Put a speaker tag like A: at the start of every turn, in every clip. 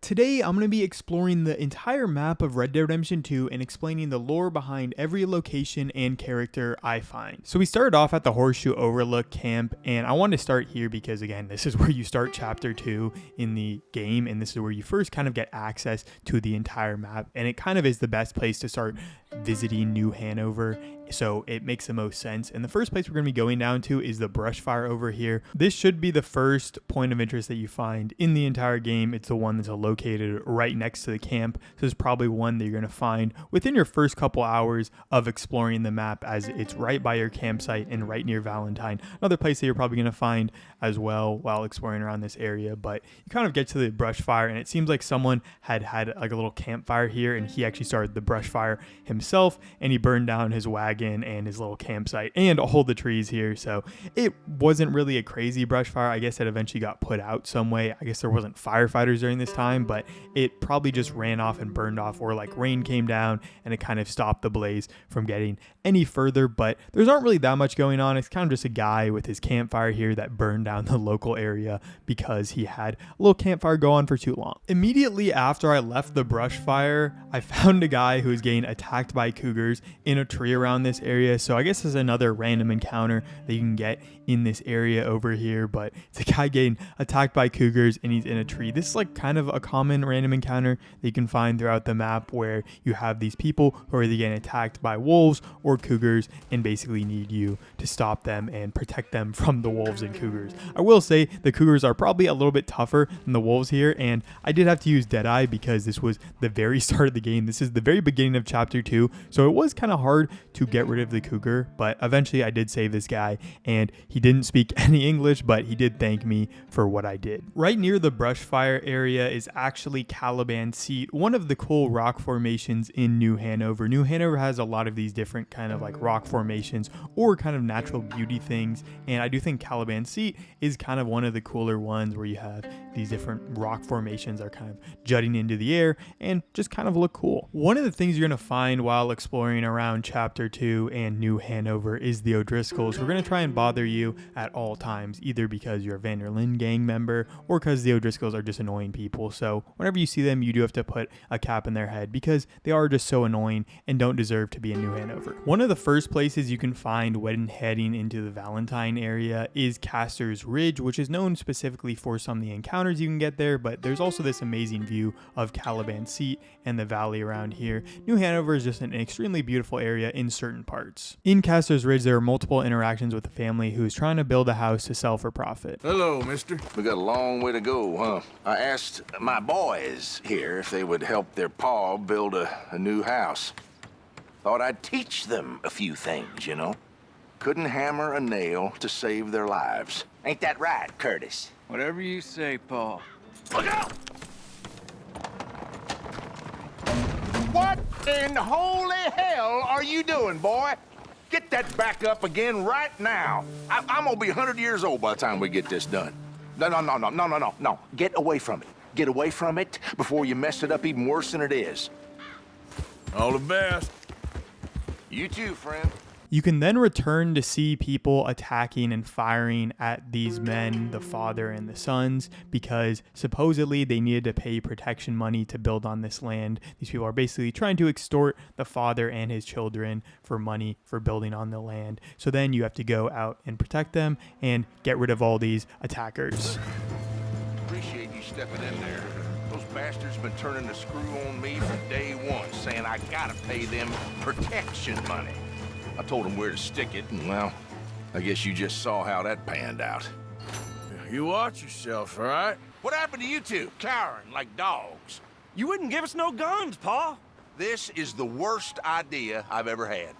A: Today, I'm going to be exploring the entire map of Red Dead Redemption 2 and explaining the lore behind every location and character I find. So we started off at the Horseshoe Overlook camp, and I wanted to start here because, again, this is where you start Chapter 2 in the game, and this is where you first kind of get access to the entire map, and it kind of is the best place to start visiting New Hanover, so it makes the most sense. And the first place we're going to be going down to is the brush fire over here. This should be the first point of interest that you find in the entire game. It's the one that's located right next to the camp, so it's probably one that you're going to find within your first couple hours of exploring the map, as it's right by your campsite and right near Valentine. Another place that you're probably going to find as well while exploring around this area, but you kind of get to the brush fire, and it seems like someone had like a little campfire here, and he actually started the brush fire himself, and he burned down his wagon and his little campsite and all the trees here. So it wasn't really a crazy brush fire. I guess it eventually got put out some way. I guess there wasn't firefighters during this time, but it probably just ran off and burned off, or like rain came down and it kind of stopped the blaze from getting any further. But there's not really that much going on. It's kind of just a guy with his campfire here that burned down the local area because he had a little campfire go on for too long. Immediately after I left the brush fire, I found a guy who was getting attacked by cougars in a tree around this area. So I guess there's another random encounter that you can get in this area over here, but it's a guy getting attacked by cougars and he's in a tree. This is like kind of a common random encounter that you can find throughout the map, where you have these people who are either getting attacked by wolves or cougars and basically need you to stop them and protect them from the wolves and cougars. I will say the cougars are probably a little bit tougher than the wolves here, and I did have to use Deadeye because this was the very start of the game. This is the very beginning of Chapter 2, so it was kind of hard to get rid of the cougar, but eventually I did save this guy, and he didn't speak any English, but he did thank me for what I did. Right near the brush fire area is actually Caliban Seat, one of the cool rock formations in New Hanover. New Hanover has a lot of these different kind of like rock formations or kind of natural beauty things, and I do think Caliban Seat is kind of one of the cooler ones, where you have these different rock formations that are kind of jutting into the air and just kind of look cool. One of the things you're going to find while exploring around Chapter 2 and New Hanover is the O'Driscolls, who are going to try and bother you at all times, either because you're a Vanderlyn gang member or because the O'Driscolls are just annoying people. So whenever you see them, you do have to put a cap in their head because they are just so annoying and don't deserve to be in New Hanover. One of the first places you can find when heading into the Valentine area is Caster's Ridge, which is known specifically for some of the encounters you can get there, but there's also this amazing view of Caliban Seat and the valley around here. New Hanover is just an extremely beautiful area in certain parts. In Caster's Ridge, there are multiple interactions with a family who is trying to build a house to sell for profit.
B: Hello, mister. We got a long way to go, huh? I asked my boys here if they would help their pa build a new house. Thought I'd teach them a few things, you know? Couldn't hammer a nail to save their lives. Ain't that right, Curtis?
C: Whatever you say, Paul.
B: Look out! What in holy hell are you doing, boy? Get that back up again right now. I'm gonna be 100 years old by the time we get this done. No. Get away from it. Get away from it before you mess it up even worse than it is.
C: All the best.
B: You too, friend.
A: You can then return to see people attacking and firing at these men, the father and the sons, because supposedly they needed to pay protection money to build on this land. These people are basically trying to extort the father and his children for money for building on the land. So then you have to go out and protect them and get rid of all these attackers.
B: Appreciate you stepping in there. Those bastards been turning the screw on me from day one, saying I gotta pay them protection money. I told them where to stick it, and well, I guess you just saw how that panned out.
C: You watch yourself, all right?
B: What happened to you two, cowering like dogs?
C: You wouldn't give us no guns, Paul.
B: This is the worst idea I've ever had.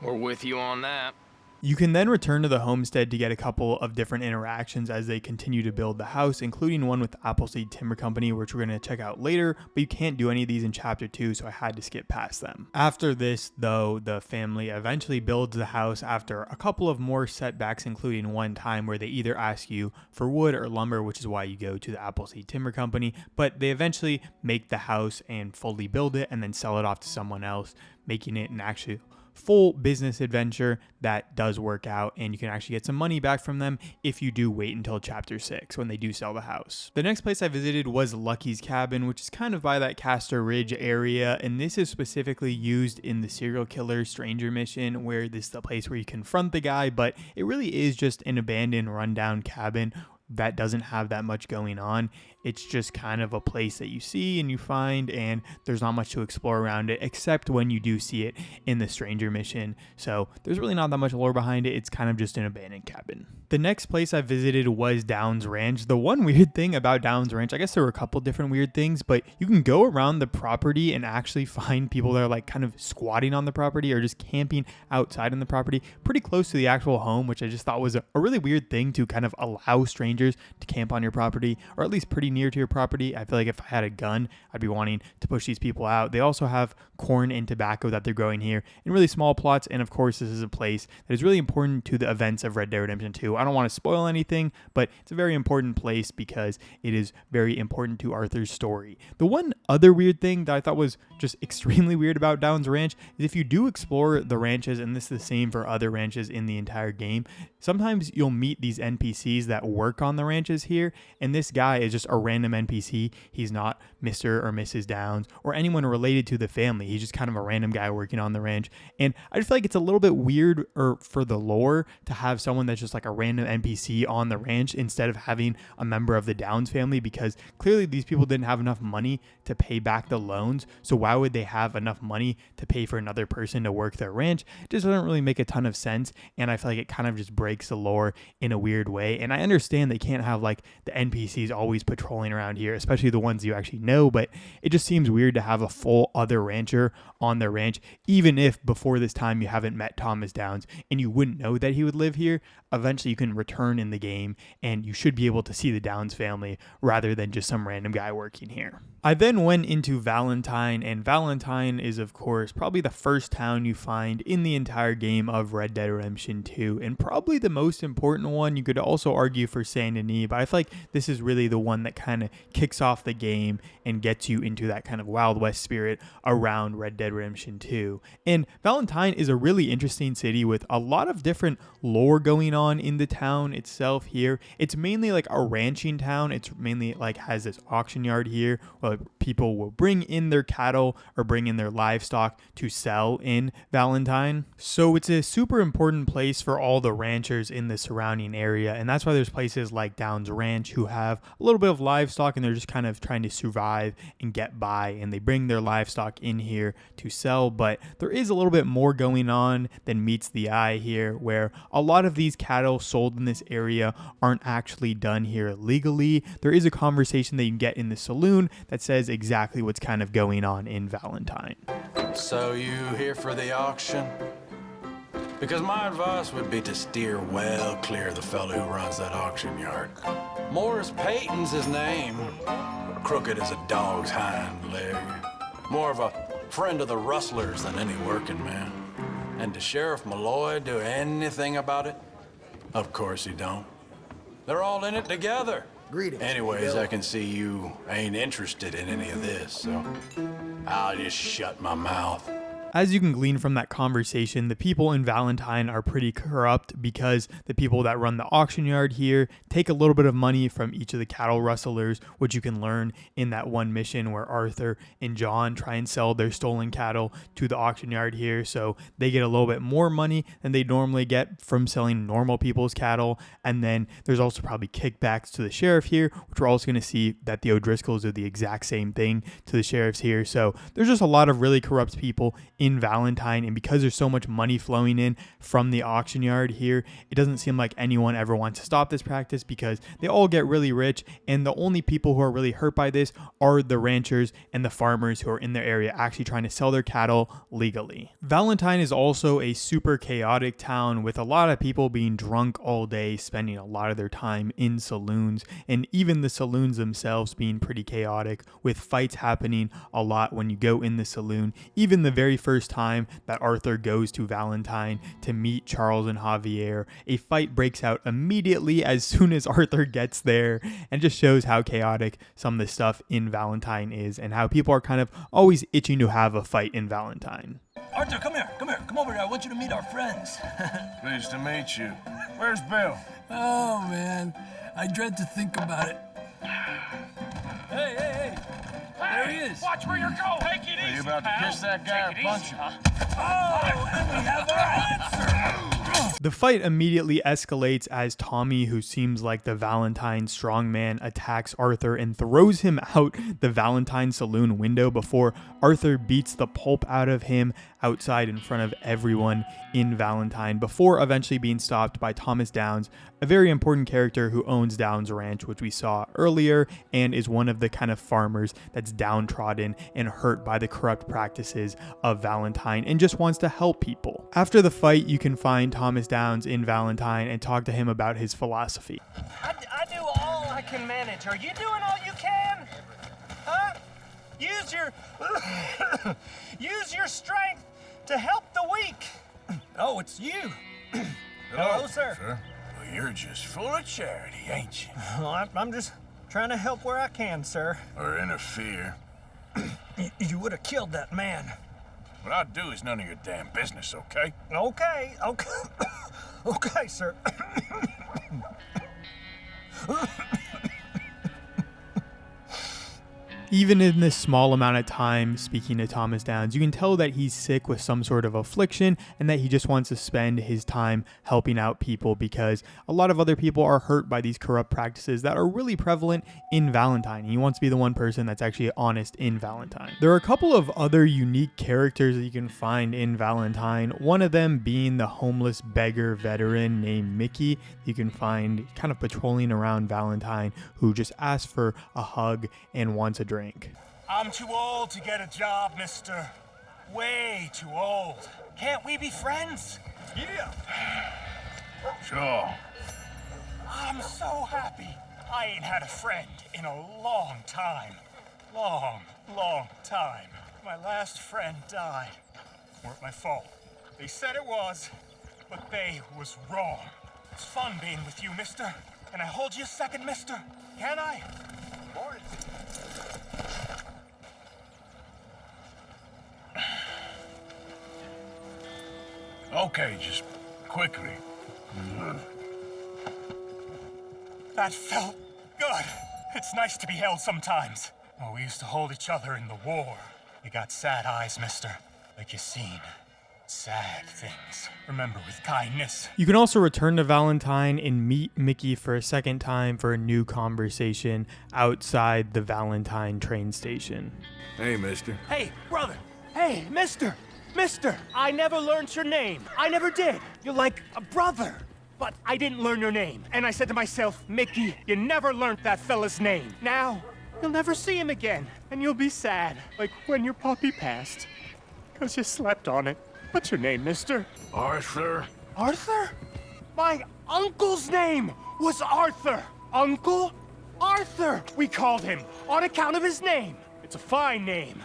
C: We're with you on that.
A: You can then return to the homestead to get a couple of different interactions as they continue to build the house, including one with Appleseed Timber Company, which we're going to check out later, but you can't do any of these in Chapter 2, so I had to skip past them. After this, though, the family eventually builds the house after a couple of more setbacks, including one time where they either ask you for wood or lumber, which is why you go to the Appleseed Timber Company, but they eventually make the house and fully build it and then sell it off to someone else, making it an actual full business adventure that does work out, and you can actually get some money back from them if you do wait until chapter 6 when they do sell the house. The next place I visited was Lucky's Cabin, which is kind of by that Castor Ridge area, and this is specifically used in the serial killer stranger mission, where this is the place where you confront the guy, but it really is just an abandoned rundown cabin that doesn't have that much going on. It's just kind of a place that you see and you find, and there's not much to explore around it except when you do see it in the stranger mission. So there's really not that much lore behind it. It's kind of just an abandoned cabin. The next place I visited was Downs Ranch. The one weird thing about Downs Ranch, I guess there were a couple different weird things, but you can go around the property and actually find people that are like kind of squatting on the property or just camping outside on the property pretty close to the actual home, which I just thought was a really weird thing to kind of allow strangers to camp on your property, or at least pretty near to your property. I feel like if I had a gun, I'd be wanting to push these people out. They also have corn and tobacco that they're growing here in really small plots, and of course this is a place that is really important to the events of Red Dead Redemption 2. I don't want to spoil anything, but it's a very important place because it is very important to Arthur's story. The one other weird thing that I thought was just extremely weird about Downs Ranch is if you do explore the ranches, and this is the same for other ranches in the entire game, sometimes you'll meet these NPCs that work on the ranches here, and this guy is just a random NPC. He's not Mr. or Mrs. Downs or anyone related to the family. He's just kind of a random guy working on the ranch, and I just feel like it's a little bit weird for the lore to have someone that's just like a random NPC on the ranch instead of having a member of the Downs family, because clearly these people didn't have enough money to pay back the loans, so why would they have enough money to pay for another person to work their ranch? It just doesn't really make a ton of sense, and I feel like it kind of just breaks the lore in a weird way. And I understand they can't have like the NPCs always patrolling around here, especially the ones you actually know, but it just seems weird to have a full other rancher on their ranch, even if before this time you haven't met Thomas Downs and you wouldn't know that he would live here. Eventually you can return in the game and you should be able to see the Downs family rather than just some random guy working here. I then went into Valentine, and Valentine is of course probably the first town you find in the entire game of Red Dead Redemption 2, and probably the most important one. You could also argue for Saint Denis, but I feel like this is really the one that kind of kicks off the game and gets you into that kind of Wild West spirit around Red Dead Redemption 2. And Valentine is a really interesting city with a lot of different lore going on in the town itself here. It's mainly like a ranching town. It's mainly like has this auction yard here where people will bring in their cattle or bring in their livestock to sell in Valentine. So it's a super important place for all the ranchers in the surrounding area, and that's why there's places like Downs Ranch who have a little bit of livestock and they're just kind of trying to survive and get by, and they bring their livestock in here to sell. But there is a little bit more going on than meets the eye here, where a lot of these cattle sold in this area aren't actually done here legally. There is a conversation that you can get in the saloon that says exactly what's kind of going on in Valentine.
D: So you here for the auction? Because my advice would be to steer well clear of the fellow who runs that auction yard. Morris Payton's his name. Crooked as a dog's hind leg. More of a friend of the rustlers than any working man. And does Sheriff Malloy do anything about it? Of course he don't. They're all in it together.
E: Greetings.
D: Anyways, I can see you ain't interested in any of this, so I'll just shut my mouth.
A: As you can glean from that conversation, the people in Valentine are pretty corrupt because the people that run the auction yard here take a little bit of money from each of the cattle rustlers, which you can learn in that one mission where Arthur and John try and sell their stolen cattle to the auction yard here. So they get a little bit more money than they normally get from selling normal people's cattle. And then there's also probably kickbacks to the sheriff here, which we're also going to see that the O'Driscolls do the exact same thing to the sheriffs here. So there's just a lot of really corrupt people in Valentine, and because there's so much money flowing in from the auction yard here, it doesn't seem like anyone ever wants to stop this practice because they all get really rich, and the only people who are really hurt by this are the ranchers and the farmers who are in their area actually trying to sell their cattle legally. Valentine is also a super chaotic town with a lot of people being drunk all day, spending a lot of their time in saloons, and even the saloons themselves being pretty chaotic with fights happening a lot when you go in the saloon. Even the very first first time that Arthur goes to Valentine to meet Charles and Javier, a fight breaks out immediately as soon as Arthur gets there, and just shows how chaotic some of the stuff in Valentine is and how people are kind of always itching to have a fight in Valentine.
E: Arthur, come here, come over here. I want you to meet our friends.
C: Pleased to meet you. Where's Bill?
E: Oh, man, I dread to think about it. Hey, there he is.
C: Watch where you're going. Take it easy. Are you about to kiss that guy or punch him?
E: Oh, and we have our answer.
A: The fight immediately escalates as Tommy, who seems like the Valentine strongman, attacks Arthur and throws him out the Valentine saloon window before Arthur beats the pulp out of him outside in front of everyone in Valentine, before eventually being stopped by Thomas Downs, a very important character who owns Downs Ranch, which we saw earlier, and is one of the kind of farmers that's downtrodden and hurt by the corrupt practices of Valentine and just wants to help people. After the fight, you can find Thomas Downs in Valentine and talk to him about his philosophy.
F: I do all I can manage. Are you doing all you can? Huh? Use your strength to help the weak.
E: Oh, it's you.
F: Hello, sir.
C: Well, you're just full of charity, ain't you?
F: Well, I'm just trying to help where I can, sir.
C: Or interfere.
E: You would have killed that man.
C: What I do is none of your damn business, okay?
F: Okay. Okay, sir.
A: Even in this small amount of time speaking to Thomas Downs, you can tell that he's sick with some sort of affliction and that he just wants to spend his time helping out people because a lot of other people are hurt by these corrupt practices that are really prevalent in Valentine. He wants to be the one person that's actually honest in Valentine. There are a couple of other unique characters that you can find in Valentine, one of them being the homeless beggar veteran named Mickey. You can find kind of patrolling around Valentine who just asks for a hug and wants a drink.
F: I'm too old to get a job, mister. Way too old. Can't we be friends? Yeah.
C: Sure.
F: I'm so happy. I ain't had a friend in a long time. Long time. My last friend died. Weren't my fault. They said it was, but they was wrong. It's fun being with you, mister. Can I hold you a second, mister? Can I? Morning.
C: Okay, just quickly.
F: That felt good. It's nice to be held sometimes. Oh, we used to hold each other in the war. You got sad eyes, mister. Like you seen sad things. Remember with kindness.
A: You can also return to Valentine and meet Mickey for a second time for a new conversation outside the Valentine train station.
C: Hey, mister.
F: Hey, brother. Hey, mister. Mister, I never learned your name. I never did. You're like a brother. But I didn't learn your name. And I said to myself, Mickey, you never learned that fella's name. Now, you'll never see him again. And you'll be sad. Like when your puppy passed. 'Cause you slept on it. What's your name, mister?
C: Arthur?
F: Arthur? My uncle's name was Arthur. Uncle Arthur, we called him on account of his name. It's a fine name.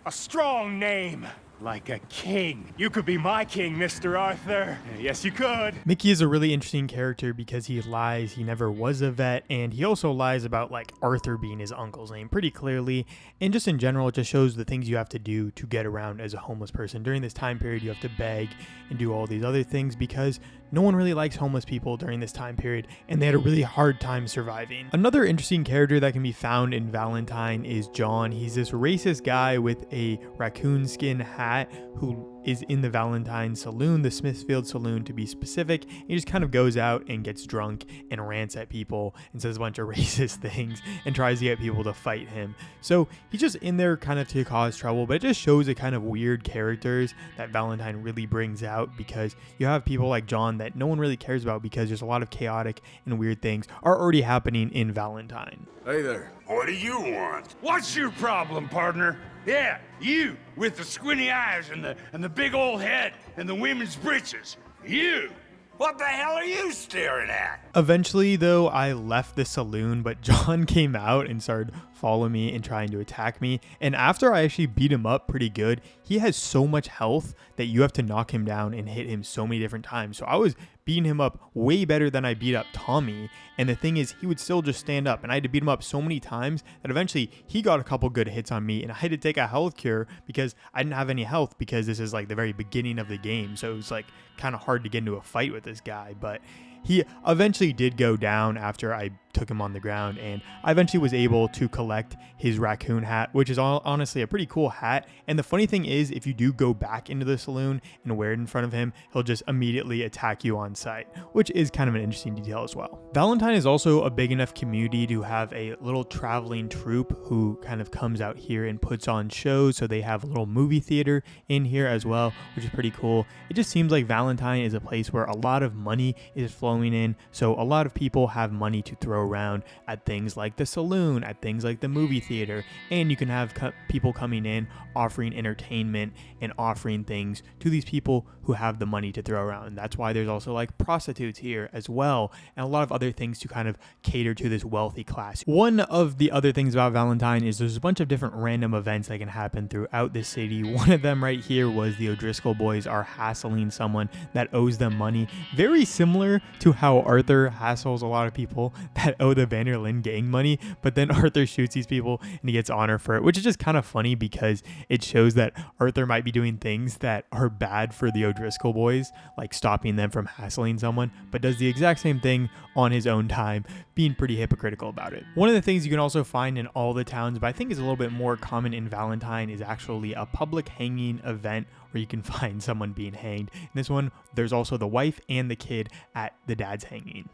F: A strong name. Like a king. You could be my king, Mr. Arthur. Yes, you could.
A: Mickey is a really interesting character because he lies, he never was a vet, and he also lies about like Arthur being his uncle's name pretty clearly. And just in general, it just shows the things you have to do to get around as a homeless person. During this time period, you have to beg and do all these other things because no one really likes homeless people during this time period, and they had a really hard time surviving. Another interesting character that can be found in Valentine is John. He's this racist guy with a raccoon skin hat who is in the Valentine saloon, the Smithfield saloon to be specific. He just kind of goes out and gets drunk and rants at people and says a bunch of racist things and tries to get people to fight him. So he's just in there kind of to cause trouble, but it just shows the kind of weird characters that Valentine really brings out because you have people like John that no one really cares about because there's a lot of chaotic and weird things are already happening in Valentine.
C: Hey there.
G: What do you want?
H: What's your problem, partner? Yeah, you with the squinty eyes and the big old head and the women's breeches. You.
G: What the hell are you staring at?
A: Eventually, though, I left the saloon, but John came out and started follow me and trying to attack me. And after I actually beat him up pretty good, he has so much health that you have to knock him down and hit him so many different times. So I was beating him up way better than I beat up Tommy. And the thing is, he would still just stand up, and I had to beat him up so many times that eventually he got a couple good hits on me, and I had to take a health cure because I didn't have any health, because this is like the very beginning of the game. So it was like kind of hard to get into a fight with this guy. But he eventually did go down after I took him on the ground, and I eventually was able to collect his raccoon hat, which is honestly a pretty cool hat. And the funny thing is, if you do go back into the saloon and wear it in front of him, he'll just immediately attack you on sight, which is kind of an interesting detail as well. Valentine is also a big enough community to have a little traveling troupe who kind of comes out here and puts on shows. So they have a little movie theater in here as well, which is pretty cool. It just seems like Valentine is a place where a lot of money is flowing in. So a lot of people have money to throw around at things like the saloon, at things like the movie theater, and you can have people coming in offering entertainment and offering things to these people who have the money to throw around. And that's why there's also like prostitutes here as well, and a lot of other things to kind of cater to this wealthy class. One of the other things about Valentine is there's a bunch of different random events that can happen throughout the city. One of them right here was the O'Driscoll boys are hassling someone that owes them money, very similar to how Arthur hassles a lot of people that owe the Vanderlyn gang money, but then Arthur shoots these people and he gets honor for it, which is just kind of funny because it shows that Arthur might be doing things that are bad for the O'Driscoll boys, like stopping them from hassling someone, but does the exact same thing on his own time, being pretty hypocritical about it. One of the things you can also find in all the towns, but I think is a little bit more common in Valentine, is actually a public hanging event where you can find someone being hanged. In this one, there's also the wife and the kid at the dad's hanging.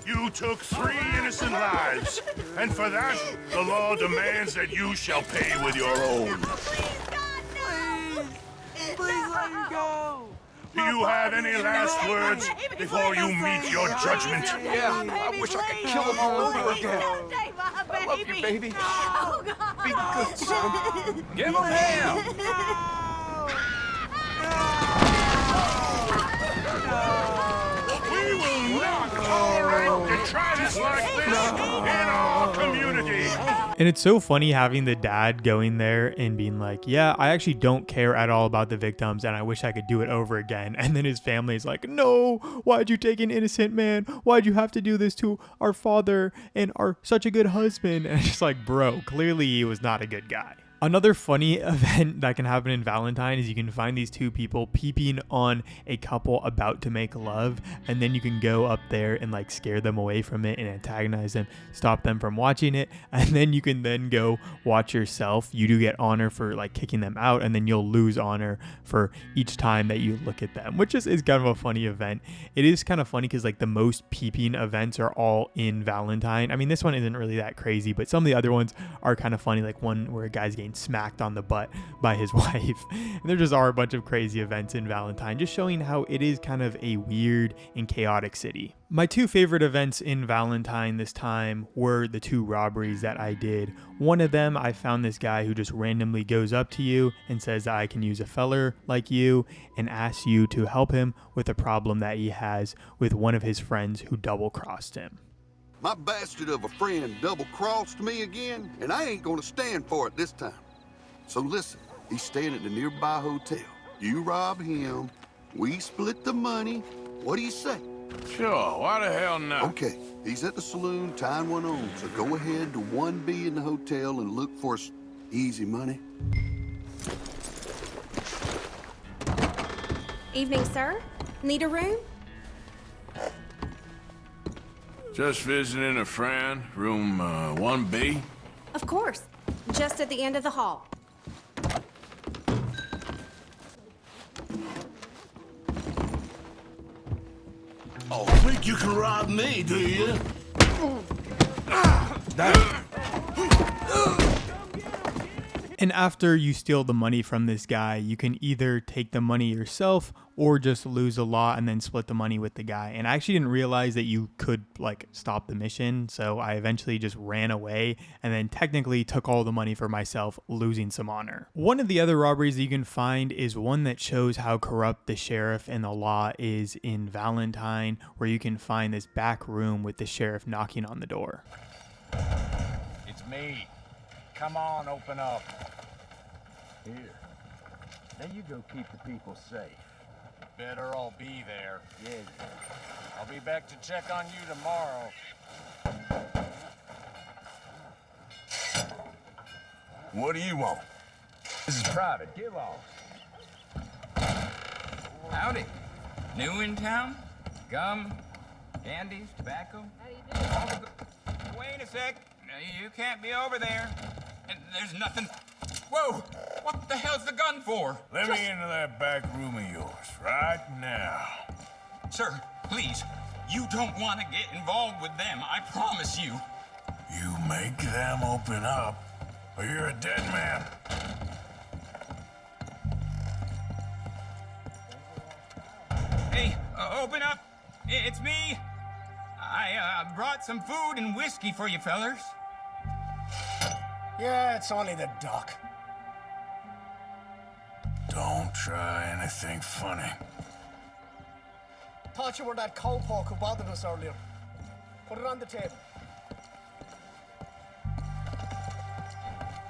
H: You took 3 innocent lives, and for that, the law demands that you shall pay with your own.
E: Please let him go.
H: Do you have any last words before you meet your judgment?
E: Yeah, I wish I could kill him all over again.
I: I love you, baby.
E: Oh, God.
I: Be good, son.
C: Give him hell!
H: We will not tolerate detritus like this in our community.
A: And it's so funny having the dad going there and being like, yeah, I actually don't care at all about the victims and I wish I could do it over again. And then his family is like, no, why'd you take an innocent man? Why'd you have to do this to our father and our such a good husband? And it's just like, bro, clearly he was not a good guy. Another funny event that can happen in Valentine is you can find these two people peeping on a couple about to make love, and then you can go up there and like scare them away from it and antagonize them, stop them from watching it, and then you can then go watch yourself. You do get honor for like kicking them out, and then you'll lose honor for each time that you look at them, which is kind of a funny event. It is kind of funny because like the most peeping events are all in Valentine. I mean, this one isn't really that crazy, but some of the other ones are kind of funny, like one where a guy's getting smacked on the butt by his wife. And there just are a bunch of crazy events in Valentine, just showing how it is kind of a weird and chaotic city. My two favorite events in Valentine this time were the two robberies that I did. One of them, I found this guy who just randomly goes up to you and says that I can use a feller like you and asks you to help him with a problem that he has with one of his friends who double-crossed him.
J: My bastard of a friend double-crossed me again, and I ain't gonna stand for it this time. So listen, he's staying at the nearby hotel. You rob him, we split the money. What do you say?
C: Sure, why the hell not?
J: Okay, he's at the saloon tying one on, so go ahead to 1B in the hotel and look for us easy money.
K: Evening, sir. Need a room?
C: Just visiting a friend, room 1B?
K: Of course. Just at the end of the hall.
G: Oh, think you can rob me, do you?
A: And after you steal the money from this guy, you can either take the money yourself or just lose a lot and then split the money with the guy. And I actually didn't realize that you could like stop the mission. So I eventually just ran away and then technically took all the money for myself, losing some honor. One of the other robberies that you can find is one that shows how corrupt the sheriff and the law is in Valentine, where you can find this back room with the sheriff knocking on the door.
F: It's me.
C: come on, open up. Here. Now you go keep the people safe. Better all be there. Yeah. I'll be back to check on you tomorrow.
B: What do you want?
C: This is private. Get lost.
L: Howdy. New in town? Gum, candies, tobacco? How do you do? Wait a sec. You can't be over there. There's nothing. Whoa! What the hell's the gun for?
C: Let me into that back room of yours right now.
L: Sir, please. You don't want to get involved with them. I promise you.
C: You make them open up, or you're a dead man.
L: Hey, open up. It's me. I brought some food and whiskey for you fellers.
F: Yeah, it's only the doc.
C: Don't try anything funny.
F: Thought you were that cowpoke who bothered us earlier. Put it on the table.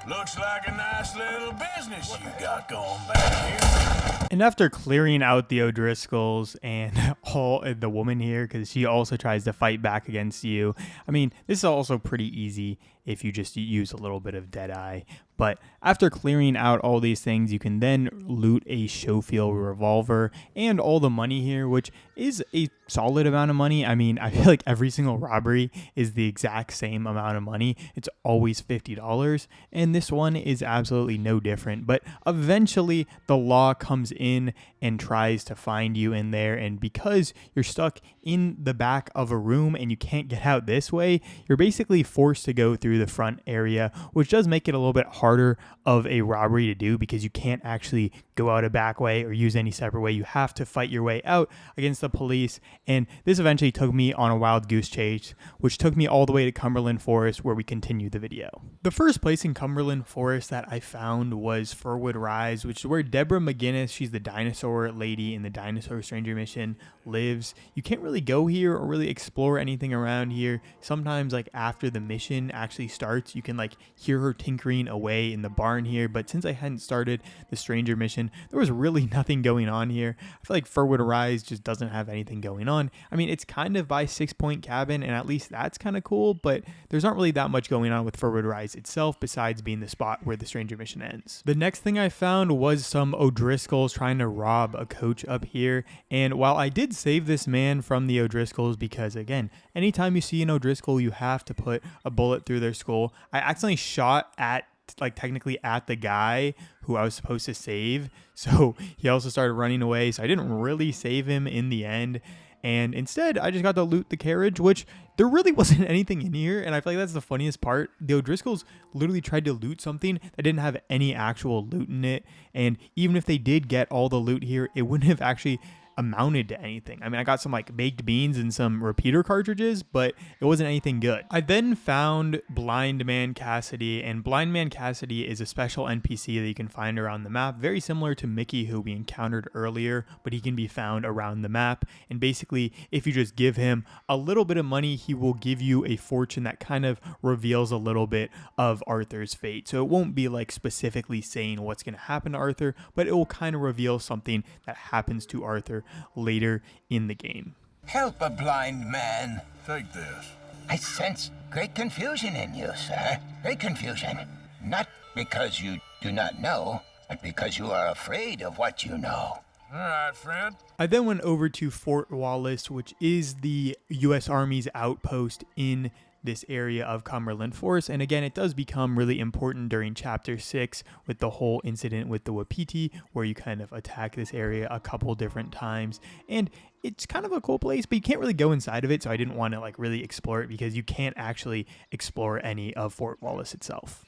C: Looks like a nice little business you got going back here.
A: And after clearing out the O'Driscolls and all the woman here, because she also tries to fight back against you. I mean, this is also pretty easy if you just use a little bit of Deadeye. But after clearing out all these things, you can then loot a Schofield revolver and all the money here, which is a solid amount of money. I mean, I feel like every single robbery is the exact same amount of money. It's always $50, and this one is absolutely no different. But eventually, the law comes in and tries to find you in there, and because you're stuck in the back of a room and you can't get out this way, you're basically forced to go through the front area, which does make it a little bit harder of a robbery to do because you can't actually go out a back way or use any separate way. You have to fight your way out against the police, and this eventually took me on a wild goose chase, which took me all the way to Cumberland Forest, where we continue the video. The first place in Cumberland Forest that I found was Furwood Rise, which is where Deborah McGinnis, she's the dinosaur lady in the Dinosaur Stranger mission, lives. You can't really go here or really explore anything around here. Sometimes, like after the mission actually starts, you can like hear her tinkering away in the barn here, but since I hadn't started the Stranger mission, there was really nothing going on here. I feel like Furwood Rise just doesn't have anything going on. I mean, it's kind of by 6 Point Cabin, and at least that's kind of cool, but there's not really that much going on with Furwood Rise itself besides being the spot where the Stranger mission ends. The next thing I found was some O'Driscolls trying to rob a coach up here, and while I did save this man from the O'Driscolls, because again, anytime you see an O'Driscoll, you have to put a bullet through their skull. I accidentally shot at, like technically at the guy who I was supposed to save, so he also started running away, so I didn't really save him in the end, and instead I just got to loot the carriage, which there really wasn't anything in here, and I feel like that's the funniest part. The O'Driscolls literally tried to loot something that didn't have any actual loot in it, and even if they did get all the loot here, it wouldn't have actually amounted to anything. I mean, I got some like baked beans and some repeater cartridges, but it wasn't anything good. I then found Blind Man Cassidy, and Blind Man Cassidy is a special NPC that you can find around the map, very similar to Mickey, who we encountered earlier, but he can be found around the map. And basically, if you just give him a little bit of money, he will give you a fortune that kind of reveals a little bit of Arthur's fate. So it won't be like specifically saying what's going to happen to Arthur, but it will kind of reveal something that happens to Arthur later in the game.
M: Help a blind man.
C: Take this.
M: I sense great confusion in you, sir. Great confusion. Not because you do not know, but because you are afraid of what you know.
C: All right, friend.
A: I then went over to Fort Wallace, which is the U.S. Army's outpost in this area of Cumberland Forest, and again, it does become really important during chapter 6 with the whole incident with the Wapiti, where you kind of attack this area a couple different times, and it's kind of a cool place, but you can't really go inside of it, so I didn't want to like really explore it because you can't actually explore any of Fort Wallace itself.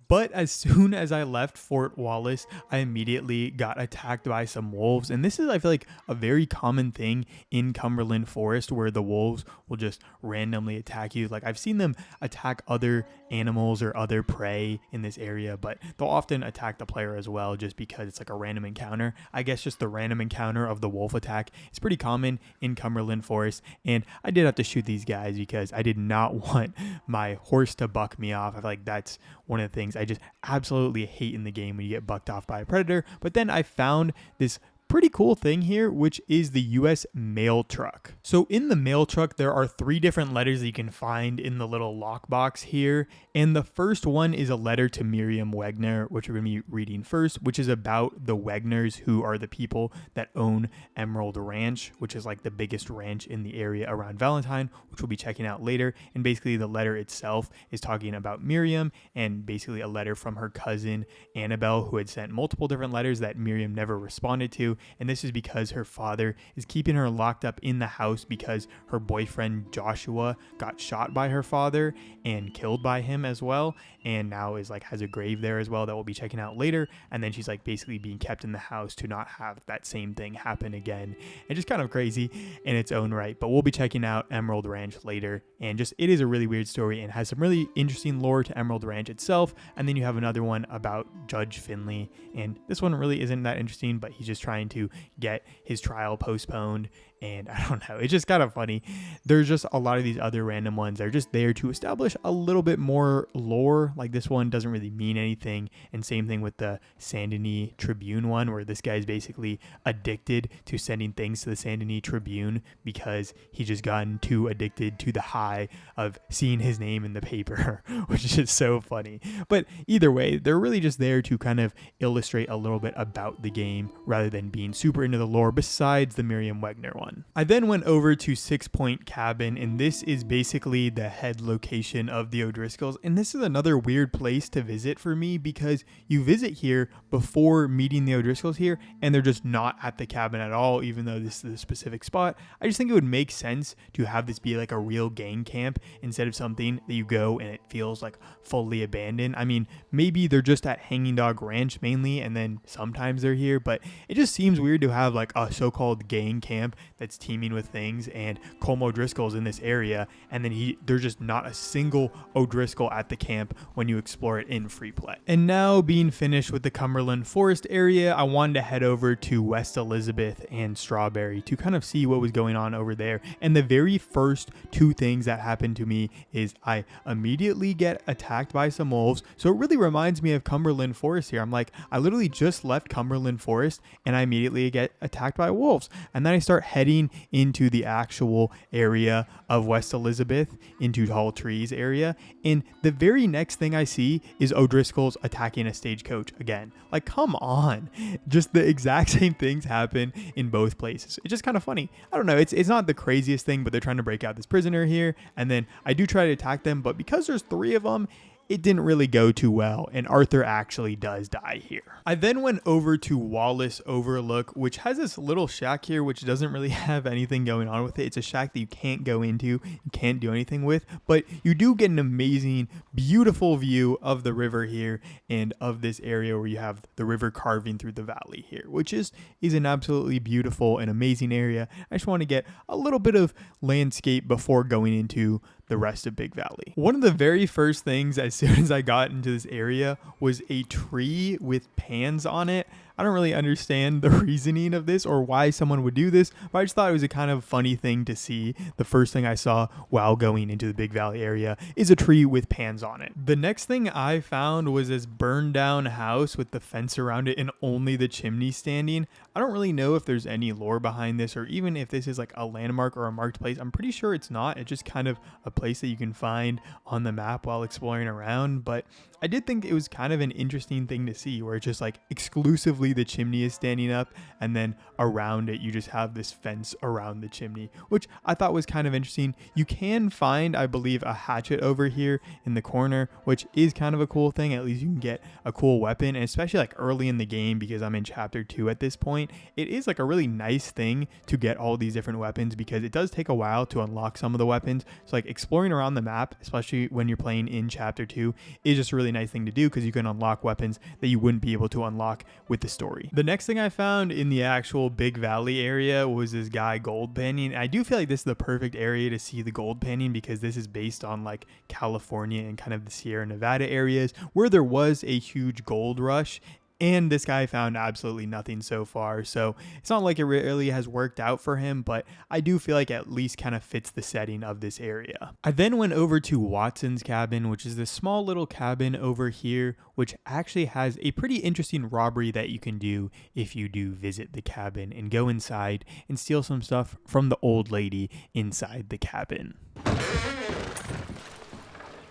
A: But as soon as I left Fort Wallace, I immediately got attacked by some wolves. And this is, I feel like, a very common thing in Cumberland Forest, where the wolves will just randomly attack you. Like, I've seen them attack other animals or other prey in this area, but they'll often attack the player as well, just because it's like a random encounter. I guess just the random encounter of the wolf attack is pretty common in Cumberland Forest. And I did have to shoot these guys because I did not want my horse to buck me off. I feel like that's one of the things I I just absolutely hate in the game when you get bucked off by a predator. But then I found this pretty cool thing here, which is the US mail truck. So in the mail truck, there are 3 different letters that you can find in the little lockbox here. And the first one is a letter to Miriam Wegner, which we're going to be reading first, which is about the Wegners, who are the people that own Emerald Ranch, which is like the biggest ranch in the area around Valentine, which we'll be checking out later. And basically the letter itself is talking about Miriam, and basically a letter from her cousin Annabelle, who had sent multiple different letters that Miriam never responded to. And this is because her father is keeping her locked up in the house because her boyfriend Joshua got shot by her father and killed by him as well, and now is like has a grave there as well that we'll be checking out later. And then she's like basically being kept in the house to not have that same thing happen again, and just kind of crazy in its own right. But we'll be checking out Emerald Ranch later, and just it is a really weird story and has some really interesting lore to Emerald Ranch itself. And then you have another one about Judge Finley, and this one really isn't that interesting, but he's just trying to get his trial postponed. And I don't know, it's just kind of funny. There's just a lot of these other random ones that are just there to establish a little bit more lore. Like this one doesn't really mean anything. And same thing with the Saint Denis Tribune one, where this guy's basically addicted to sending things to the Saint Denis Tribune because he just gotten too addicted to the high of seeing his name in the paper, which is just so funny. But either way, they're really just there to kind of illustrate a little bit about the game rather than being super into the lore, besides the Miriam Wegner one. I then went over to 6 Point Cabin, and this is basically the head location of the O'Driscolls. And this is another weird place to visit for me because you visit here before meeting the O'Driscolls here, and they're just not at the cabin at all, even though this is a specific spot. I just think it would make sense to have this be like a real gang camp instead of something that you go and it feels like fully abandoned. I mean, maybe they're just at Hanging Dog Ranch mainly, and then sometimes they're here, but it just seems weird to have like a so-called gang camp that's teeming with things and Colm O'Driscoll's in this area, and then there's just not a single O'Driscoll at the camp when you explore it in free play. And now, being finished with the Cumberland Forest area, I wanted to head over to West Elizabeth and Strawberry to kind of see what was going on over there. And the very first 2 things that happened to me is I immediately get attacked by some wolves. So it really reminds me of Cumberland Forest here. I'm like, I literally just left Cumberland Forest and I immediately get attacked by wolves. And then I start heading into the actual area of West Elizabeth, into Tall Trees area, and the very next thing I see is O'Driscoll's attacking a stagecoach again. Like, come on, just the exact same things happen in both places. It's just kind of funny. I don't know, it's not the craziest thing, but they're trying to break out this prisoner here, and then I do try to attack them, but because there's 3 of them, it didn't really go too well, and Arthur actually does die here. I then went over to Wallace Overlook, which has this little shack here, which doesn't really have anything going on with it. It's a shack that you can't go into, you can't do anything with, but you do get an amazing, beautiful view of the river here and of this area where you have the river carving through the valley here, which is an absolutely beautiful and amazing area. I just want to get a little bit of landscape before going into the rest of Big Valley. One of the very first things as soon as I got into this area was a tree with pans on it. I don't really understand the reasoning of this or why someone would do this, but I just thought it was a kind of funny thing to see. The first thing I saw while going into the Big Valley area is a tree with pans on it. The next thing I found was this burned down house with the fence around it and only the chimney standing. I don't really know if there's any lore behind this or even if this is like a landmark or a marked place. I'm pretty sure it's not. It's just kind of a place that you can find on the map while exploring around, but I did think it was kind of an interesting thing to see where it's just like exclusively the chimney is standing up and then around it you just have this fence around the chimney, which I thought was kind of interesting. You can find, I believe, a hatchet over here in the corner, which is kind of a cool thing. At least you can get a cool weapon, and especially like early in the game, because I'm in chapter 2 at this point, it is like a really nice thing to get all these different weapons because it does take a while to unlock some of the weapons. So like exploring around the map, especially when you're playing in chapter 2, is just a really nice thing to do because you can unlock weapons that you wouldn't be able to unlock with the story. The next thing I found in the actual Big Valley area was this guy gold panning. I do feel like this is the perfect area to see the gold panning because this is based on like California and kind of the Sierra Nevada areas where there was a huge gold rush. and this guy found absolutely nothing so far. So it's not like it really has worked out for him, but I do feel like it at least kind of fits the setting of this area. I then went over to Watson's cabin, which is this small little cabin over here, which actually has a pretty interesting robbery that you can do if you do visit the cabin and go inside and steal some stuff from the old lady inside the cabin.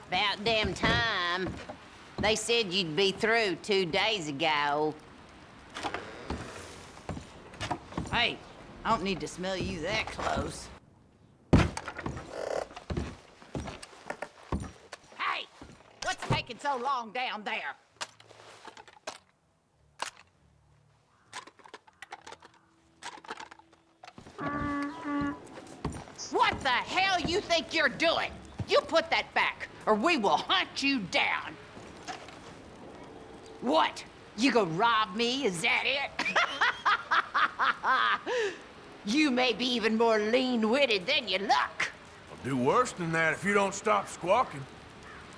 N: About damn time. They said you'd be through 2 days ago. Hey, I don't need to smell you that close. Hey, what's taking so long down there? What the hell you think you're doing? You put that back, or we will hunt you down. What? You gonna rob me? Is that it? You may be even more lean-witted than you look.
G: I'll do worse than that if you don't stop squawking.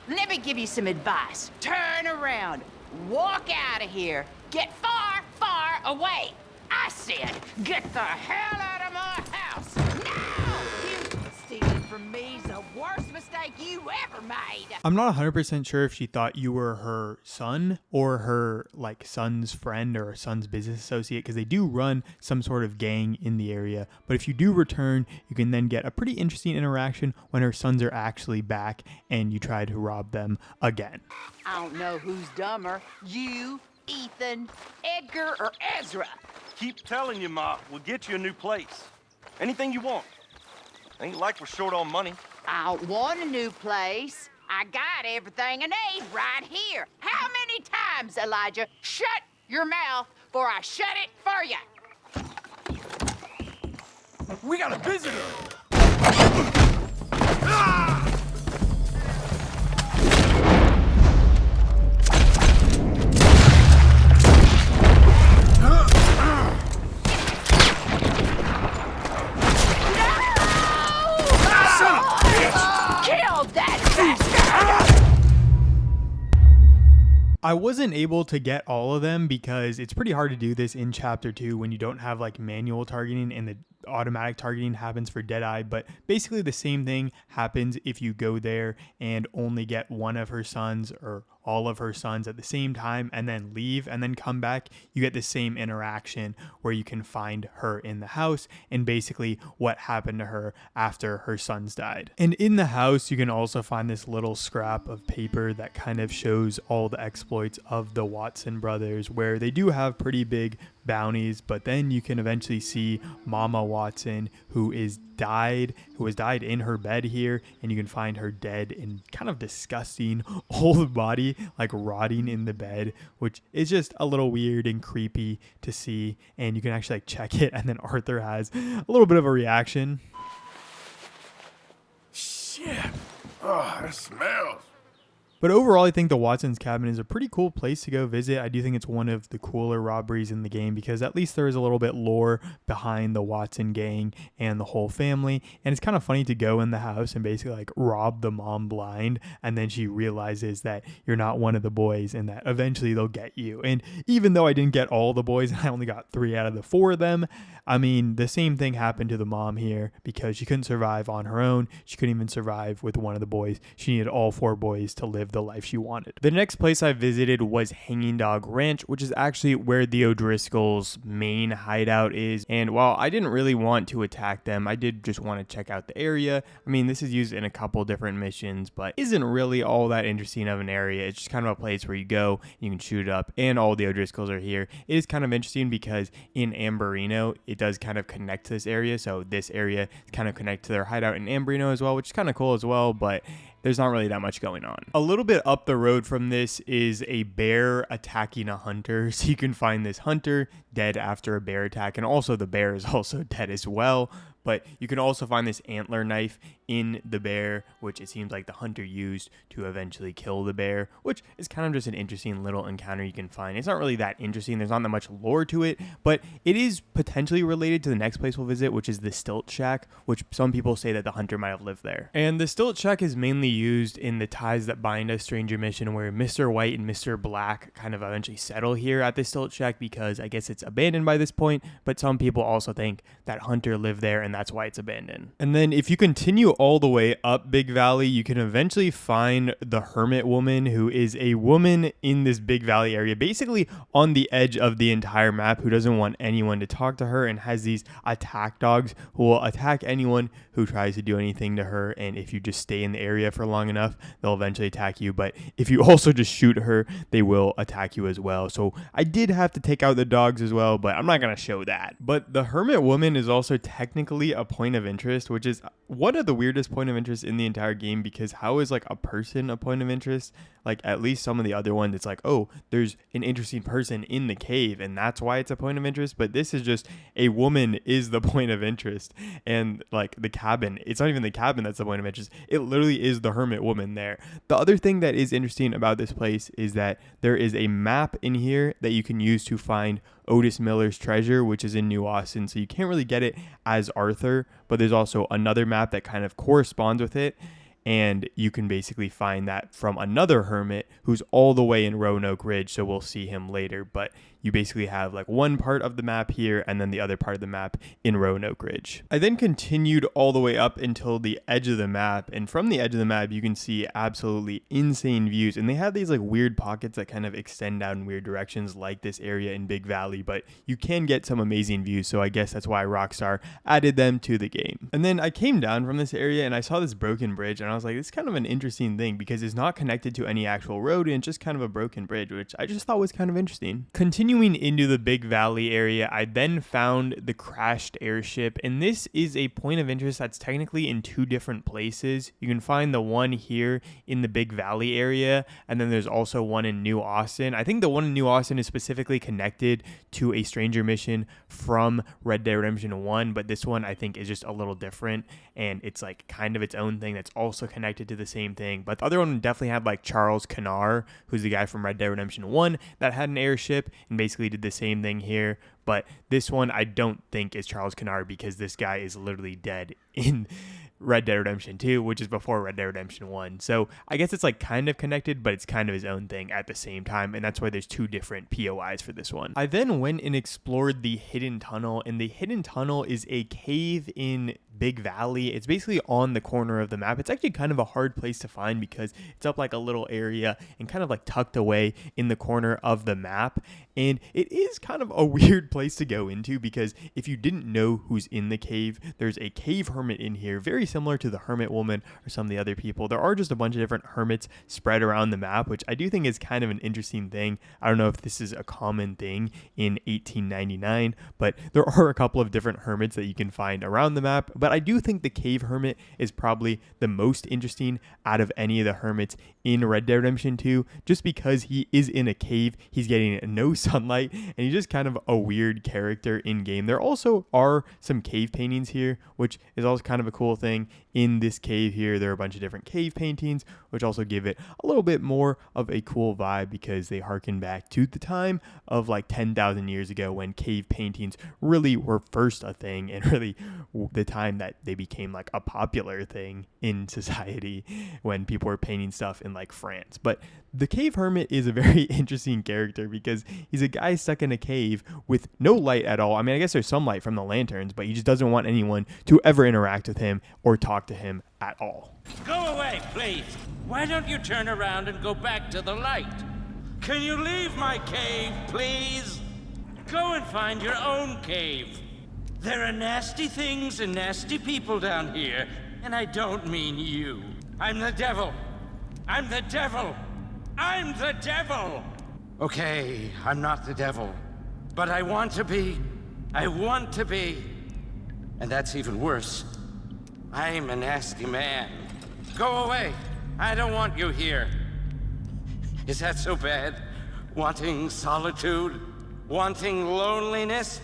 N: Let me give you some advice. Turn around. Walk out of here. Get far, far away. I said, get the hell out of my house. Now! You stealing from me is the worst mistake you ever made.
A: I'm not 100% sure if she thought you were her son or her like son's friend or her son's business associate, because they do run some sort of gang in the area. But if you do return, you can then get a pretty interesting interaction when her sons are actually back and you try to rob them again.
N: I don't know who's dumber, you, Ethan, Edgar, or Ezra.
O: Keep telling you, Ma, we'll get you a new place. Anything you want. Ain't like we're short on money.
N: I don't want a new place. I got everything I need right here. How many times, Elijah? Shut your mouth before I shut it for you.
G: We got a visitor!
A: I wasn't able to get all of them because it's pretty hard to do this in chapter 2 when you don't have like manual targeting and the automatic targeting happens for Deadeye, but basically the same thing happens if you go there and only get one of her sons or all of her sons at the same time and then leave and then come back. You get the same interaction where you can find her in the house and basically what happened to her after her sons died. And in the house, you can also find this little scrap of paper that kind of shows all the exploits of the Watson brothers, where they do have pretty big bounties, but then you can eventually see Mama Watson, who has died in her bed here, and you can find her dead in kind of disgusting old body, like rotting in the bed, which is just a little weird and creepy to see. And you can actually like check it, and then Arthur has a little bit of a reaction.
G: Shit. Oh, that smells.
A: But overall, I think the Watson's cabin is a pretty cool place to go visit. I do think it's one of the cooler robberies in the game because at least there is a little bit lore behind the Watson gang and the whole family. And it's kind of funny to go in the house and basically like rob the mom blind. And then she realizes that you're not one of the boys and that eventually they'll get you. And even though I didn't get all the boys and I only got 3 out of the 4 of them, I mean, the same thing happened to the mom here because she couldn't survive on her own. She couldn't even survive with one of the boys. She needed all 4 boys to live the life she wanted. The next place I visited was Hanging Dog Ranch, which is actually where the O'Driscoll's main hideout is. And while I didn't really want to attack them, I did just want to check out the area. I mean, this is used in a couple different missions, but isn't really all that interesting of an area. It's just kind of a place where you go, you can shoot up, and all the O'Driscolls are here. It is kind of interesting because in Amberino, it does kind of connect to this area. So this area is kind of connect to their hideout in Amberino as well, which is kind of cool as well, but there's not really that much going on. A little bit up the road from this is a bear attacking a hunter. So you can find this hunter dead after a bear attack, and also the bear is also dead as well. But you can also find this antler knife in the bear, which it seems like the hunter used to eventually kill the bear, which is kind of just an interesting little encounter you can find. It's not really that interesting. There's not that much lore to it, but it is potentially related to the next place we'll visit, which is the Stilt Shack, which some people say that the hunter might have lived there. And the Stilt Shack is mainly used in the Ties That Bind Us Stranger mission, where Mr. White and Mr. Black kind of eventually settle here at the Stilt Shack because I guess it's abandoned by this point, but some people also think that Hunter lived there and that's why it's abandoned. And then if you continue all the way up Big Valley, you can eventually find the Hermit Woman, who is a woman in this Big Valley area, basically on the edge of the entire map, who doesn't want anyone to talk to her and has these attack dogs who will attack anyone who tries to do anything to her. And if you just stay in the area for long enough, they'll eventually attack you. But if you also just shoot her, they will attack you as well. So I did have to take out the dogs as well, but I'm not going to show that. But the Hermit Woman is also technically a point of interest, which is one of the weirdest point of interest in the entire game, because how is like a person a point of interest? Like at least some of the other ones, it's like, oh, there's an interesting person in the cave and that's why it's a point of interest. But this is just a woman is the point of interest. And like the cabin, it's not even the cabin that's the point of interest. It literally is the Hermit Woman there. The other thing that is interesting about this place is that there is a map in here that you can use to find Otis Miller's treasure, which is in New Austin. So you can't really get it as Arthur, but there's also another map that kind of corresponds with it. And you can basically find that from another hermit who's all the way in Roanoke Ridge. So we'll see him later. But you basically have like one part of the map here and then the other part of the map in Roanoke Ridge. I then continued all the way up until the edge of the map. And from the edge of the map, you can see absolutely insane views. And they have these like weird pockets that kind of extend out in weird directions, like this area in Big Valley. But you can get some amazing views. So I guess that's why Rockstar added them to the game. And then I came down from this area and I saw this broken bridge. And I was like, this is kind of an interesting thing because it's not connected to any actual road and it's just kind of a broken bridge, which I just thought was kind of interesting. Continuing into the Big Valley area, I then found the crashed airship, and this is a point of interest that's technically in two different places. You can find the one here in the Big Valley area, and then there's also one in New Austin. I think the one in New Austin is specifically connected to a stranger mission from Red Dead Redemption 1, but this one I think is just a little different, and it's like kind of its own thing that's also connected to the same thing. But the other one definitely had like Charles Kennar, who's the guy from Red Dead Redemption 1 that had an airship and basically did the same thing here. But this one I don't think is Charles Kennar because this guy is literally dead in Red Dead Redemption 2, which is before Red Dead Redemption 1. So I guess it's like kind of connected, but it's kind of his own thing at the same time. And that's why there's two different POIs for this one. I then went and explored the Hidden Tunnel, and the Hidden Tunnel is a cave in Big Valley. It's basically on the corner of the map. It's actually kind of a hard place to find because it's up like a little area and kind of like tucked away in the corner of the map. And it is kind of a weird place to go into because if you didn't know who's in the cave, there's a cave hermit in here, very similar to the Hermit Woman or some of the other people. There are just a bunch of different hermits spread around the map, which I do think is kind of an interesting thing. I don't know if this is a common thing in 1899, but there are a couple of different hermits that you can find around the map. But I do think the cave hermit is probably the most interesting out of any of the hermits in Red Dead Redemption 2, just because he is in a cave, he's getting no sunlight, and he's just kind of a weird character in game. There also are some cave paintings here, which is also kind of a cool thing. In this cave here, there are a bunch of different cave paintings, which also give it a little bit more of a cool vibe because they harken back to the time of like 10,000 years ago when cave paintings really were first a thing, and really the time that they became like a popular thing in society when people were painting stuff in like France. But the cave hermit is a very interesting character because he's a guy stuck in a cave with no light at all. I mean, I guess there's some light from the lanterns, but he just doesn't want anyone to ever interact with him or talk to him at all.
E: Go away, please. Why don't you turn around and go back to the light? Can you leave my cave, please? Go and find your own cave. There are nasty things and nasty people down here, and I don't mean you. I'm the devil. I'm the devil. I'm the devil! Okay, I'm not the devil, but I want to be. I want to be. And that's even worse. I'm a nasty man. Go away. I don't want you here. Is that so bad? Wanting solitude? Wanting loneliness?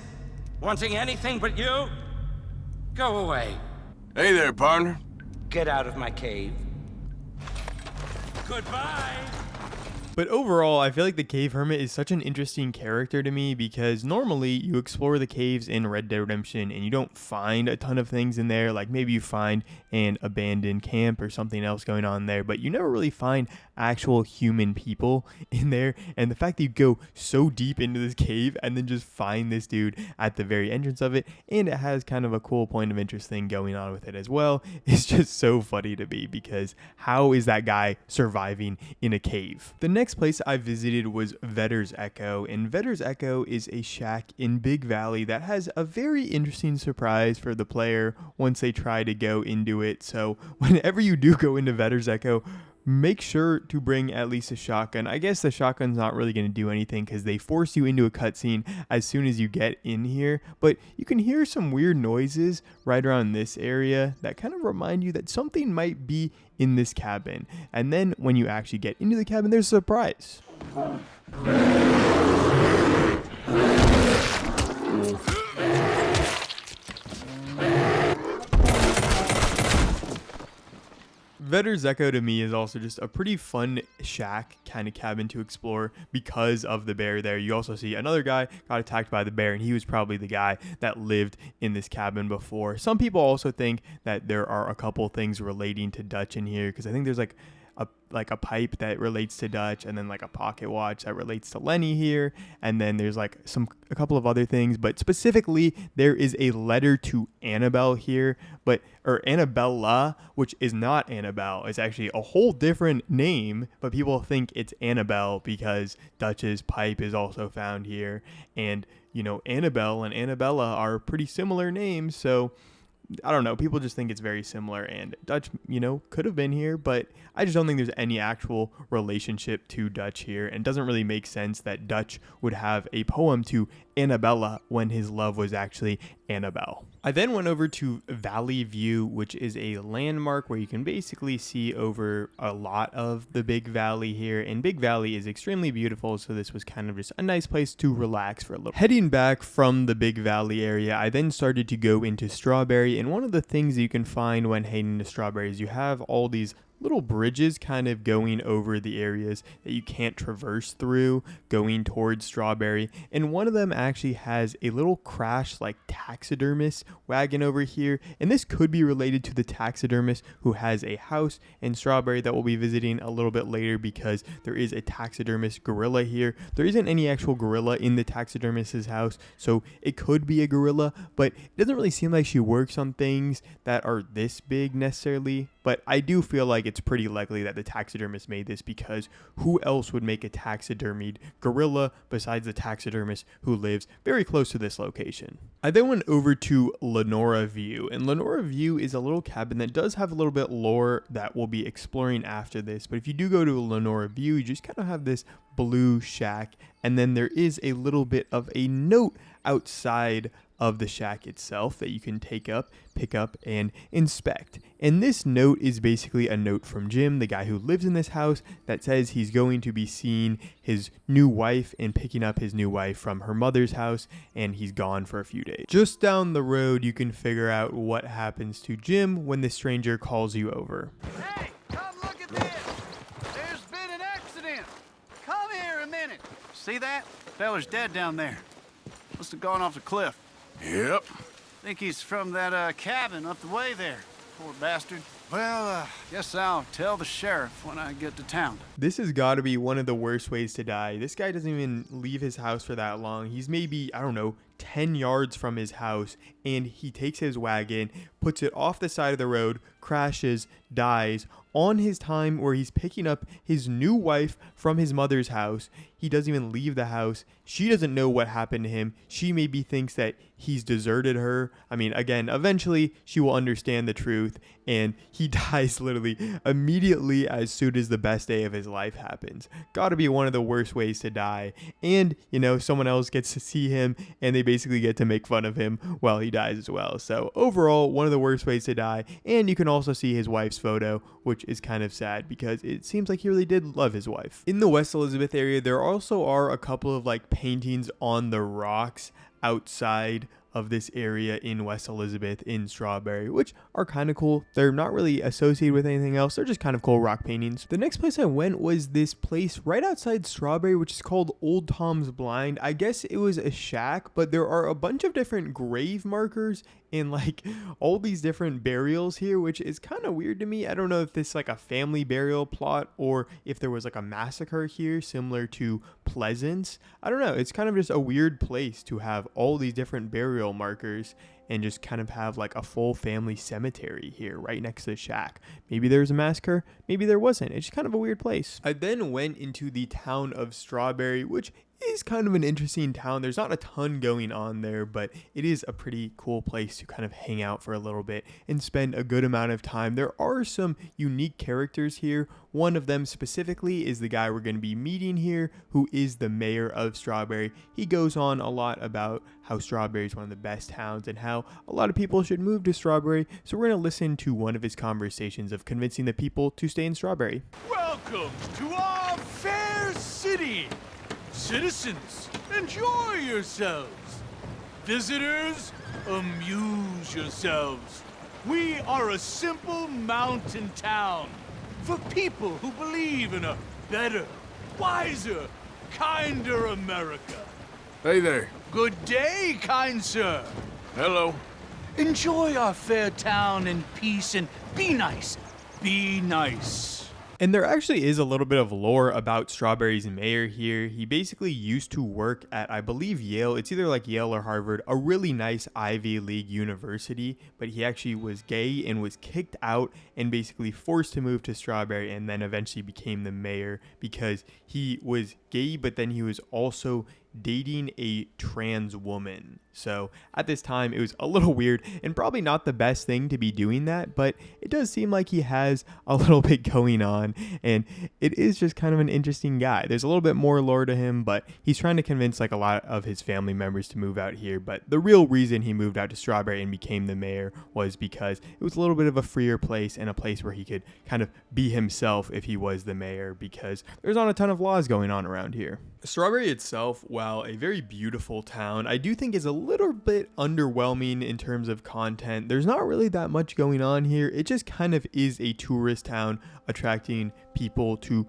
E: Wanting anything but you? Go away.
D: Hey there, partner.
E: Get out of my cave. Goodbye.
A: But overall, I feel like the Cave Hermit is such an interesting character to me because normally you explore the caves in Red Dead Redemption and you don't find a ton of things in there. Like maybe you find an abandoned camp or something else going on there, but you never really find actual human people in there. And the fact that you go so deep into this cave and then just find this dude at the very entrance of it, and it has kind of a cool point of interest thing going on with it as well, is just so funny to me because how is that guy surviving in a cave? The next place I visited was Vetter's Echo, and Vetter's Echo is a shack in Big Valley that has a very interesting surprise for the player once they try to go into it. So whenever you do go into Vetter's Echo, make sure to bring at least a shotgun. I guess the shotgun's not really going to do anything because they force you into a cutscene as soon as you get in here, but you can hear some weird noises right around this area that kind of remind you that something might be in this cabin. And then when you actually get into the cabin, there's a surprise. Vetter's Echo to me is also just a pretty fun shack kind of cabin to explore because of the bear there. You also see another guy got attacked by the bear, and he was probably the guy that lived in this cabin before. Some people also think that there are a couple things relating to Dutch in here because I think there's like a pipe that relates to Dutch, and then like a pocket watch that relates to Lenny here, and then there's like a couple of other things, but specifically there is a letter to Annabelle here, or Annabella, which is not Annabelle. It's actually a whole different name, but people think it's Annabelle because Dutch's pipe is also found here, and you know, Annabelle and Annabella are pretty similar names, so I don't know, people just think it's very similar, and Dutch, you know, could have been here, but I just don't think there's any actual relationship to Dutch here, and it doesn't really make sense that Dutch would have a poem to Annabella when his love was actually Annabelle. I then went over to Valley View, which is a landmark where you can basically see over a lot of the Big Valley here, and Big Valley is extremely beautiful, so this was kind of just a nice place to relax for a little. Heading back from the Big Valley area, I then started to go into Strawberry, and one of the things that you can find when heading to Strawberry is you have all these little bridges kind of going over the areas that you can't traverse through going towards Strawberry, and one of them actually has a little crash like taxidermist wagon over here, and this could be related to the taxidermist who has a house in Strawberry that we'll be visiting a little bit later because there is a taxidermist gorilla here. There isn't any actual gorilla in the taxidermist's house, so it could be a gorilla, but it doesn't really seem like she works on things that are this big necessarily. But I do feel like it's pretty likely that the taxidermist made this because who else would make a taxidermied gorilla besides the taxidermist who lives very close to this location? I then went over to Lenora View, and Lenora View is a little cabin that does have a little bit lore that we'll be exploring after this. But if you do go to Lenora View, you just kind of have this blue shack, and then there is a little bit of a note outside of the shack itself that you can pick up and inspect. And this note is basically a note from Jim, the guy who lives in this house, that says he's going to be seeing his new wife and picking up his new wife from her mother's house, and he's gone for a few days. Just down the road, you can figure out what happens to Jim when the stranger calls you over.
P: Hey, come look at this. There's been an accident. Come here a minute. See that? Feller's dead down there. Must have gone off the cliff.
G: Yep.
P: Think he's from that cabin up the way there. Poor bastard. Well, guess I'll tell the sheriff when I get to town.
A: This has got to be one of the worst ways to die. This guy doesn't even leave his house for that long. He's maybe, I don't know, 10 yards from his house, and he takes his wagon, puts it off the side of the road, crashes, dies on his time where he's picking up his new wife from his mother's house. He doesn't even leave the house. She doesn't know what happened to him. She maybe thinks that he's deserted her. I mean, again, eventually she will understand the truth, and he dies literally immediately as soon as the best day of his life happens. Gotta be one of the worst ways to die. And, you know, someone else gets to see him, and they basically get to make fun of him while he dies as well. So overall, one of the worst ways to die. And you can also see his wife's photo, which is kind of sad because it seems like he really did love his wife. In the West Elizabeth area, there also are a couple of like paintings on the rocks outside of this area in West Elizabeth in Strawberry, which are kind of cool. They're not really associated with anything else. They're just kind of cool rock paintings. The next place I went was this place right outside Strawberry, which is called Old Tom's Blind. I guess it was a shack, but there are a bunch of different grave markers and like all these different burials here, which is kind of weird to me. I don't know if this is like a family burial plot or if there was like a massacre here similar to Pleasance. I don't know. It's kind of just a weird place to have all these different burial markers and just kind of have like a full family cemetery here right next to the shack. Maybe there was a massacre, maybe there wasn't. It's just kind of a weird place. I then went into the town of Strawberry, which is kind of an interesting town. There's not a ton going on there, but it is a pretty cool place to kind of hang out for a little bit and spend a good amount of time. There are some unique characters here. One of them specifically is the guy we're going to be meeting here, who is the mayor of Strawberry. He goes on a lot about how Strawberry is one of the best towns and how a lot of people should move to Strawberry. So we're going to listen to one of his conversations of convincing the people to stay in Strawberry.
H: Welcome to our fair city. Citizens, enjoy yourselves. Visitors, amuse yourselves. We are a simple mountain town for people who believe in a better, wiser, kinder America.
G: Hey there.
H: Good day, kind sir.
G: Hello.
H: Enjoy our fair town in peace and be nice. Be nice.
A: And there actually is a little bit of lore about Strawberry's mayor here. He basically used to work at, I believe, Yale. It's either like Yale or Harvard, a really nice Ivy League university, but he actually was gay and was kicked out and basically forced to move to Strawberry and then eventually became the mayor because he was gay, but then he was also dating a trans woman. So at this time, it was a little weird and probably not the best thing to be doing that, but it does seem like he has a little bit going on and it is just kind of an interesting guy. There's a little bit more lore to him, but he's trying to convince like a lot of his family members to move out here. But the real reason he moved out to Strawberry and became the mayor was because it was a little bit of a freer place and a place where he could kind of be himself if he was the mayor, because there's not a ton of laws going on around here. Strawberry itself, while a very beautiful town, I do think is a little bit underwhelming in terms of content. There's not really that much going on here. It just kind of is a tourist town attracting people to,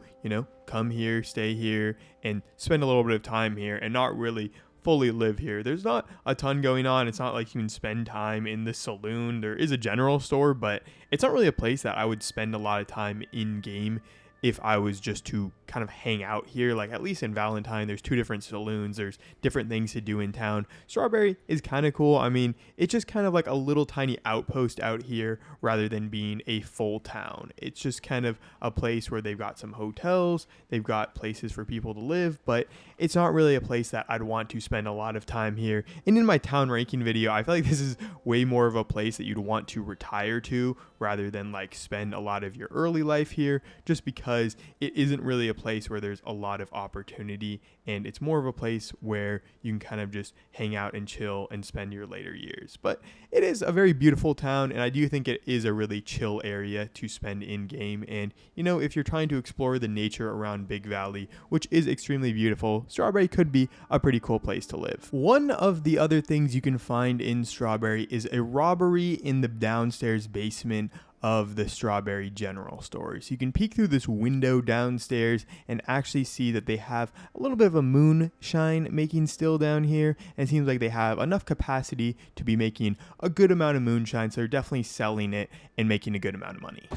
A: come here, stay here, and spend a little bit of time here and not really fully live here. There's not a ton going on. It's not like you can spend time in the saloon. There is a general store, but it's not really a place that I would spend a lot of time in game if I was just to kind of hang out here. Like at least in Valentine, there's 2 different saloons, there's different things to do in town. Strawberry is kind of cool. I mean, it's just kind of like a little tiny outpost out here rather than being a full town. It's just kind of a place where they've got some hotels, they've got places for people to live, but it's not really a place that I'd want to spend a lot of time here. And in my town ranking video, I feel like this is way more of a place that you'd want to retire to rather than like spend a lot of your early life here, just because it isn't really a place where there's a lot of opportunity, and it's more of a place where you can kind of just hang out and chill and spend your later years. But it is a very beautiful town, and I do think it is a really chill area to spend in game. And if you're trying to explore the nature around Big Valley, which is extremely beautiful, Strawberry could be a pretty cool place to live. One of the other things you can find in Strawberry is a robbery in the downstairs basement of the Strawberry General Store. So you can peek through this window downstairs and actually see that they have a little bit of a moonshine making still down here, and it seems like they have enough capacity to be making a good amount of moonshine, so they're definitely selling it and making a good amount of money.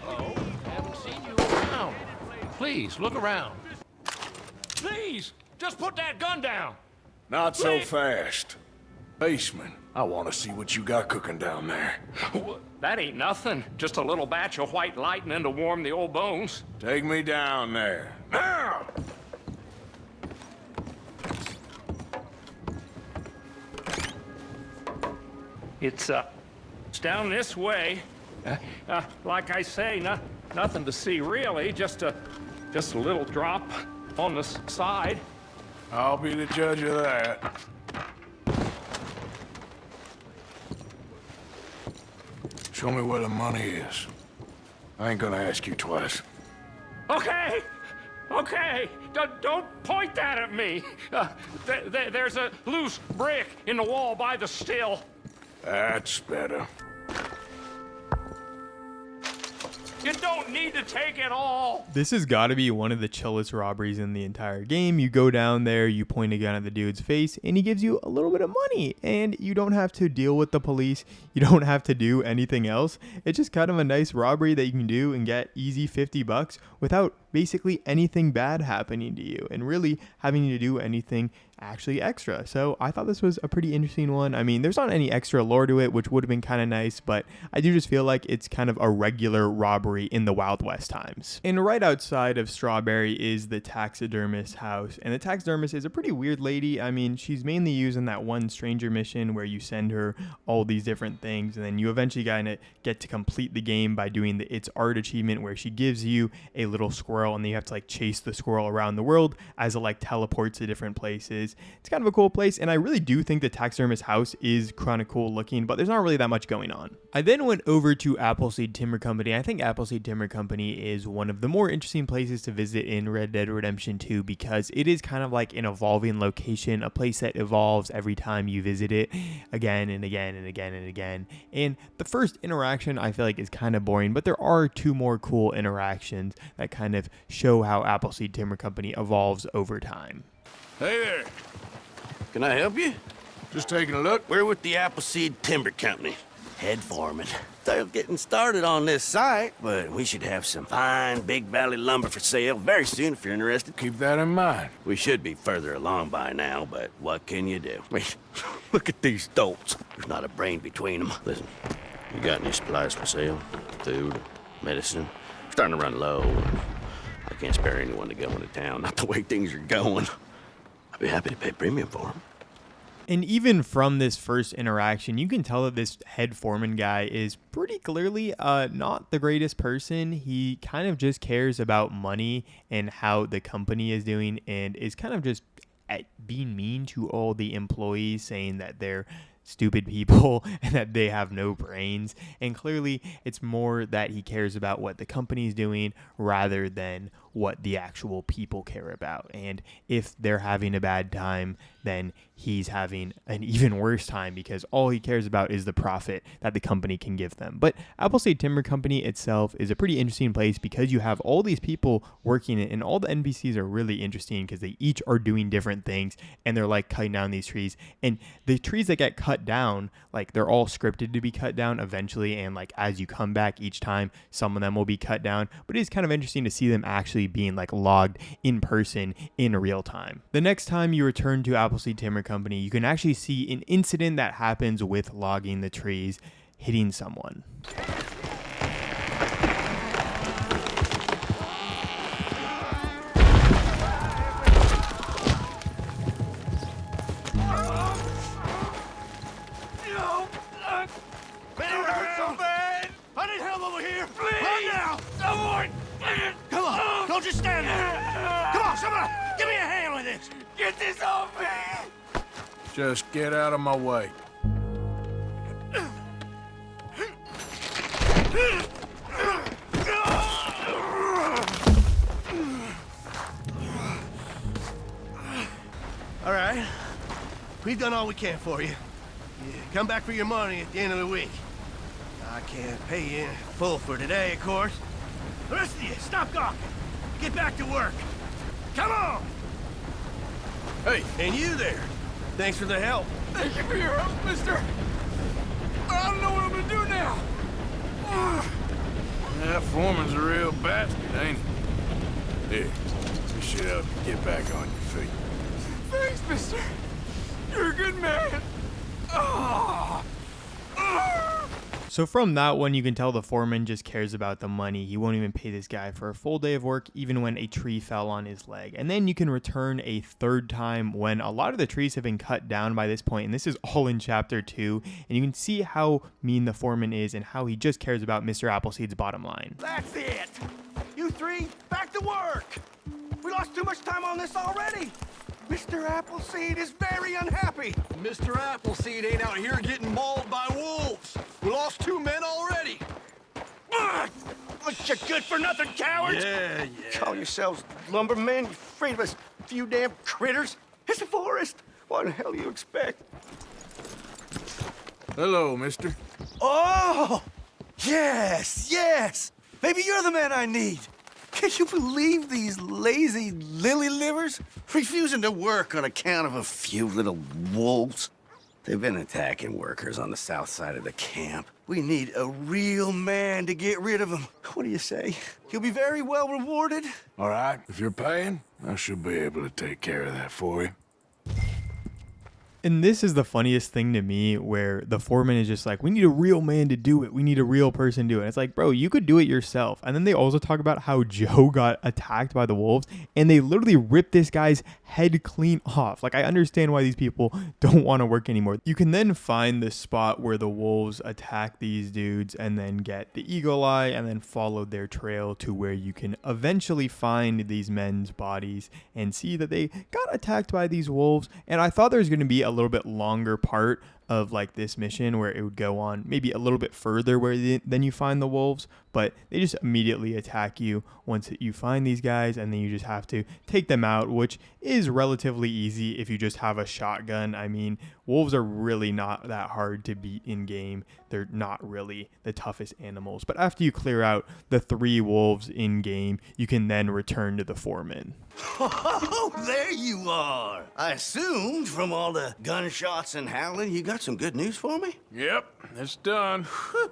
E: Hello, haven't seen you around. Please, look around. Please, just put that gun down.
G: Not so fast. Baseman, I want to see what you got cooking down there.
E: That ain't nothing. Just a little batch of white lightning to warm the old bones.
G: Take me down there. Now!
E: It's down this way. Like I say, nothing to see really. Just a little drop on the side.
G: I'll be the judge of that. Show me where the money is. I ain't gonna ask you twice.
E: Okay.
F: Don't point that at me. There's a loose brick in the wall by the still.
G: That's better.
F: You don't need to take it all.
A: This has got to be one of the chillest robberies in the entire game. You go down there, you point a gun at the dude's face, and he gives you a little bit of money. And you don't have to deal with the police. You don't have to do anything else. It's just kind of a nice robbery that you can do and get easy $50 without basically anything bad happening to you and really having to do anything actually extra. So I thought this was a pretty interesting one. I mean, there's not any extra lore to it, which would have been kind of nice, but I do just feel like it's kind of a regular robbery in the Wild West times. And right outside of Strawberry is the taxidermist house, and the taxidermist is a pretty weird lady. I mean, she's mainly used in that one stranger mission where you send her all these different things, and then you eventually kind of get to complete the game by doing the It's Art achievement where she gives you a little squirrel, and then you have to like chase the squirrel around the world as it like teleports to different places. It's kind of a cool place, and I really do think the taxidermist house is kind of cool looking, but there's not really that much going on. I then went over to Appleseed Timber Company. I think Appleseed Timber Company is one of the more interesting places to visit in Red Dead Redemption 2 because it is kind of like an evolving location, a place that evolves every time you visit it again and again and again and again. And the first interaction I feel like is kind of boring, but there are two more cool interactions that kind of show how Appleseed Timber Company evolves over time.
G: Hey there. Can I help you? Just taking a look.
Q: We're with the Appleseed Timber Company. Head foreman. Still getting started on this site, but we should have some fine Big Valley lumber for sale very soon if you're interested.
G: Keep that in mind.
Q: We should be further along by now, but what can you do? I mean, look at these dolts. There's not a brain between them. Listen, you got any supplies for sale? Food, medicine? We're starting to run low. I can't spare anyone to go into town, not the way things are going. I'd be happy to pay premium for them.
A: And even from this first interaction, you can tell that this head foreman guy is pretty clearly not the greatest person. He kind of just cares about money and how the company is doing and is kind of just being mean to all the employees, saying that they're stupid people and that they have no brains. And clearly it's more that he cares about what the company's doing rather than what the actual people care about. And if they're having a bad time, then he's having an even worse time because all he cares about is the profit that the company can give them. But Appleseed Timber Company itself is a pretty interesting place because you have all these people working it, and all the NPCs are really interesting because they each are doing different things and they're like cutting down these trees. And the trees that get cut down, like they're all scripted to be cut down eventually, and like as you come back each time, some of them will be cut down. But it is kind of interesting to see them actually being like logged in person in real time. The next time you return to Appleseed Timber Company, you can actually see an incident that happens with logging the trees hitting someone.
H: Don't just stand there! Come on, somebody! Give me a hand with this! Get this off me!
G: Just get out of my way.
R: All right. We've done all we can for you. You come back for your money at the end of the week. I can't pay you in full for today, of course. The rest of you, stop gawking. Get back to work. Come on! Hey, and you there. Thanks for the help.
H: Thank you for your help, mister. I don't know what I'm gonna do now.
G: That foreman's a real bastard, ain't he? Here, you should help you get back on your feet.
H: Thanks, mister. You're a good man.
A: So from that one, you can tell the foreman just cares about the money. He won't even pay this guy for a full day of work, even when a tree fell on his leg. And then you can return a third time when a lot of the trees have been cut down by this point, and this is all in Chapter 2. And you can see how mean the foreman is and how he just cares about Mr. Appleseed's bottom line.
R: That's it! You three, back to work! We lost too much time on this already! Mr. Appleseed is very unhappy.
P: Mr. Appleseed ain't out here getting mauled by wolves. We lost 2 men already.
R: Look, you good-for-nothing cowards!
H: Yeah.
R: Call yourselves lumbermen? You afraid of us few damn critters? It's a forest. What the hell do you expect?
G: Hello, mister.
R: Oh! Yes! Maybe you're the man I need. Can you believe these lazy lily livers? Refusing to work on account of a few little wolves. They've been attacking workers on the south side of the camp. We need a real man to get rid of them. What do you say? He'll be very well rewarded.
G: All right, if you're paying, I should be able to take care of that for you.
A: And this is the funniest thing to me, where the foreman is just like, we need a real man to do it. We need a real person to do it. And it's like, bro, you could do it yourself. And then they also talk about how Joe got attacked by the wolves, and they literally ripped this guy's head clean off. Like, I understand why these people don't want to work anymore. You can then find the spot where the wolves attack these dudes and then get the eagle eye and then follow their trail to where you can eventually find these men's bodies and see that they got attacked by these wolves. And I thought there was going to be a little bit longer part of like this mission where it would go on maybe a little bit further then you find the wolves, but they just immediately attack you once you find these guys, and then you just have to take them out, which is relatively easy if you just have a shotgun. I mean, wolves are really not that hard to beat in game. They're not really the toughest animals, but after you clear out the 3 wolves in game, you can then return to the foreman.
R: Oh, there you are. I assumed from all the gunshots and howling, you got some good news for me?
G: Yep, it's done.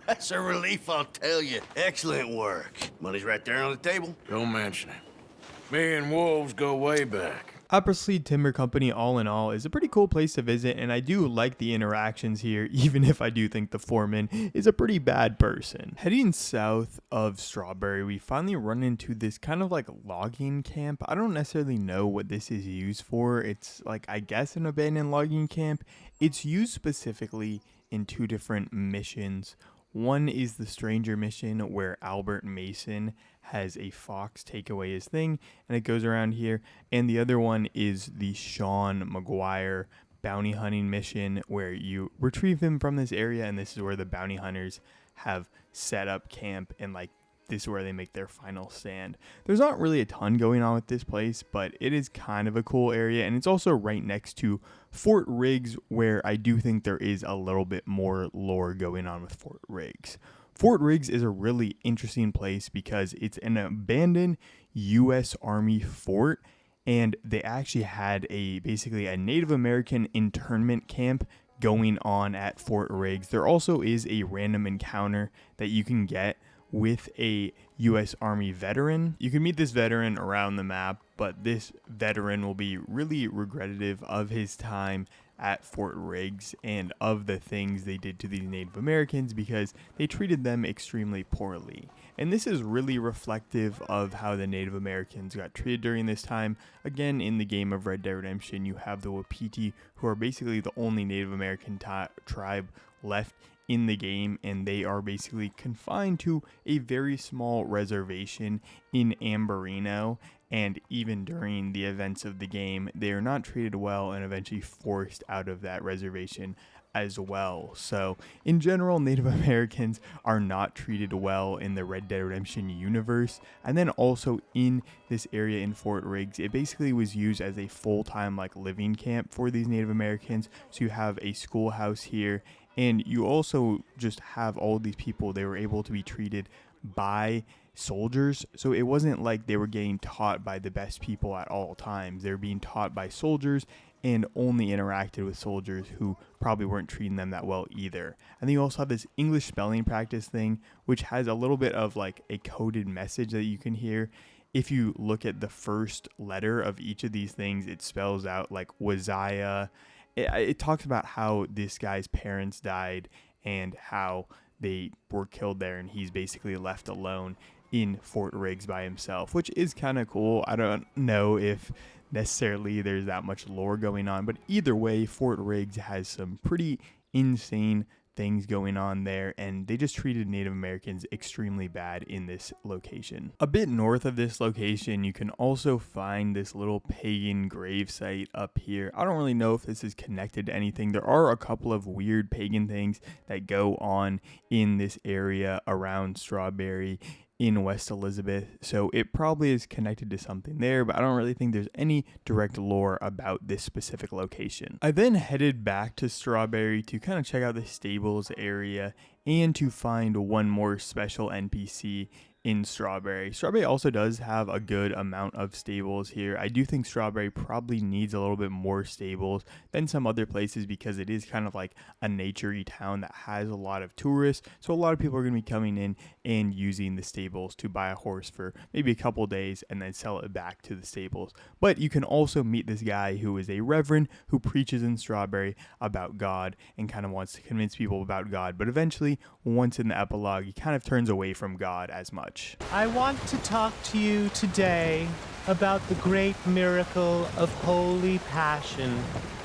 R: That's a relief, I'll tell you. Excellent work. Money's right there on the table.
G: Don't mention it. Me and wolves go way back.
A: Appleseed Timber Company, all in all, is a pretty cool place to visit, and I do like the interactions here, even if I do think the foreman is a pretty bad person. Heading south of Strawberry, we finally run into this kind of like logging camp. I don't necessarily know what this is used for. It's like, I guess, an abandoned logging camp. It's used specifically in 2 different missions. One is the Stranger mission, where Albert Mason has a fox take away his thing, and it goes around here. And the other one is the Sean McGuire bounty hunting mission, where you retrieve him from this area, and this is where the bounty hunters have set up camp, and like this is where they make their final stand. There's not really a ton going on with this place, but it is kind of a cool area, and it's also right next to Fort Riggs, where I do think there is a little bit more lore going on with Fort Riggs. Fort Riggs is a really interesting place because it's an abandoned U.S. Army fort, and they actually had basically a Native American internment camp going on at Fort Riggs. There also is a random encounter that you can get with a U.S. Army veteran. You can meet this veteran around the map, but this veteran will be really regrettative of his time at Fort Riggs and of the things they did to these Native Americans, because they treated them extremely poorly. And this is really reflective of how the Native Americans got treated during this time. Again, in the game of Red Dead Redemption, you have the Wapiti, who are basically the only Native American tribe left in the game, and they are basically confined to a very small reservation in Amberino. And even during the events of the game, they are not treated well and eventually forced out of that reservation as well. So in general, Native Americans are not treated well in the Red Dead Redemption universe. And then also in this area in Fort Riggs, it basically was used as a full-time like living camp for these Native Americans. So you have a schoolhouse here, and you also just have all these people. They were able to be treated by soldiers, so it wasn't like they were getting taught by the best people at all times. They were being taught by soldiers and only interacted with soldiers who probably weren't treating them that well either. And then you also have this English spelling practice thing, which has a little bit of like a coded message that you can hear. If you look at the first letter of each of these things, it spells out like Waziah. It talks about how this guy's parents died and how they were killed there, and he's basically left alone in Fort Riggs by himself, which is kind of cool. I don't know if necessarily there's that much lore going on, but either way, Fort Riggs has some pretty insane things going on there, and they just treated Native Americans extremely bad in this location. A bit north of this location, you can also find this little pagan grave site up here. I don't really know if this is connected to anything. There are a couple of weird pagan things that go on in this area around Strawberry. in West Elizabeth, so it probably is connected to something there, but I don't really think there's any direct lore about this specific location. I then headed back to Strawberry to kind of check out the stables area and to find one more special NPC in Strawberry. Strawberry also does have a good amount of stables here. I do think Strawberry probably needs a little bit more stables than some other places because it is kind of like a naturey town that has a lot of tourists. So a lot of people are going to be coming in and using the stables to buy a horse for maybe a couple days and then sell it back to the stables. But you can also meet this guy who is a reverend who preaches in Strawberry about God and kind of wants to convince people about God. But eventually, once in the epilogue, he kind of turns away from God as much.
S: I want to talk to you today about the great miracle of Holy Passion.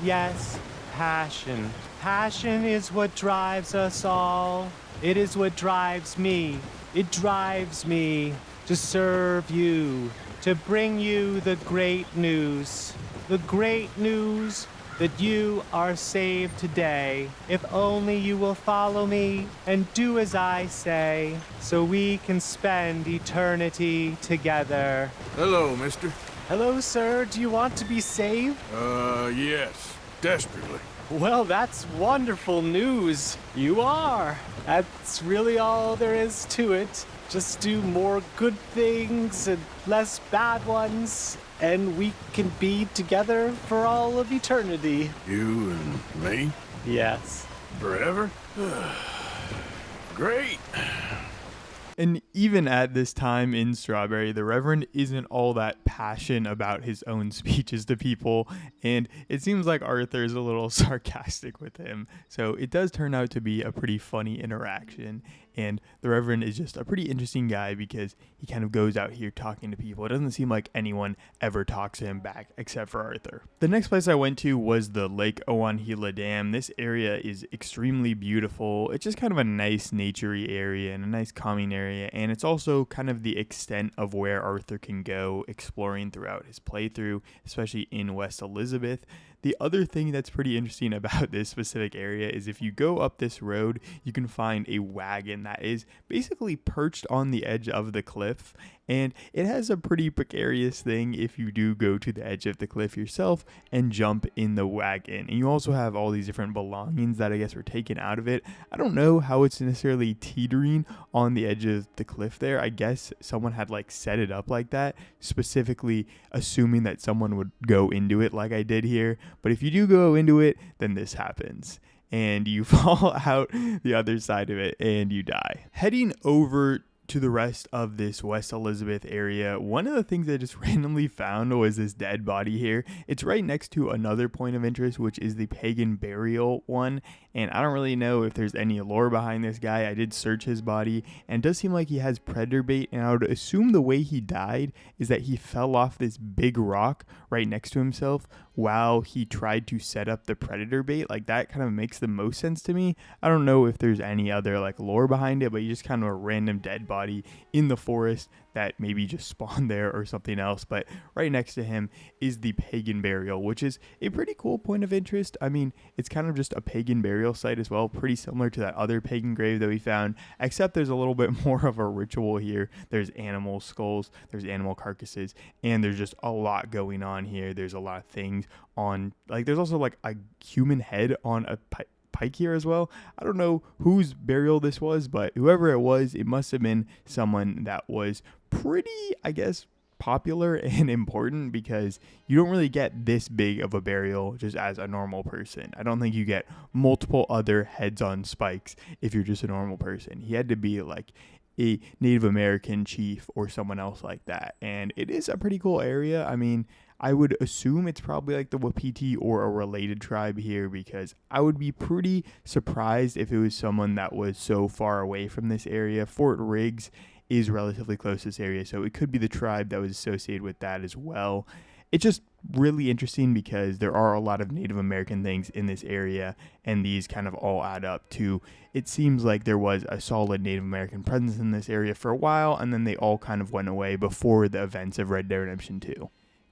S: Yes, passion. Passion is what drives us all. It is what drives me. It drives me to serve you, to bring you the great news. The great news that you are saved today, if only you will follow me and do as I say, so we can spend eternity together.
G: Hello, mister.
S: Hello, sir. Do you want to be saved?
G: Yes. Desperately.
S: Well, that's wonderful news. You are. That's really all there is to it. Just do more good things and less bad ones, and we can be together for all of eternity.
G: You and me?
S: Yes.
G: Forever? Great.
A: And even at this time in Strawberry, the Reverend isn't all that passionate about his own speeches to people, and it seems like Arthur is a little sarcastic with him. So it does turn out to be a pretty funny interaction, and the Reverend is just a pretty interesting guy because he kind of goes out here talking to people. It doesn't seem like anyone ever talks to him back except for Arthur. The next place I went to was the Lake Owanhila Dam. This area is extremely beautiful. It's just kind of a nice naturey area and a nice calming area, and it's also kind of the extent of where Arthur can go exploring throughout his playthrough, especially in West Elizabeth. The other thing that's pretty interesting about this specific area is if you go up this road, you can find a wagon that is basically perched on the edge of the cliff, and it has a pretty precarious thing if you do go to the edge of the cliff yourself and jump in the wagon. And you also have all these different belongings that I guess were taken out of it. I don't know how it's necessarily teetering on the edge of the cliff there. I guess someone had like set it up like that, specifically assuming that someone would go into it like I did here. But if you do go into it, then this happens and you fall out the other side of it and you die. Heading over to the rest of this West Elizabeth area, one of the things I just randomly found was this dead body here. It's right next to another point of interest, which is the pagan burial one, and I don't really know if there's any lore behind this guy. I did search his body, and it does seem like he has predator bait, and I would assume the way he died is that he fell off this big rock right next to himself while he tried to set up the predator bait. Like, that kind of makes the most sense to me. I don't know if there's any other like lore behind it, but you just kind of a random dead body in the forest that maybe just spawned there or something else. But right next to him is the pagan burial, which is a pretty cool point of interest. I mean, it's kind of just a pagan burial site as well, pretty similar to that other pagan grave that we found, except there's a little bit more of a ritual here. There's animal skulls, there's animal carcasses, and there's just a lot going on here. There's a lot of things on, like, there's also like a human head on a pike here as well. I don't know whose burial this was, but whoever it was, it must have been someone that was pretty, I guess, popular and important, because you don't really get this big of a burial just as a normal person. I don't think you get multiple other heads on spikes if you're just a normal person. He had to be like a Native American chief or someone else like that, and it is a pretty cool area. I mean, I would assume it's probably like the Wapiti or a related tribe here, because I would be pretty surprised if it was someone that was so far away from this area. Fort Riggs is relatively close to this area, so it could be the tribe that was associated with that as well. It's just really interesting because there are a lot of Native American things in this area, and these kind of all add up to, it seems like there was a solid Native American presence in this area for a while, and then they all kind of went away before the events of Red Dead Redemption 2.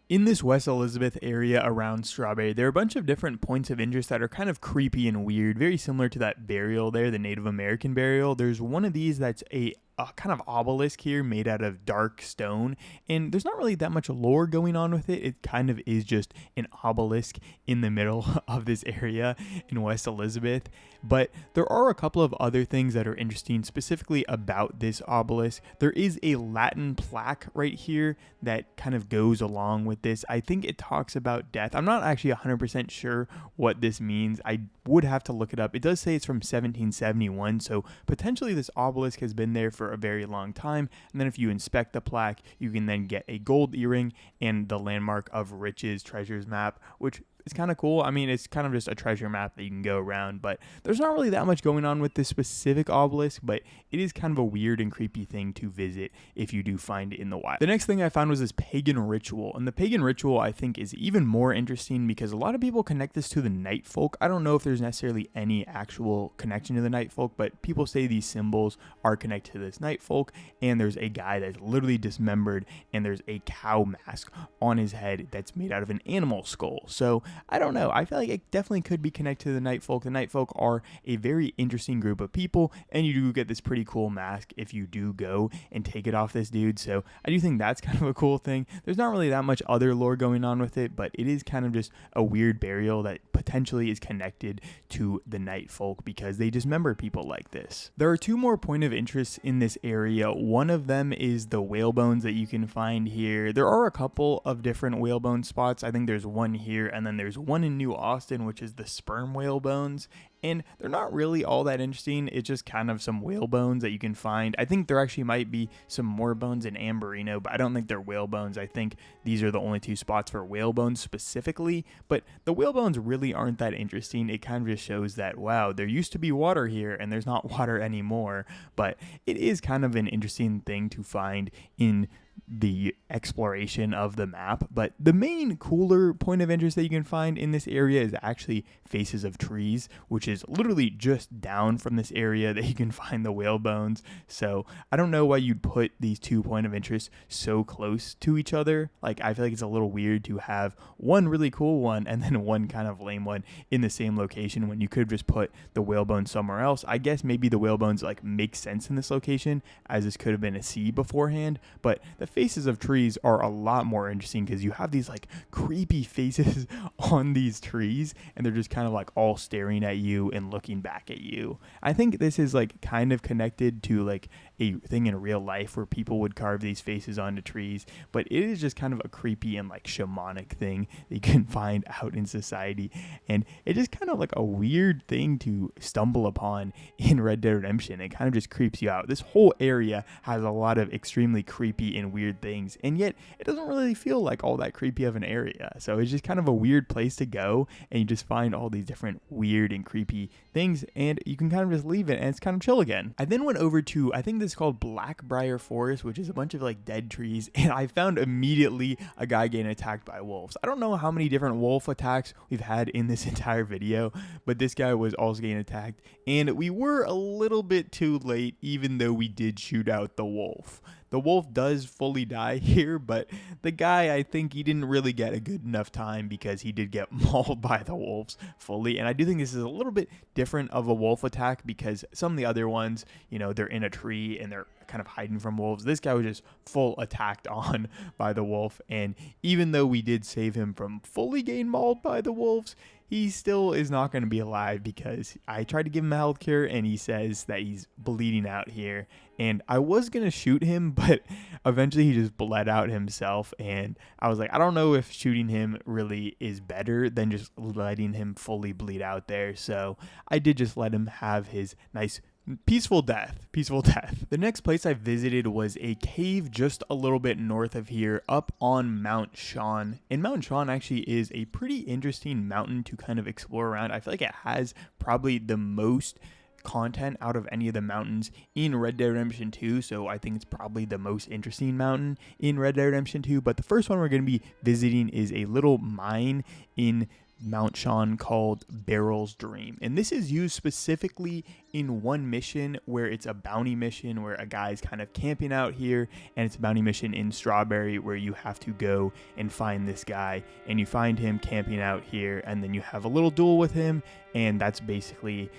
A: In this West Elizabeth area around Strawberry, there are a bunch of different points of interest that are kind of creepy and weird, very similar to that burial there, the Native American burial. There's one of these that's a kind of obelisk here made out of dark stone, and there's not really that much lore going on with it. It kind of is just an obelisk in the middle of this area in West Elizabeth. But there are a couple of other things that are interesting specifically about this obelisk. There is a Latin plaque right here that kind of goes along with this. I think it talks about death. I'm not actually 100% sure what this means. I would have to look it up. It does say it's from 1771, so potentially this obelisk has been there for a very long time. And then if you inspect the plaque, you can then get a gold earring and the Landmark of Riches treasures map, which it's kind of cool. I mean, it's kind of just a treasure map that you can go around, but there's not really that much going on with this specific obelisk, but it is kind of a weird and creepy thing to visit if you do find it in the wild. The next thing I found was this pagan ritual, and the pagan ritual I think is even more interesting because a lot of people connect this to the night folk. I don't know if there's necessarily any actual connection to the night folk, but people say these symbols are connected to this night folk, and there's a guy that's literally dismembered, and there's a cow mask on his head that's made out of an animal skull. So I don't know. I feel like it definitely could be connected to the night folk. The night folk are a very interesting group of people, and you do get this pretty cool mask if you do go and take it off this dude. So I do think that's kind of a cool thing. There's not really that much other lore going on with it, but it is kind of just a weird burial that potentially is connected to the night folk because they dismember people like this. There are two more point of interest in this area. One of them is the whale bones that you can find here. There are a couple of different whale bone spots. I think there's one here, and then there's one in New Austin, which is the sperm whale bones, and they're not really all that interesting. It's just kind of some whale bones that you can find. I think there actually might be some more bones in Amberino, but I don't think they're whale bones. I think these are the only two spots for whale bones specifically, but the whale bones really aren't that interesting. It kind of just shows that, wow, there used to be water here and there's not water anymore, but it is kind of an interesting thing to find in the exploration of the map. But the main cooler point of interest that you can find in this area is actually Faces of Trees, which is literally just down from this area that you can find the whale bones. So I don't know why you'd put these two point of interest so close to each other. Like, I feel like it's a little weird to have one really cool one and then one kind of lame one in the same location when you could just put the whale bones somewhere else. I guess maybe the whale bones like make sense in this location, as this could have been a sea beforehand, but the Faces of Trees are a lot more interesting because you have these like creepy faces on these trees, and they're just kind of like all staring at you and looking back at you. I think this is like kind of connected to like a thing in real life where people would carve these faces onto trees, but it is just kind of a creepy and like shamanic thing that you can find out in society, and it's just kind of like a weird thing to stumble upon in Red Dead Redemption. It kind of just creeps you out. This whole area has a lot of extremely creepy and weird things, and yet it doesn't really feel like all that creepy of an area. So it's just kind of a weird place to go, and you just find all these different weird and creepy things, and you can kind of just leave it and it's kind of chill again. I then went over to, I think this is called Blackbriar Forest, which is a bunch of like dead trees, and I found immediately a guy getting attacked by wolves. I don't know how many different wolf attacks we've had in this entire video, but this guy was also getting attacked, and we were a little bit too late even though we did shoot out the wolf. The wolf does fully die here, but the guy, I think he didn't really get a good enough time because he did get mauled by the wolves fully. And I do think this is a little bit different of a wolf attack because some of the other ones, you know, they're in a tree and they're kind of hiding from wolves. This guy was just full attacked on by the wolf. And even though we did save him from fully getting mauled by the wolves, he still is not going to be alive because I tried to give him a health cure and he says that he's bleeding out here. And I was going to shoot him, but eventually he just bled out himself. And I was like, I don't know if shooting him really is better than just letting him fully bleed out there. So I did just let him have his nice peaceful death. The next place I visited was a cave just a little bit north of here up on Mount Sean. And Mount Sean actually is a pretty interesting mountain to kind of explore around. I feel like it has probably the most content out of any of the mountains in Red Dead Redemption 2, so I think it's probably the most interesting mountain in Red Dead Redemption 2. But the first one we're going to be visiting is a little mine in Mount Sean called Barrel's Dream, and this is used specifically in one mission where it's a bounty mission where a guy's kind of camping out here, and it's a bounty mission in Strawberry where you have to go and find this guy, and you find him camping out here, and then you have a little duel with him, and that's basically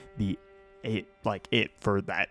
A: it for that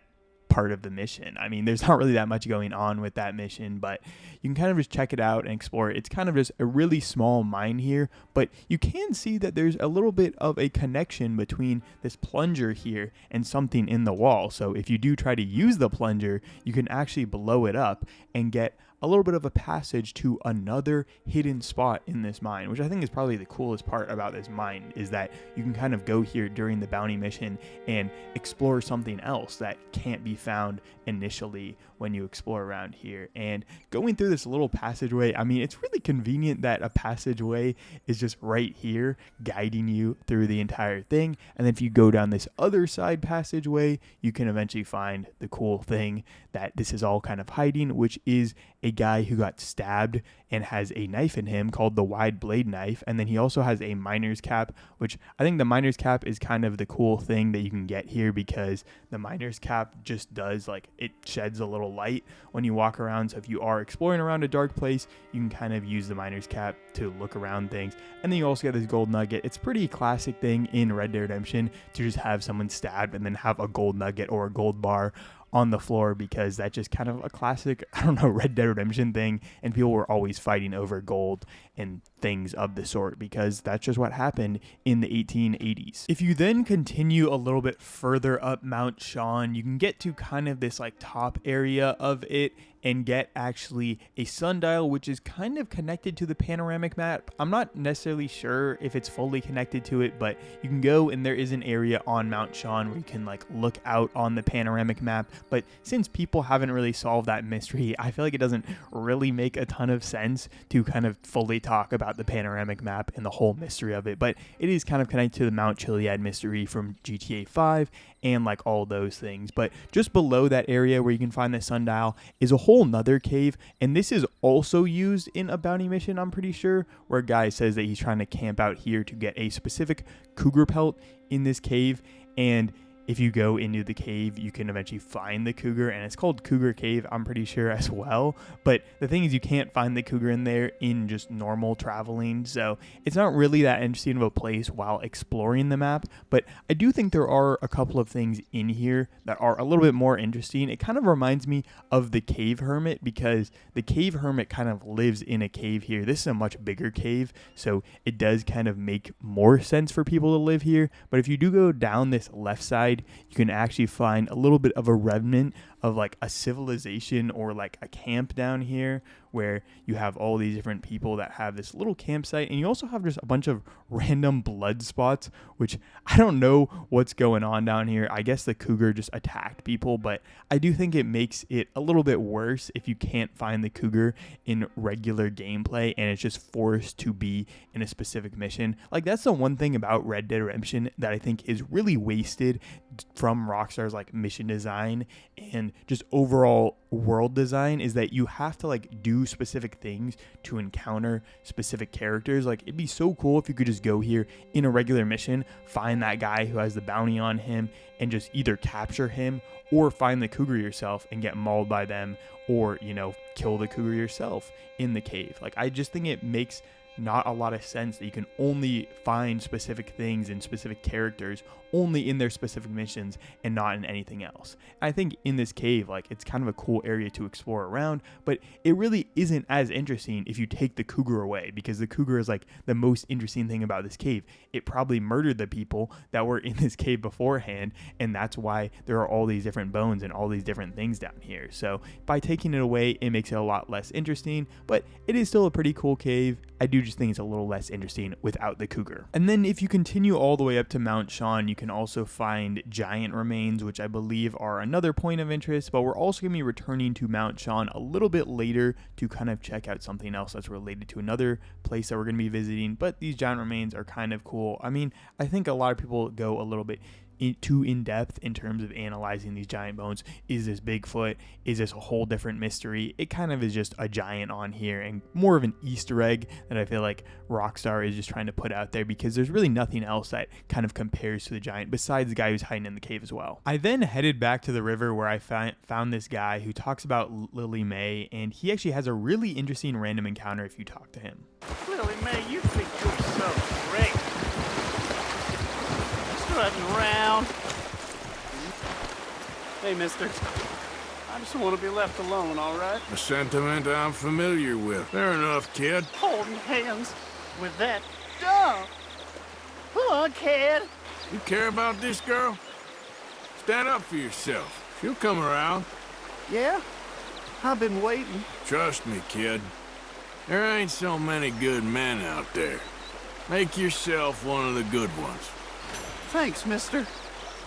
A: part of the mission. I mean, there's not really that much going on with that mission, but you can kind of just check it out and explore it. It's kind of just a really small mine here, but you can see that there's a little bit of a connection between this plunger here and something in the wall. So if you do try to use the plunger, you can actually blow it up and get a little bit of a passage to another hidden spot in this mine, which I think is probably the coolest part about this mine, is that you can kind of go here during the bounty mission and explore something else that can't be found initially when you explore around here. And going through this little passageway, I mean, it's really convenient that a passageway is just right here guiding you through the entire thing. And then if you go down this other side passageway, you can eventually find the cool thing that this is all kind of hiding, which is a guy who got stabbed and has a knife in him called the wide blade knife. And then he also has a miner's cap, which I think the miner's cap is kind of the cool thing that you can get here, because the miner's cap just does, like, it sheds a little light when you walk around. So if you are exploring around a dark place, you can kind of use the miner's cap to look around things. And then you also get this gold nugget. It's a pretty classic thing in Red Dead Redemption to just have someone stabbed and then have a gold nugget or a gold bar on the floor, because that's just kind of a classic, I don't know, Red Dead Redemption thing, and people were always fighting over gold and things of the sort, because that's just what happened in the 1880s. If you then continue a little bit further up Mount Sean, you can get to kind of this like top area of it and get actually a sundial, which is kind of connected to the panoramic map. I'm not necessarily sure if it's fully connected to it, but you can go and there is an area on Mount Sean where you can like look out on the panoramic map. But since people haven't really solved that mystery, I feel like it doesn't really make a ton of sense to kind of fully talk about the panoramic map and the whole mystery of it. But it is kind of connected to the Mount Chiliad mystery from GTA 5 and like all those things. But just below that area where you can find the sundial is a whole nother cave, and this is also used in a bounty mission, I'm pretty sure, where a guy says that he's trying to camp out here to get a specific cougar pelt in this cave. And if you go into the cave, you can eventually find the cougar, and it's called Cougar Cave, I'm pretty sure, as well. But the thing is, you can't find the cougar in there in just normal traveling, so it's not really that interesting of a place while exploring the map. But I do think there are a couple of things in here that are a little bit more interesting. It kind of reminds me of the Cave Hermit, because the Cave Hermit kind of lives in a cave here. This is a much bigger cave, so it does kind of make more sense for people to live here. But if you do go down this left side, you can actually find a little bit of a remnant of like a civilization or like a camp down here, where you have all these different people that have this little campsite, and you also have just a bunch of random blood spots, which I don't know what's going on down here. I guess the cougar just attacked people, but I do think it makes it a little bit worse if you can't find the cougar in regular gameplay and it's just forced to be in a specific mission. Like, that's the one thing about Red Dead Redemption that I think is really wasted from Rockstar's like mission design and just overall world design, is that you have to like do specific things to encounter specific characters. Like, it'd be so cool if you could just go here in a regular mission, find that guy who has the bounty on him, and just either capture him or find the cougar yourself and get mauled by them, or, you know, kill the cougar yourself in the cave. Like, I just think it makes not a lot of sense that you can only find specific things and specific characters only in their specific missions and not in anything else. I think in this cave, like, it's kind of a cool area to explore around, but it really isn't as interesting if you take the cougar away, because the cougar is like the most interesting thing about this cave. It probably murdered the people that were in this cave beforehand, and that's why there are all these different bones and all these different things down here. So by taking it away, it makes it a lot less interesting, but it is still a pretty cool cave. I do just think it's a little less interesting without the cougar. And then if you continue all the way up to Mount Sean, you can also find giant remains, which I believe are another point of interest, but we're also going to be returning to Mount Sean a little bit later to kind of check out something else that's related to another place that we're going to be visiting. But these giant remains are kind of cool. I mean, I think a lot of people go a little bit too in depth in terms of analyzing these giant bones. Is this Bigfoot? Is this a whole different mystery? It kind of is just a giant on here and more of an Easter egg that I feel like Rockstar is just trying to put out there, because there's really nothing else that kind of compares to the giant besides the guy who's hiding in the cave as well. I then headed back to the river where I found this guy who talks about Lily May, and he actually has a really interesting random encounter if you talk to him.
F: Lily May, you think you're so great. Strutting around.
P: Hey, mister. I just want to be left alone, all right?
G: A sentiment I'm familiar with. Fair enough, kid.
P: Holding hands with that dumb. Come on, kid.
G: You care about this girl? Stand up for yourself. She'll come around.
P: Yeah? I've been waiting.
G: Trust me, kid. There ain't so many good men out there. Make yourself one of the good ones.
P: Thanks, mister.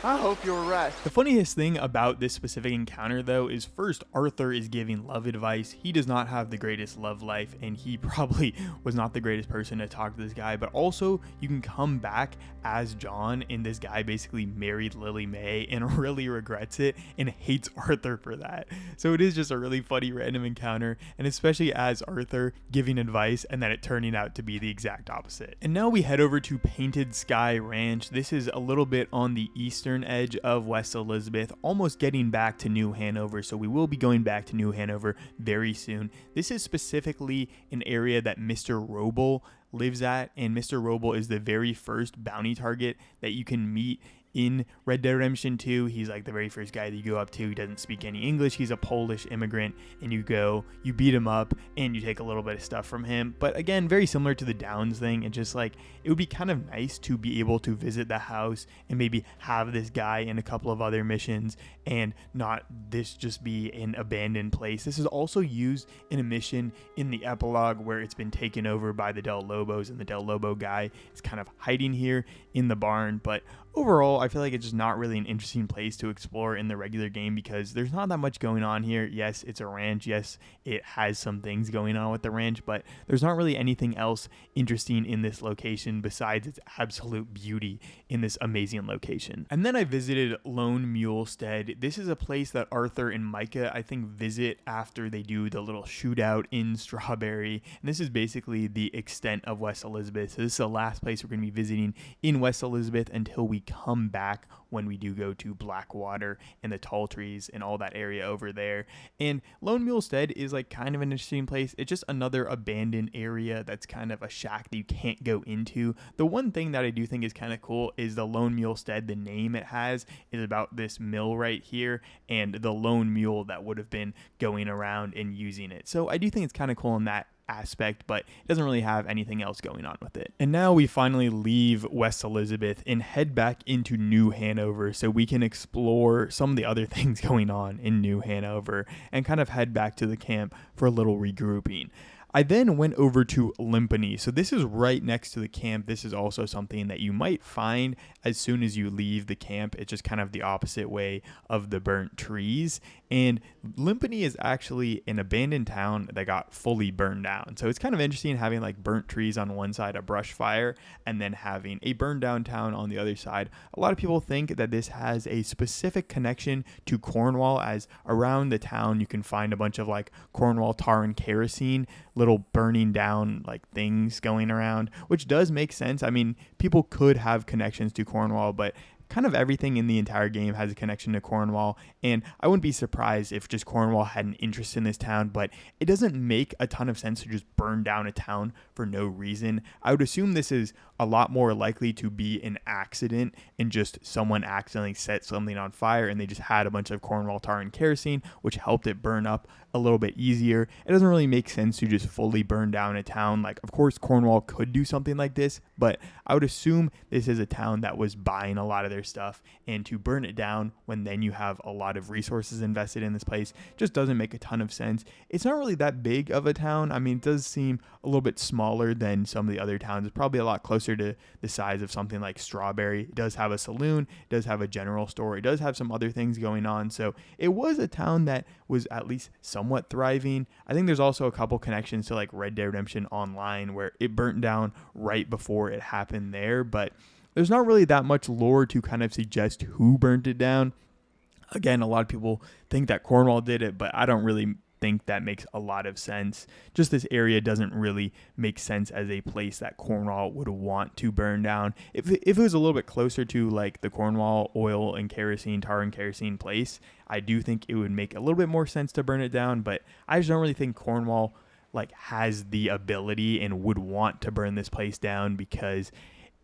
P: I hope you're right.
A: The funniest thing about this specific encounter, though, is first, Arthur is giving love advice. He does not have the greatest love life, and he probably was not the greatest person to talk to this guy. But also, you can come back as John, and this guy basically married Lily May and really regrets it and hates Arthur for that. So it is just a really funny random encounter, and especially as Arthur giving advice and then it turning out to be the exact opposite. And now we head over to Painted Sky Ranch. This is a little bit on the eastern edge of West Elizabeth, almost getting back to New Hanover, so we will be going back to New Hanover very soon. This is specifically an area that Mr. Roble lives at, and Mr. Roble is the very first bounty target that you can meet in Red Dead Redemption 2. He's like the very first guy that you go up to. He doesn't speak any English. He's a Polish immigrant, and you beat him up, and you take a little bit of stuff from him. But again, very similar to the Downs thing. It's just like, it would be kind of nice to be able to visit the house and maybe have this guy in a couple of other missions and not this just be an abandoned place. This is also used in a mission in the epilogue where it's been taken over by the Del Lobos, and the Del Lobo guy is kind of hiding here in the barn. But overall, I feel like it's just not really an interesting place to explore in the regular game because there's not that much going on here. Yes, it's a ranch. Yes, it has some things going on with the ranch, but there's not really anything else interesting in this location besides its absolute beauty in this amazing location. And then I visited Lone Mule Stead. This is a place that Arthur and Micah, I think, visit after they do the little shootout in Strawberry. And this is basically the extent of West Elizabeth. So this is the last place we're going to be visiting in West Elizabeth until we come back when we do go to Blackwater and the tall trees and all that area over there. And Lone Mule Stead is like kind of an interesting place. It's just another abandoned area that's kind of a shack that you can't go into. The one thing that I do think is kind of cool is the Lone Mule Stead, the name it has is about this mill right here and the lone mule that would have been going around and using it. So I do think it's kind of cool in that aspect, but it doesn't really have anything else going on with it. And now we finally leave West Elizabeth and head back into New Hanover so we can explore some of the other things going on in New Hanover and kind of head back to the camp for a little regrouping. I then went over to Limpany. So this is right next to the camp. This is also something that you might find as soon as you leave the camp. It's just kind of the opposite way of the burnt trees. And Limpany is actually an abandoned town that got fully burned down. So it's kind of interesting having like burnt trees on one side, a brush fire, and then having a burned down town on the other side. A lot of people think that this has a specific connection to Cornwall, as around the town you can find a bunch of like Cornwall tar and kerosene, little burning down like things going around, which does make sense. I mean, people could have connections to Cornwall, but kind of everything in the entire game has a connection to Cornwall, and I wouldn't be surprised if just Cornwall had an interest in this town, but it doesn't make a ton of sense to just burn down a town for no reason. I would assume this is a lot more likely to be an accident and just someone accidentally set something on fire and they just had a bunch of Cornwall tar and kerosene, which helped it burn up a little bit easier. It doesn't really make sense to just fully burn down a town. Like, of course, Cornwall could do something like this, but I would assume this is a town that was buying a lot of their stuff, and to burn it down when then you have a lot of resources invested in this place just doesn't make a ton of sense. It's not really that big of a town. I mean, it does seem a little bit smaller than some of the other towns. It's probably a lot closer to the size of something like Strawberry. It does have a saloon, it does have a general store, it does have some other things going on. So it was a town that was at least somewhat thriving. I think there's also a couple connections to like Red Dead Redemption Online where it burnt down right before it happened there, but there's not really that much lore to kind of suggest who burnt it down. Again, a lot of people think that Cornwall did it, but I don't really think that makes a lot of sense. Just this area doesn't really make sense as a place that Cornwall would want to burn down. If it was a little bit closer to like the Cornwall oil and kerosene, tar and kerosene place, I do think it would make a little bit more sense to burn it down, but I just don't really think Cornwall like has the ability and would want to burn this place down because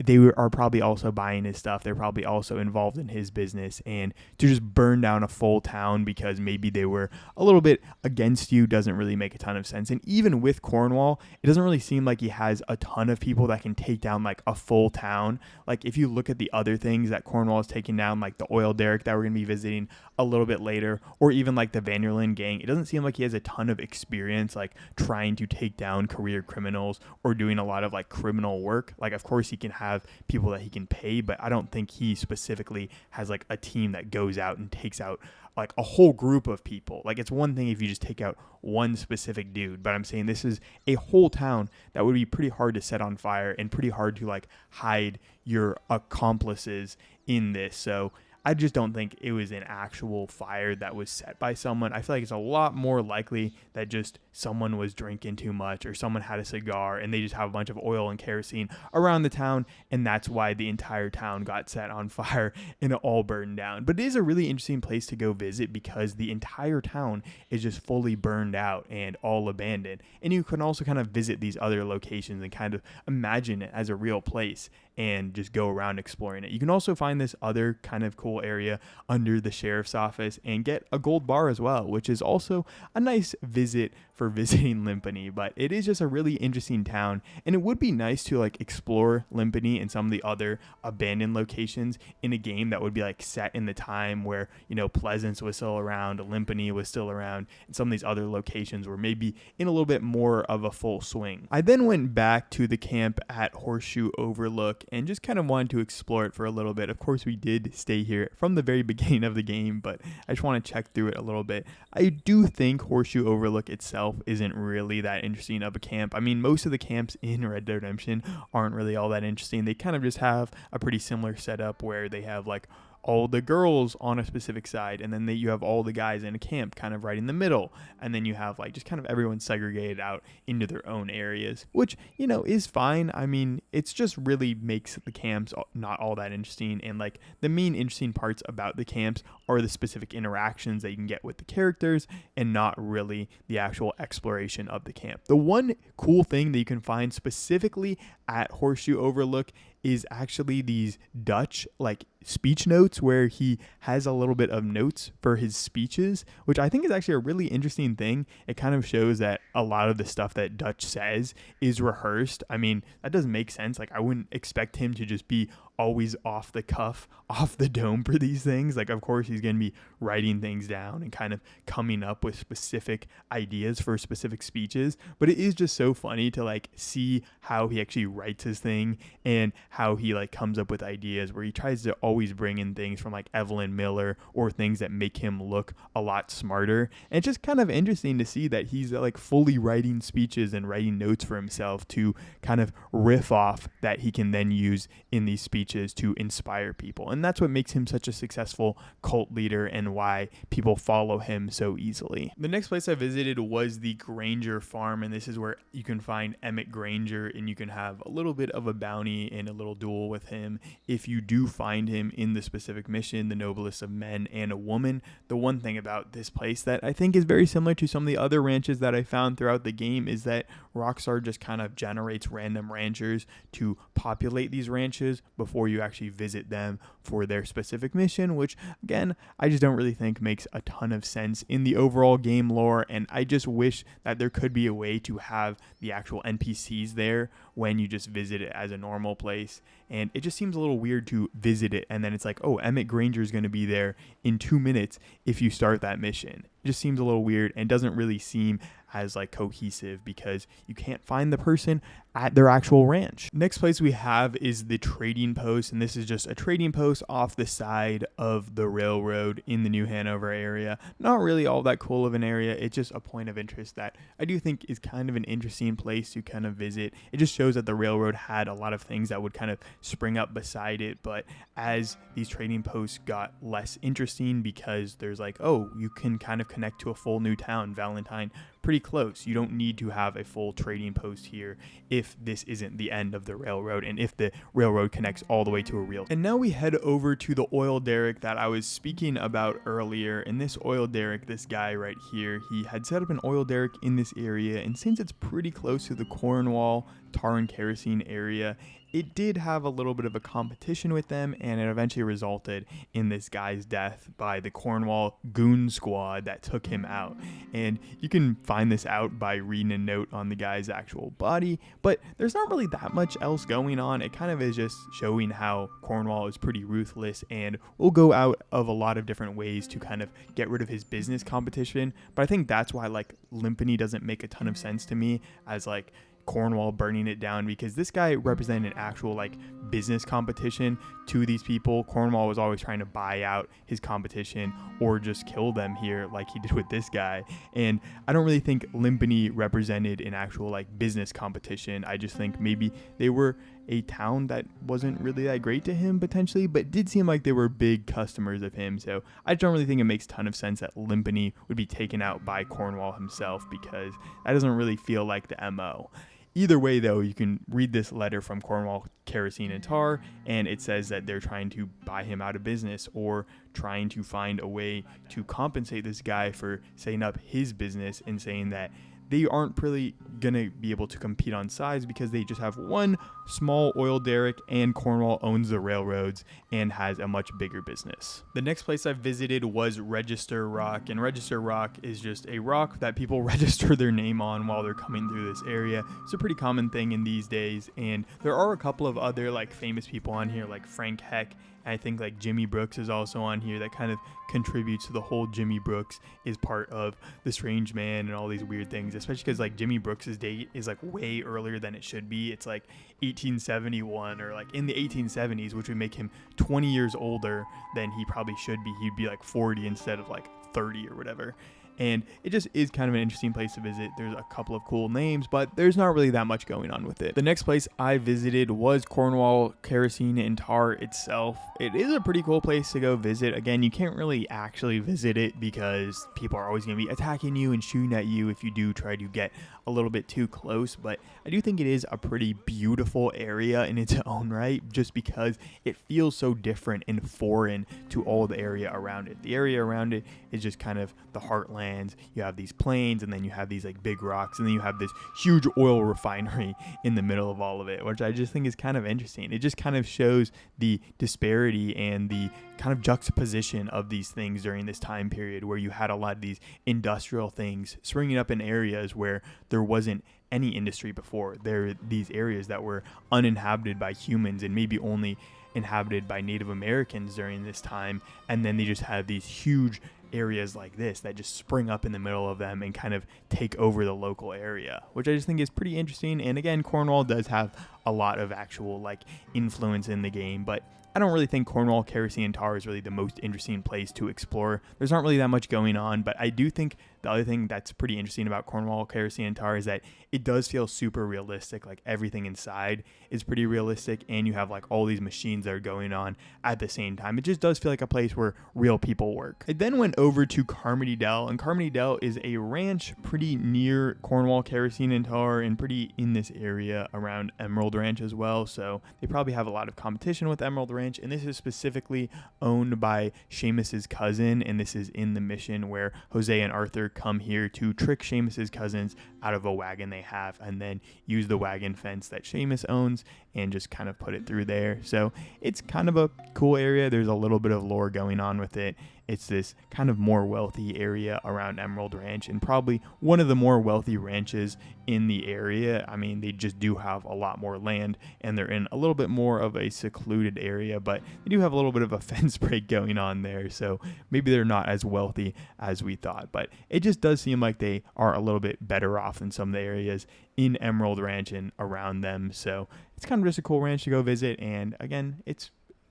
A: are probably also buying his stuff. They're probably also involved in his business, and to just burn down a full town because maybe they were a little bit against you doesn't really make a ton of sense. And even with Cornwall, it doesn't really seem like he has a ton of people that can take down like a full town. Like if you look at the other things that Cornwall has taken down, like the oil derrick that we're going to be visiting a little bit later, or even like the Vanderlyn gang, it doesn't seem like he has a ton of experience like trying to take down career criminals or doing a lot of like criminal work. Like of course he can have people that he can pay, but I don't think he specifically has like a team that goes out and takes out like a whole group of people. Like it's one thing if you just take out one specific dude, but I'm saying this is a whole town that would be pretty hard to set on fire and pretty hard to like hide your accomplices in this. So I just don't think it was an actual fire that was set by someone. I feel like it's a lot more likely that just someone was drinking too much or someone had a cigar and they just have a bunch of oil and kerosene around the town, and that's why the entire town got set on fire and it all burned down. But it is a really interesting place to go visit because the entire town is just fully burned out and all abandoned. And you can also kind of visit these other locations and kind of imagine it as a real place and just go around exploring it. You can also find this other kind of cool area under the sheriff's office and get a gold bar as well, which is also a nice visit for visiting Limpany. But it is just a really interesting town, and it would be nice to like explore Limpany and some of the other abandoned locations in a game that would be like set in the time where, you know, Pleasance was still around, Limpany was still around, and some of these other locations were maybe in a little bit more of a full swing. I then went back to the camp at Horseshoe Overlook and just kind of wanted to explore it for a little bit. Of course, we did stay here from the very beginning of the game, but I just want to check through it a little bit. I do think Horseshoe Overlook itself isn't really that interesting of a camp. I mean, most of the camps in Red Dead Redemption aren't really all that interesting. They kind of just have a pretty similar setup where they have like all the girls on a specific side, and then you have all the guys in a camp kind of right in the middle, and then you have like just kind of everyone segregated out into their own areas, which, you know, is fine. I mean, it's just really makes the camps not all that interesting, and like the main interesting parts about the camps are the specific interactions that you can get with the characters and not really the actual exploration of the camp. The one cool thing that you can find specifically at Horseshoe Overlook is actually these Dutch like speech notes where he has a little bit of notes for his speeches, which I think is actually a really interesting thing. It kind of shows that a lot of the stuff that Dutch says is rehearsed. I mean, that doesn't make sense. Like I wouldn't expect him to just be always off the cuff, off the dome for these things. Like, of course, he's going to be writing things down and kind of coming up with specific ideas for specific speeches. But it is just so funny to like see how he actually writes his thing and how he like comes up with ideas where he tries to always bring in things from like Evelyn Miller or things that make him look a lot smarter. And it's just kind of interesting to see that he's like fully writing speeches and writing notes for himself to kind of riff off that he can then use in these speeches to inspire people. And that's what makes him such a successful cult leader and why people follow him so easily. The next place I visited was the Granger farm, and this is where you can find Emmett Granger, and you can have a little bit of a bounty and a little duel with him if you do find him in the specific mission, the noblest of men and a woman. The one thing about this place that I think is very similar to some of the other ranches that I found throughout the game is that Rockstar just kind of generates random ranchers to populate these ranches before you actually visit them for their specific mission, which again, I just don't really think makes a ton of sense in the overall game lore. And I just wish that there could be a way to have the actual NPCs there when you just visit it as a normal place. And it just seems a little weird to visit it and then it's like, oh, Emmett Granger is going to be there in 2 minutes if you start that mission. It just seems a little weird and doesn't really seem as like cohesive because you can't find the person at their actual ranch. Next place we have is the trading post, and this is just a trading post off the side of the railroad in the New Hanover area. Not really all that cool of an area. It's just a point of interest that I do think is kind of an interesting place to kind of visit. It just shows that the railroad had a lot of things that would kind of spring up beside it, but as these trading posts got less interesting because there's like, oh, you can kind of connect to a full new town, Valentine, pretty close. You don't need to have a full trading post here if this isn't the end of the railroad and if the railroad connects all the way to a real. And now we head over to the oil derrick that I was speaking about earlier. And this oil derrick, this guy right here, he had set up an oil derrick in this area, and since it's pretty close to the Cornwall tar and kerosene area, it did have a little bit of a competition with them, and it eventually resulted in this guy's death by the Cornwall goon squad that took him out. And you can find this out by reading a note on the guy's actual body, but there's not really that much else going on. It kind of is just showing how Cornwall is pretty ruthless and will go out of a lot of different ways to kind of get rid of his business competition. But I think that's why like Limpany doesn't make a ton of sense to me as like Cornwall burning it down, because this guy represented an actual like business competition to these people. Cornwall was always trying to buy out his competition or just kill them here like he did with this guy. And I don't really think Limpany represented an actual like business competition. I just think maybe they were a town that wasn't really that great to him potentially, but did seem like they were big customers of him. So I don't really think it makes a ton of sense that Limpany would be taken out by Cornwall himself, because that doesn't really feel like the MO. Either way, though, you can read this letter from Cornwall, Kerosene, and Tar, and it says that they're trying to buy him out of business or trying to find a way to compensate this guy for setting up his business, and saying that they aren't really going to be able to compete on size because they just have one small oil derrick, and Cornwall owns the railroads and has a much bigger business. The next place I visited was Register Rock, and Register Rock is just a rock that people register their name on while they're coming through this area. It's a pretty common thing in these days, and there are a couple of other like famous people on here like Frank Heck. I think like Jimmy Brooks is also on here that kind of contributes to the whole Jimmy Brooks is part of the Strange Man and all these weird things, especially because like Jimmy Brooks's date is like way earlier than it should be. It's like 1871 or like in the 1870s, which would make him 20 years older than he probably should be. He'd be like 40 instead of like 30 or whatever. And it just is kind of an interesting place to visit. There's a couple of cool names, but there's not really that much going on with it. The next place I visited was Cornwall, Kerosene, and Tar itself. It is a pretty cool place to go visit. Again, you can't really actually visit it because people are always going to be attacking you and shooting at you if you do try to get a little bit too close. But I do think it is a pretty beautiful area in its own right, just because it feels so different and foreign to all the area around it. The area around it is just kind of the heartland. You have these plains, and then you have these like big rocks, and then you have this huge oil refinery in the middle of all of it, which I just think is kind of interesting. It just kind of shows the disparity and the kind of juxtaposition of these things during this time period where you had a lot of these industrial things springing up in areas where there wasn't any industry before. There are these areas that were uninhabited by humans and maybe only inhabited by Native Americans during this time, and then they just have these huge areas like this that just spring up in the middle of them and kind of take over the local area, which I just think is pretty interesting. And again, Cornwall does have a lot of actual like influence in the game, but I don't really think Cornwall, Kerosene, and Tar is really the most interesting place to explore. There's not really that much going on, but I do think the other thing that's pretty interesting about Cornwall, Kerosene, and Tar is that it does feel super realistic. Like everything inside is pretty realistic, and you have like all these machines that are going on at the same time. It just does feel like a place where real people work. I then went over to Carmody Dell, and Carmody Dell is a ranch pretty near Cornwall, Kerosene, and Tar, and pretty in this area around Emerald Ranch as well. So they probably have a lot of competition with Emerald Ranch, and this is specifically owned by Seamus's cousin, and this is in the mission where Jose and Arthur come here to trick Seamus's cousins out of a wagon they have, and then use the wagon fence that Seamus owns and just kind of put it through there. So it's kind of a cool area. There's a little bit of lore going on with it. It's this kind of more wealthy area around Emerald Ranch, and probably one of the more wealthy ranches in the area. I mean, they just do have a lot more land, and they're in a little bit more of a secluded area, but they do have a little bit of a fence break going on there, so maybe they're not as wealthy as we thought. But it just does seem like they are a little bit better off than some of the areas in Emerald Ranch and around them. So it's kind of just a cool ranch to go visit, and again,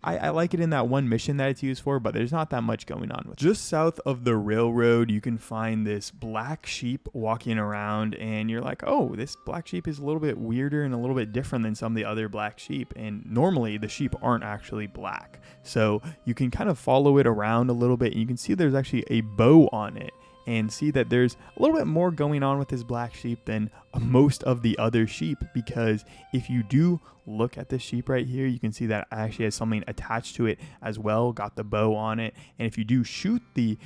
A: I like it in that one mission that it's used for, but there's not that much going on with it. Just south of the railroad, you can find this black sheep walking around, and you're like, oh, this black sheep is a little bit weirder and a little bit different than some of the other black sheep. And normally the sheep aren't actually black. So you can kind of follow it around a little bit, and you can see there's actually a bow on it, and see that there's a little bit more going on with this black sheep than most of the other sheep, because if you do look at this sheep right here, you can see that it actually has something attached to it as well, got the bow on it. And if you do shoot the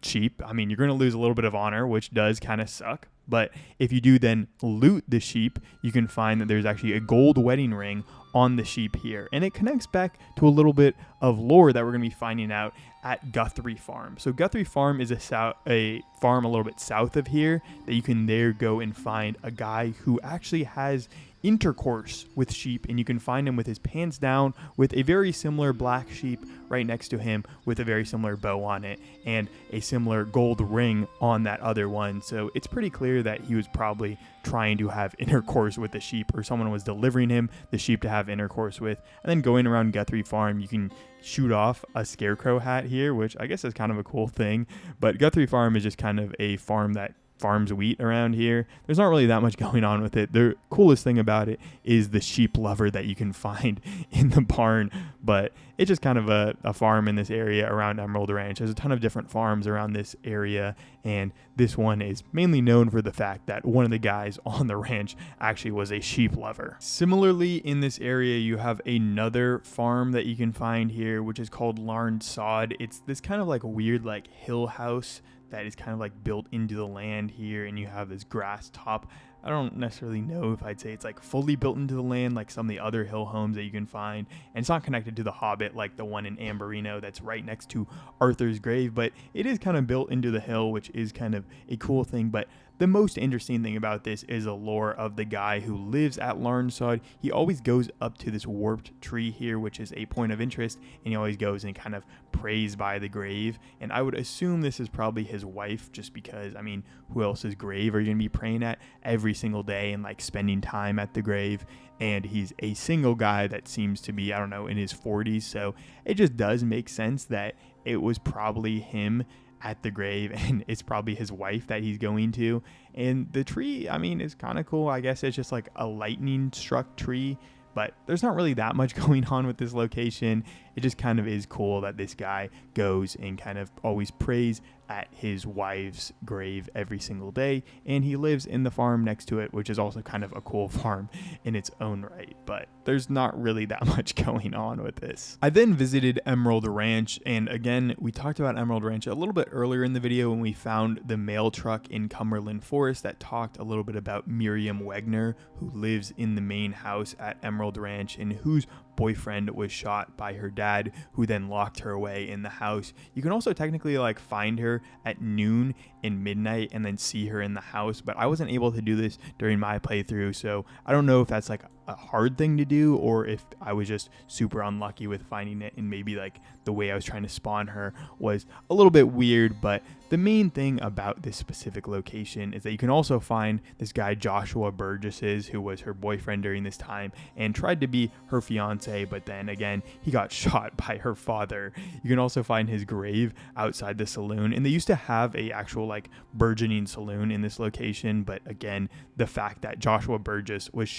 A: sheep, I mean, you're going to lose a little bit of honor, which does kind of suck, But if you do then loot the sheep, you can find that there's actually a gold wedding ring on the sheep here. And it connects back to a little bit of lore that we're going to be finding out at Guthrie Farm. So Guthrie Farm is a farm a little bit south of here that you can there go and find a guy who actually has intercourse with sheep, and you can find him with his pants down with a very similar black sheep right next to him with a very similar bow on it and a similar gold ring on that other one. So it's pretty clear that he was probably trying to have intercourse with the sheep, or someone was delivering him the sheep to have intercourse with. And then going around Guthrie Farm, you can shoot off a scarecrow hat here, which I guess is kind of a cool thing. But Guthrie Farm is just kind of a farm that farms wheat around here. There's not really that much going on with it. The coolest thing about it is the sheep lover that you can find in the barn, but it's just kind of a farm in this area around Emerald Ranch. There's a ton of different farms around this area, and this one is mainly known for the fact that one of the guys on the ranch actually was a sheep lover. Similarly, in this area, you have another farm that you can find here, which is called Larn Sod. It's this kind of like weird like hill house that is kind of like built into the land here, and you have this grass top. I don't necessarily know if I'd say it's like fully built into the land like some of the other hill homes that you can find, and it's not connected to the Hobbit like the one in Amberino that's right next to Arthur's grave, but it is kind of built into the hill, which is kind of a cool thing. But the most interesting thing about this is the lore of the guy who lives at Larnsod. He always goes up to this warped tree here, which is a point of interest, and he always goes and kind of prays by the grave. And I would assume this is probably his wife, just because, I mean, who else's grave are you going to be praying at every single day and like spending time at the grave? And he's a single guy that seems to be, I don't know, in his 40s. So it just does make sense that it was probably him at the grave, and it's probably his wife that he's going to. And the tree, I mean, is kind of cool. I guess it's just like a lightning struck tree, but there's not really that much going on with this location. It just kind of is cool that this guy goes and kind of always prays at his wife's grave every single day, and he lives in the farm next to it, which is also kind of a cool farm in its own right. But there's not really that much going on with this. I then visited Emerald Ranch, and again, we talked about Emerald Ranch a little bit earlier in the video when we found the mail truck in Cumberland Forest that talked a little bit about Miriam Wegner, who lives in the main house at Emerald Ranch and whose boyfriend was shot by her dad, who then locked her away in the house. You can also technically like find her at noon and midnight and then see her in the house, but I wasn't able to do this during my playthrough, so I don't know if that's like a hard thing to do or if I was just super unlucky with finding it, and maybe like the way I was trying to spawn her was a little bit weird. But the main thing about this specific location is that you can also find this guy Joshua Burgess's, who was her boyfriend during this time and tried to be her fiance, but then again he got shot by her father. You can also find his grave outside the saloon, and they used to have a actual like burgeoning saloon in this location, but again, the fact that Joshua Burgess was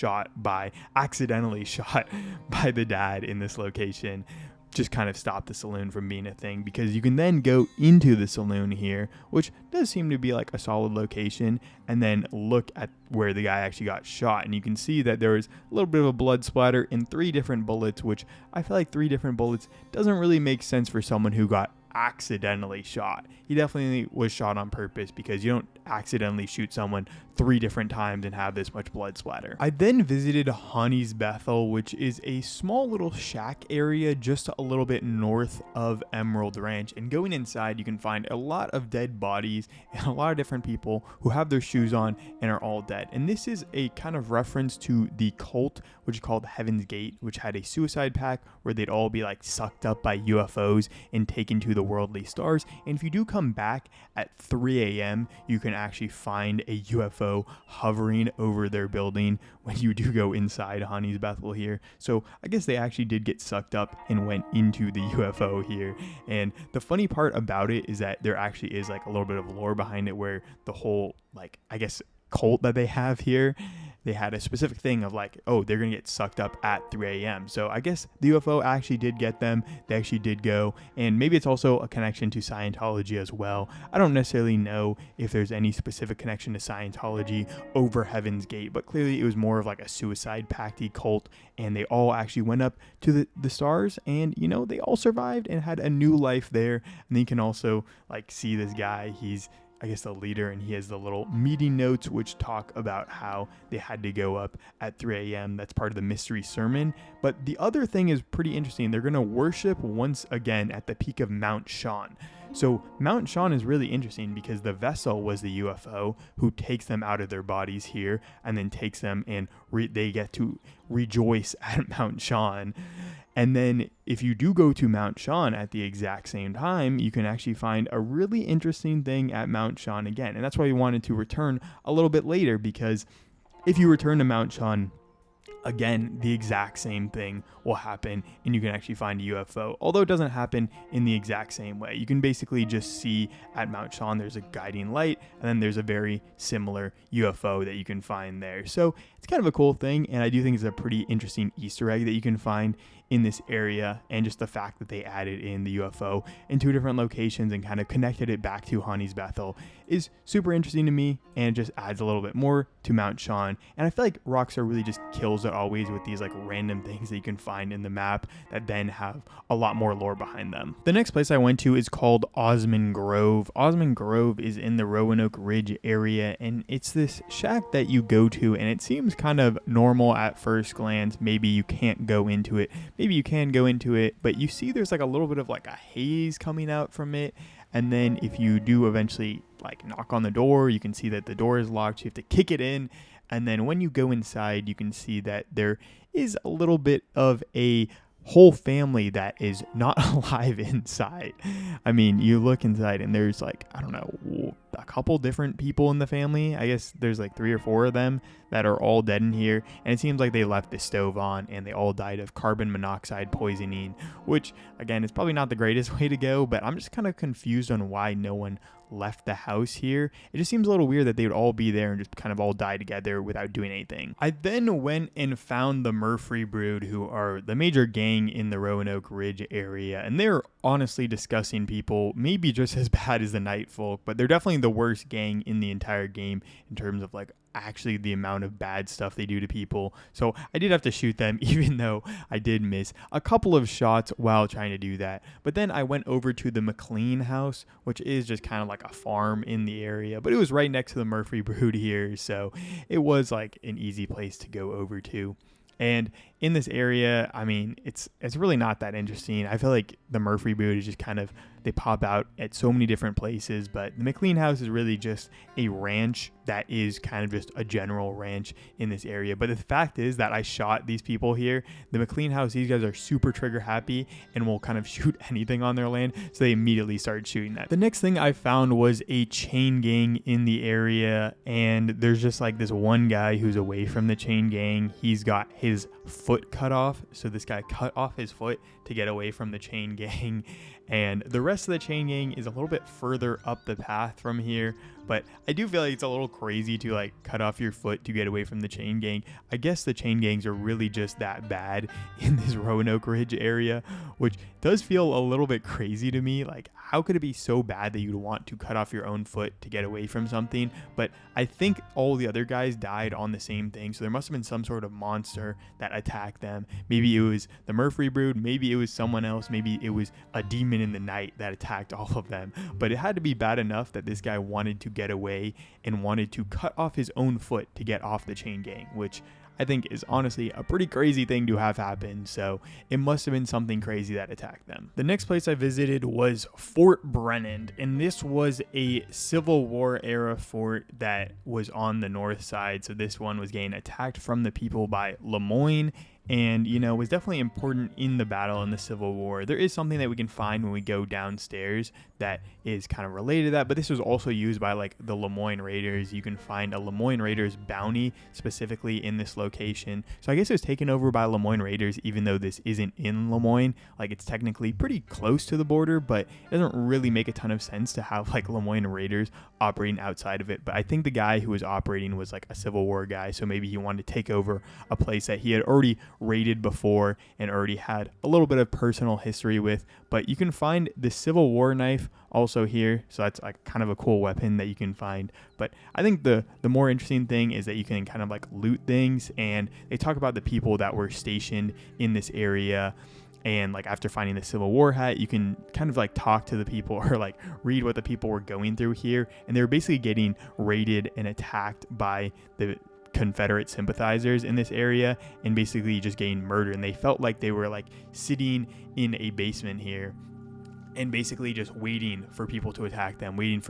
A: accidentally shot by the dad in this location just kind of stopped the saloon from being a thing, because you can then go into the saloon here, which does seem to be like a solid location, and then look at where the guy actually got shot, and you can see that there was a little bit of a blood splatter and 3 different bullets, which I feel like 3 different bullets doesn't really make sense for someone who got accidentally shot. He definitely was shot on purpose, because you don't accidentally shoot someone 3 different times and have this much blood splatter. I then visited Honey's Bethel, which is a small little shack area just a little bit north of Emerald Ranch, and going inside you can find a lot of dead bodies and a lot of different people who have their shoes on and are all dead. And this is a kind of reference to the cult, which is called Heaven's Gate, which had a suicide pact where they'd all be like sucked up by UFOs and taken to the worldly stars. And if you do come back at 3 a.m., you can actually find a UFO hovering over their building when you do go inside Honey's Bethel here. So I guess they actually did get sucked up and went into the UFO here. And the funny part about it is that there actually is like a little bit of lore behind it, where the whole like, I guess, cult that they have here, they had a specific thing of like, oh, they're gonna get sucked up at 3 a.m. So I guess the UFO actually did get them. They actually did go, and maybe it's also a connection to Scientology as well. I don't necessarily know if there's any specific connection to Scientology over Heaven's Gate, but clearly it was more of like a suicide pacty cult, and they all actually went up to the stars, and you know, they all survived and had a new life there. And then you can also like see this guy, he's I guess, the leader, and he has the little meeting notes which talk about how they had to go up at 3 a.m. That's part of the mystery sermon. But the other thing is pretty interesting. They're going to worship once again at the peak of Mount Sean. So Mount Sean is really interesting because the vessel was the UFO who takes them out of their bodies here and then takes them and they get to rejoice at Mount Sean. And then if you do go to Mount Sean at the exact same time, you can actually find a really interesting thing at Mount Sean again. And that's why we wanted to return a little bit later, because if you return to Mount Sean, again, the exact same thing will happen and you can actually find a UFO, although it doesn't happen in the exact same way. You can basically just see at Mount Sean there's a guiding light and then there's a very similar UFO that you can find there. So it's kind of a cool thing, and I do think it's a pretty interesting Easter egg that you can find in this area, and just the fact that they added in the UFO in 2 different locations and kind of connected it back to Honey's Bethel is super interesting to me, and just adds a little bit more to Mount Sean. And I feel like Rockstar really just kills it always with these like random things that you can find in the map that then have a lot more lore behind them. The next place I went to is called Osmond Grove. Osmond Grove is in the Roanoke Ridge area, and it's this shack that you go to, and it seems kind of normal at first glance. Maybe you can't go into it. Maybe you can go into it, but you see there's like a little bit of like a haze coming out from it. And then if you do eventually like knock on the door, you can see that the door is locked. So you have to kick it in. And then when you go inside, you can see that there is a little bit of a whole family that is not alive inside. I mean, you look inside and there's like, I don't know, a couple different people in the family. I guess there's like 3 or 4 of them that are all dead in here. And it seems like they left the stove on and they all died of carbon monoxide poisoning, which again, is probably not the greatest way to go, but I'm just kind of confused on why no one left the house here. It just seems a little weird that they would all be there and just kind of all die together without doing anything. I then went and found the Murphy Brood, who are the major gang in the Roanoke Ridge area, and they're honestly disgusting people, maybe just as bad as the Night Folk, but they're definitely the worst gang in the entire game in terms of like actually the amount of bad stuff they do to people. So I did have to shoot them, even though I did miss a couple of shots while trying to do that. But then I went over to the McLean house, which is just kind of like a farm in the area, but it was right next to the Murphy Brood here, so it was like an easy place to go over to. And in this area, I mean, it's really not that interesting. I feel like the Murphy Brood is just kind of, they pop out at so many different places, but the McLean house is really just a ranch that is kind of just a general ranch in this area. But the fact is that I shot these people here. The McLean house, these guys are super trigger happy and will kind of shoot anything on their land, so they immediately started shooting that. The next thing I found was a chain gang in the area, and there's just like this one guy who's away from the chain gang. He's got his foot cut off, so this guy cut off his foot to get away from the chain gang. And the rest of the chain gang is a little bit further up the path from here, but I do feel like it's a little crazy to like cut off your foot to get away from the chain gang. I guess the chain gangs are really just that bad in this Roanoke Ridge area, which does feel a little bit crazy to me. Like, how could it be so bad that you'd want to cut off your own foot to get away from something? But I think all the other guys died on the same thing, so there must have been some sort of monster that attacked them. Maybe it was the Murphy Brood, maybe it was someone else, maybe it was a demon in the night that attacked all of them. But it had to be bad enough that this guy wanted to get away and wanted to cut off his own foot to get off the chain gang, which I think is honestly a pretty crazy thing to have happen. So it must have been something crazy that attacked them. The next place I visited was Fort Brennan, and this was a Civil War era fort that was on the north side. So this one was getting attacked from the people by Lemoyne, and, you know, was definitely important in the battle in the Civil War. There is something that we can find when we go downstairs that is kind of related to that, but this was also used by like the Lemoyne Raiders. You can find a Lemoyne Raiders bounty specifically in this location. So I guess it was taken over by Lemoyne Raiders, even though this isn't in Lemoyne. Like, it's technically pretty close to the border, but it doesn't really make a ton of sense to have like Lemoyne Raiders operating outside of it. But I think the guy who was operating was like a Civil War guy, so maybe he wanted to take over a place that he had already raided before and already had a little bit of personal history with. But you can find the Civil War knife also here, so that's like kind of a cool weapon that you can find. But I think the more interesting thing is that you can kind of like loot things, and they talk about the people that were stationed in this area. And like after finding the Civil War hat, you can kind of like talk to the people or like read what the people were going through here. And they were basically getting raided and attacked by the Confederate sympathizers in this area and basically just getting murdered. And they felt like they were like sitting in a basement here and basically just waiting for people to attack them, waiting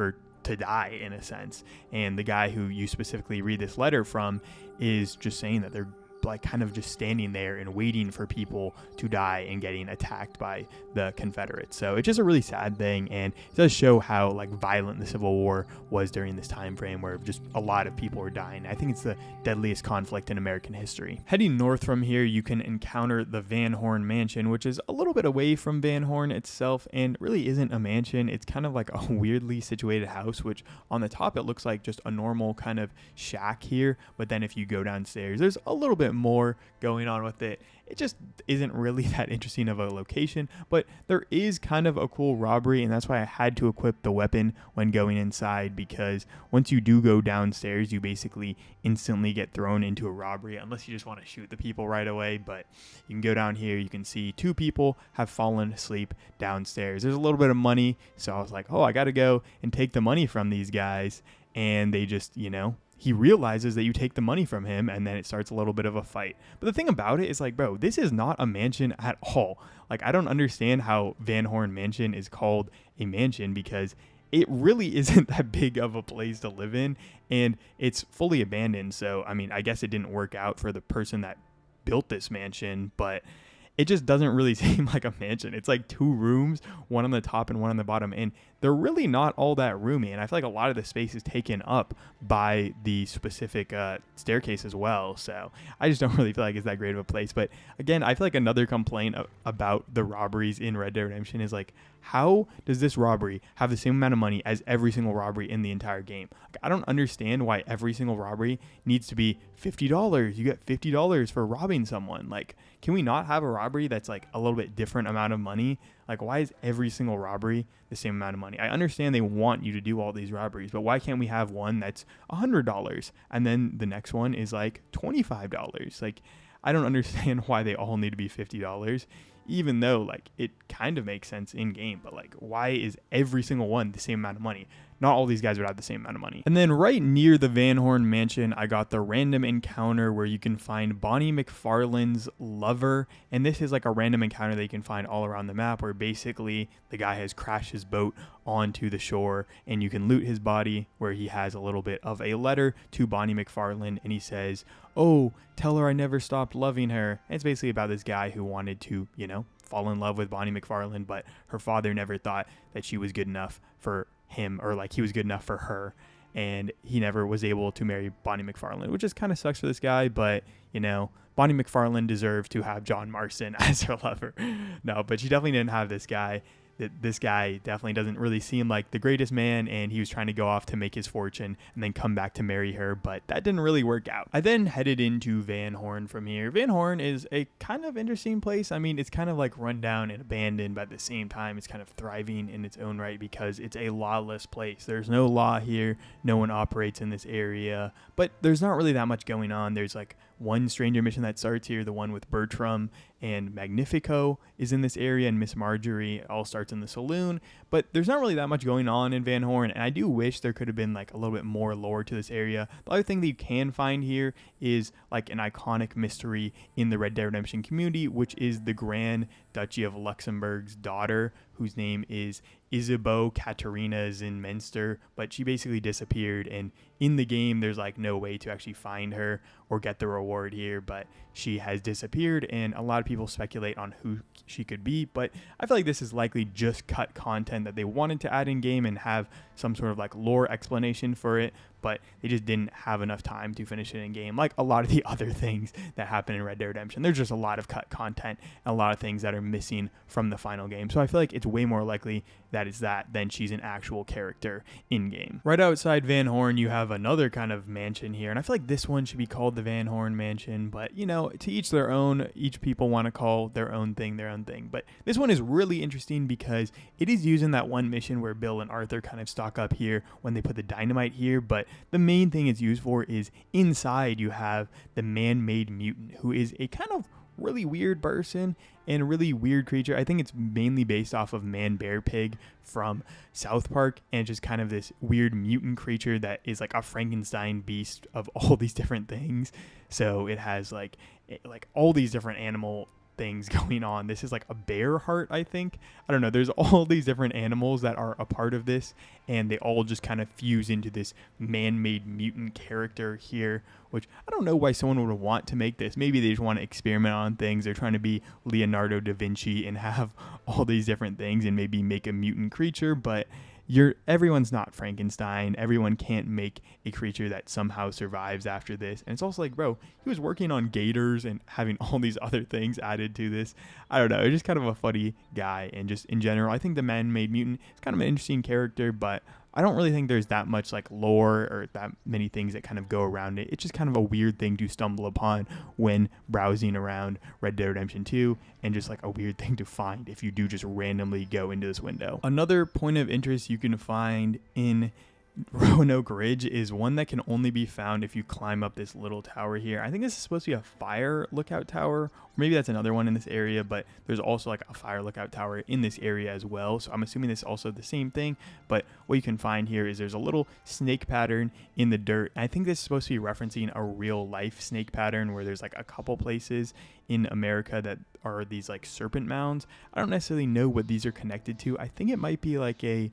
A: to die in a sense. And the guy who you specifically read this letter from is just saying that they're like kind of just standing there and waiting for people to die and getting attacked by the Confederates. So it's just a really sad thing, and it does show how like violent the Civil War was during this time frame where just a lot of people were dying. I think it's the deadliest conflict in American history. Heading north from here, you can encounter the Van Horn Mansion, which is a little bit away from Van Horn itself and really isn't a mansion. It's kind of like a weirdly situated house, which on the top it looks like just a normal kind of shack here, but then if you go downstairs, there's a little bit more going on with it. It just isn't really that interesting of a location, but there is kind of a cool robbery, and that's why I had to equip the weapon when going inside, because once you do go downstairs, you basically instantly get thrown into a robbery, unless you just want to shoot the people right away. But you can go down here, you can see 2 people have fallen asleep downstairs. There's a little bit of money, so I was like, oh, I gotta go and take the money from these guys, and they just, he realizes that you take the money from him, and then it starts a little bit of a fight. But the thing about it is like, bro, this is not a mansion at all. Like, I don't understand how Van Horn Mansion is called a mansion, because it really isn't that big of a place to live in, and it's fully abandoned. So, I mean, I guess it didn't work out for the person that built this mansion, but it just doesn't really seem like a mansion. It's like 2 rooms, one on the top and one on the bottom, and they're really not all that roomy. And I feel like a lot of the space is taken up by the specific staircase as well. So I just don't really feel like it's that great of a place. But again, I feel like another complaint about the robberies in Red Dead Redemption is like, how does this robbery have the same amount of money as every single robbery in the entire game? Like, I don't understand why every single robbery needs to be $50. You get $50 for robbing someone. Like, can we not have a robbery that's like a little bit different amount of money? Like, why is every single robbery the same amount of money? I understand they want you to do all these robberies, but why can't we have one that's $100 and then the next one is like $25? Like, I don't understand why they all need to be $50, even though like it kind of makes sense in game, but like, why is every single one the same amount of money? Not all these guys would have the same amount of money. And then right near the Van Horn Mansion, I got the random encounter where you can find Bonnie McFarlane's lover. And this is like a random encounter that you can find all around the map, where basically the guy has crashed his boat onto the shore, and you can loot his body, where he has a little bit of a letter to Bonnie McFarlane, and he says, "Oh, tell her I never stopped loving her." And it's basically about this guy who wanted to, fall in love with Bonnie McFarlane, but her father never thought that she was good enough for him, or like he was good enough for her, and he never was able to marry Bonnie McFarlane, which just kind of sucks for this guy. But Bonnie McFarlane deserved to have John Marston as her lover. No, but she definitely didn't have this guy. This guy definitely doesn't really seem like the greatest man, and he was trying to go off to make his fortune and then come back to marry her, but that didn't really work out. I then headed into Van Horn from here. Van Horn is a kind of interesting place. I mean, it's kind of like run down and abandoned, but at the same time, it's kind of thriving in its own right because it's a lawless place. There's no law here. No one operates in this area, but there's not really that much going on. There's like one stranger mission that starts here, the one with Bertram and Magnifico is in this area, and Miss Marjorie all starts in the saloon, but there's not really that much going on in Van Horn, and I do wish there could have been like a little bit more lore to this area. The other thing that you can find here is like an iconic mystery in the Red Dead Redemption community, which is the Grand Duchy of Luxembourg's daughter, whose name is Isabeau Katerina Zinmenster, but she basically disappeared, and in the game there's like no way to actually find her or get the reward here, but she has disappeared, and a lot of people speculate on who she could be. But I feel like this is likely just cut content that they wanted to add in game and have some sort of like lore explanation for it, but they just didn't have enough time to finish it in game, like a lot of the other things that happen in Red Dead Redemption. There's just a lot of cut content and a lot of things that are missing from the final game, so I feel like it's way more likely that it's that than she's an actual character in game. Right outside Van Horn, you have another kind of mansion here, and I feel like this one should be called the Van Horn Mansion, but to each their own. Each people want to call their own thing, but this one is really interesting because it is using that one mission where Bill and Arthur kind of stock up here when they put the dynamite here, but the main thing it's used for is inside you have the man-made mutant, who is a kind of really weird person and a really weird creature. I think it's mainly based off of Man Bear Pig from South Park, and just kind of this weird mutant creature that is like a Frankenstein beast of all these different things. So it has like all these different animal things going on. This is like a bear heart, I think. I don't know. There's all these different animals that are a part of this, and they all just kind of fuse into this man-made mutant character here, which I don't know why someone would want to make this. Maybe they just want to experiment on things. They're trying to be Leonardo da Vinci and have all these different things and maybe make a mutant creature, but everyone's not Frankenstein. Everyone can't make a creature that somehow survives after this. And it's also like, bro, he was working on gators and having all these other things added to this. I don't know. It's just kind of a funny guy. And just in general, I think the man-made mutant is kind of an interesting character, but I don't really think there's that much like lore or that many things that kind of go around it. It's just kind of a weird thing to stumble upon when browsing around Red Dead Redemption 2, and just like a weird thing to find if you do just randomly go into this window. Another point of interest you can find in Roanoke Ridge is one that can only be found if you climb up this little tower here. I think this is supposed to be a fire lookout tower, or maybe that's another one in this area, but there's also like a fire lookout tower in this area as well. So I'm assuming this is also the same thing, but what you can find here is there's a little snake pattern in the dirt. And I think this is supposed to be referencing a real life snake pattern where there's like a couple places in America that are these like serpent mounds. I don't necessarily know what these are connected to. I think it might be like a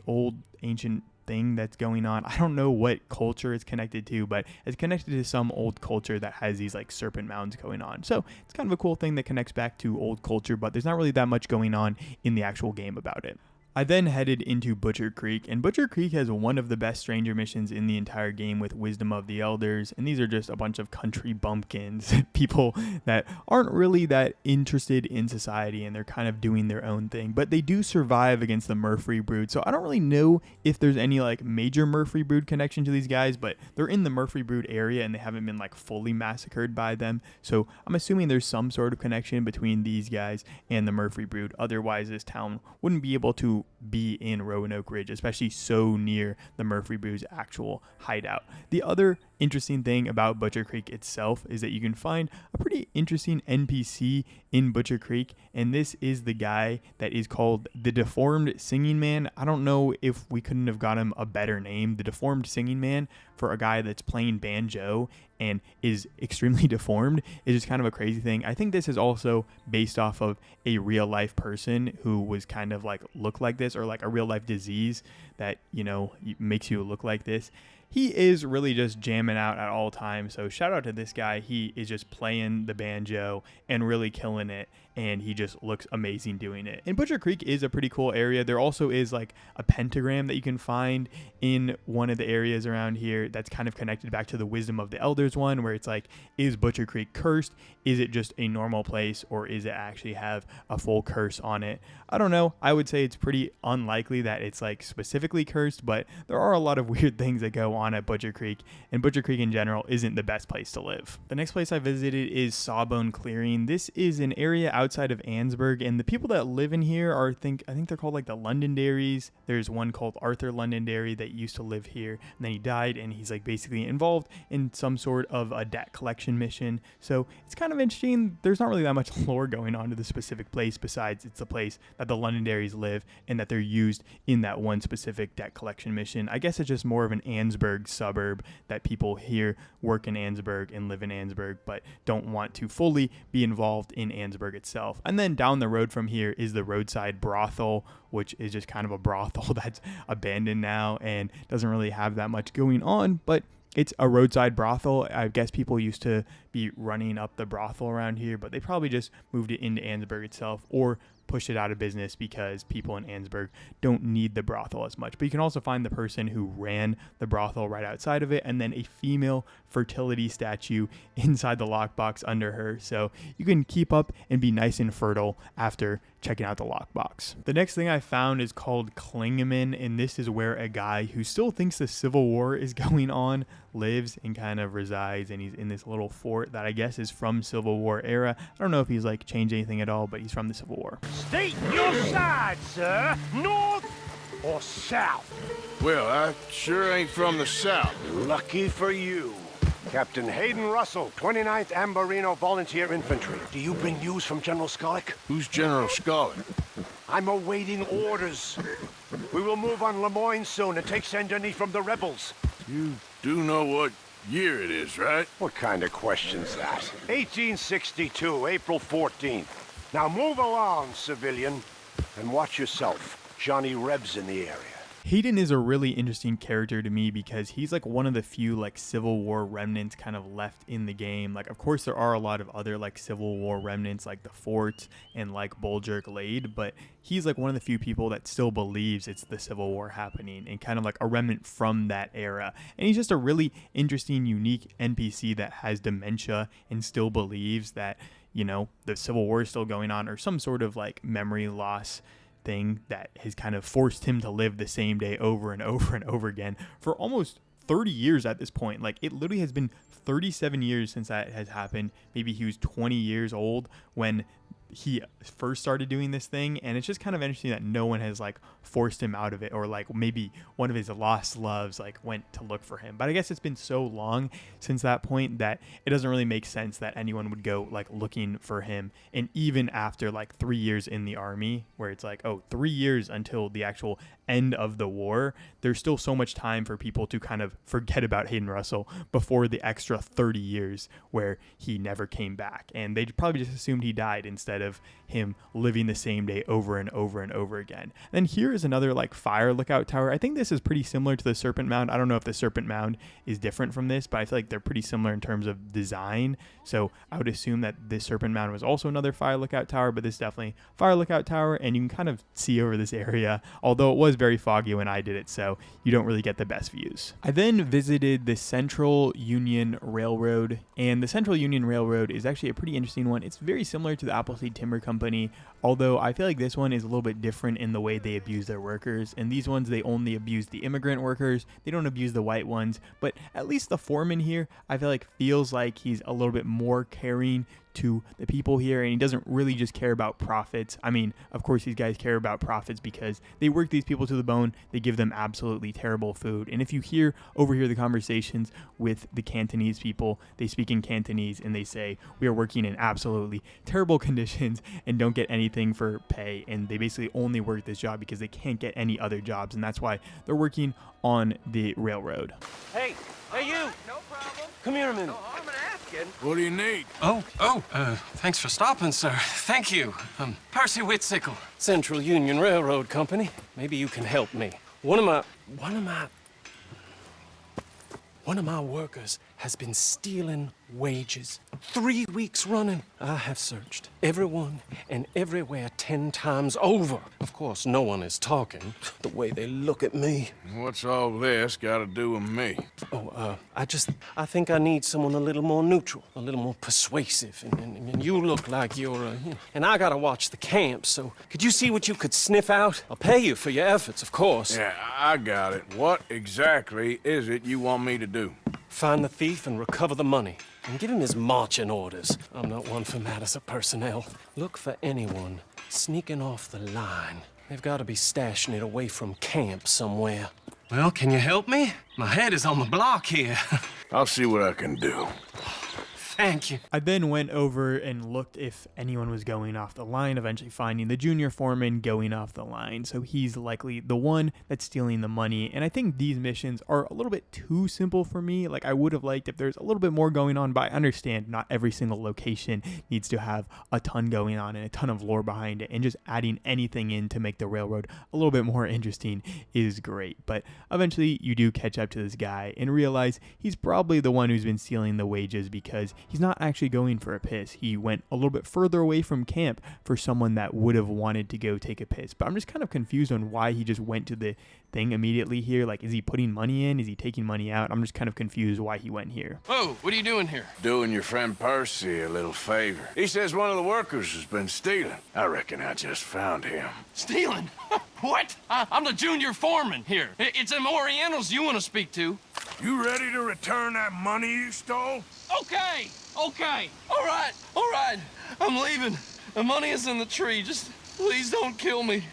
A: old ancient thing that's going on. I don't know what culture it's connected to, but it's connected to some old culture that has these like serpent mounds going on. So it's kind of a cool thing that connects back to old culture, but there's not really that much going on in the actual game about it. I then headed into Butcher Creek, and Butcher Creek has one of the best stranger missions in the entire game with Wisdom of the Elders, and these are just a bunch of country bumpkins, people that aren't really that interested in society, and they're kind of doing their own thing, but they do survive against the Murfree Brood. So I don't really know if there's any like major Murfree Brood connection to these guys, but they're in the Murfree Brood area and they haven't been like fully massacred by them. So I'm assuming there's some sort of connection between these guys and the Murfree Brood. Otherwise, this town wouldn't be able to be in Roanoke Ridge, especially so near the Murfree Brood's actual hideout. The other interesting thing about Butcher Creek itself is that you can find a pretty interesting NPC in Butcher Creek, and this is the guy that is called the Deformed Singing Man. I don't know if we couldn't have got him a better name. The Deformed Singing Man, for a guy that's playing banjo and is extremely deformed, is just kind of a crazy thing. I think this is also based off of a real life person who was kind of like look like this, or like a real life disease that, you know, makes you look like this. He is really just jamming out at all times. So shout out to this guy. He is just playing the banjo and really killing it, and he just looks amazing doing it. And Butcher Creek is a pretty cool area. There also is like a pentagram that you can find in one of the areas around here that's kind of connected back to the Wisdom of the Elders one, where it's like, is Butcher Creek cursed? Is it just a normal place, or is it actually have a full curse on it? I don't know. I would say it's pretty unlikely that it's like specifically cursed, but there are a lot of weird things that go on at Butcher Creek, and Butcher Creek in general isn't the best place to live. The next place I visited is Sawbone Clearing. This is an area outside of Annesburg, and the people that live in here are, I think they're called like the Londonderries. There's one called Arthur Londonderry that used to live here, and then he died, and he's like basically involved in some sort of a debt collection mission. So it's kind of interesting. There's not really that much lore going on to the specific place, besides it's the place that the Londonderries live and that they're used in that one specific debt collection mission. I guess it's just more of an Annesburg suburb that people here work in Annesburg and live in Annesburg, but don't want to fully be involved in Annesburg itself. And then down the road from here is the roadside brothel, which is just kind of a brothel that's abandoned now and doesn't really have that much going on, but it's a roadside brothel. I guess people used to be running up the brothel around here, but they probably just moved it into Annesburg itself, or pushed it out of business because people in Annesburg don't need the brothel as much. But you can also find the person who ran the brothel right outside of it, and then a female fertility statue inside the lockbox under her. So you can keep up and be nice and fertile after checking out the lockbox. The next thing I found is called Klingeman, and this is where a guy who still thinks the Civil War is going on lives and kind of resides, and he's in this little fort that I guess is from Civil War era. I don't know if he's like changed anything at all, but he's from the Civil War.
H: State your side, sir. North or south?
G: Well, I sure ain't from the South.
H: Lucky for you.
T: Captain Hayden Russell, 29th Ambarino Volunteer Infantry. Do you bring news from General Skollick?
G: Who's General Skollick?
T: I'm awaiting orders. We will move on Lemoyne soon and take Saint-Denis from the rebels.
G: You do know what year it is, right?
T: What kind of question's that? 1862, April 14th. Now move along, civilian, and watch yourself. Johnny Reb's in the area.
A: Hayden is a really interesting character to me because he's like one of the few like Civil War remnants kind of left in the game. Like, of course, there are a lot of other like Civil War remnants like the Fort and like Bulger Glade, but he's like one of the few people that still believes it's the Civil War happening and kind of like a remnant from that era. And he's just a really interesting, unique NPC that has dementia and still believes that, you know, the Civil War is still going on or some sort of like memory loss thing that has kind of forced him to live the same day over and over and over again for almost 30 years at this point. Like, it literally has been 37 years since that has happened. Maybe he was 20 years old when he first started doing this thing, and it's just kind of interesting that no one has like forced him out of it, or like maybe one of his lost loves like went to look for him. But I guess it's been so long since that point that it doesn't really make sense that anyone would go like looking for him. And even after like 3 years in the army, where it's like, oh, 3 years until the actual end of the war, there's still so much time for people to kind of forget about Hayden Russell before the extra 30 years where he never came back, and they probably just assumed he died instead of him living the same day over and over and over again. Then here is another like fire lookout tower. I think this is pretty similar to the Serpent Mound. I don't know if the Serpent Mound is different from this, but I feel like they're pretty similar in terms of design. So I would assume that this Serpent Mound was also another fire lookout tower, but this is definitely fire lookout tower, and you can kind of see over this area, although it was very foggy when I did it, so you don't really get the best views. I then visited the Central Union Railroad, and the Central Union Railroad is actually a pretty interesting one. It's very similar to the Appleseed Timber Company, although I feel like this one is a little bit different in the way they abuse their workers. And these ones, they only abuse the immigrant workers. They don't abuse the white ones. But at least the foreman here, I feel like feels like he's a little bit more caring to the people here, and he doesn't really just care about profits. I mean, of course these guys care about profits because they work these people to the bone. They give them absolutely terrible food. And if you overhear the conversations with the Cantonese people, they speak in Cantonese and they say, we are working in absolutely terrible conditions and don't get anything for pay, and they basically only work this job because they can't get any other jobs, and that's why they're working on the railroad.
O: Hey, you! No problem. Come here a minute.
G: What do you need?
U: Thanks for stopping, sir. Thank you. Percy Whitsickle, Central Union Railroad Company. Maybe you can help me. One of my workers has been stealing wages 3 weeks running. I have searched everyone and everywhere 10 times over. Of course, no one is talking the way they look at me.
G: What's all this got to do with me?
U: I think I need someone a little more neutral, a little more persuasive. And you look like you're, and I gotta watch the camp, so could you see what you could sniff out? I'll pay you for your efforts, of course.
G: Yeah, I got it. What exactly is it you want me to do?
U: Find the thief and recover the money. And give him his marching orders. I'm not one for matters of personnel. Look for anyone sneaking off the line. They've got to be stashing it away from camp somewhere. Well, can you help me? My head is on the block here.
G: I'll see what I can do.
U: Thank you.
A: I then went over and looked if anyone was going off the line, eventually finding the junior foreman going off the line. So he's likely the one that's stealing the money. And I think these missions are a little bit too simple for me. Like, I would have liked if there's a little bit more going on, but I understand not every single location needs to have a ton going on and a ton of lore behind it. And just adding anything in to make the railroad a little bit more interesting is great. But eventually you do catch up to this guy and realize he's probably the one who's been stealing the wages, because he's not actually going for a piss. He went a little bit further away from camp for someone that would have wanted to go take a piss. But I'm just kind of confused on why he just went to the thing immediately here. Like, is he putting money in? Is he taking money out? I'm just kind of confused why he went here.
U: Whoa, what are you doing here?
G: Doing your friend Percy a little favor. He says one of the workers has been stealing. I reckon I just found him.
U: Stealing? What? I'm the junior foreman here. It's them Orientals you want to speak to.
G: You ready to return that money you stole?
U: Okay. All right. I'm leaving. The money is in the tree. Just please don't kill me.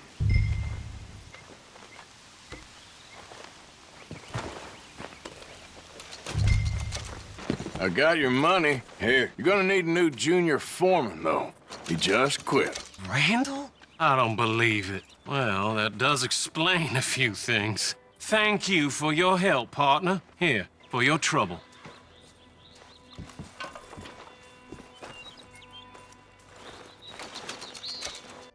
G: I got your money. Here, you're gonna need a new junior foreman, though. He just quit.
U: Randall? I don't believe it. Well, that does explain a few things. Thank you for your help, partner. Here, for your trouble.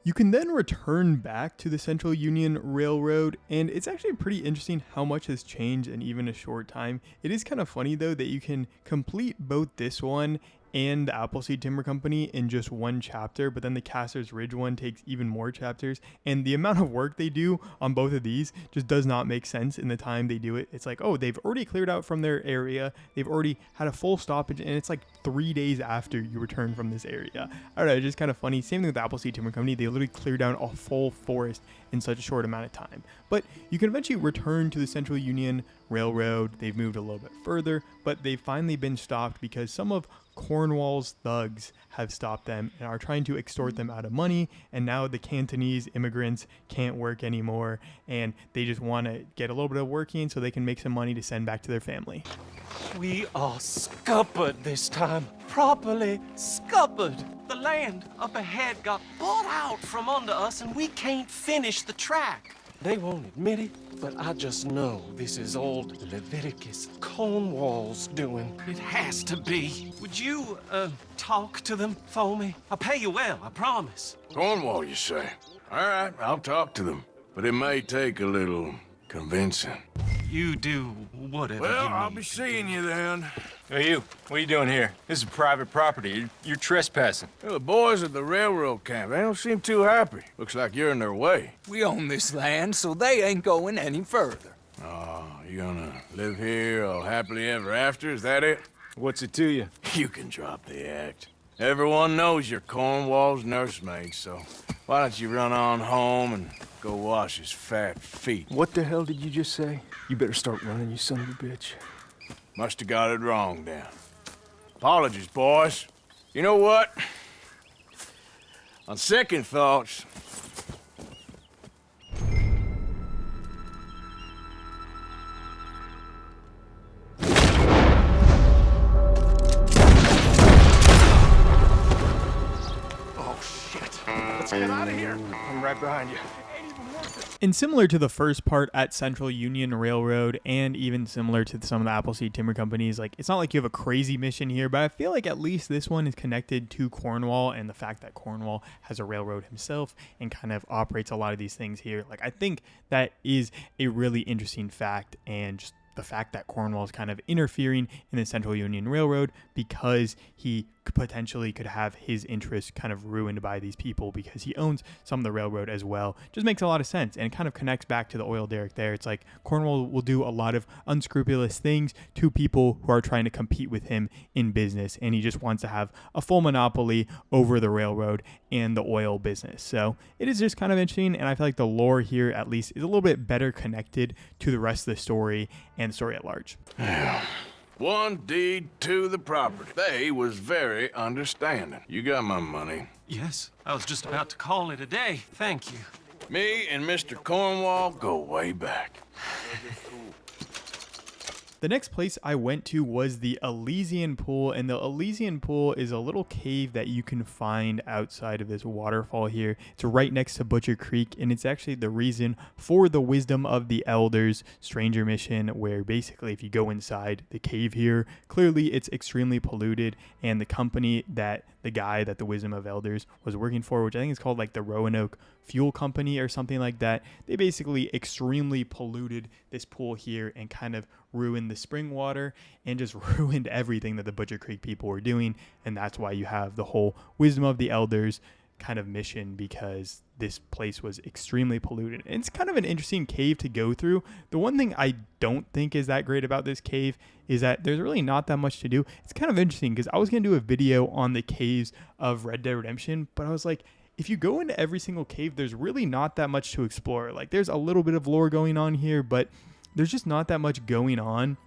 A: You can then return back to the Central Union Railroad, and it's actually pretty interesting how much has changed in even a short time. It is kind of funny though that you can complete both this one and the Appleseed Timber Company in just one chapter, but then the Caster's Ridge one takes even more chapters, and the amount of work they do on both of these just does not make sense in the time they do it. It's like, oh, they've already cleared out from their area, they've already had a full stoppage, and it's like 3 days after you return from this area. I don't know, it's just kind of funny. Same thing with the Appleseed Timber Company. They literally clear down a full forest in such a short amount of time. But you can eventually return to the Central Union Railroad. They've moved a little bit further, but they've finally been stopped because some of Cornwall's thugs have stopped them and are trying to extort them out of money, and now the Cantonese immigrants can't work anymore, and they just want to get a little bit of working so they can make some money to send back to their family.
U: We are scuppered this time. Properly scuppered. The land up ahead got bought out from under us and we can't finish the track. They won't admit it, but I just know this is old Leviticus Cornwall's doing. It has to be. Would you, talk to them for me? I'll pay you well, I promise.
G: Cornwall, you say? All right, I'll talk to them. But it may take a little convincing.
U: You do whatever
G: Well,
U: you need.
G: I'll be seeing you then.
I: Hey, you. What are you doing here? This is private property. You're trespassing.
G: Well, the boys at the railroad camp, they don't seem too happy. Looks like you're in their way.
V: We own this land, so they ain't going any further.
G: Oh, you gonna live here all happily ever after? Is that it?
I: What's it to you?
G: You can drop the act. Everyone knows you're Cornwall's nursemaid, so why don't you run on home and go wash his fat feet?
I: What the hell did you just say? You better start running, you son of a bitch.
G: Must have got it wrong then. Apologies, boys. You know what? On second thoughts,
R: Let's get out of here. I'm right behind you.
A: And similar to the first part at Central Union Railroad, and even similar to some of the Appleseed Timber Companies, like, it's not like you have a crazy mission here, but I feel like at least this one is connected to Cornwall and the fact that Cornwall has a railroad himself and kind of operates a lot of these things here. Like, I think that is a really interesting fact, and just the fact that Cornwall is kind of interfering in the Central Union Railroad because he potentially could have his interests kind of ruined by these people because he owns some of the railroad as well, just makes a lot of sense, and it kind of connects back to the oil derrick there. It's like Cornwall will do a lot of unscrupulous things to people who are trying to compete with him in business, and he just wants to have a full monopoly over the railroad and the oil business. So it is just kind of interesting, and I feel like the lore here at least is a little bit better connected to the rest of the story and the story at large.
G: one deed to the property. They was very understanding. You got my money.
U: Yes, I was just about to call it a day. Thank you.
G: Me and Mr. Cornwall go way back.
A: The next place I went to was the Elysian Pool, and the Elysian Pool is a little cave that you can find outside of this waterfall here. It's right next to Butcher Creek, and it's actually the reason for the Wisdom of the Elders Stranger mission, where basically if you go inside the cave here, clearly it's extremely polluted, and the company that the guy that the Wisdom of Elders was working for, which I think is called like the Roanoke Fuel Company or something like that, they basically extremely polluted this pool here and kind of ruined the spring water and just ruined everything that the Butcher Creek people were doing. And that's why you have the whole Wisdom of the Elders kind of mission, because this place was extremely polluted. And it's kind of an interesting cave to go through. The one thing I don't think is that great about this cave is that there's really not that much to do. It's kind of interesting because I was going to do a video on the caves of Red Dead Redemption, but I was like, if you go into every single cave, there's really not that much to explore. Like, there's a little bit of lore going on here, but there's just not that much going on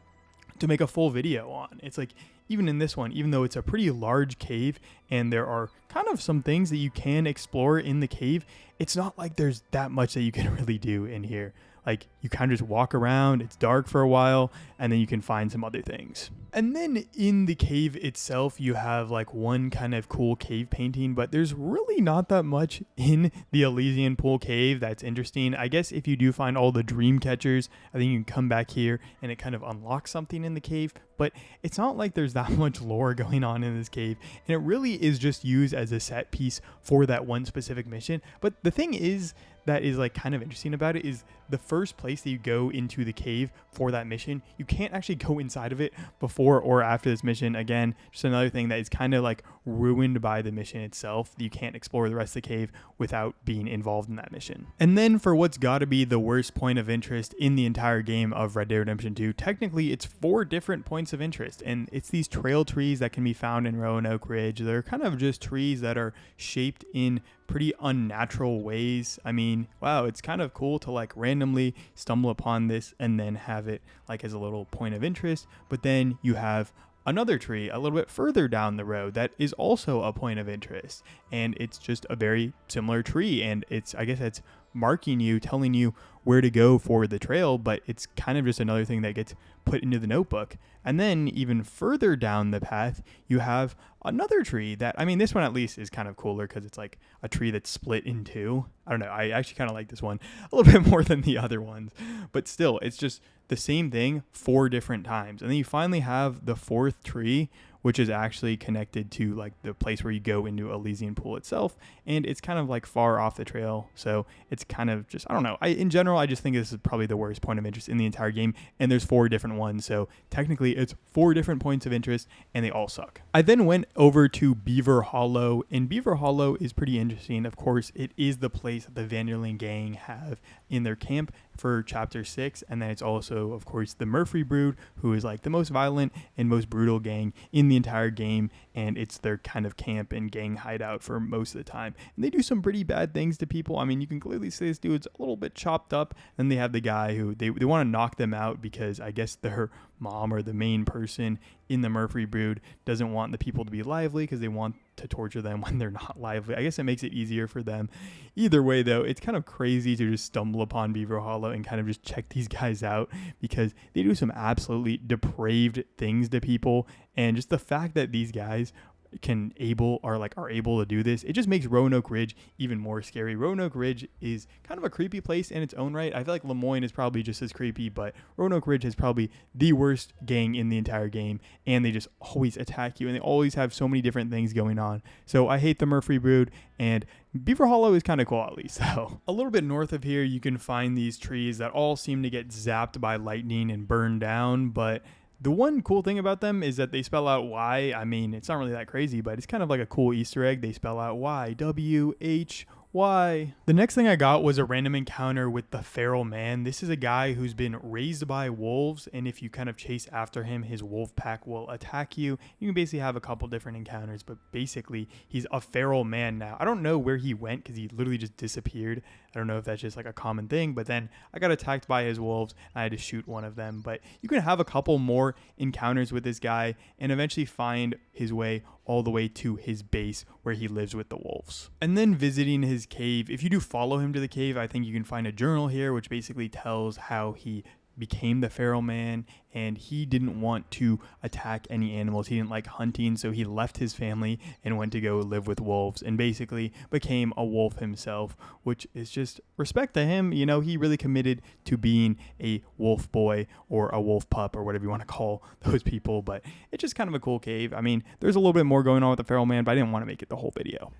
A: to make a full video on. It's like, even in this one, even though it's a pretty large cave and there are kind of some things that you can explore in the cave, it's not like there's that much that you can really do in here. Like, you kind of just walk around, it's dark for a while, and then you can find some other things. And then in the cave itself, you have like one kind of cool cave painting, but there's really not that much in the Elysian Pool cave that's interesting. I guess if you do find all the dream catchers, I think you can come back here and it kind of unlocks something in the cave, but it's not like there's that much lore going on in this cave, and it really is just used as a set piece for that one specific mission. But the thing is that is like kind of interesting about it is the first place that you go into the cave for that mission, you can't actually go inside of it before or after this mission. Again, just another thing that is kind of like ruined by the mission itself. You can't explore the rest of the cave without being involved in that mission. And then for what's got to be the worst point of interest in the entire game of Red Dead Redemption 2, technically it's 4 different points of interest, and it's these trail trees that can be found in Roanoke Ridge. They're kind of just trees that are shaped in pretty unnatural ways. I mean, wow, it's kind of cool to like randomly stumble upon this and then have it like as a little point of interest. But then you have another tree a little bit further down the road that is also a point of interest, and it's just a very similar tree, and it's, I guess it's marking you, telling you where to go for the trail, but it's kind of just another thing that gets put into the notebook. And then even further down the path, you have another tree that, I mean, this one at least is kind of cooler because it's like a tree that's split in 2. I don't know, I actually kind of like this one a little bit more than the other ones, but still, it's just the same thing 4 different times. And then you finally have the 4th tree, which is actually connected to like the place where you go into Elysian Pool itself, and it's kind of like far off the trail, so it's kind of just, I don't know, in general I just think this is probably the worst point of interest in the entire game, and there's 4 different ones, so technically it's 4 different points of interest and they all suck. I then went over to Beaver Hollow, and Beaver Hollow is pretty interesting. Of course, it is the place that the Vanderlyn gang have in their camp for chapter 6, and then it's also, of course, the Murphy Brood, who is like the most violent and most brutal gang in the entire game, and it's their kind of camp and gang hideout for most of the time, and they do some pretty bad things to people. I mean, you can clearly see this dude's a little bit chopped up. Then they have the guy who they want to knock them out because I guess their mom or the main person in the Murphy Brood doesn't want the people to be lively because they want to torture them when they're not lively. I guess it makes it easier for them. Either way, though, it's kind of crazy to just stumble upon Beaver Hollow and kind of just check these guys out because they do some absolutely depraved things to people, and just the fact that these guys are able to do this, it just makes Roanoke Ridge even more scary. Roanoke Ridge is kind of a creepy place in its own right. I feel like Lemoyne is probably just as creepy, but Roanoke Ridge is probably the worst gang in the entire game, and they just always attack you, and they always have so many different things going on. So I hate the Murphy Brood, and Beaver Hollow is kind of cool at least. So a little bit north of here, you can find these trees that all seem to get zapped by lightning and burned down, but the one cool thing about them is that they spell out Y. I mean, it's not really that crazy, but it's kind of like a cool Easter egg. They spell out Y, W-H-Y. The next thing I got was a random encounter with the Feral Man. This is a guy who's been raised by wolves, and if you kind of chase after him, his wolf pack will attack you. You can basically have a couple different encounters, but basically he's a feral man now. I don't know where he went because he literally just disappeared. I don't know if that's just like a common thing, but then I got attacked by his wolves and I had to shoot one of them. But you can have a couple more encounters with this guy and eventually find his way all the way to his base where he lives with the wolves. And then visiting his cave, if you do follow him to the cave, I think you can find a journal here which basically tells how he became the feral man, and he didn't want to attack any animals. He didn't like hunting, so he left his family and went to go live with wolves and basically became a wolf himself, which is just respect to him. You know, he really committed to being a wolf boy or a wolf pup or whatever you want to call those people, but it's just kind of a cool cave. I mean, there's a little bit more going on with the feral man, but I didn't want to make it the whole video.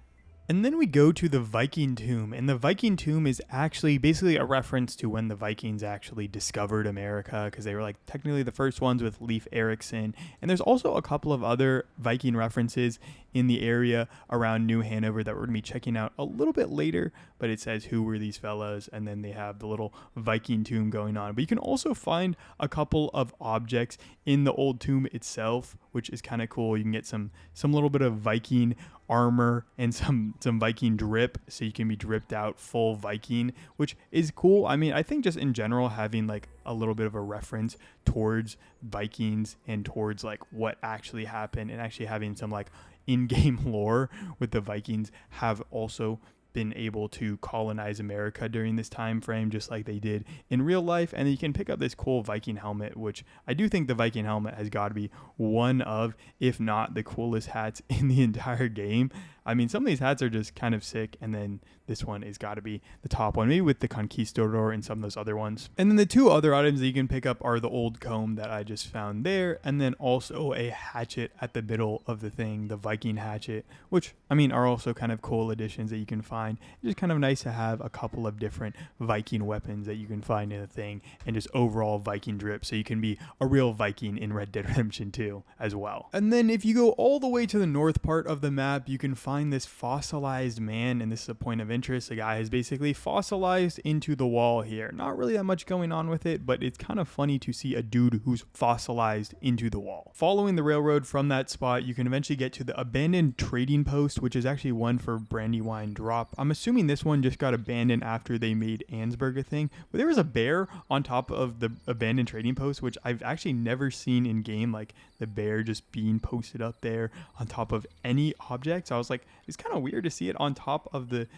A: And then we go to the Viking tomb, and the Viking tomb is actually basically a reference to when the Vikings actually discovered America, because they were like technically the first ones with Leif Erikson. And there's also a couple of other Viking references in the area around New Hanover that we're going to be checking out a little bit later, but it says who were these fellas, and then they have the little Viking tomb going on. But you can also find a couple of objects in the old tomb itself, which is kind of cool. You can get some little bit of Viking armor and some Viking drip, so you can be dripped out full Viking, which is cool. I mean, I think just in general having like a little bit of a reference towards Vikings and towards like what actually happened, and actually having some like in-game lore with the Vikings have also been able to colonize America during this time frame, just like they did in real life. And you can pick up this cool Viking helmet, which I do think the Viking helmet has got to be one of, if not the coolest hats in the entire game. I mean, some of these hats are just kind of sick, and then this one has got to be the top one, maybe with the Conquistador and some of those other ones. And then the two other items that you can pick up are the old comb that I just found there, and then also a hatchet at the middle of the thing, the Viking hatchet, which, I mean, are also kind of cool additions that you can find. It's just kind of nice to have a couple of different Viking weapons that you can find in a thing, and just overall Viking drip, so you can be a real Viking in Red Dead Redemption 2 as well. And then if you go all the way to the north part of the map, you can find this fossilized man, and this is a point of interest. The guy has basically fossilized into the wall here. Not really that much going on with it, but it's kind of funny to see a dude who's fossilized into the wall. Following the railroad from that spot, you can eventually get to the abandoned trading post, which is actually one for Brandywine Drop. I'm assuming this one just got abandoned after they made Ansburg a thing, but there was a bear on top of the abandoned trading post, which I've actually never seen in game, like the bear just being posted up there on top of any object. So I was like, it's kind of weird to see it on top of the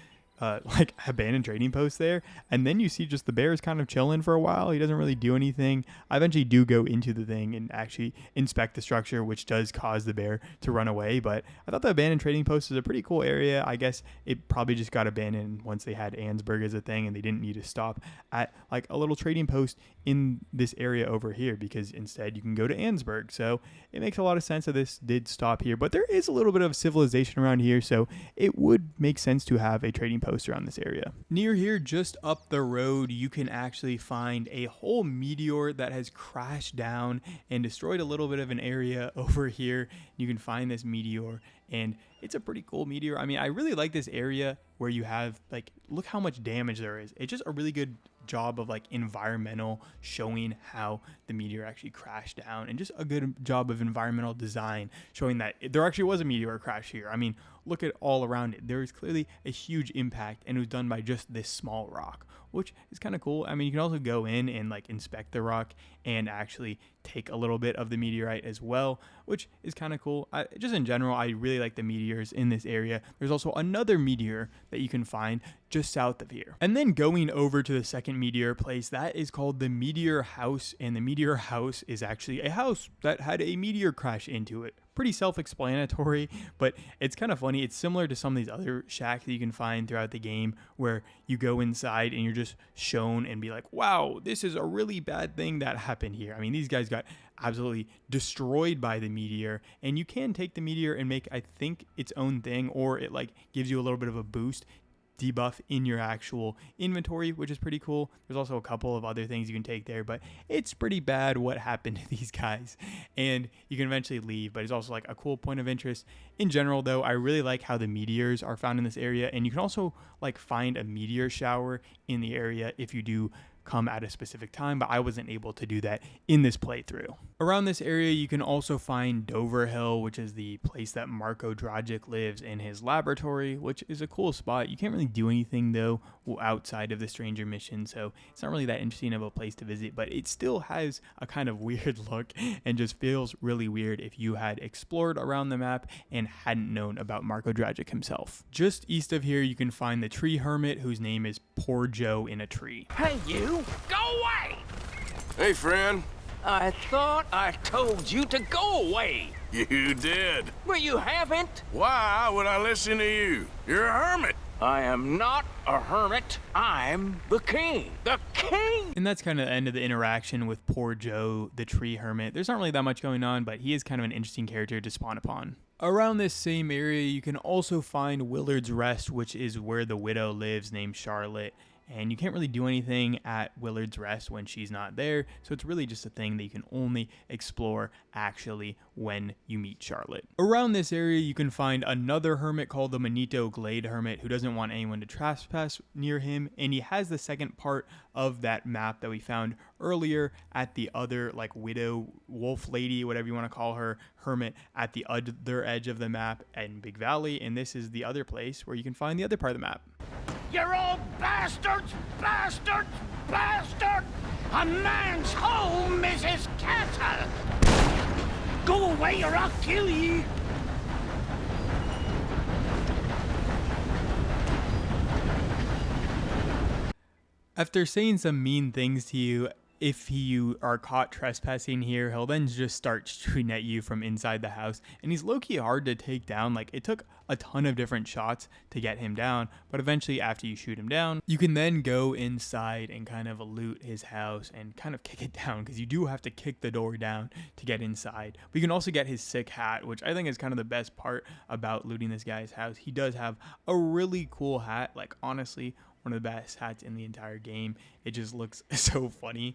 A: like abandoned trading post there, and then you see just the bear is kind of chilling for a while. He doesn't really do anything. I eventually do go into the thing and actually inspect the structure, which does cause the bear to run away, but I thought the abandoned trading post is a pretty cool area. I guess it probably just got abandoned once they had Ansburg as a thing, and they didn't need to stop at like a little trading post in this area over here, because instead you can go to Ansburg. So it makes a lot of sense that this did stop here, but there is a little bit of civilization around here, so it would make sense to have a trading post around this area. Near here, just up the road, you can actually find a whole meteor that has crashed down and destroyed a little bit of an area over here. You can find this meteor, and it's a pretty cool meteor. I mean, I really like this area where you have, like, look how much damage there is. It's just a really good job of like environmental showing how the meteor actually crashed down, and just a good job of environmental design showing that there actually was a meteor crash here. I mean, look at all around it. There is clearly a huge impact, and it was done by just this small rock, which is kind of cool. I mean, you can also go in and like inspect the rock and actually take a little bit of the meteorite as well, which is kind of cool. Just in general, I really like the meteors in this area. There's also another meteor that you can find just south of here. And then going over to the second meteor place, that is called the Meteor House, and the Meteor House is actually a house that had a meteor crash into it. Pretty self-explanatory, but it's kind of funny. It's similar to some of these other shacks that you can find throughout the game, where you go inside and you're just shown and be like, wow, this is a really bad thing that happened here. I mean, these guys got absolutely destroyed by the meteor, and you can take the meteor and make, I think, its own thing, or it like gives you a little bit of a boost debuff in your actual inventory, which is pretty cool. There's also a couple of other things you can take there, but it's pretty bad what happened to these guys, and you can eventually leave. But it's also like a cool point of interest. In general though, I really like how the meteors are found in this area, and you can also like find a meteor shower in the area if you do come at a specific time, but I wasn't able to do that in this playthrough. Around this area, you can also find Dover Hill, which is the place that Marko Dragic lives in his laboratory, which is a cool spot. You can't really do anything though outside of the stranger mission, so it's not really that interesting of a place to visit, but it still has a kind of weird look and just feels really weird if you had explored around the map and hadn't known about Marko Dragic himself. Just east of here, you can find the Tree Hermit, whose name is Poor Joe in a Tree.
E: Hey, you! Go away!
G: Hey, friend.
E: I thought I told you to go away.
G: You did.
E: Well, you haven't.
G: Why would I listen to you? You're a hermit.
E: I am not a hermit. I'm the king. The king!
A: And that's kind of the end of the interaction with Poor Joe, the Tree Hermit. There's not really that much going on, but he is kind of an interesting character to spawn upon. Around this same area, you can also find Willard's Rest, which is where the widow lives named Charlotte. and you can't really do anything at Willard's Rest when she's not there, so it's really just a thing that you can only explore actually when you meet Charlotte. Around this area you can find another hermit called the Manito Glade Hermit, who doesn't want anyone to trespass near him, and he has the second part of that map that we found earlier at the other like widow wolf lady, whatever you want to call her, hermit at the other edge of the map in Big Valley, and this is the other place where you can find the other part of the map.
J: You're all bastards! Bastards! Bastards! A man's home is his castle! Go away or I'll kill ye!
A: After saying some mean things to you, if you are caught trespassing here, he'll then just start shooting at you from inside the house, and he's low-key hard to take down. Like, it took a ton of different shots to get him down, but eventually after you shoot him down, you can then go inside and kind of loot his house and kind of kick it down, because you do have to kick the door down to get inside. But you can also get his sick hat, which I think is kind of the best part about looting this guy's house. He does have a really cool hat, like honestly one of the best hats in the entire game. It just looks so funny.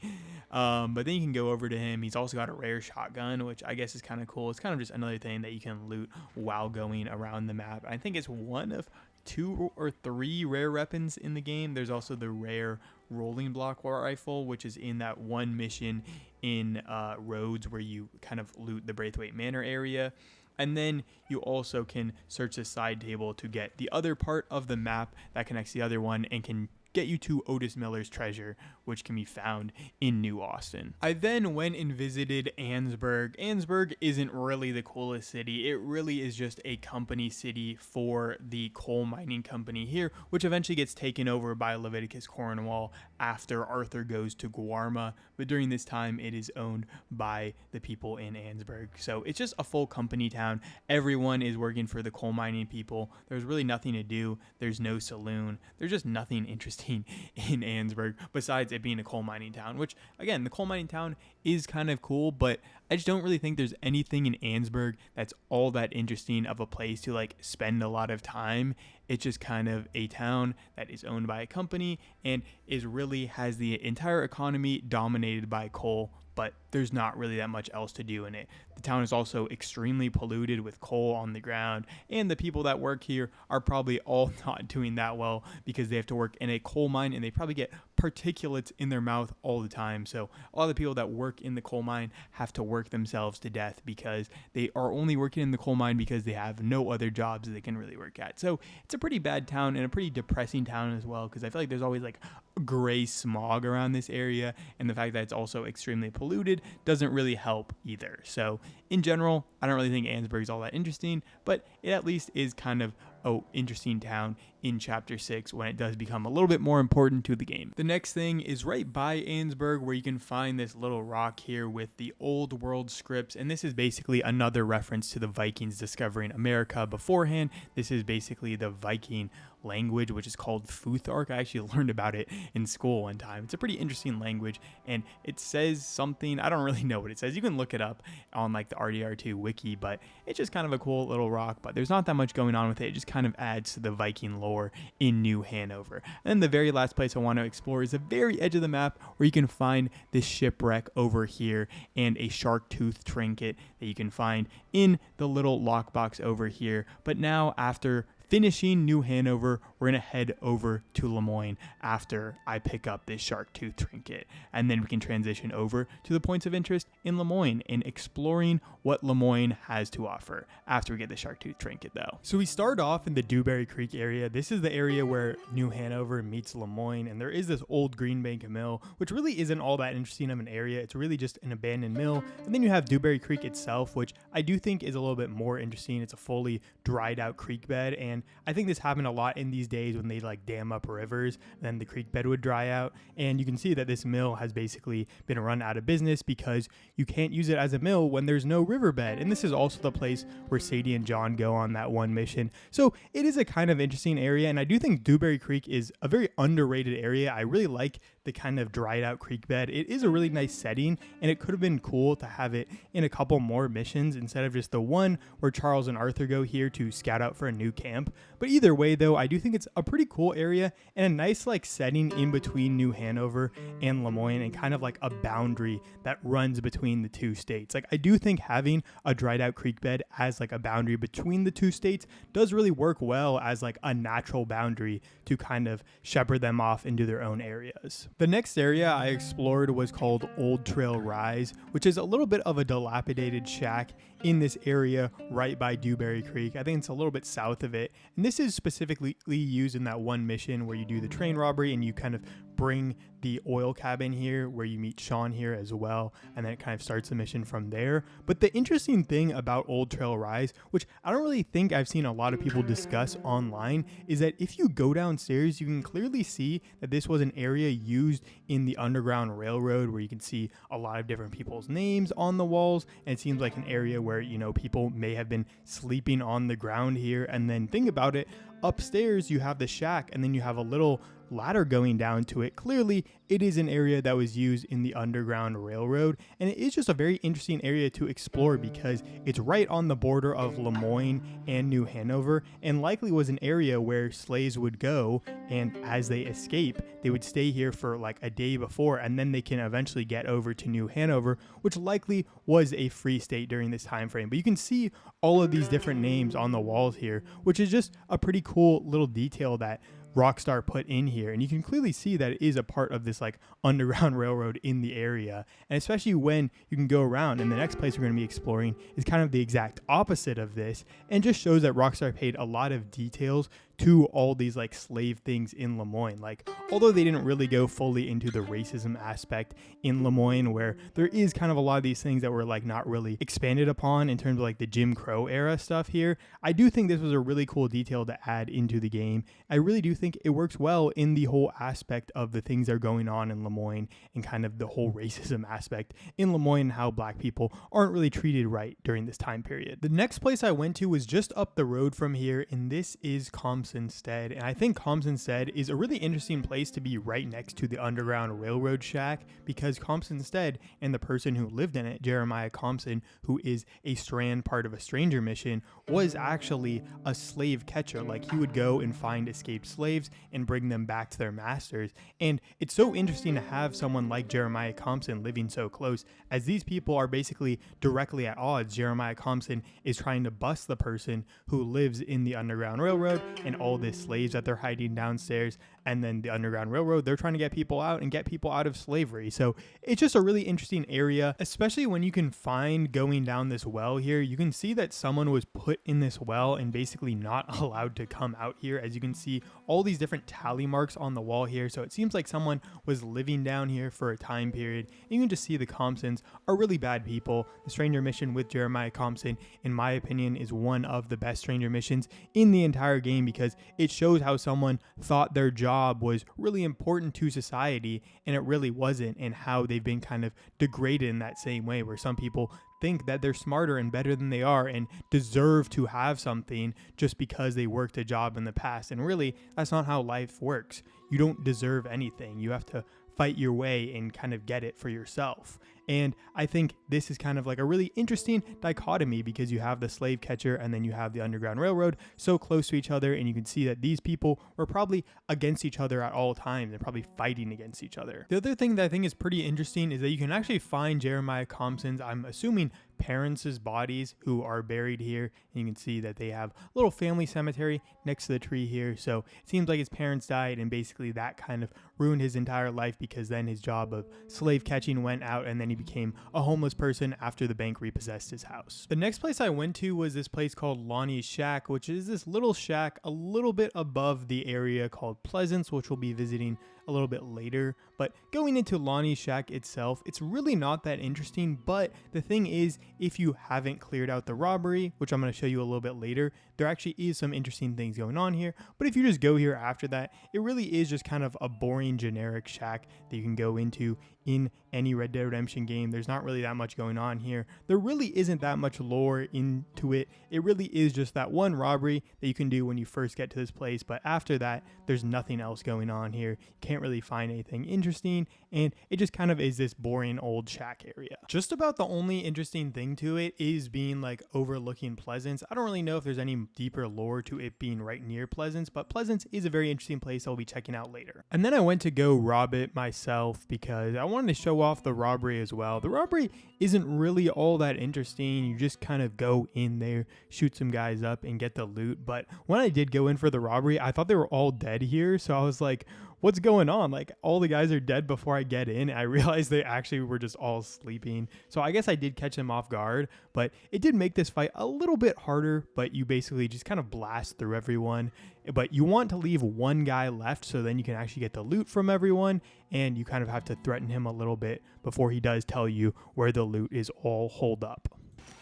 A: But then you can go over to him. He's also got a rare shotgun, which I guess is kind of cool. It's kind of just another thing that you can loot while going around the map. I think it's one of 2 or 3 rare weapons in the game. There's also the rare rolling block rifle, which is in that one mission in Rhodes where you kind of loot the Braithwaite Manor area. And then you also can search the side table to get the other part of the map that connects the other one and can get you to Otis Miller's treasure, which can be found in New Austin. I then went and visited Annesburg. Annesburg isn't really the coolest city. It really is just a company city for the coal mining company here, which eventually gets taken over by Leviticus Cornwall after Arthur goes to Guarma. But during this time, it is owned by the people in Annesburg. So it's just a full company town. Everyone is working for the coal mining people. There's really nothing to do. There's no saloon. There's just nothing interesting in Annesburg besides it being a coal mining town, which again, the coal mining town is kind of cool, but I just don't really think there's anything in Annesburg that's all that interesting of a place to like spend a lot of time. It's just kind of a town that is owned by a company and is really has the entire economy dominated by coal, but there's not really that much else to do in it. The town is also extremely polluted with coal on the ground, and the people that work here are probably all not doing that well because they have to work in a coal mine and they probably get particulates in their mouth all the time. So a lot of the people that work in the coal mine have to work themselves to death because they are only working in the coal mine because they have no other jobs they can really work at. So it's a pretty bad town and a pretty depressing town as well, because I feel like there's always like gray smog around this area, and the fact that it's also extremely polluted doesn't really help either. So in general, I don't really think Annesburg is all that interesting, but it at least is kind of an interesting town in Chapter 6 when it does become a little bit more important to the game. The next thing is right by Annesburg, where you can find this little rock here with the Old World scripts, and this is basically another reference to the Vikings discovering America beforehand. This is basically the Viking language, which is called Futhark. I actually learned about it in school one time. It's a pretty interesting language, and it says something, I don't really know what it says. You can look it up on like the RDR2 wiki, but it's just kind of a cool little rock, but there's not that much going on with it. It just kind of adds to the Viking lore in New Hanover. And then the very last place I want to explore is the very edge of the map, where you can find this shipwreck over here and a shark tooth trinket that you can find in the little lockbox over here. But now, after finishing New Hanover, we're going to head over to Lemoyne after I pick up this shark tooth trinket. And then we can transition over to the points of interest in Lemoyne and exploring what Lemoyne has to offer after we get the shark tooth trinket though. So we start off in the Dewberry Creek area. This is the area where New Hanover meets Lemoyne, and there is this old Green Bank mill, which really isn't all that interesting of an area. It's really just an abandoned mill. And then you have Dewberry Creek itself, which I do think is a little bit more interesting. It's a fully dried out creek bed, and I think this happened a lot in these days when they like dam up rivers, and then the creek bed would dry out. And you can see that this mill has basically been run out of business because you can't use it as a mill when there's no riverbed. And this is also the place where Sadie and John go on that one mission. So it is a kind of interesting area, and I do think Dewberry Creek is a very underrated area. I really like the kind of dried out creek bed. It is a really nice setting, and it could have been cool to have it in a couple more missions instead of just the one where Charles and Arthur go here to scout out for a new camp. But either way though, I do think it's a pretty cool area and a nice like setting in between New Hanover and Lemoyne, and kind of like a boundary that runs between the two states. Like I do think having a dried out creek bed as like a boundary between the two states does really work well as like a natural boundary to kind of shepherd them off into their own areas. The next area I explored was called Old Trail Rise, which is a little bit of a dilapidated shack in this area right by Dewberry Creek. I think it's a little bit south of it. And this is specifically used in that one mission where you do the train robbery and you kind of bring the oil cabin here where you meet Sean here as well, and then it kind of starts the mission from there. But the interesting thing about Old Trail Rise, which I don't really think I've seen a lot of people discuss online, is that if you go downstairs you can clearly see that this was an area used in the Underground Railroad, where you can see a lot of different people's names on the walls, and it seems like an area where, you know, people may have been sleeping on the ground here. And then think about it, upstairs you have the shack and then you have a little ladder going down to it. Clearly it is an area that was used in the Underground Railroad, and it is just a very interesting area to explore because it's right on the border of Lemoyne and New Hanover, and likely was an area where slaves would go, and as they escape they would stay here for like a day before, and then they can eventually get over to New Hanover, which likely was a free state during this time frame. But you can see all of these different names on the walls here, which is just a pretty cool little detail that Rockstar put in here, and you can clearly see that it is a part of this like Underground Railroad in the area. And especially when you can go around, and the next place we're going to be exploring is kind of the exact opposite of this, and just shows that Rockstar paid a lot of details to all these like slave things in Lemoyne. Like, although they didn't really go fully into the racism aspect in Lemoyne, where there is kind of a lot of these things that were like not really expanded upon in terms of like the Jim Crow era stuff here, I do think this was a really cool detail to add into the game. I really do think it works well in the whole aspect of the things that are going on in Lemoyne, and kind of the whole racism aspect in Lemoyne, and how black people aren't really treated right during this time period. The next place I went to was just up the road from here, and this is Compsonstead. And I think Compsonstead is a really interesting place to be right next to the Underground Railroad shack, because Compsonstead and the person who lived in it, Jeremiah Compson, who is a Strand part of a Stranger mission, was actually a slave catcher. Like, he would go and find escaped slaves and bring them back to their masters. And it's so interesting to have someone like Jeremiah Compson living so close, as these people are basically directly at odds. Jeremiah Compson is trying to bust the person who lives in the Underground Railroad and all the slaves that they're hiding downstairs, and then the Underground Railroad, they're trying to get people out and get people out of slavery. So it's just a really interesting area, especially when you can find going down this well here. You can see that someone was put in this well and basically not allowed to come out here. As you can see all these different tally marks on the wall here, so it seems like someone was living down here for a time period. And you can just see the Compsons are really bad people. The Stranger mission with Jeremiah Compson, in my opinion, is one of the best Stranger missions in the entire game, because it shows how someone thought their job was really important to society and it really wasn't, and how they've been kind of degraded in that same way, where some people think that they're smarter and better than they are and deserve to have something just because they worked a job in the past. And really, that's not how life works. You don't deserve anything. You have to fight your way and kind of get it for yourself. And I think this is kind of like a really interesting dichotomy, because you have the slave catcher and then you have the Underground Railroad so close to each other, and you can see that these people were probably against each other at all times. They're probably fighting against each other. The other thing that I think is pretty interesting is that you can actually find Jeremiah Compson's, I'm assuming, parents' bodies who are buried here, and you can see that they have a little family cemetery next to the tree here. So it seems like his parents died, and basically that kind of ruined his entire life, because then his job of slave catching went out, and then he became a homeless person after the bank repossessed his house. The next place I went to was this place called Lonnie's Shack, which is this little shack a little bit above the area called Pleasance, which we'll be visiting a little bit later. But going into Lonnie's Shack itself, it's really not that interesting. But the thing is, if you haven't cleared out the robbery, which I'm going to show you a little bit later, there actually is some interesting things going on here. But if you just go here after that, it really is just kind of a boring generic shack that you can go into in any Red Dead Redemption game. There's not really that much going on here. There really isn't that much lore into it. It really is just that one robbery that you can do when you first get to this place. But after that, there's nothing else going on here. You can't can't really find anything interesting, and it just kind of is this boring old shack area. Just about the only interesting thing to it is being like overlooking Pleasance. I don't really know if there's any deeper lore to it being right near Pleasance, but Pleasance is a very interesting place I'll be checking out later. And then I went to go rob it myself because I wanted to show off the robbery as well. The robbery isn't really all that interesting. You just kind of go in there, shoot some guys up, and get the loot. But when I did go in for the robbery, I thought they were all dead here, so I was like, what's going on? Like, all the guys are dead before I get in. I realized they actually were just all sleeping. So I guess I did catch them off guard, but it did make this fight a little bit harder, but you basically just kind of blast through everyone. But you want to leave one guy left so then you can actually get the loot from everyone, and you kind of have to threaten him a little bit before he does tell you where the loot is all holed up.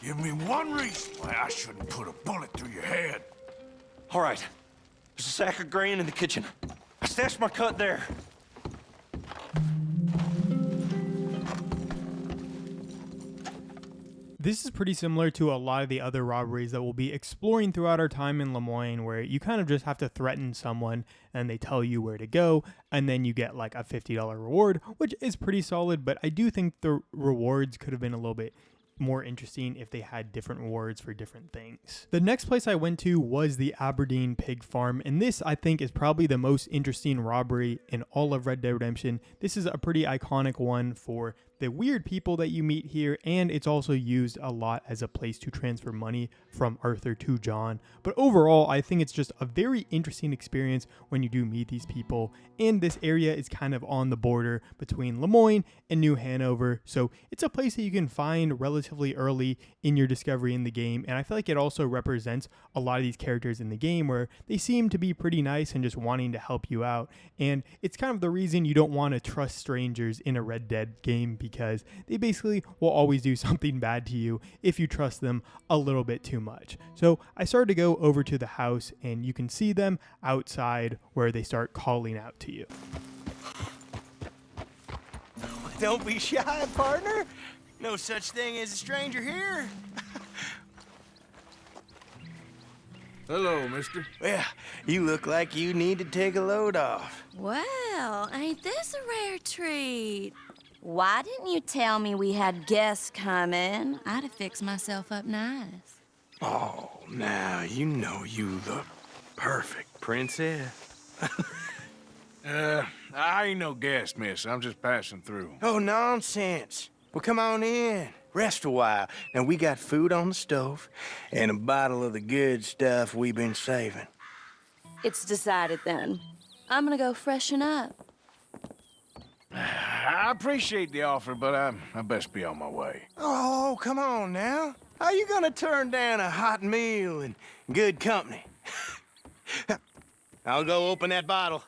H: Give me one reason why I shouldn't put a bullet through your head.
O: All right. There's a sack of grain in the kitchen. I stashed my cut there.
A: This is pretty similar to a lot of the other robberies that we'll be exploring throughout our time in Lemoyne, where you kind of just have to threaten someone and they tell you where to go, and then you get like a $50 reward, which is pretty solid, but I do think the rewards could have been a little bit more interesting if they had different rewards for different things. The next place I went to was the Aberdeen Pig Farm, and this I think is probably the most interesting robbery in all of Red Dead Redemption. This is a pretty iconic one for the weird people that you meet here, and it's also used a lot as a place to transfer money from Arthur to John. But overall, I think it's just a very interesting experience when you do meet these people, and this area is kind of on the border between Lemoyne and New Hanover, so it's a place that you can find relatively early in your discovery in the game, and I feel like it also represents a lot of these characters in the game where they seem to be pretty nice and just wanting to help you out, and it's kind of the reason you don't want to trust strangers in a Red Dead game, because they basically will always do something bad to you if you trust them a little bit too much. So I started to go over to the house, and you can see them outside where they start calling out to you.
B: Don't be shy, partner. No such thing as a stranger here.
G: Hello, mister.
B: Well, you look like you need to take a load off.
K: Well, ain't this a rare treat? Why didn't you tell me we had guests coming? I'd have fixed myself up nice.
G: Oh, now you know you look perfect, princess. I ain't no guest, miss. I'm just passing through.
B: Oh, nonsense. Well, come on in. Rest a while. Now, we got food on the stove and a bottle of the good stuff we've been saving.
K: It's decided then. I'm gonna go freshen up.
G: I appreciate the offer, but I best be on my way.
B: Oh, come on now. How you gonna turn down a hot meal and good company? I'll go open that bottle.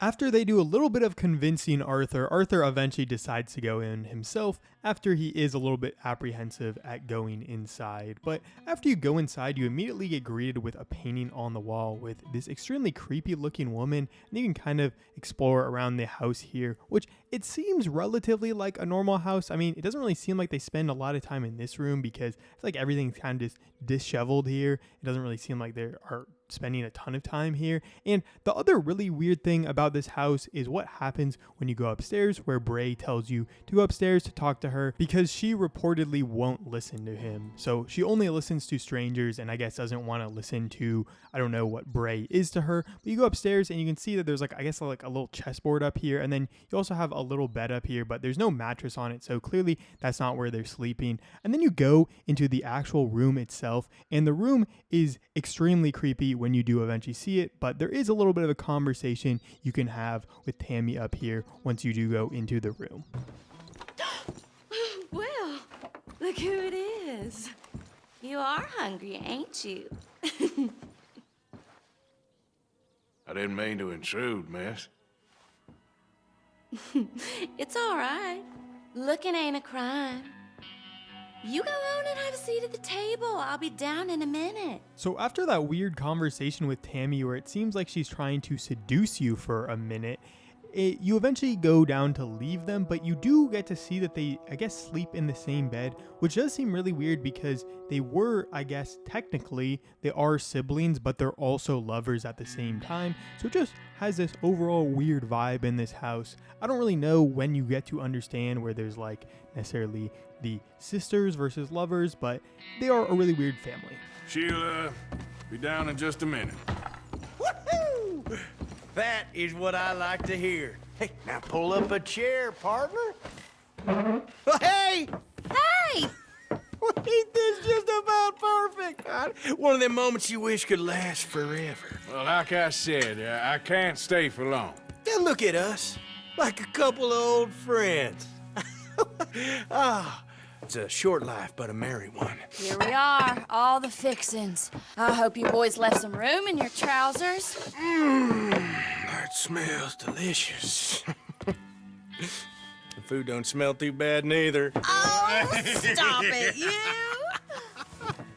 A: After they do a little bit of convincing Arthur, Arthur eventually decides to go in himself after he is a little bit apprehensive at going inside. But after you go inside, you immediately get greeted with a painting on the wall with this extremely creepy looking woman, and you can kind of explore around the house here, which it seems relatively like a normal house. I mean, it doesn't really seem like they spend a lot of time in this room because I feel like everything's kind of just disheveled here. It doesn't really seem like there are spending a ton of time here. And the other really weird thing about this house is what happens when you go upstairs, where Bray tells you to go upstairs to talk to her because she reportedly won't listen to him. So she only listens to strangers, and I guess doesn't want to listen to, I don't know what Bray is to her. But you go upstairs and you can see that there's like, I guess like a little chessboard up here, and then you also have a little bed up here, but there's no mattress on it, so clearly that's not where they're sleeping. And then you go into the actual room itself, and the room is extremely creepy when you do eventually see it, but there is a little bit of a conversation you can have with Tammy up here once you do go into the room.
K: Well, look who it is. You are hungry, ain't you?
G: I didn't mean to intrude, miss.
K: It's all right. Looking ain't a crime. You go on and have a seat at the table. I'll be down in a minute.
A: So after that weird conversation with Tammy where it seems like she's trying to seduce you for a minute, you eventually go down to leave them, but you do get to see that they, I guess, sleep in the same bed, which does seem really weird because they were, I guess, technically, they are siblings, but they're also lovers at the same time. So it just has this overall weird vibe in this house. I don't really know when you get to understand where there's like necessarily the sisters versus lovers, but they are a really weird family.
G: She'll be down in just a minute.
B: Woohoo! That is what I like to hear. Hey, now pull up a chair, partner. Hey!
K: Hey!
B: Ain't this just about perfect? One of them moments you wish could last forever.
G: Well, like I said, I can't stay for long.
B: Now look at us, like a couple of old friends. It's a short life, but a merry one.
K: Here we are, all the fixins'. I hope you boys left some room in your trousers.
B: That smells delicious. The food don't smell too bad neither.
K: Oh, stop it, you!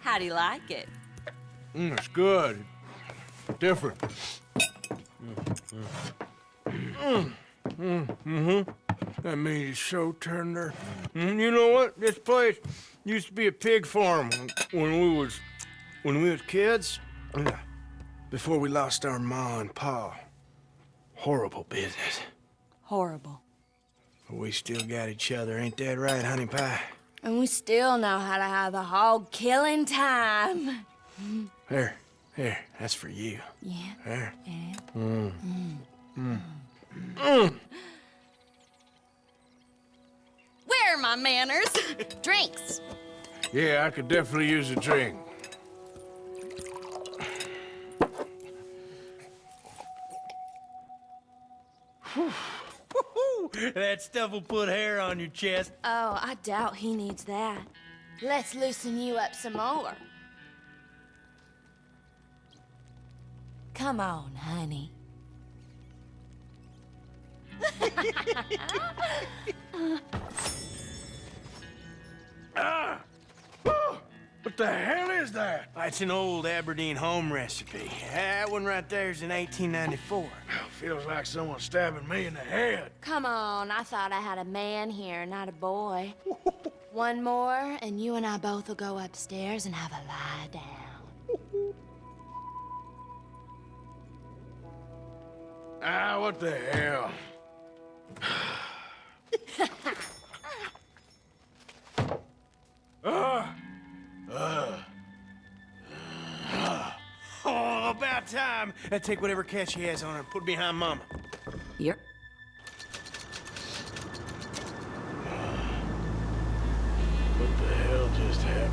K: How do you like it?
G: It's good. Different. That meat is so tender. You know what? This place used to be a pig farm when we was kids. Before we lost our ma and pa. Horrible business.
K: Horrible.
B: But we still got each other, ain't that right, honey pie?
K: And we still know how to have the hog killing time.
B: Here, that's for you.
K: Yeah.
B: There.
K: Yeah. Where are my manners? Drinks.
G: Yeah, I could definitely use a drink.
B: That stuff will put hair on your chest.
K: Oh, I doubt he needs that. Let's loosen you up some more. Come on, honey.
B: What the hell is that? It's an old Aberdeen home recipe. That one right there is in 1894.
H: Feels like someone stabbing me in the head.
K: Come on, I thought I had a man here, not a boy. One more, and you and I both will go upstairs and have a lie down.
G: What the hell?
B: Oh, about time. Take whatever cat she has on her and put it behind Mama.
K: Yep.
G: What the hell just happened?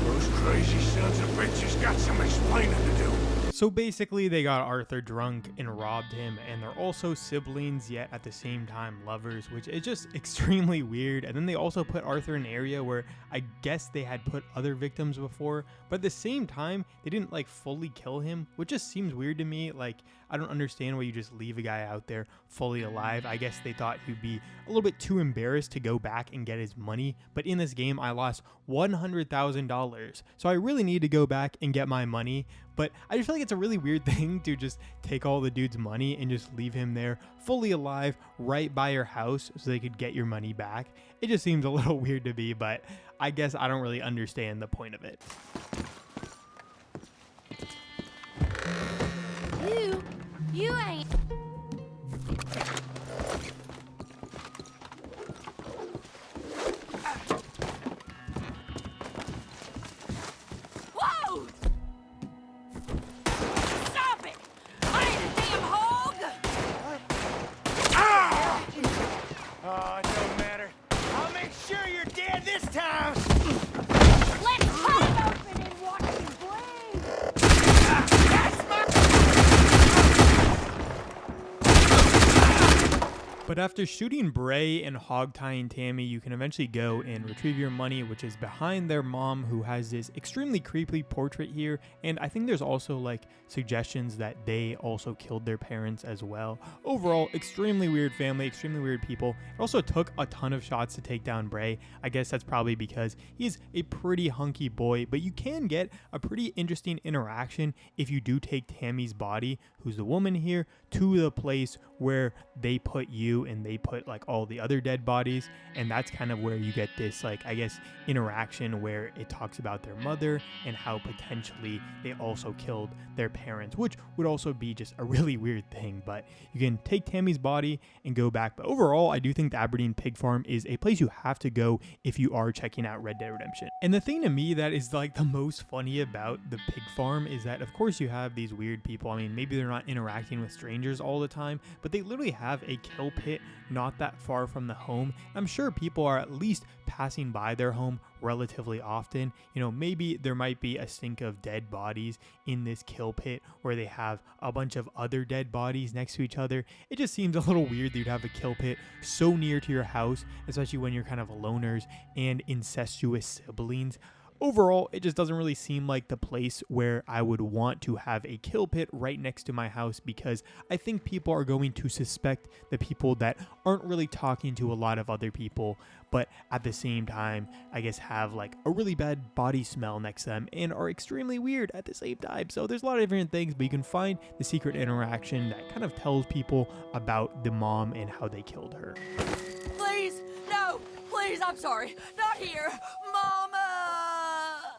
H: Those crazy sons of bitches got some explaining to do.
A: So basically, they got Arthur drunk and robbed him, and they're also siblings, yet at the same time lovers, which is just extremely weird. And then they also put Arthur in an area where I guess they had put other victims before, but at the same time, they didn't like fully kill him, which just seems weird to me. Like, I don't understand why you just leave a guy out there fully alive. I guess they thought he'd be a little bit too embarrassed to go back and get his money, but in this game, I lost $100,000, so I really need to go back and get my money. But I just feel like it's a really weird thing to just take all the dude's money and just leave him there fully alive right by your house so they could get your money back. It just seems a little weird to me, but I guess I don't really understand the point of it.
K: You ain't... Whoa! Stop it! I ain't a damn hog!
B: Oh, it don't matter. I'll make sure you're dead this time.
K: Let's cut it open and watch you bleed!
B: That's my...
A: But after shooting Bray and hog-tying Tammy, you can eventually go and retrieve your money, which is behind their mom, who has this extremely creepy portrait here. And I think there's also like suggestions that they also killed their parents as well. Overall, extremely weird family, extremely weird people. It also took a ton of shots to take down Bray. I guess that's probably because he's a pretty hunky boy, but you can get a pretty interesting interaction if you do take Tammy's body, who's the woman here, to the place where they put you and they put like all the other dead bodies. And that's kind of where you get this, like, I guess, interaction where it talks about their mother and how potentially they also killed their parents, which would also be just a really weird thing. But you can take Tammy's body and go back. But overall, I do think the Aberdeen Pig Farm is a place you have to go if you are checking out Red Dead Redemption. And the thing to me that is like the most funny about the pig farm is that, of course, you have these weird people. I mean, maybe they're not interacting with strangers all the time, but they literally have a kill pit not that far from the home. I'm sure people are at least passing by their home relatively often. You know, maybe there might be a sink of dead bodies in this kill pit where they have a bunch of other dead bodies next to each other. It just seems a little weird that you'd have a kill pit so near to your house, especially when you're kind of loners and incestuous siblings. Overall, it just doesn't really seem like the place where I would want to have a kill pit right next to my house, because I think people are going to suspect the people that aren't really talking to a lot of other people, but at the same time, I guess have like a really bad body smell next to them and are extremely weird at the same time. So there's a lot of different things, but you can find the secret interaction that kind of tells people about the mom and how they killed her.
K: Please, no, please, I'm sorry. Not here. Mama!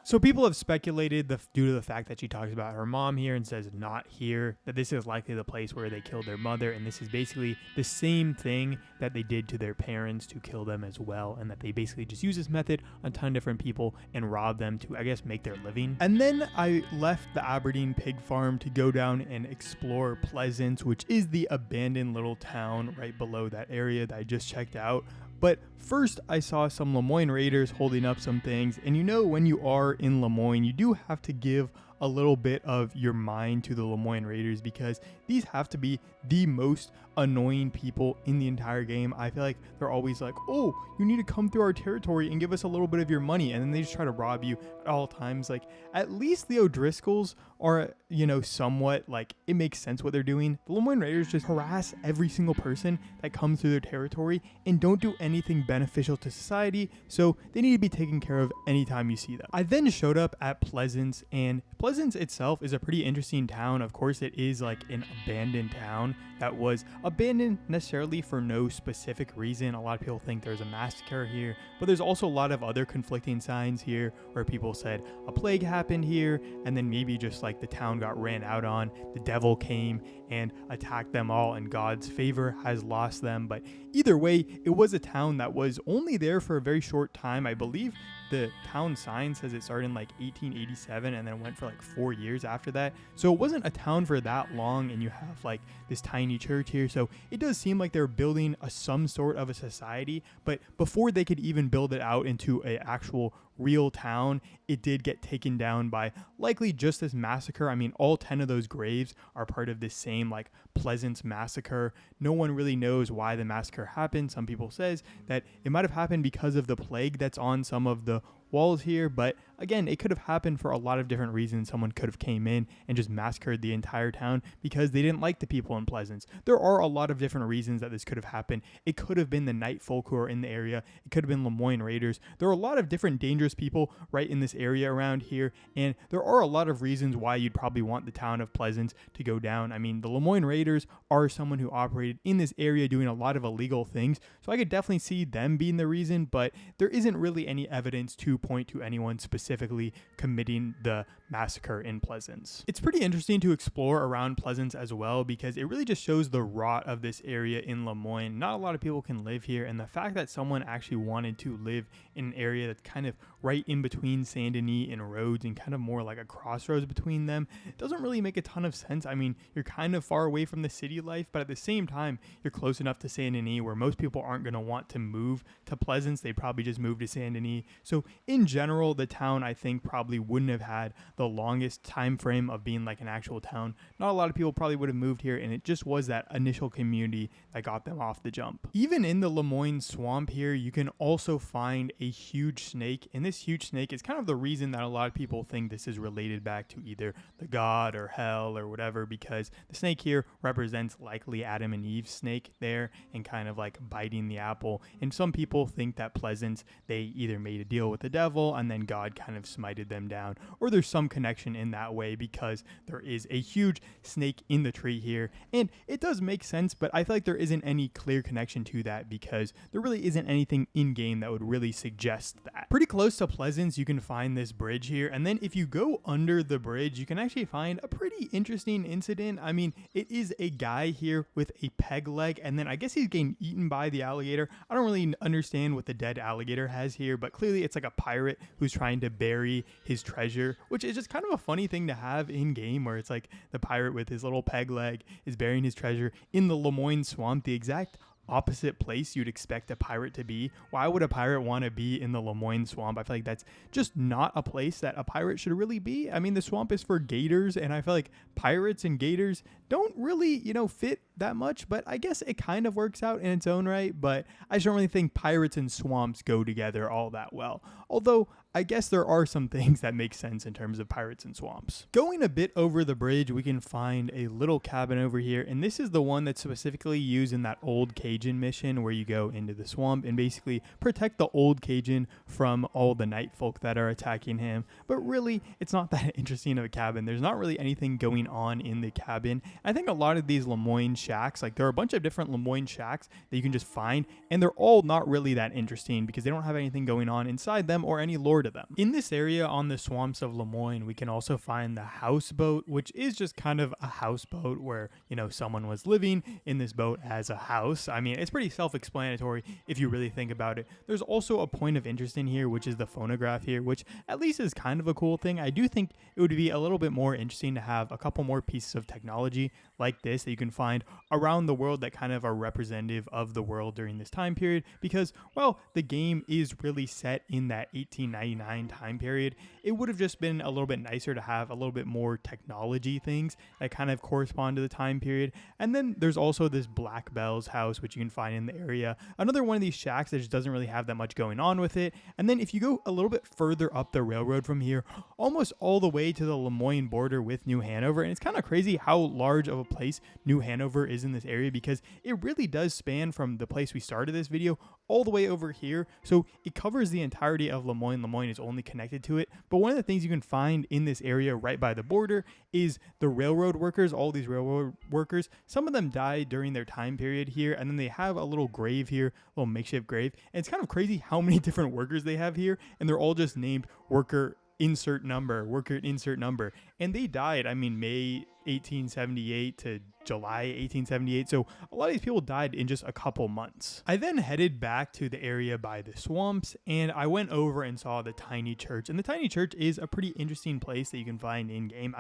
A: So people have speculated, due to the fact that she talks about her mom here and says not here, that this is likely the place where they killed their mother, and this is basically the same thing that they did to their parents to kill them as well, and that they basically just use this method on a ton of different people and rob them to, I guess, make their living. And then I left the Aberdeen Pig Farm to go down and explore Pleasance, which is the abandoned little town right below that area that I just checked out. But first, I saw some Lemoyne Raiders holding up some things, and you know, when you are in Lemoyne, you do have to give a little bit of your mind to the Lemoyne Raiders, because these have to be the most annoying people in the entire game. I feel like they're always like, oh, you need to come through our territory and give us a little bit of your money, and then they just try to rob you at all times. Like, at least the O'Driscolls are, you know, somewhat like, it makes sense what they're doing. The Lemoyne Raiders just harass every single person that comes through their territory and don't do anything beneficial to society, so they need to be taken care of anytime you see them. I then showed up at Pleasance, and Pleasance itself is a pretty interesting town. Of course, it is like an abandoned town that was abandoned necessarily for no specific reason. A lot of people think there's a massacre here, but there's also a lot of other conflicting signs here where people said a plague happened here, and then maybe just like the town got ran out on, the devil came and attacked them all, and God's favor has lost them. But either way, it was a town that was only there for a very short time. I believe the town sign says it started in like 1887 and then went for like 4 years after that. So it wasn't a town for that long, and you have like this tiny church here. So it does seem like they're building some sort of a society, but before they could even build it out into an actual real town, it did get taken down by likely just this massacre. I mean, all 10 of those graves are part of this same like Pleasance massacre. No one really knows why the massacre happened. Some people says that it might have happened because of the plague that's on some of the walls here, but again, it could have happened for a lot of different reasons. Someone could have came in and just massacred the entire town because they didn't like the people in Pleasance. There are a lot of different reasons that this could have happened. It could have been the night folk who are in the area. It could have been Lemoyne Raiders. There are a lot of different dangerous people right in this area around here, and there are a lot of reasons why you'd probably want the town of Pleasance to go down. I mean, the Lemoyne Raiders are someone who operated in this area doing a lot of illegal things, so I could definitely see them being the reason, but there isn't really any evidence to point to anyone specifically committing the massacre in Pleasance. It's pretty interesting to explore around Pleasance as well, because it really just shows the rot of this area in Lemoyne. Not a lot of people can live here, and the fact that someone actually wanted to live in an area that's kind of right in between Saint Denis and Rhodes and kind of more like a crossroads between them doesn't really make a ton of sense. I mean, you're kind of far away from from the city life, but at the same time, you're close enough to Saint Denis where most people aren't going to want to move to Pleasance. They probably just move to Saint Denis. So in general, the town, I think, probably wouldn't have had the longest time frame of being like an actual town. Not a lot of people probably would have moved here, and it just was that initial community that got them off the jump. Even in the Lemoyne swamp here, you can also find a huge snake, and this huge snake is kind of the reason that a lot of people think this is related back to either the god or hell or whatever, because the snake here represents likely Adam and Eve's snake there and kind of like biting the apple. And some people think that Pleasance, they either made a deal with the devil and then God kind of smited them down, or there's some connection in that way because there is a huge snake in the tree here. And it does make sense, but I feel like there isn't any clear connection to that because there really isn't anything in game that would really suggest that. Pretty close to Pleasance, you can find this bridge here, and then if you go under the bridge, you can actually find a pretty interesting incident. I mean, it is a guy here with a peg leg, and then I guess he's getting eaten by the alligator. I don't really understand what the dead alligator has here, but clearly it's like a pirate who's trying to bury his treasure, which is just kind of a funny thing to have in game, where it's like the pirate with his little peg leg is burying his treasure in the Lemoyne swamp, the exact opposite place you'd expect a pirate to be. Why would a pirate want to be in the Lemoyne swamp? I feel like that's just not a place that a pirate should really be. I mean, the swamp is for gators, and I feel like pirates and gators don't really, fit that much, but I guess it kind of works out in its own right, but I just don't really think pirates and swamps go together all that well. Although, I guess there are some things that make sense in terms of pirates and swamps. Going a bit over the bridge, we can find a little cabin over here, and this is the one that's specifically used in that old Cajun mission where you go into the swamp and basically protect the old Cajun from all the night folk that are attacking him. But really, it's not that interesting of a cabin. There's not really anything going on in the cabin. I think a lot of these Lemoyne shacks, like there are a bunch of different Lemoyne shacks that you can just find, and they're all not really that interesting because they don't have anything going on inside them or any lore to them. In this area on the swamps of Lemoyne, we can also find the houseboat, which is just kind of a houseboat where, someone was living in this boat as a house. I mean, it's pretty self-explanatory if you really think about it. There's also a point of interest in here, which is the phonograph here, which at least is kind of a cool thing. I do think it would be a little bit more interesting to have a couple more pieces of technology like this that you can find around the world that kind of are representative of the world during this time period, because, well, the game is really set in that 1899 time period. It would have just been a little bit nicer to have a little bit more technology things that kind of correspond to the time period. And then there's also this Black Bell's house, which you can find in the area. Another one of these shacks that just doesn't really have that much going on with it. And then if you go a little bit further up the railroad from here, almost all the way to the Lemoyne border with New Hanover, and it's kind of crazy how large of a place New Hanover is in this area because it really does span from the place we started this video all the way over here. So it covers the entirety of Lemoyne. Lemoyne is only connected to it. But one of the things you can find in this area right by the border is the railroad workers, all these railroad workers. Some of them died during their time period here, and then they have a little grave here, a little makeshift grave. And it's kind of crazy how many different workers they have here, and they're all just named worker insert number, and they died, May 1878 to July 1878. So a lot of these people died in just a couple months. I then headed back to the area by the swamps, and I went over and saw the tiny church. And the tiny church is a pretty interesting place that you can find in game.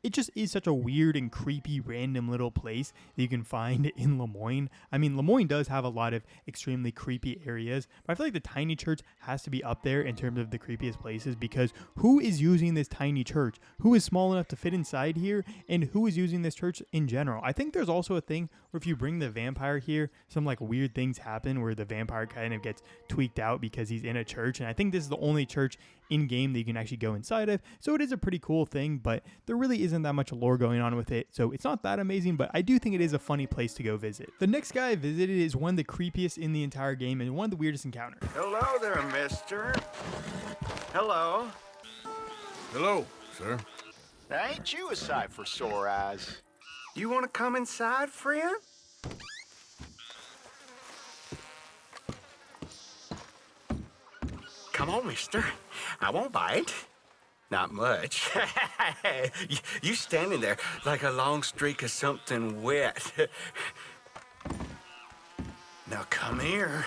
A: It just is such a weird and creepy random little place that you can find in Lemoyne. Lemoyne does have a lot of extremely creepy areas, but I feel like the tiny church has to be up there in terms of the creepiest places, because who is using this tiny church? Who is small enough to fit inside here? And who is using this church in general? I think there's also a thing where if you bring the vampire here, some weird things happen where the vampire kind of gets tweaked out because he's in a church. And I think this is the only church in game that you can actually go inside of. So it is a pretty cool thing, but there really isn't that much lore going on with it. So it's not that amazing, but I do think it is a funny place to go visit. The next guy I visited is one of the creepiest in the entire game and one of the weirdest encounters.
T: Hello there, mister. Hello.
G: Hello, sir.
T: Ain't you a sight for sore eyes? You want to come inside, friend? Come on, mister. I won't bite. Not much. You standing there like a long streak of something wet. Now come here.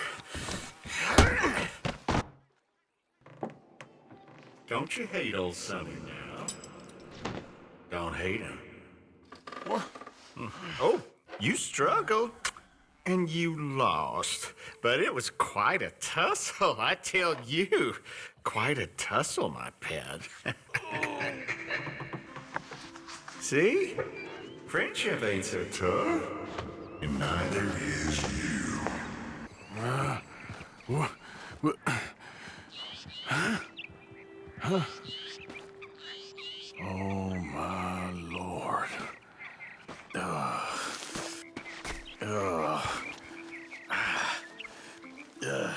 T: Don't you hate old Sonny now? Don't hate him.
G: What?
T: Oh,
L: You struggled, and you lost. But it was quite a tussle, I tell you. Quite a tussle, my pet. See? Friendship ain't so tough. And neither is you.
C: What? Huh? Oh, my Lord. Ugh. Ugh. Ugh.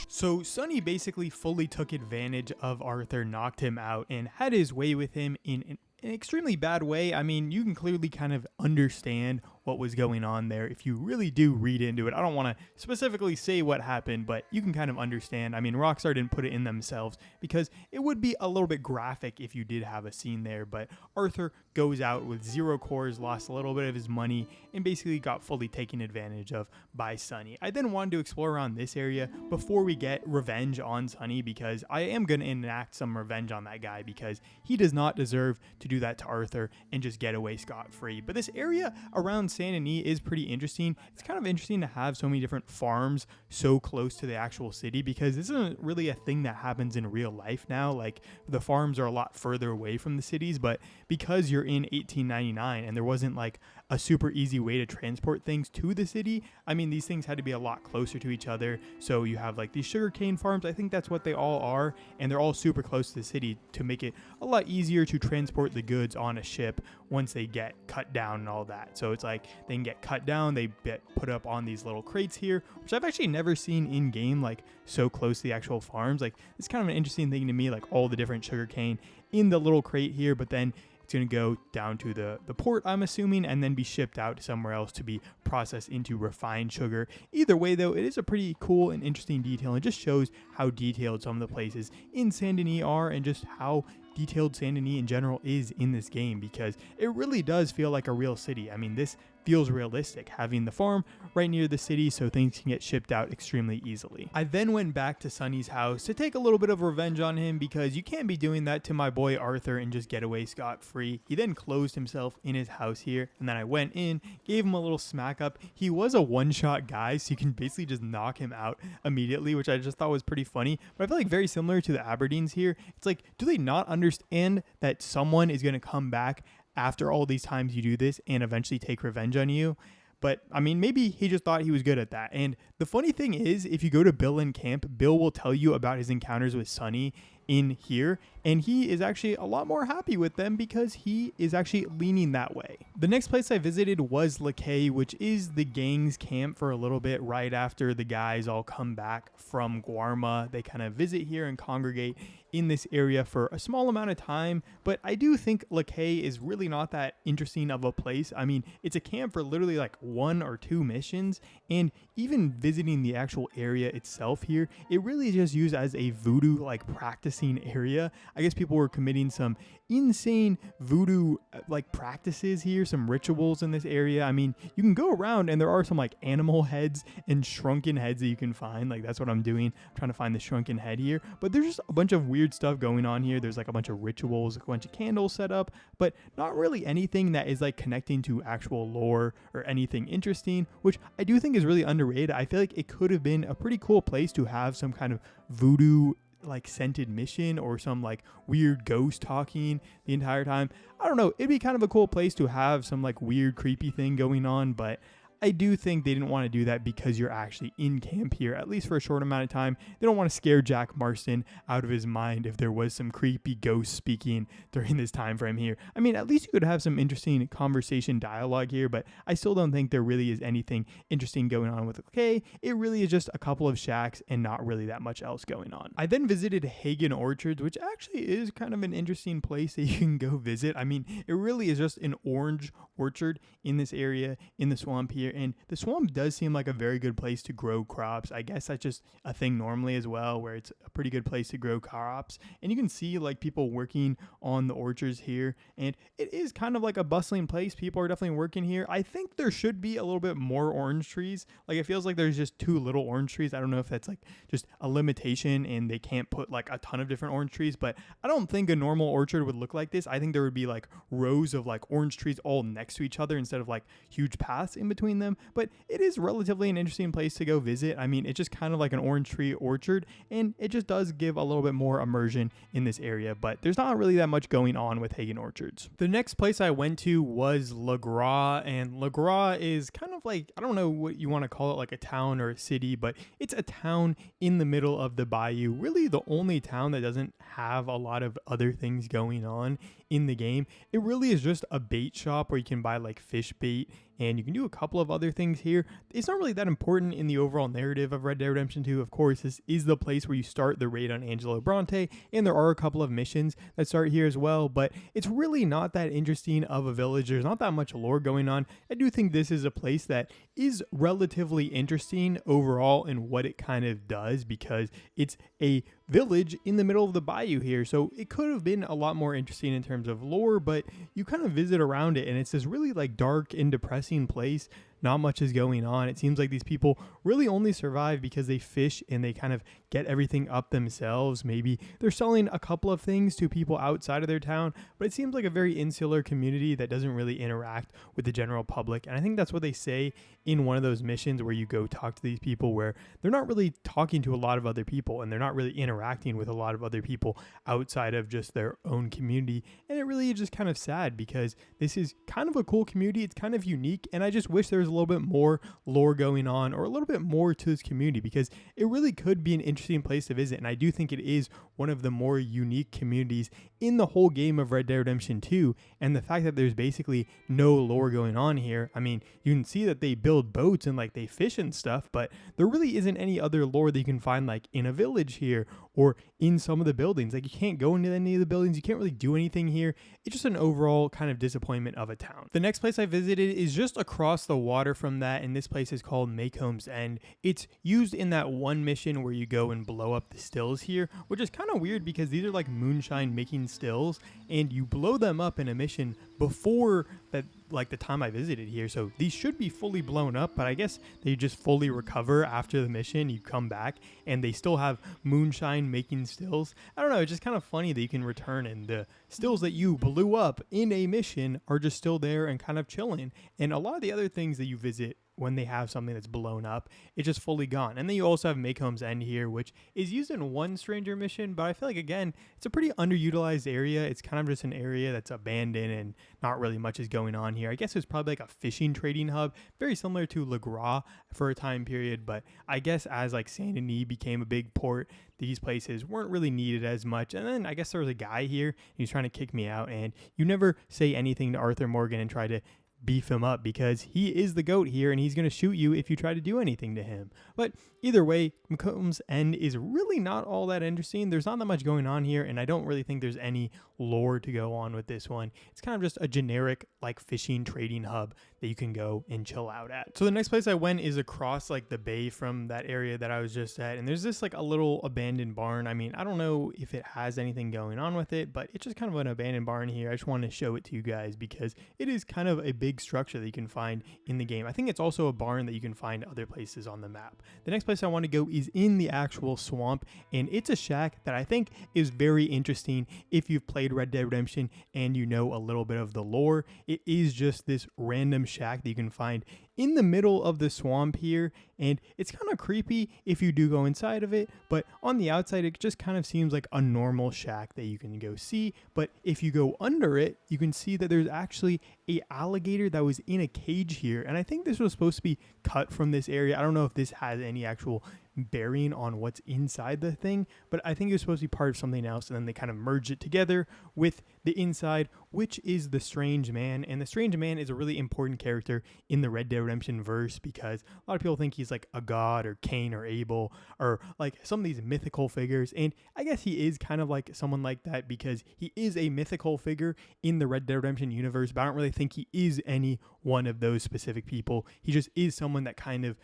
A: So Sonny basically fully took advantage of Arthur, knocked him out, and had his way with him in an extremely bad way. I mean, you can clearly kind of understand what was going on there if you really do read into it. I don't want to specifically say what happened, but you can kind of understand. I mean, Rockstar didn't put it in themselves because it would be a little bit graphic if you did have a scene there, but Arthur goes out with 0 cores, lost a little bit of his money, and basically got fully taken advantage of by Sonny. I then wanted to explore around this area before we get revenge on Sonny, because I am going to enact some revenge on that guy because he does not deserve to do that to Arthur and just get away scot-free. But this area around Saint Denis is pretty interesting. It's kind of interesting to have so many different farms so close to the actual city, because this isn't really a thing that happens in real life now. Like, the farms are a lot further away from the cities, but because you're in 1899 and there wasn't like a super easy way to transport things to the city, I mean, these things had to be a lot closer to each other. So you have like these sugarcane farms, I think that's what they all are, and they're all super close to the city to make it a lot easier to transport the goods on a ship once they get cut down and all that. So it's like they can get cut down, they get put up on these little crates here, which I've actually never seen in game, like so close to the actual farms. Like, it's kind of an interesting thing to me, like all the different sugarcane in the little crate here, but then it's going to go down to the port, I'm assuming, and then be shipped out somewhere else to be processed into refined sugar. Either way, though, it is a pretty cool and interesting detail. It just shows how detailed some of the places in Saint Denis are, and just how detailed Saint Denis in general is in this game, because it really does feel like a real city. I mean, this feels realistic, having the farm right near the city so things can get shipped out extremely easily. I then went back to Sonny's house to take a little bit of revenge on him, because you can't be doing that to my boy Arthur and just get away scot-free. He then closed himself in his house here, and then I went in, gave him a little smack up. He was a one-shot guy, so you can basically just knock him out immediately, which I just thought was pretty funny. But I feel like very similar to the Aberdeens here. It's like, do they not understand that someone is going to come back after all these times you do this and eventually take revenge on you? But I mean, maybe he just thought he was good at that. And the funny thing is, if you go to Bill in camp, Bill will tell you about his encounters with Sonny in here, and he is actually a lot more happy with them because he is actually leaning that way. The next place I visited was Lakay, which is the gang's camp for a little bit right after the guys all come back from Guarma. They kind of visit here and congregate in this area for a small amount of time, but I do think Lakay is really not that interesting of a place. I mean, it's a camp for literally like 1 or 2 missions, and even visiting the actual area itself here, it really is just used as a voodoo like practicing area. I guess people were committing some insane voodoo like practices here, some rituals in this area. I mean, you can go around and there are some like animal heads and shrunken heads that you can find. Like, that's what I'm doing. I'm trying to find the shrunken head here, but there's just a bunch of weird stuff going on here. There's like a bunch of rituals, a bunch of candles set up, but not really anything that is like connecting to actual lore or anything interesting, which I do think is really underrated. I feel like it could have been a pretty cool place to have some kind of voodoo like scented mission or some like weird ghost talking the entire time. I don't know, it'd be kind of a cool place to have some like weird creepy thing going on, but I do think they didn't want to do that because you're actually in camp here, at least for a short amount of time. They don't want to scare Jack Marston out of his mind if there was some creepy ghost speaking during this time frame here. I mean, at least you could have some interesting conversation dialogue here, but I still don't think there really is anything interesting going on with it. Okay, it really is just a couple of shacks and not really that much else going on. I then visited Hagen Orchards, which actually is kind of an interesting place that you can go visit. I mean, it really is just an orange orchard in this area in the swamp here, and the swamp does seem like a very good place to grow crops. I guess that's just a thing normally as well, where it's a pretty good place to grow crops. And you can see like people working on the orchards here, and it is kind of like a bustling place. People are definitely working here. I think there should be a little bit more orange trees. Like it feels like there's just too little orange trees. I don't know if that's like just a limitation and they can't put like a ton of different orange trees, but I don't think a normal orchard would look like this. I think there would be like rows of like orange trees all next to each other instead of like huge paths in between them. But it is relatively an interesting place to go visit. I mean, it's just kind of like an orange tree orchard, and it just does give a little bit more immersion in this area, but there's not really that much going on with Hagen Orchards. The next place I went to was Le Gras, and Le Gras is kind of like, I don't know what you want to call it, like a town or a city, but it's a town in the middle of the bayou. Really the only town that doesn't have a lot of other things going on in the game. It really is just a bait shop where you can buy like fish bait, and you can do a couple of other things here. It's not really that important in the overall narrative of Red Dead Redemption 2. Of course, this is the place where you start the raid on Angelo Bronte, and there are a couple of missions that start here as well, but it's really not that interesting of a village. There's not that much lore going on. I do think this is a place that is relatively interesting overall in what it kind of does, because it's a village in the middle of the bayou here, so it could have been a lot more interesting in terms of lore, but you kind of visit around it and it's this really like dark and depressing place. Not much is going on. It seems like these people really only survive because they fish and they kind of get everything up themselves. Maybe they're selling a couple of things to people outside of their town, but it seems like a very insular community that doesn't really interact with the general public. And I think that's what they say in one of those missions where you go talk to these people, where they're not really talking to a lot of other people and they're not really interacting with a lot of other people outside of just their own community. And it really is just kind of sad, because this is kind of a cool community. It's kind of unique, and I just wish there was a little bit more lore going on, or a little bit more to this community, because it really could be an interesting place to visit. And I do think it is one of the more unique communities in the whole game of Red Dead Redemption 2. And the fact that there's basically no lore going on here, I mean, you can see that they build boats and like they fish and stuff, but there really isn't any other lore that you can find like in a village here or in some of the buildings. Like you can't go into any of the buildings, you can't really do anything here. It's just an overall kind of disappointment of a town. The next place I visited is just across the water from that, and this place is called Maycomb's End. It's used in that one mission where you go and blow up the stills here, which is kind of weird because these are like moonshine making stills, and you blow them up in a mission before that, like the time I visited here. So these should be fully blown up, but I guess they just fully recover after the mission. You come back and they still have moonshine making stills. I don't know, it's just kind of funny that you can return and the stills that you blew up in a mission are just still there and kind of chilling. And a lot of the other things that you visit when they have something that's blown up, it's just fully gone. And then you also have Maycomb's End here, which is used in one stranger mission, but I feel like, again, it's a pretty underutilized area. It's kind of just an area that's abandoned and not really much is going on here. I guess it's probably like a fishing trading hub, very similar to Le Gras for a time period, but I guess as like Saint Denis became a big port, these places weren't really needed as much. And then I guess there was a guy here, he's trying to kick me out, and you never say anything to Arthur Morgan and try to beef him up, because he is the goat here and he's going to shoot you if you try to do anything to him. But either way, Maycomb's End is really not all that interesting. There's not that much going on here, and I don't really think there's any lore to go on with this one. It's kind of just a generic like fishing trading hub that you can go and chill out at. So the next place I went is across like the bay from that area that I was just at, and there's this like a little abandoned barn. I mean, I don't know if it has anything going on with it, but it's just kind of an abandoned barn here. I just want to show it to you guys because it is kind of a big structure that you can find in the game. I think it's also a barn that you can find other places on the map. The next place I want to go is in the actual swamp, and it's a shack that I think is very interesting if you've played Red Dead Redemption and you know a little bit of the lore. It is just this random shack that you can find in the middle of the swamp here, and it's kind of creepy if you do go inside of it, but on the outside it just kind of seems like a normal shack that you can go see. But if you go under it, you can see that there's actually a alligator that was in a cage here, and I think this was supposed to be cut from this area. I don't know if this has any actual bearing on what's inside the thing, but I think it was supposed to be part of something else, and then they kind of merged it together with the inside, which is the Strange Man. And the Strange Man is a really important character in the Red Dead Redemption verse because a lot of people think he's like a god or Cain or Abel or like some of these mythical figures. And I guess he is kind of like someone like that because he is a mythical figure in the Red Dead Redemption universe, but I don't really think he is any one of those specific people. He just is someone that kind of,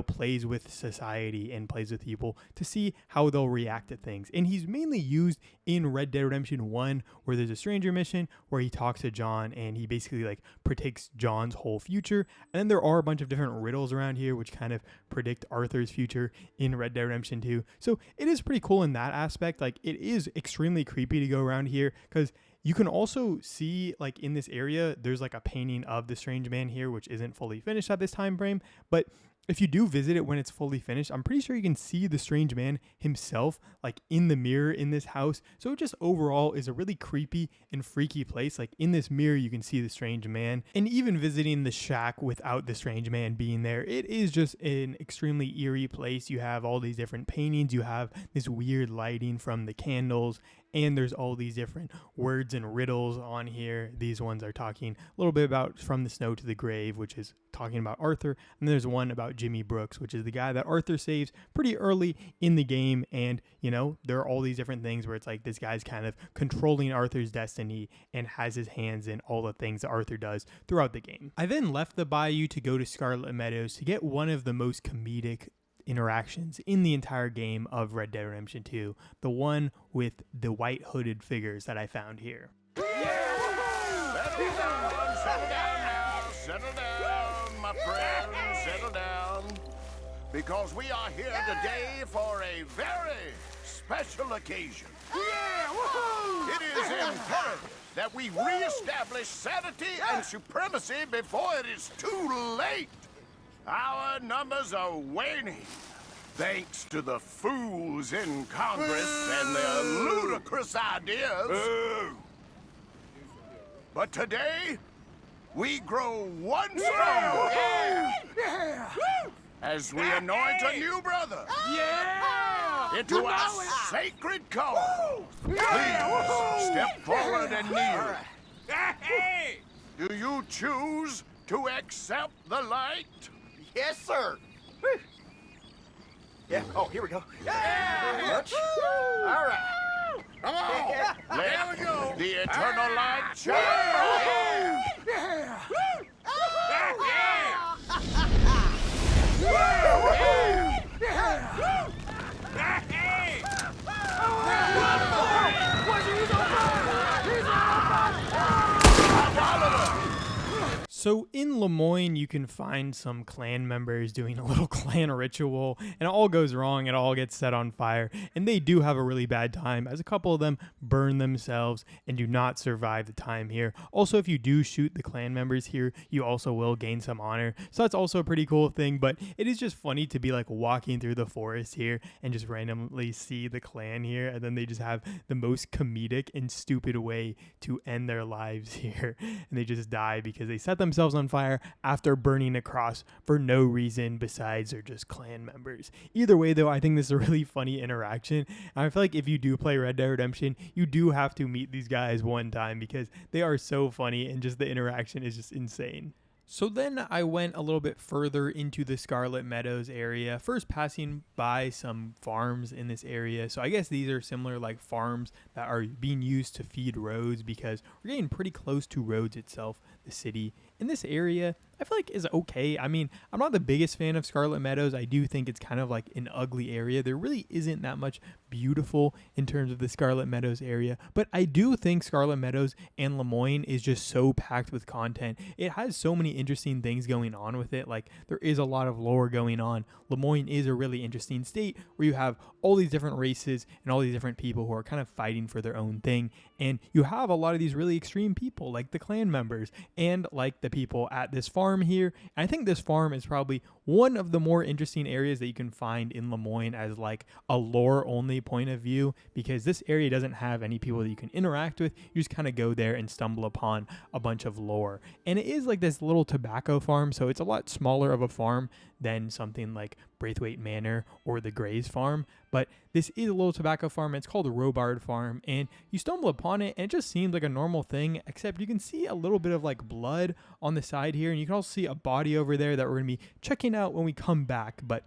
A: plays with society and plays with people to see how they'll react to things. And he's mainly used in Red Dead Redemption 1, where there's a stranger mission where he talks to John and he basically like predicts John's whole future. And then there are a bunch of different riddles around here which kind of predict Arthur's future in Red Dead Redemption 2. So it is pretty cool in that aspect. Like, it is extremely creepy to go around here because you can also see, like, in this area, there's like a painting of the Strange Man here, which isn't fully finished at this time frame. But if you do visit it when it's fully finished, I'm pretty sure you can see the Strange Man himself, like, in the mirror in this house. So it just overall is a really creepy and freaky place. Like, in this mirror, you can see the Strange Man. And even visiting the shack without the Strange Man being there, it is just an extremely eerie place. You have all these different paintings. You have this weird lighting from the candles. And there's all these different words and riddles on here. These ones are talking a little bit about From the Snow to the Grave, which is talking about Arthur. And there's one about Jimmy Brooks, which is the guy that Arthur saves pretty early in the game. And, there are all these different things where it's like this guy's kind of controlling Arthur's destiny and has his hands in all the things that Arthur does throughout the game. I then left the bayou to go to Scarlet Meadows to get one of the most comedic interactions in the entire game of Red Dead Redemption 2, the one with the white hooded figures that I found here.
T: Settle down, my friend, settle down. Because we are here today for a very special occasion. It is imperative that we reestablish sanity and supremacy before it is too late. Our numbers are waning, thanks to the fools in Congress and their ludicrous ideas. But today, we grow one stronger as we anoint a new brother into our sacred cause. Please step forward and kneel. Do you choose to accept the light?
L: Yes, sir. Yeah. Oh, here we go.
T: Much. All right. Come on. Let we go. The eternal light shine.
A: So in Lemoyne, you can find some clan members doing a little clan ritual, and it all goes wrong. It all gets set on fire, and they do have a really bad time, as a couple of them burn themselves and do not survive the time here. Also, if you do shoot the clan members here, you also will gain some honor. So that's also a pretty cool thing, but it is just funny to be like walking through the forest here and just randomly see the clan here, and then they just have the most comedic and stupid way to end their lives here, and they just die because they set themselves on fire after burning a cross for no reason besides they're just clan members. Either way, though, I think this is a really funny interaction. And I feel like if you do play Red Dead Redemption, you do have to meet these guys one time because they are so funny and just the interaction is just insane. So then I went a little bit further into the Scarlet Meadows area, first passing by some farms in this area. So I guess these are similar like farms that are being used to feed roads because we're getting pretty close to Rhodes itself, the city. In this area, I feel like is okay. I mean, I'm not the biggest fan of Scarlet Meadows. I do think it's kind of like an ugly area. There really isn't that much beautiful in terms of the Scarlet Meadows area, but I do think Scarlet Meadows and Lemoyne is just so packed with content. It has so many interesting things going on with it. Like, there is a lot of lore going on. Lemoyne is a really interesting state where you have all these different races and all these different people who are kind of fighting for their own thing. And you have a lot of these really extreme people like the clan members and like the people at this farm here. And I think this farm is probably one of the more interesting areas that you can find in Lemoyne as like a lore only point of view, because this area doesn't have any people that you can interact with. You just kind of go there and stumble upon a bunch of lore. And it is like this little tobacco farm, so it's a lot smaller of a farm than something like Braithwaite Manor or the Gray's farm, but this is a little tobacco farm. It's called a Robard Farm, and you stumble upon it and it just seems like a normal thing, except you can see a little bit of like blood on the side here, and you can also see a body over there that we're going to be checking out when we come back. But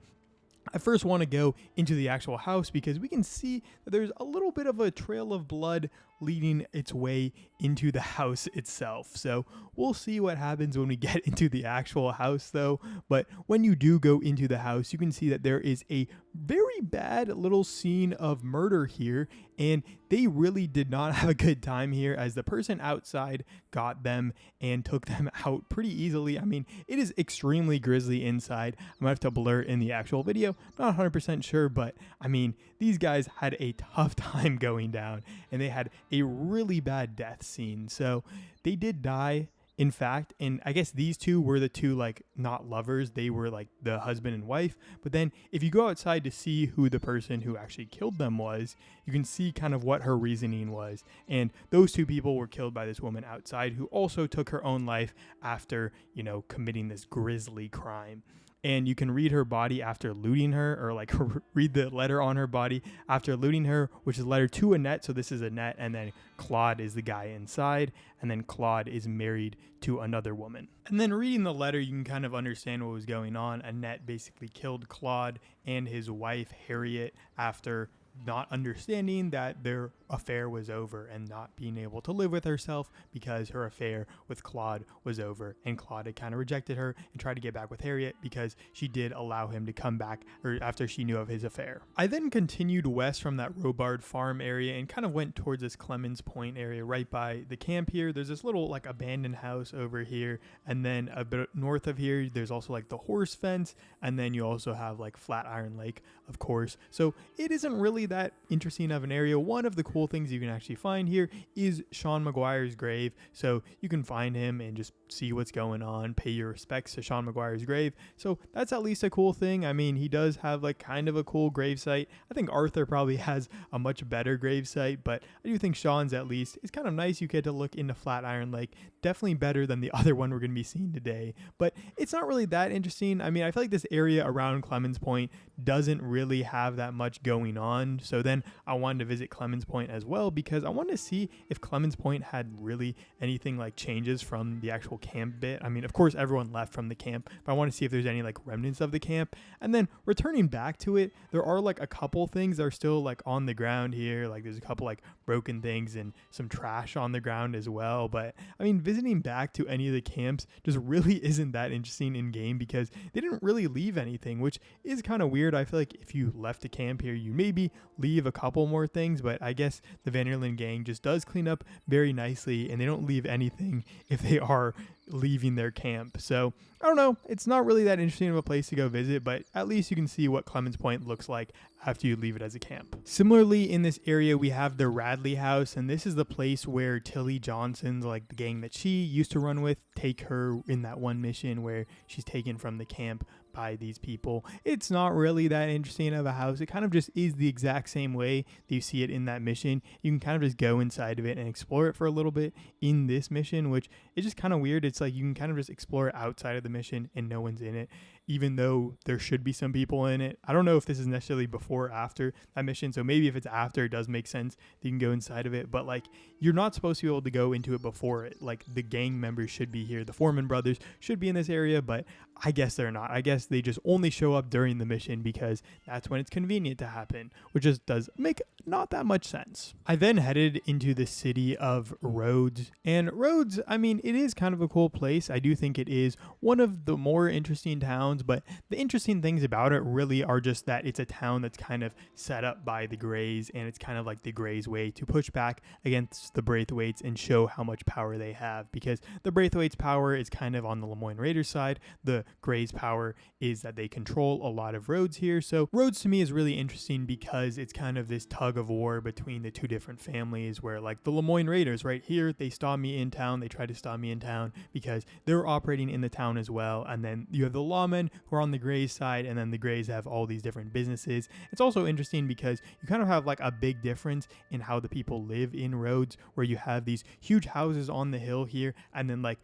A: I first want to go into the actual house because we can see that there's a little bit of a trail of blood leading its way into the house itself. So we'll see what happens when we get into the actual house though. But when you do go into the house, you can see that there is a very bad little scene of murder here, and they really did not have a good time here, as the person outside got them and took them out pretty easily. I mean, it is extremely grisly inside. I'm gonna have to blur in the actual video. I'm not 100% sure, but I mean, these guys had a tough time going down, and they had a really bad death scene. So they did die, in fact, and I guess these two were the two, like, not lovers. They were like the husband and wife. But then if you go outside to see who the person who actually killed them was, you can see kind of what her reasoning was. And those two people were killed by this woman outside, who also took her own life after, you know, committing this grisly crime. And you can read her body after looting her, or like read the letter on her body after looting her, which is a letter to Annette. So this is Annette, and then Claude is the guy inside, and then Claude is married to another woman. And then reading the letter, you can kind of understand what was going on. Annette basically killed Claude and his wife, Harriet, after not understanding that their affair was over and not being able to live with herself because her affair with Claude was over, and Claude had kind of rejected her and tried to get back with Harriet because she did allow him to come back, or after she knew of his affair. I then continued west from that Robard Farm area and kind of went towards this Clemens Point area right by the camp here. There's this little like abandoned house over here, and then a bit north of here there's also like the horse fence, and then you also have like Flatiron Lake, of course. So it isn't really that interesting of an area. One of the cool things you can actually find here is Sean McGuire's grave, so you can find him and just see what's going on, pay your respects to Sean McGuire's grave. So that's at least a cool thing. I mean, he does have like kind of a cool grave site. I think Arthur probably has a much better grave site, but I do think Sean's at least is kind of nice. You get to look into Flatiron Lake, definitely better than the other one we're going to be seeing today, but it's not really that interesting. I mean, I feel like this area around Clemens Point doesn't really have that much going on. So then I wanted to visit Clemens Point as well, because I wanted to see if Clemens Point had really anything like changes from the actual camp bit. I mean, of course everyone left from the camp, but I want to see if there's any like remnants of the camp. And then returning back to it, there are like a couple things that are still like on the ground here. Like there's a couple like broken things and some trash on the ground as well. But I mean, visiting back to any of the camps just really isn't that interesting in game, because they didn't really leave anything, which is kind of weird. I feel like if you left a camp here, you maybe leave a couple more things, but I guess the Vanderlyn gang just does clean up very nicely, and they don't leave anything if they are leaving their camp. So I don't know, it's not really that interesting of a place to go visit, but at least you can see what Clemens Point looks like after you leave it as a camp. Similarly, in this area we have the Radley house, and this is the place where Tilly Johnson's, like the gang that she used to run with, take her in that one mission where she's taken from the camp by these people. It's not really that interesting of a house. It kind of just is the exact same way that you see it in that mission. You can kind of just go inside of it and explore it for a little bit in this mission, which is just kind of weird. It's like you can kind of just explore it outside of the mission and no one's in it, even though there should be some people in it. I don't know if this is necessarily before or after that mission, so maybe if it's after, it does make sense that you can go inside of it, but like you're not supposed to be able to go into it before it. Like the gang members should be here. The Foreman brothers should be in this area, but I guess they're not. I guess they just only show up during the mission because that's when it's convenient to happen, which just does make not that much sense. I then headed into the city of Rhodes, and Rhodes, I mean, it is kind of a cool place. I do think it is one of the more interesting towns, but the interesting things about it really are just that it's a town that's kind of set up by the Greys, and it's kind of like the Greys' way to push back against the Braithwaites and show how much power they have, because the Braithwaites' power is kind of on the Lemoyne Raiders side. The Greys' power is that they control a lot of Rhodes here. So Rhodes to me is really interesting because it's kind of this tug of war between the two different families, where like the Lemoyne Raiders right here, they stop me in town, they try to stop me in town because they're operating in the town as well. And then you have the lawmen who are on the Greys side, and then the Greys have all these different businesses. It's also interesting because you kind of have like a big difference in how the people live in Rhodes, where you have these huge houses on the hill here, and then like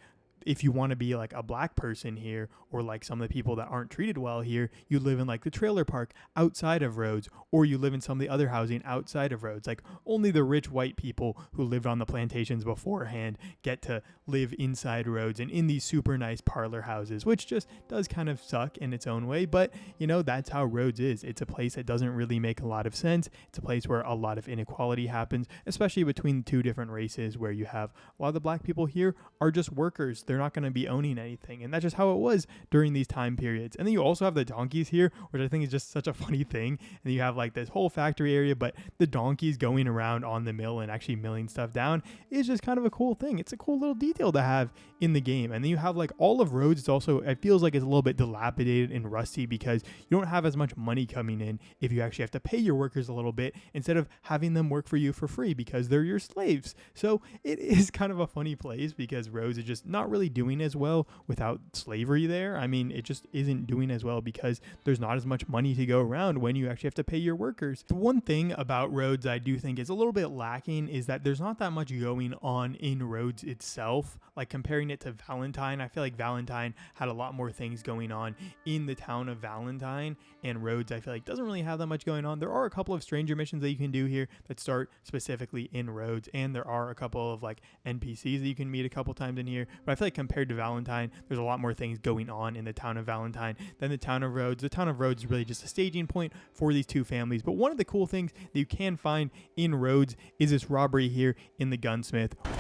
A: if you want to be like a black person here, or like some of the people that aren't treated well here, you live in like the trailer park outside of Rhodes, or you live in some of the other housing outside of Rhodes. Like only the rich white people who lived on the plantations beforehand get to live inside Rhodes and in these super nice parlor houses, which just does kind of suck in its own way. But you know, that's how Rhodes is. It's a place that doesn't really make a lot of sense. It's a place where a lot of inequality happens, especially between the two different races, where you have a lot of the black people here are just workers. They're not going to be owning anything. And that's just how it was during these time periods. And then you also have the donkeys here, which I think is just such a funny thing. And you have like this whole factory area, but the donkeys going around on the mill and actually milling stuff down is just kind of a cool thing. It's a cool little detail to have in the game. And then you have like all of Rhodes. It's also, it feels like it's a little bit dilapidated and rusty because you don't have as much money coming in if you actually have to pay your workers a little bit instead of having them work for you for free because they're your slaves. So it is kind of a funny place because Rhodes is just not really doing as well without slavery there. I mean, it just isn't doing as well because there's not as much money to go around when you actually have to pay your workers. The one thing about Rhodes I do think is a little bit lacking is that there's not that much going on in Rhodes itself. Like comparing it to Valentine, I feel like Valentine had a lot more things going on in the town of Valentine, and Rhodes I feel like doesn't really have that much going on. There are a couple of stranger missions that you can do here that start specifically in Rhodes, and there are a couple of like NPCs that you can meet a couple times in here, but I feel like compared to Valentine, there's a lot more things going on in the town of Valentine than the town of Rhodes. The town of Rhodes is really just a staging point for these two families. But one of the cool things that you can find in Rhodes is this robbery here in the gunsmith.
V: No,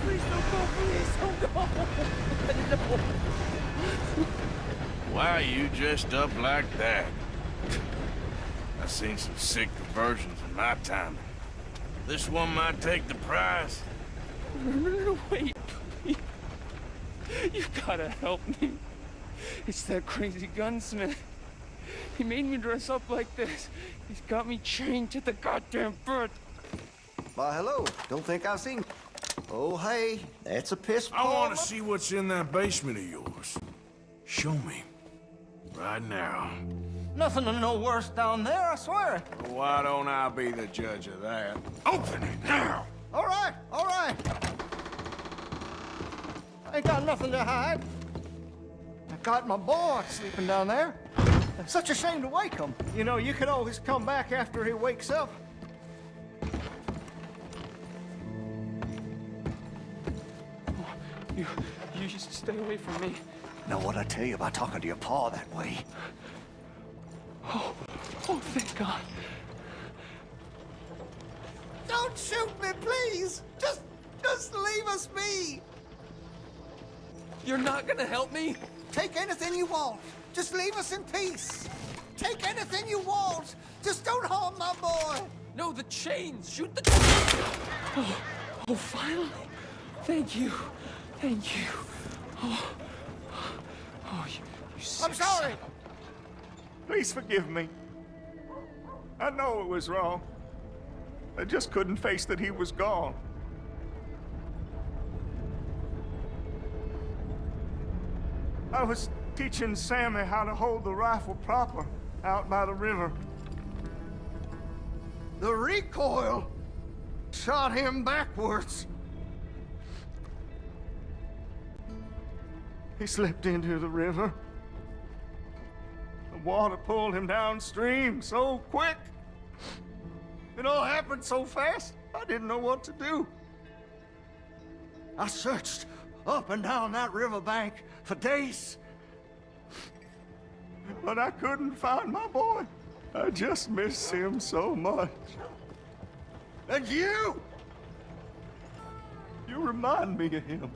V: please don't go, please don't go.
C: Why are you dressed up like that? I've seen some sick diversions in my time. This one might take the prize.
V: No, wait, please. You gotta help me. It's that crazy gunsmith. He made me dress up like this. He's got me chained to the goddamn bed.
M: Why, hello. Don't think I've seen... Oh, hey, that's a piss
C: I want to see what's in that basement of yours. Show me. Right now.
M: Nothing to no worse down there, I swear.
C: Why don't I be the judge of that? Open it now!
M: All right, all right. I ain't got nothing to hide. I got my boy sleeping down there. It's such a shame to wake him. You know, you could always come back after he wakes up.
V: You just stay away from me.
M: Know what I tell you about talking to your pa that way?
V: Oh, thank God.
M: Don't shoot me, please. Just leave us be.
V: You're not gonna help me?
M: Take anything you want. Just leave us in peace. Take anything you want. Just don't harm my boy.
V: No, the chains. Shoot the... Oh, finally. Thank you. Thank you. You sick
M: I'm sorry.
V: son.
F: Please forgive me. I know it was wrong. I just couldn't face that he was gone. I was teaching Sammy how to hold the rifle proper out by the river.
M: The recoil shot him backwards.
F: He slipped into the river. The water pulled him downstream so quick. It all happened so fast, I didn't know what to do.
M: I searched up and down that riverbank for days.
F: But I couldn't find my boy. I just miss him so much.
M: And you!
F: You remind me of him.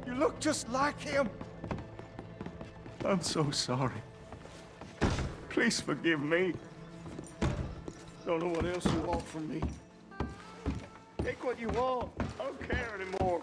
F: You look just like him. I'm so sorry. Please forgive me. Don't know what else you want from me. Take what you want. I don't care anymore.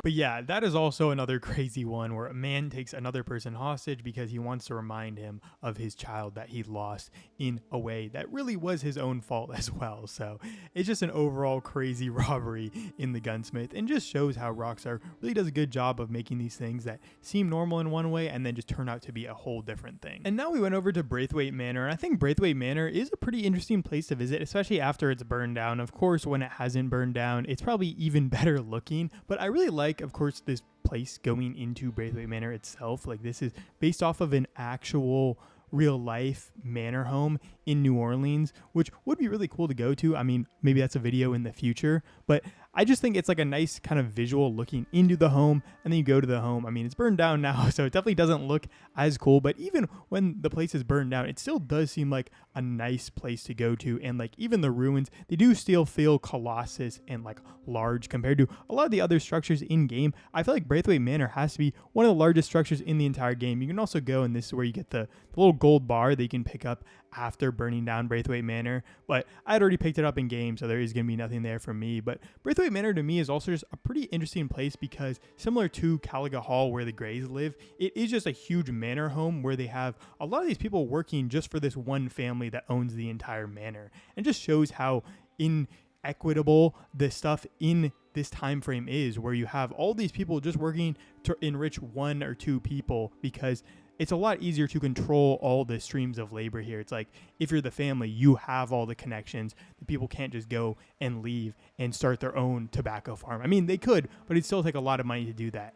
A: But yeah, that is also another crazy one where a man takes another person hostage because he wants to remind him of his child that he lost in a way that really was his own fault as well. So it's just an overall crazy robbery in the Gunsmith, and just shows how Rockstar really does a good job of making these things that seem normal in one way and then just turn out to be a whole different thing. And now we went over to Braithwaite Manor, and I think Braithwaite Manor is a pretty interesting place to visit, especially after it's burned down. Of course, when it hasn't burned down, it's probably even better looking, but I really like, of course, this place going into Braithwaite Manor itself. Like, this is based off of an actual real life manor home in New Orleans, which would be really cool to go to. I mean, maybe that's a video in the future, but I just think it's like a nice kind of visual looking into the home, and then you go to the home. I mean, it's burned down now, so it definitely doesn't look as cool, but even when the place is burned down, it still does seem like a nice place to go to. And like, even the ruins, they do still feel colossus and like large compared to a lot of the other structures in game. I feel like Braithwaite Manor has to be one of the largest structures in the entire game. You can also go, and this is where you get the little gold bar that you can pick up after burning down Braithwaite Manor, but I'd already picked it up in game, so there is going to be nothing there for me. But Braithwaite Manor to me is also just a pretty interesting place because, similar to Caliga Hall where the Greys live, it is just a huge manor home where they have a lot of these people working just for this one family that owns the entire manor, and just shows how inequitable the stuff in this time frame is, where you have all these people just working to enrich one or two people, because it's a lot easier to control all the streams of labor here. It's like, if you're the family, you have all the connections. The people can't just go and leave and start their own tobacco farm. I mean, they could, but it'd still take a lot of money to do that.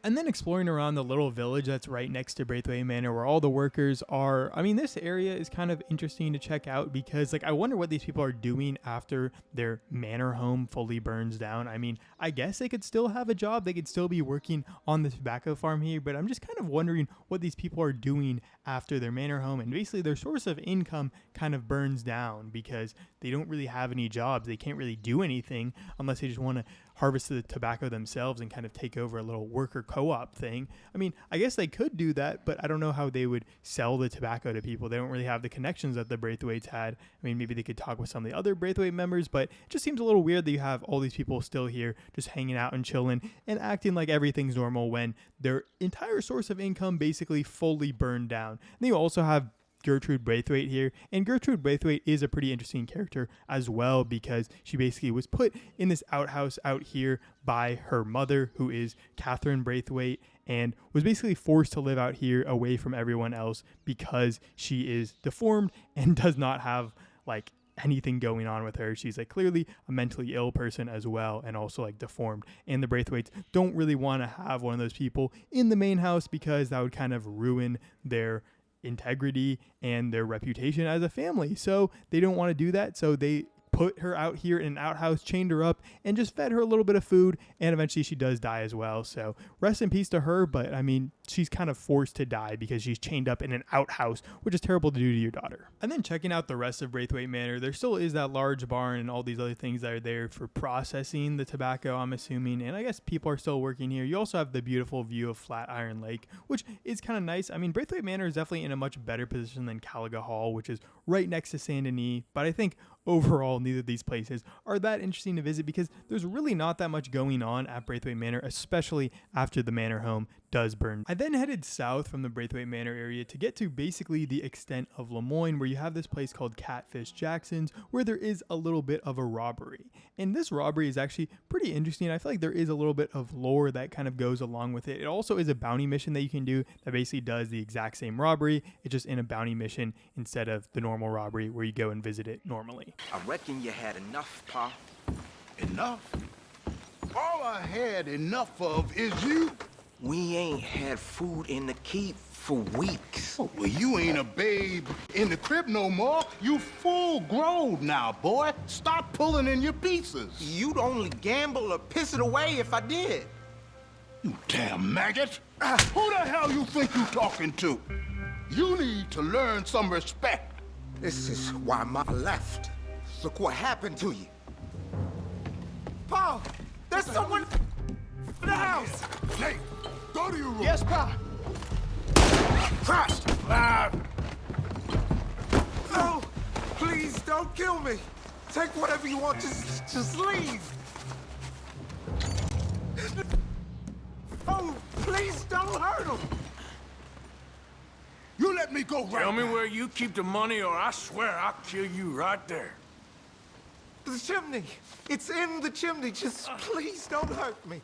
A: And then exploring around the little village that's right next to Braithwaite Manor where all the workers are. I mean, this area is kind of interesting to check out because, like, I wonder what these people are doing after their manor home fully burns down. I mean, I guess they could still have a job. They could still be working on the tobacco farm here, but I'm just kind of wondering what these people are doing after their manor home. And basically their source of income kind of burns down because they don't really have any jobs. They can't really do anything unless they just want to harvest the tobacco themselves and kind of take over a little worker co-op thing. I mean, I guess they could do that, but I don't know how they would sell the tobacco to people. They don't really have the connections that the Braithwaites had. I mean, maybe they could talk with some of the other Braithwaite members, but it just seems a little weird that you have all these people still here just hanging out and chilling and acting like everything's normal when their entire source of income basically fully burned down. And then you also have Gertrude Braithwaite here, and Gertrude Braithwaite is a pretty interesting character as well because she basically was put in this outhouse out here by her mother, who is Catherine Braithwaite, and was basically forced to live out here away from everyone else because she is deformed and does not have like anything going on with her. She's like clearly a mentally ill person as well, and also like deformed, and the Braithwaites don't really want to have one of those people in the main house because that would kind of ruin their integrity and their reputation as a family. So they don't want to do that. So they put her out here in an outhouse, chained her up, and just fed her a little bit of food, and eventually she does die as well. So rest in peace to her, but I mean, she's kind of forced to die because she's chained up in an outhouse, which is terrible to do to your daughter. And then checking out the rest of Braithwaite Manor, there still is that large barn and all these other things that are there for processing the tobacco, I'm assuming, and I guess people are still working here. You also have the beautiful view of Flatiron Lake, which is kind of nice. I mean, Braithwaite Manor is definitely in a much better position than Caliga Hall, which is right next to Saint Denis, but I think overall neither of these places are that interesting to visit because there's really not that much going on at Braithwaite Manor, especially after the manor home does burn. I then headed south from the Braithwaite Manor area to get to basically the extent of Lemoyne, where you have this place called Catfish Jackson's, where there is a little bit of a robbery. And this robbery is actually pretty interesting. I feel like there is a little bit of lore that kind of goes along with it. It also is a bounty mission that you can do that basically does the exact same robbery. It's just in a bounty mission instead of the normal robbery where you go and visit it normally.
B: I reckon you had enough, Pa.
T: Enough? All I had enough of is you.
B: We ain't had food in the keep for weeks.
T: Oh, well, you ain't a babe in the crib no more. You full grown now, boy. Stop pulling in your pieces.
B: You'd only gamble or piss it away if I did.
T: You damn maggot. Who the hell you think you talking to? You need to learn some respect.
B: This is why Ma left. Look what happened to you. Pa, there's someone in the house.
T: Nate, go to your room.
M: Yes, Pa.
B: Christ! No, please don't kill me. Take whatever you want. Just leave.
T: Please don't hurt him. You let me go right
G: Tell me
T: now.
G: where you keep the money or I swear I'll kill you right there.
M: The chimney. It's in the chimney. Just please don't hurt me.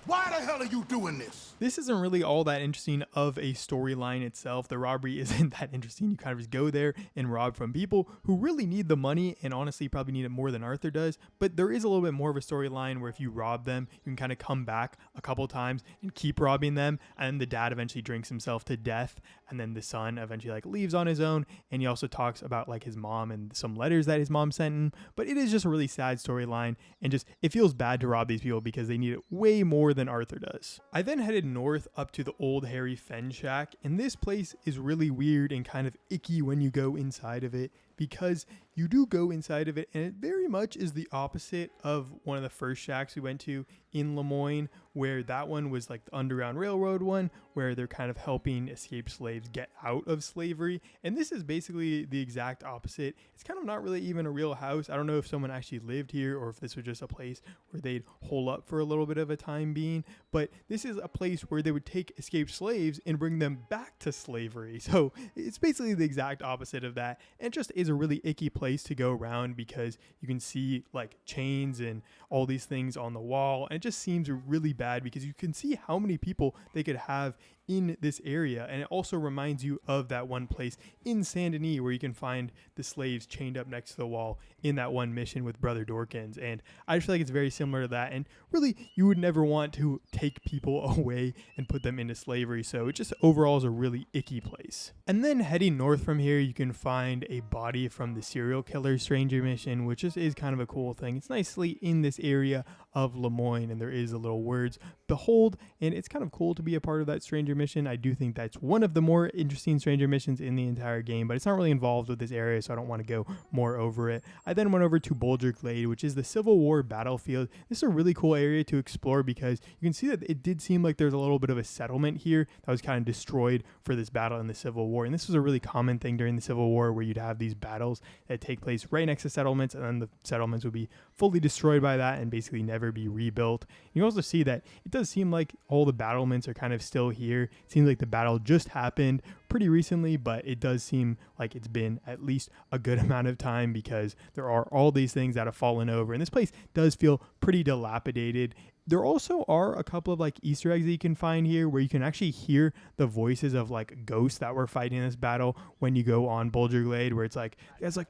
T: Why the hell are you doing this?
A: This isn't really all that interesting of a storyline itself. The robbery isn't that interesting. You kind of just go there and rob from people who really need the money, and honestly probably need it more than Arthur does. But there is a little bit more of a storyline where if you rob them, you can kind of come back a couple times and keep robbing them, and the dad eventually drinks himself to death, and then the son eventually like leaves on his own. And he also talks about like his mom and some letters that his mom sent him. But it is just a really sad storyline, and just it feels bad to rob these people because they need it way more than Arthur does. I then headed north up to the old Harry Fenn shack, and this place is really weird and kind of icky when you go inside of it, because you do go inside of it and it very much is the opposite of one of the first shacks we went to in Lemoyne, where that one was like the Underground Railroad one, where they're kind of helping escaped slaves get out of slavery. And this is basically the exact opposite. It's kind of not really even a real house. I don't know if someone actually lived here or if this was just a place where they'd hole up for a little bit of a time being, but this is a place where they would take escaped slaves and bring them back to slavery. So it's basically the exact opposite of that, and it just is a really icky place to go around because you can see like chains and all these things on the wall, and it just seems really bad because you can see how many people they could have in this area. And it also reminds you of that one place in Saint Denis where you can find the slaves chained up next to the wall in that one mission with Brother Dorkins. And I just feel like it's very similar to that, and really you would never want to take people away and put them into slavery. So it just overall is a really icky place. And then heading north from here, you can find a body from the serial killer stranger mission, which just is kind of a cool thing. It's nicely in this area of Lemoyne, and there is the little words behold, and it's kind of cool to be a part of that stranger mission. I do think that's one of the more interesting stranger missions in the entire game, but it's not really involved with this area, so I don't want to go more over it. I then went over to Bulger Glade, which is the Civil War battlefield. This is a really cool area to explore because you can see that it did seem like there's a little bit of a settlement here that was kind of destroyed for this battle in the Civil War. And this was a really common thing during the Civil War, where you'd have these battles that take place right next to settlements, and then the settlements would be fully destroyed by that and basically never be rebuilt. You also see that it does seem like all the battlements are kind of still here. It seems like the battle just happened pretty recently, but it does seem like it's been at least a good amount of time because there are all these things that have fallen over, and this place does feel pretty dilapidated. There also are a couple of like Easter eggs that you can find here where you can actually hear the voices of like ghosts that were fighting this battle when you go on Bulger Glade, where it's like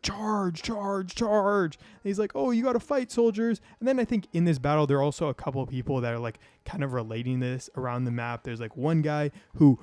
A: charge, charge, charge. And he's like, oh, you got to fight, soldiers. And then I think in this battle there are also a couple of people that are like kind of relating this around the map. There's like one guy who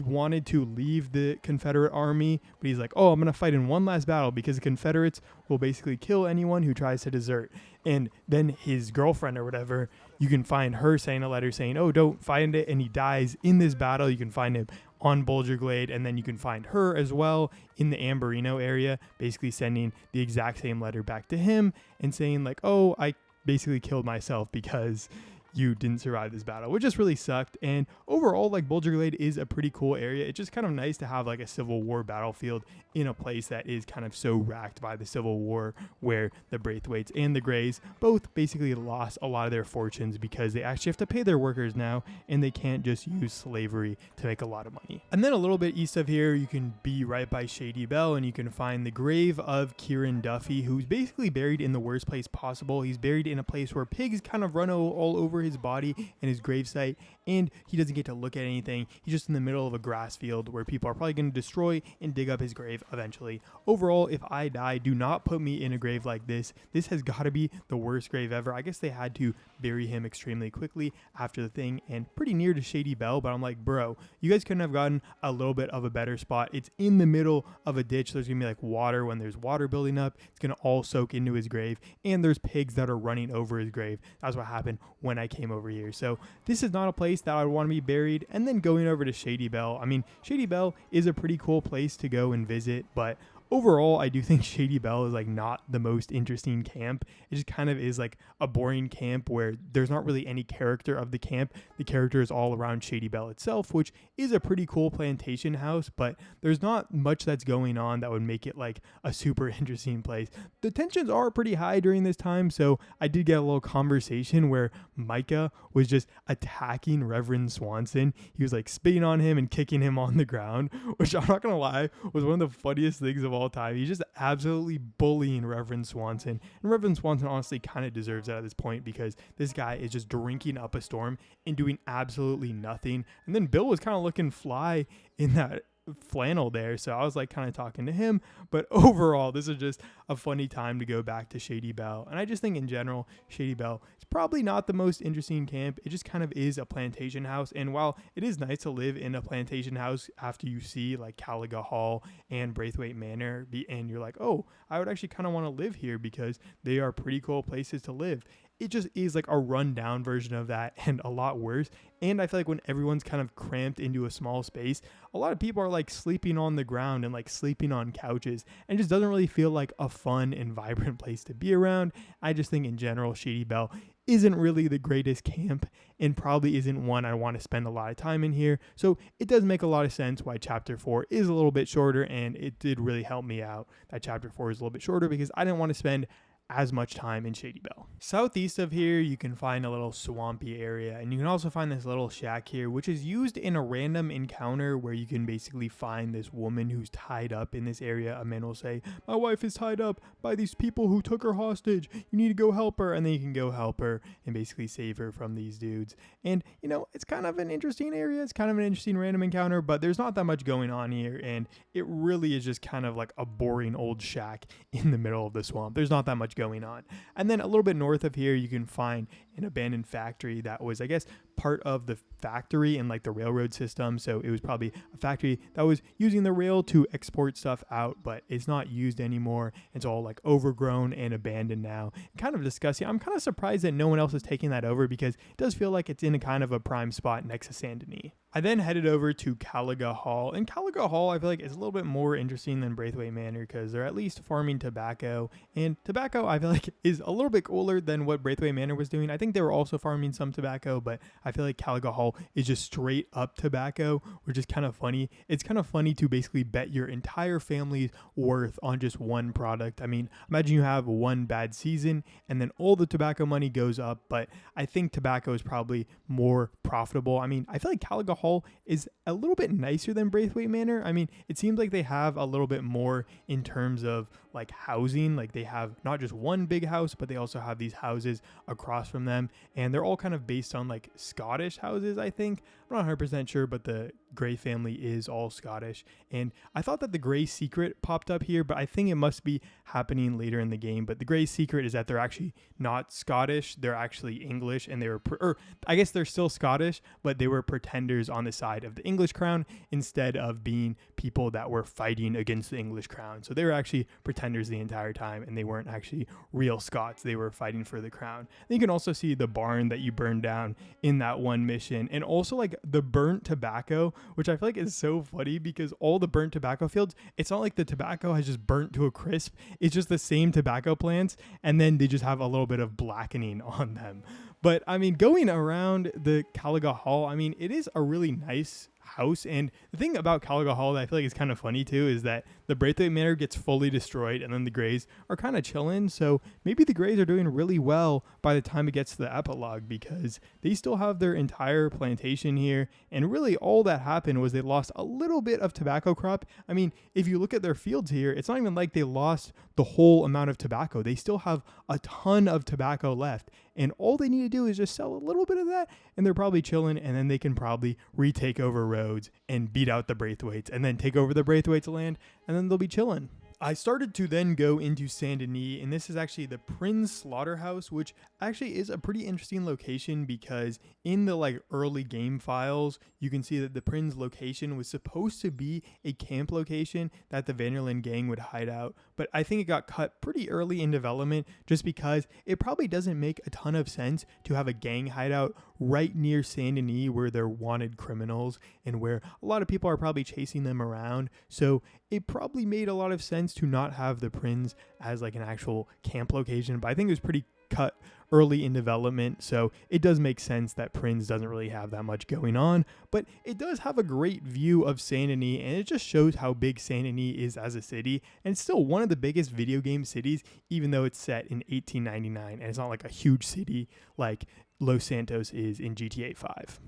A: wanted to leave the Confederate army, but he's like, oh, I'm gonna fight in one last battle because the Confederates will basically kill anyone who tries to desert. And then his girlfriend or whatever, you can find her saying a letter saying, oh, don't find it, and he dies in this battle. You can find him on Bulger Glade, and then you can find her as well in the Amberino area, basically sending the exact same letter back to him and saying like, oh, I basically killed myself because you didn't survive this battle, which just really sucked. And overall, like, Bulger Glade is a pretty cool area. It's just kind of nice to have like a Civil War battlefield in a place that is kind of so racked by the Civil War, where the Braithwaites and the Greys both basically lost a lot of their fortunes because they actually have to pay their workers now, and they can't just use slavery to make a lot of money. And then a little bit east of here, you can be right by Shady Bell, and you can find the grave of Kieran Duffy, who's basically buried in the worst place possible. He's buried in a place where pigs kind of run all over his body and his gravesite, and he doesn't get to look at anything. He's just in the middle of a grass field where people are probably going to destroy and dig up his grave eventually. Overall, if I die, do not put me in a grave like this. This has got to be the worst grave ever. I guess they had to bury him extremely quickly after the thing and pretty near to Shady Bell, but I'm like, bro, you guys couldn't have gotten a little bit of a better spot. It's in the middle of a ditch. There's gonna be like water. When there's water building up, it's gonna all soak into his grave, and there's pigs that are running over his grave. That's what happened when I came over here. So this is not a place that I would want to be buried. And then going over to Shady Bell, I mean, Shady Bell is a pretty cool place to go and visit, but overall, I do think Shady Belle is like not the most interesting camp. It just kind of is like a boring camp where there's not really any character of the camp. The character is all around Shady Belle itself, which is a pretty cool plantation house, but there's not much that's going on that would make it like a super interesting place. The tensions are pretty high during this time, so I did get a little conversation where Micah was just attacking Reverend Swanson. He was like spitting on him and kicking him on the ground, which I'm not gonna lie was one of the funniest things of all time. He's just absolutely bullying Reverend Swanson, and Reverend Swanson honestly kind of deserves it at this point because this guy is just drinking up a storm and doing absolutely nothing. And then Bill was kind of looking fly in that flannel there, so I was like kind of talking to him. But overall, this is just a funny time to go back to Shady Belle, and I just think in general Shady Belle is probably not the most interesting camp. It just kind of is a plantation house, and while it is nice to live in a plantation house after you see like Caliga Hall and Braithwaite Manor and you're like, oh, I would actually kind of want to live here because they are pretty cool places to live, it just is like a rundown version of that and a lot worse. And I feel like when everyone's kind of cramped into a small space, a lot of people are like sleeping on the ground and like sleeping on couches, and it just doesn't really feel like a fun and vibrant place to be around. I just think in general, Shady Belle isn't really the greatest camp and probably isn't one I want to spend a lot of time in here. So it does make a lot of sense why chapter 4 is a little bit shorter, and it did really help me out that chapter 4 is a little bit shorter because I didn't want to spend as much time in Shady Belle. Southeast of here, you can find a little swampy area, and you can also find this little shack here, which is used in a random encounter where you can basically find this woman who's tied up in this area. A man will say, my wife is tied up by these people who took her hostage. You need to go help her. And then you can go help her and basically save her from these dudes. And, you know, it's kind of an interesting area. It's kind of an interesting random encounter, but there's not that much going on here. And it really is just kind of like a boring old shack in the middle of the swamp. There's not that much going on. And then a little bit north of here, you can find an abandoned factory that was, I guess, part of the factory and like the railroad system. So it was probably a factory that was using the rail to export stuff out, but it's not used anymore. It's all like overgrown and abandoned now. Kind of disgusting. I'm kind of surprised that no one else is taking that over because it does feel like it's in a kind of a prime spot next to Saint Denis. I then headed over to Caliga Hall, and Caliga Hall I feel like is a little bit more interesting than Braithwaite Manor because they're at least farming tobacco, and tobacco I feel like is a little bit cooler than what Braithwaite Manor was doing. I think they were also farming some tobacco, but I feel like Caliga Hall is just straight up tobacco, which is kind of funny. It's kind of funny to basically bet your entire family's worth on just one product. I mean, imagine you have one bad season and then all the tobacco money goes up, but I think tobacco is probably more profitable. I mean, I feel like Caliga Hall is a little bit nicer than Braithwaite Manor. I mean, it seems like they have a little bit more in terms of like housing. Like they have not just one big house, but they also have these houses across from them, and they're all kind of based on like Scottish houses, I think. I'm not 100% sure, but the Grey family is all Scottish. And I thought that the Grey secret popped up here, but I think it must be happening later in the game. But the Grey secret is that they're actually not Scottish. They're actually English, and they were, or I guess they're still Scottish, but they were pretenders on the side of the English crown instead of being people that were fighting against the English crown. So they were actually pretenders the entire time, and they weren't actually real Scots. They were fighting for the crown. And you can also see the barn that you burned down in that one mission, and also like the burnt tobacco, which I feel like is so funny because all the burnt tobacco fields, it's not like the tobacco has just burnt to a crisp. It's just the same tobacco plants, and then they just have a little bit of blackening on them. But I mean, going around the Caliga Hall, I mean, it is a really nice house. And the thing about Caliga Hall that I feel like is kind of funny too is that the Braithwaite Manor gets fully destroyed and then the Greys are kind of chilling. So maybe the Greys are doing really well by the time it gets to the epilogue because they still have their entire plantation here. And really all that happened was they lost a little bit of tobacco crop. I mean, if you look at their fields here, it's not even like they lost the whole amount of tobacco. They still have a ton of tobacco left. And all they need to do is just sell a little bit of that, and they're probably chilling, and then they can probably retake over roads and beat out the Braithwaites, and then take over the Braithwaites' land, and then they'll be chilling. I started to then go into Saint Denis, and this is actually the Prinz Slaughterhouse, which actually is a pretty interesting location because in the like early game files, you can see that the Prinz location was supposed to be a camp location that the Vanderlyn gang would hide out, but I think it got cut pretty early in development just because it probably doesn't make a ton of sense to have a gang hideout right near Saint Denis where they're wanted criminals and where a lot of people are probably chasing them around. So it probably made a lot of sense to not have the Prinz as like an actual camp location, but I think it was pretty cut early in development, so it does make sense that Prinz doesn't really have that much going on, but it does have a great view of Saint Denis, and it just shows how big Saint Denis is as a city, and it's still one of the biggest video game cities, even though it's set in 1899, and it's not like a huge city like Los Santos is in GTA 5.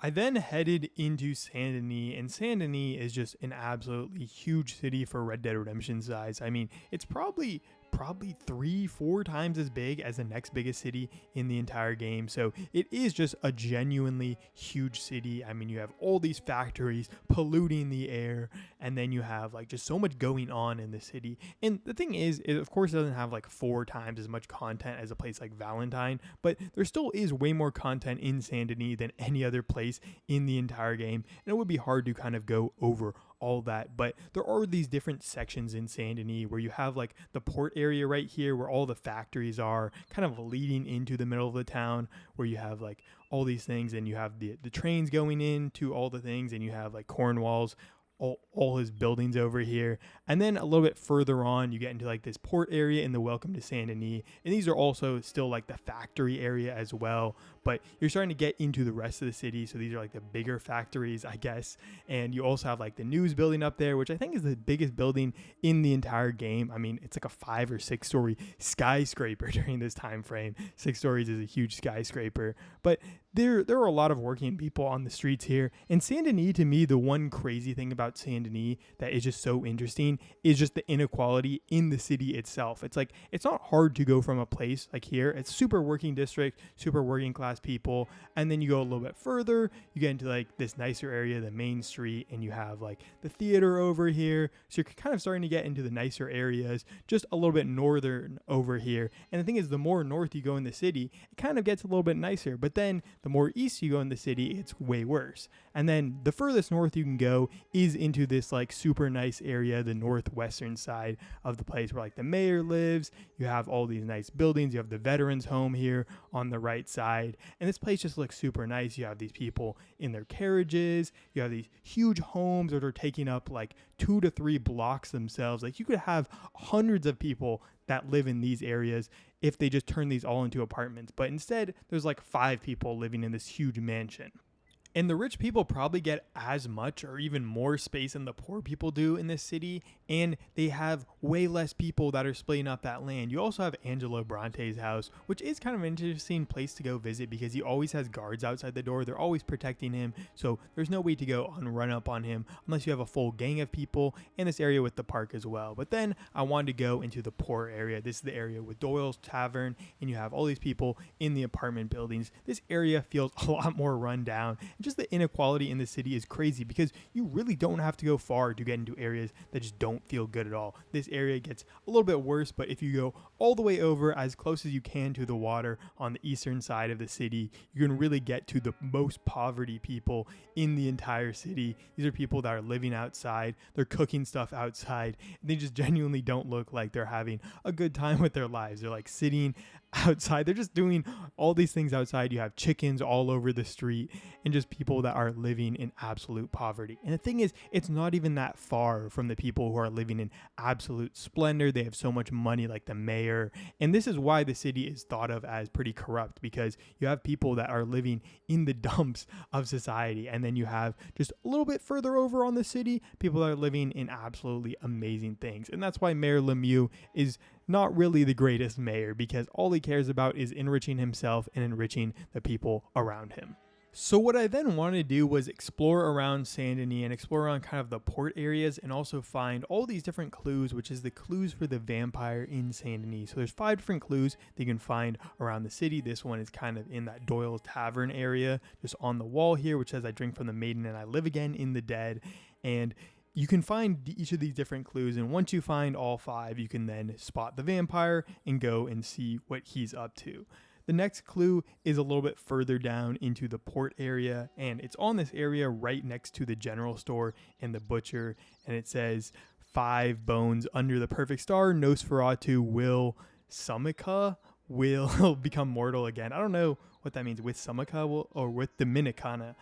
A: I then headed into Saint Denis, and Saint Denis is just an absolutely huge city for Red Dead Redemption size. I mean, it's probably 3-4 times as big as the next biggest city in the entire game. So it is just a genuinely huge city. I mean, you have all these factories polluting the air, and then you have like just so much going on in the city. And the thing is, it of course doesn't have like 4 times as much content as a place like Valentine, but there still is way more content in Saint Denis than any other place in the entire game. And it would be hard to kind of go over all that, but there are these different sections in Saint Denis where you have like the port area right here where all the factories are kind of leading into the middle of the town, where you have like all these things, and you have the trains going into all the things, and you have like Cornwall's all his buildings over here. And then a little bit further on, you get into like this port area in the Welcome to Saint Denis, and these are also still like the factory area as well, but you're starting to get into the rest of the city. So these are like the bigger factories, I guess. And you also have like the news building up there, which I think is the biggest building in the entire game. I mean, it's like a 5 or 6 story skyscraper during this time frame. 6 stories is a huge skyscraper, but there are a lot of working people on the streets here. And Saint Denis, to me, the one crazy thing about Saint Denis that is just so interesting is just the inequality in the city itself. It's like, it's not hard to go from a place like here. It's super working district, super working class people. And then you go a little bit further, you get into like this nicer area, the main street, and you have like the theater over here. So you're kind of starting to get into the nicer areas, just a little bit northern over here. And the thing is, the more north you go in the city, it kind of gets a little bit nicer. But then the more east you go in the city, it's way worse. And then the furthest north you can go is into this like super nice area, the northwestern side of the place where like the mayor lives. You have all these nice buildings. You have the veterans home here on the right side. And this place just looks super nice. You have these people in their carriages. You have these huge homes that are taking up like 2 to 3 blocks themselves. Like you could have hundreds of people that live in these areas if they just turn these all into apartments. But instead, there's like 5 people living in this huge mansion. And the rich people probably get as much or even more space than the poor people do in this city, and they have way less people that are splitting up that land. You also have Angelo Bronte's house, which is kind of an interesting place to go visit because he always has guards outside the door. They're always protecting him, so there's no way to go and run up on him unless you have a full gang of people, and this area with the park as well. But then I wanted to go into the poor area. This is the area with Doyle's Tavern, and you have all these people in the apartment buildings. This area feels a lot more run down. Just the inequality in the city is crazy because you really don't have to go far to get into areas that just don't feel good at all. This area gets a little bit worse, but if you go all the way over as close as you can to the water on the eastern side of the city, you can really get to the most poverty people in the entire city. These are people that are living outside, they're cooking stuff outside, and they just genuinely don't look like they're having a good time with their lives. They're like sitting outside, they're just doing all these things outside. You have chickens all over the street and just people that are living in absolute poverty. And the thing is, it's not even that far from the people who are living in absolute splendor. They have so much money, like the mayor. And this is why the city is thought of as pretty corrupt, because you have people that are living in the dumps of society. And then you have just a little bit further over on the city, people that are living in absolutely amazing things. And that's why Mayor Lemieux is not really the greatest mayor, because all he cares about is enriching himself and enriching the people around him. So what I then wanted to do was explore around Saint Denis and explore around kind of the port areas and also find all these different clues, which is the clues for the vampire in Saint Denis. So there's 5 different clues that you can find around the city. This one is kind of in that Doyle's Tavern area, just on the wall here, which says, "I drink from the maiden and I live again in the dead." And you can find each of these different clues, and once you find all 5, you can then spot the vampire and go and see what he's up to. The next clue is a little bit further down into the port area, and it's on this area right next to the general store and the butcher, and it says, 5 bones under the perfect star, Nosferatu will become mortal again. I don't know what that means. With Sumika or with Dominicana,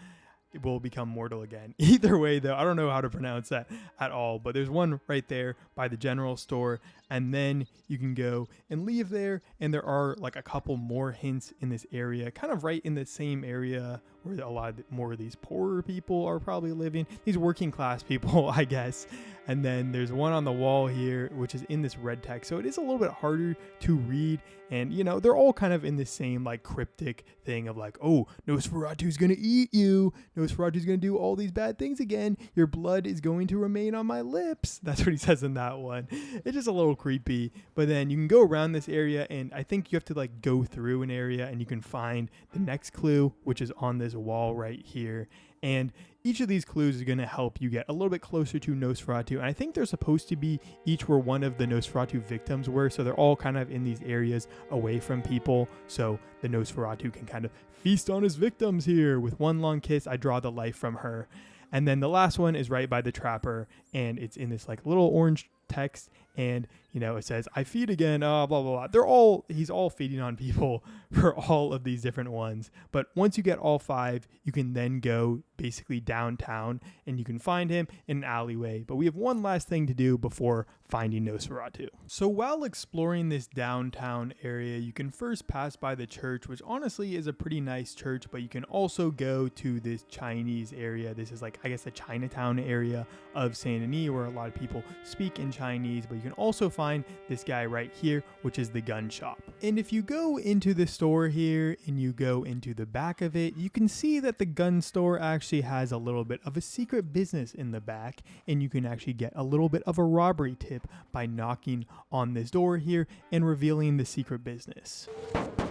A: it will become mortal again. Either way, though, I don't know how to pronounce that at all. But there's one right there by the general store. And then you can go and leave there. And there are like a couple more hints in this area, kind of right in the same area where a lot more of these poorer people are probably living. These working class people, I guess. And then there's one on the wall here, which is in this red text. So it is a little bit harder to read. And, you know, they're all kind of in the same like cryptic thing of like, oh, Nosferatu's going to eat you. Nosferatu's going to do all these bad things again. Your blood is going to remain on my lips. That's what he says in that one. It's just a little creepy. But then you can go around this area, and I think you have to like go through an area and you can find the next clue, which is on this wall right here. And each of these clues is going to help you get a little bit closer to Nosferatu. And I think they're supposed to be each where one of the Nosferatu victims were. So they're all kind of in these areas away from people. So the Nosferatu can kind of feast on his victims here. With one long kiss, I draw the life from her. And then the last one is right by the trapper. And it's in this like little orange text, and you know, it says I feed again, blah blah blah. He's all feeding on people for all of these different ones. But once you get all 5, you can then go basically downtown and you can find him in an alleyway. But we have one last thing to do before finding Nosferatu. So while exploring this downtown area, you can first pass by the church, which honestly is a pretty nice church, but you can also go to this Chinese area. This is like, I guess, the Chinatown area of Saint Denis, where a lot of people speak in Chinese. But you can also find this guy right here, which is the gun shop. And if you go into the store here and you go into the back of it, you can see that the gun store actually has a little bit of a secret business in the back, and you can actually get a little bit of a robbery tip by knocking on this door here and revealing the secret business.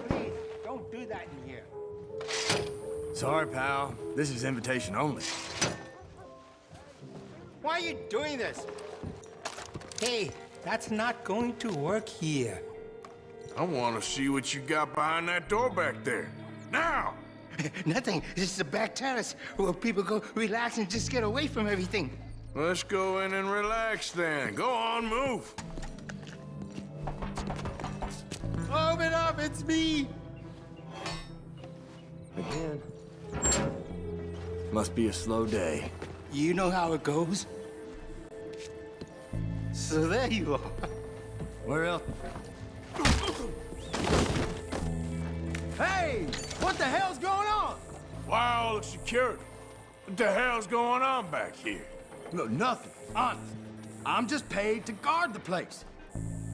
J: Please, don't do that in here.
G: Sorry, pal. This is invitation only.
J: Why are you doing this? Hey, that's not going to work here.
T: I want to see what you got behind that door back there. Now!
J: Nothing. This is a back terrace where people go relax and just get away from everything.
T: Let's go in and relax then. Go on, move.
J: Open up, it's me.
G: Again. Must be a slow day.
J: You know how it goes. So there you are.
G: Where else? Hey! What the hell's going on?
T: Why all the security? What the hell's going on back here?
G: No, nothing. Honest. I'm just paid to guard the place.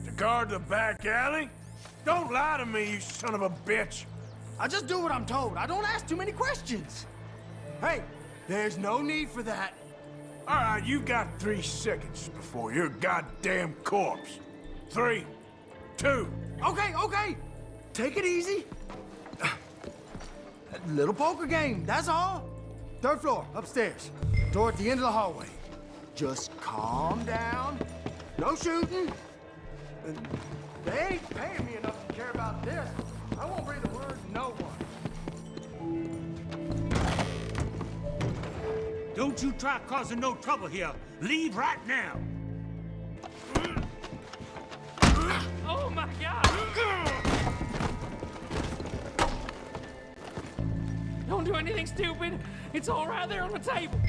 T: To guard the back alley? Don't lie to me, you son of a bitch.
G: I just do what I'm told. I don't ask too many questions. Hey, there's no need for that.
T: All right, you got 3 seconds before your goddamn corpse. 3, 2.
G: Okay. Take it easy. A little poker game, that's all. 3rd floor, upstairs. Door at the end of the hallway. Just calm down. No shooting. They ain't paying me enough to care about this. I won't breathe a word to no one.
J: Don't you try causing no trouble here. Leave right now.
V: Oh my God! Don't do anything stupid. It's all right there on the table.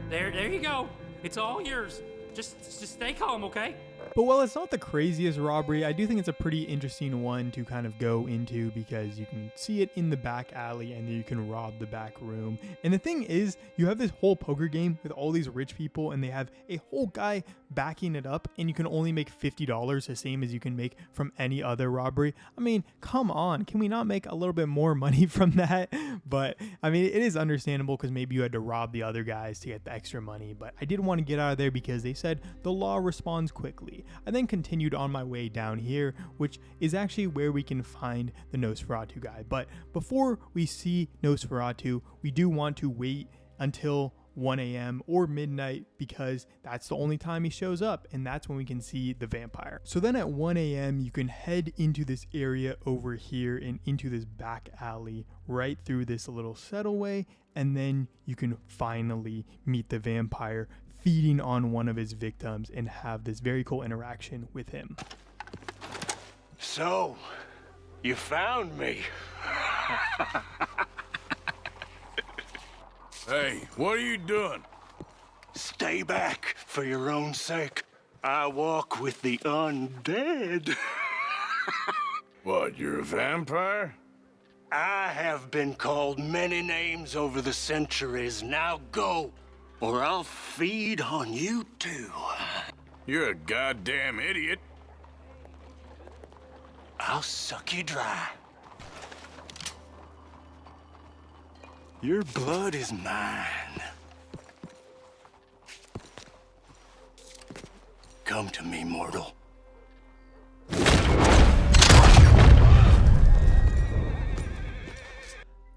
V: There you go. It's all yours. Just stay calm, okay?
A: But while it's not the craziest robbery, I do think it's a pretty interesting one to kind of go into, because you can see it in the back alley and then you can rob the back room. And the thing is, you have this whole poker game with all these rich people and they have a whole guy backing it up, and you can only make $50, the same as you can make from any other robbery. I mean, come on, can we not make a little bit more money from that? But I mean, it is understandable because maybe you had to rob the other guys to get the extra money, but I did want to get out of there because they said the law responds quickly. I then continued on my way down here, which is actually where we can find the Nosferatu guy. But before we see Nosferatu, we do want to wait until 1 a.m. or midnight because that's the only time he shows up, and that's when we can see the vampire. So then at 1 a.m. you can head into this area over here and into this back alley right through this little settleway, and then you can finally meet the vampire feeding on one of his victims and have this very cool interaction with him.
C: So, you found me.
H: Hey, what are you doing?
C: Stay back for your own sake. I walk with the undead.
H: What, you're a vampire?
C: I have been called many names over the centuries. Now go, or I'll feed on you too.
H: You're a goddamn idiot.
C: I'll suck you dry. Your blood is mine. Come to me, mortal.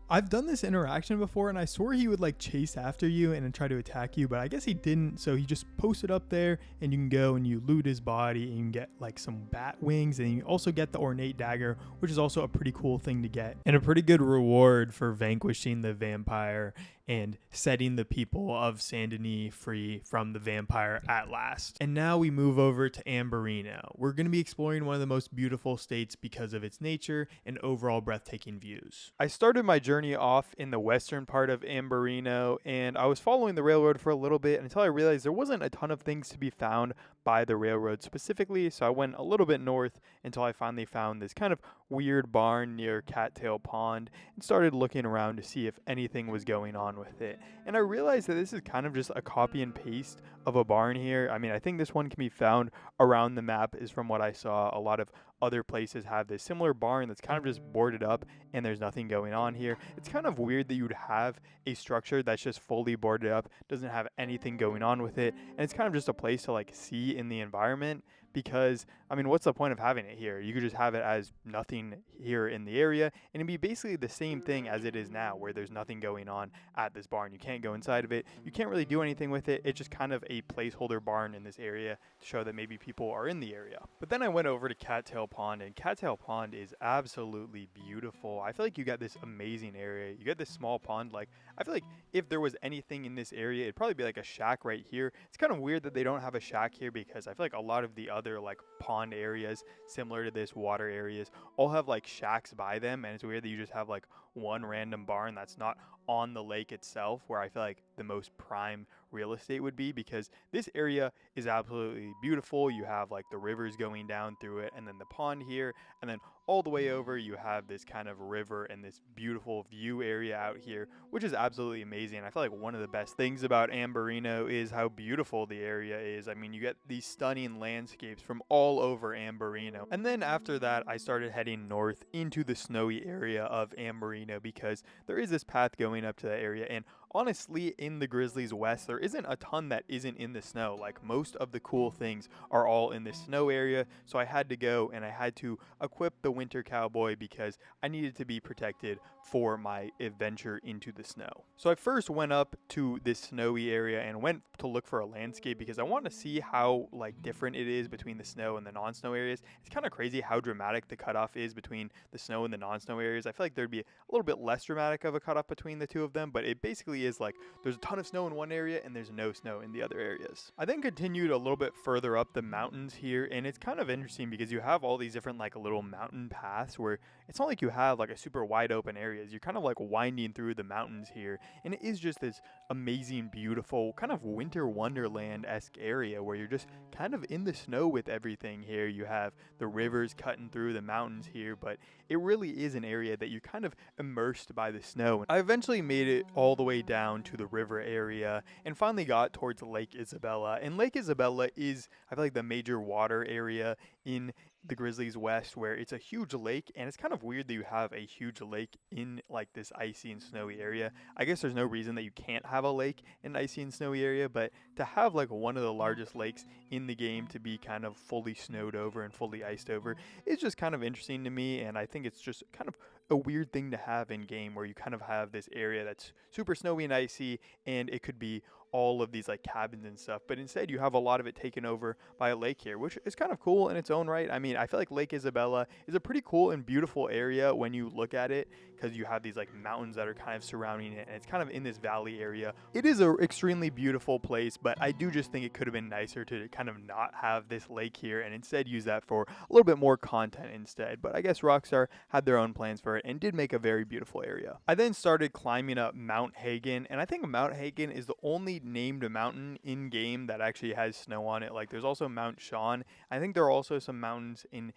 A: I've done this interaction before, and I swore he would like chase after you and then try to attack you, but I guess he didn't. So he just posted up there, and you can go and you loot his body, and you can get like some bat wings, and you also get the ornate dagger, which is also a pretty cool thing to get, and a pretty good reward for vanquishing the vampire and setting the people of Saint Denis free from the vampire at last. And now we move over to Amberino. We're going to be exploring one of the most beautiful states because of its nature and overall breathtaking views. I started my journey off in the western part of Amberino, and I was following the railroad for a little bit until I realized there wasn't a ton of things to be found by the railroad specifically, so I went a little bit north until I finally found this kind of weird barn near Cattail Pond and started looking around to see if anything was going on with it. And I realized that this is kind of just a copy and paste of a barn here. I mean, I think this one can be found around the map, is from what I saw. A lot of other places have this similar barn that's kind of just boarded up and there's nothing going on here. It's kind of weird that you would have a structure that's just fully boarded up, doesn't have anything going on with it, and it's kind of just a place to like see in the environment, because I mean, what's the point of having it here? You could just have it as nothing here in the area, and it'd be basically the same thing as it is now, where there's nothing going on at this barn. You can't go inside of it, you can't really do anything with it. It's just kind of a placeholder barn in this area to show that maybe people are in the area. But then I went over to Cattail Pond, and Cattail Pond is absolutely beautiful. I feel like you got this amazing area. You got this small pond. Like, I feel like if there was anything in this area, it'd probably be like a shack right here. It's kind of weird that they don't have a shack here, because I feel like a lot of the other like pond areas similar to this, water areas, all have like shacks by them, and it's weird that you just have like one random barn that's not on the lake itself, where I feel like the most prime real estate would be, because this area is absolutely beautiful. You have like the rivers going down through it, and then the pond here, and then all the way over you have this kind of river and this beautiful view area out here, which is absolutely amazing. I feel like one of the best things about Amberino is how beautiful the area is. I mean, you get these stunning landscapes from all over Amberino. And then after that, I started heading north into the snowy area of Amberino, because there is this path going up to that area, and honestly, in the Grizzlies West, there isn't a ton that isn't in the snow. Like, most of the cool things are all in the snow area, so I had to go and I had to equip the Winter Cowboy because I needed to be protected for my adventure into the snow. So I first went up to this snowy area and went to look for a landscape, because I want to see how like different it is between the snow and the non-snow areas. It's kind of crazy how dramatic the cutoff is between the snow and the non-snow areas. I feel like there'd be a little bit less dramatic of a cutoff between the two of them, but it basically is like there's a ton of snow in one area and there's no snow in the other areas. I then continued a little bit further up the mountains here, and it's kind of interesting because you have all these different like little mountain paths where it's not like you have like a super wide open areas. You're kind of like winding through the mountains here, and it is just this amazing, beautiful kind of winter wonderland-esque area where you're just kind of in the snow with everything here. You have the rivers cutting through the mountains here, but it really is an area that you're kind of immersed by the snow. I eventually made it all the way down to the river area and finally got towards Lake Isabella. And Lake Isabella is, I feel like, the major water area in the Grizzlies West, where it's a huge lake, and it's kind of weird that you have a huge lake in like this icy and snowy area. I guess there's no reason that you can't have a lake in an icy and snowy area, but to have like one of the largest lakes in the game to be kind of fully snowed over and fully iced over is just kind of interesting to me, and I think it's just kind of a weird thing to have in game where you kind of have this area that's super snowy and icy, and it could be all of these like cabins and stuff, but instead you have a lot of it taken over by a lake here, which is kind of cool in its own right. I mean, I feel like Lake Isabella is a pretty cool and beautiful area when you look at it, because you have these like mountains that are kind of surrounding it, and it's kind of in this valley area. It is an extremely beautiful place, but I do just think it could have been nicer to kind of not have this lake here and instead use that for a little bit more content instead. But I guess Rockstar had their own plans for it and did make a very beautiful area. I then started climbing up Mount Hagen, and I think Mount Hagen is the only named mountain in game that actually has snow on it. Like there's also Mount Sean. I think there are also some mountains in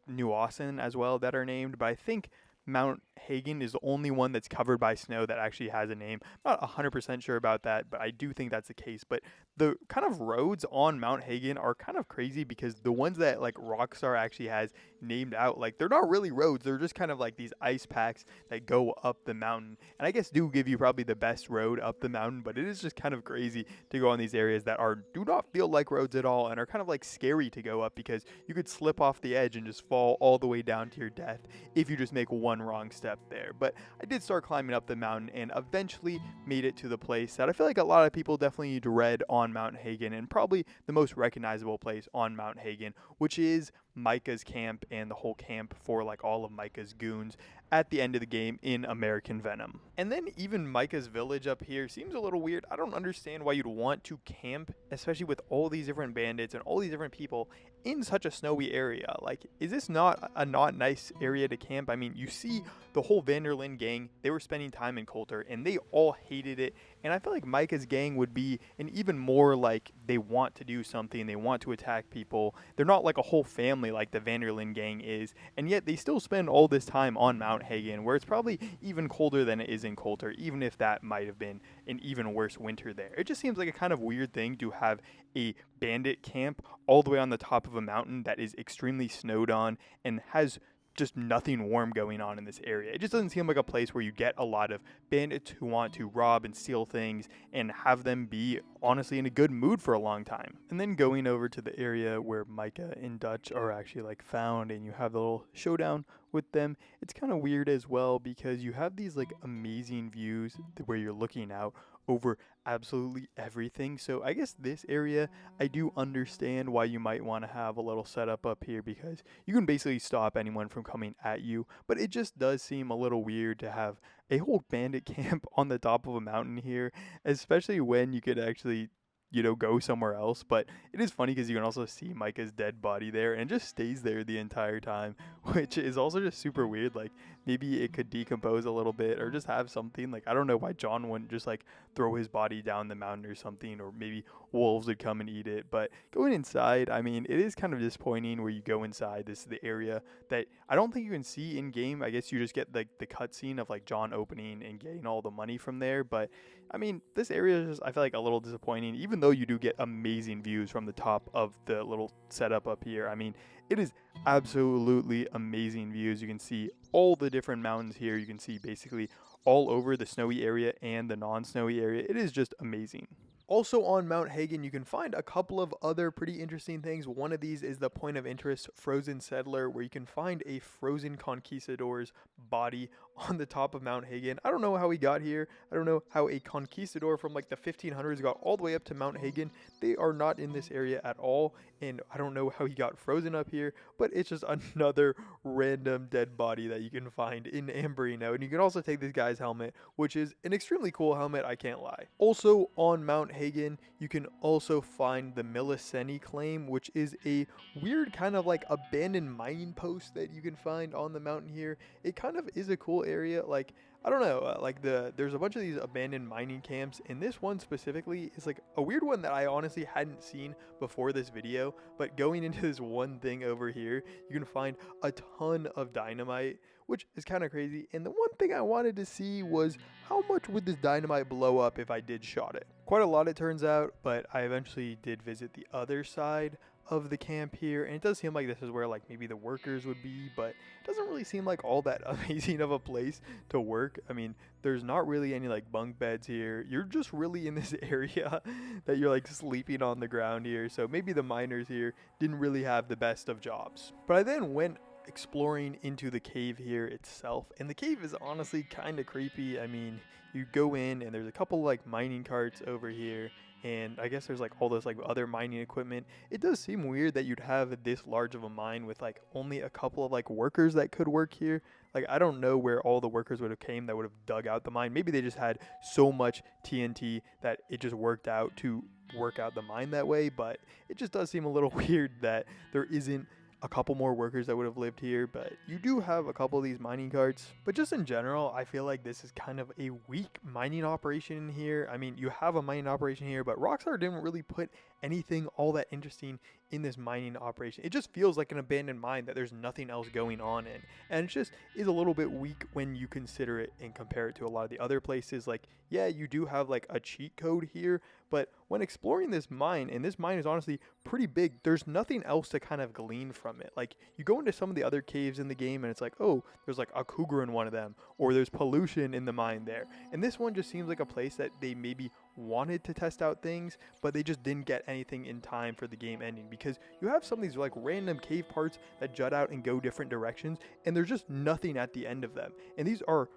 A: New Austin as well that are named, but I think Mount Hagen is the only one that's covered by snow that actually has a name. I'm not 100% sure about that, but I do think that's the case. But the kind of roads on Mount Hagen are kind of crazy, because the ones that like Rockstar actually has named out, like they're not really roads, they're just kind of like these ice packs that go up the mountain, and I guess do give you probably the best road up the mountain. But it is just kind of crazy to go on these areas that do not feel like roads at all, and are kind of like scary to go up, because you could slip off the edge and just fall all the way down to your death if you just make one wrong step there. But I did start climbing up the mountain and eventually made it to the place that I feel like a lot of people definitely dread on Mount Hagen, and probably the most recognizable place on Mount Hagen, which is Micah's camp and the whole camp for like all of Micah's goons at the end of the game in American Venom. And then even Micah's village up here seems a little weird. I don't understand why you'd want to camp, especially with all these different bandits and all these different people in such a snowy area. Like, is this not a not nice area to camp? I mean, you see the whole Vanderlyn gang, they were spending time in Coulter and they all hated it. And I feel like Micah's gang would be an even more like they want to do something, they want to attack people. They're not like a whole family like the Vanderlyn gang is, and yet they still spend all this time on Mount Hagen, where it's probably even colder than it is in Coulter, even if that might have been an even worse winter there. It just seems like a kind of weird thing to have a bandit camp all the way on the top of a mountain that is extremely snowed on and has just nothing warm going on in this area. It just doesn't seem like a place where you get a lot of bandits who want to rob and steal things and have them be honestly in a good mood for a long time. And then going over to the area where Micah and Dutch are actually like found, and you have the little showdown with them, it's kind of weird as well, because you have these like amazing views where you're looking out over absolutely everything. So I guess this area, I do understand why you might want to have a little setup up here, because you can basically stop anyone from coming at you. But it just does seem a little weird to have a whole bandit camp on the top of a mountain here, especially when you could actually, you know, go somewhere else. But it is funny because you can also see Micah's dead body there, and it just stays there the entire time, which is also just super weird. Like, maybe it could decompose a little bit or just have something. Like, I don't know why John wouldn't just like throw his body down the mountain or something, or maybe wolves would come and eat it. But going inside, I mean, it is kind of disappointing where you go inside. This is the area that I don't think you can see in game. I guess you just get like the cutscene of like John opening and getting all the money from there. But I mean, this area is just, I feel like, a little disappointing, even though you do get amazing views from the top of the little setup up here. I mean, it is absolutely amazing views. You can see all the different mountains here. You can see basically all over the snowy area and the non-snowy area. It is just amazing. Also on Mount Hagen, you can find a couple of other pretty interesting things. One of these is the point of interest Frozen Settler, where you can find a frozen conquistador's body on the top of Mount Hagen. I don't know how he got here. I don't know how a conquistador from like the 1500s got all the way up to Mount Hagen. They are not in this area at all, and I don't know how he got frozen up here, but it's just another random dead body that you can find in Ambrino. And you can also take this guy's helmet, which is an extremely cool helmet, I can't lie. Also on Mount Hagen, you can also find the Milliceni claim, which is a weird kind of like abandoned mining post that you can find on the mountain here. It kind of is a cool area. Like, I don't know, there's a bunch of these abandoned mining camps, and this one specifically is like a weird one that I honestly hadn't seen before this video. But going into this one thing over here, you can find a ton of dynamite, which is kind of crazy. And the one thing I wanted to see was how much would this dynamite blow up if I did shot it. Quite a lot, it turns out, but I eventually did visit the other side of the camp here, and it does seem like this is where like maybe the workers would be, but it doesn't really seem like all that amazing of a place to work. I mean, there's not really any like bunk beds here. You're just really in this area that you're like sleeping on the ground here, so maybe the miners here didn't really have the best of jobs. But I then went exploring into the cave here itself, and the cave is honestly kind of creepy. I mean, you go in and there's a couple like mining carts over here, and I guess there's like all this like other mining equipment. It does seem weird that you'd have this large of a mine with like only a couple of like workers that could work here. Like, I don't know where all the workers would have came that would have dug out the mine. Maybe they just had so much TNT that it just worked out to work out the mine that way, but it just does seem a little weird that there isn't a couple more workers that would have lived here. But you do have a couple of these mining carts. But just in general, I feel like this is kind of a weak mining operation in here. I mean, you have a mining operation here, but Rockstar didn't really put anything all that interesting in this mining operation. It just feels like an abandoned mine that there's nothing else going on in, and it just is a little bit weak when you consider it and compare it to a lot of the other places. Like, yeah, you do have like a cheat code here, but when exploring this mine, and this mine is honestly pretty big, there's nothing else to kind of glean from it. Like, you go into some of the other caves in the game and it's like, oh, there's like a cougar in one of them, or there's pollution in the mine there, and this one just seems like a place that they maybe wanted to test out things, but they just didn't get anything in time for the game ending, because you have some of these like random cave parts that jut out and go different directions, and there's just nothing at the end of them. And these are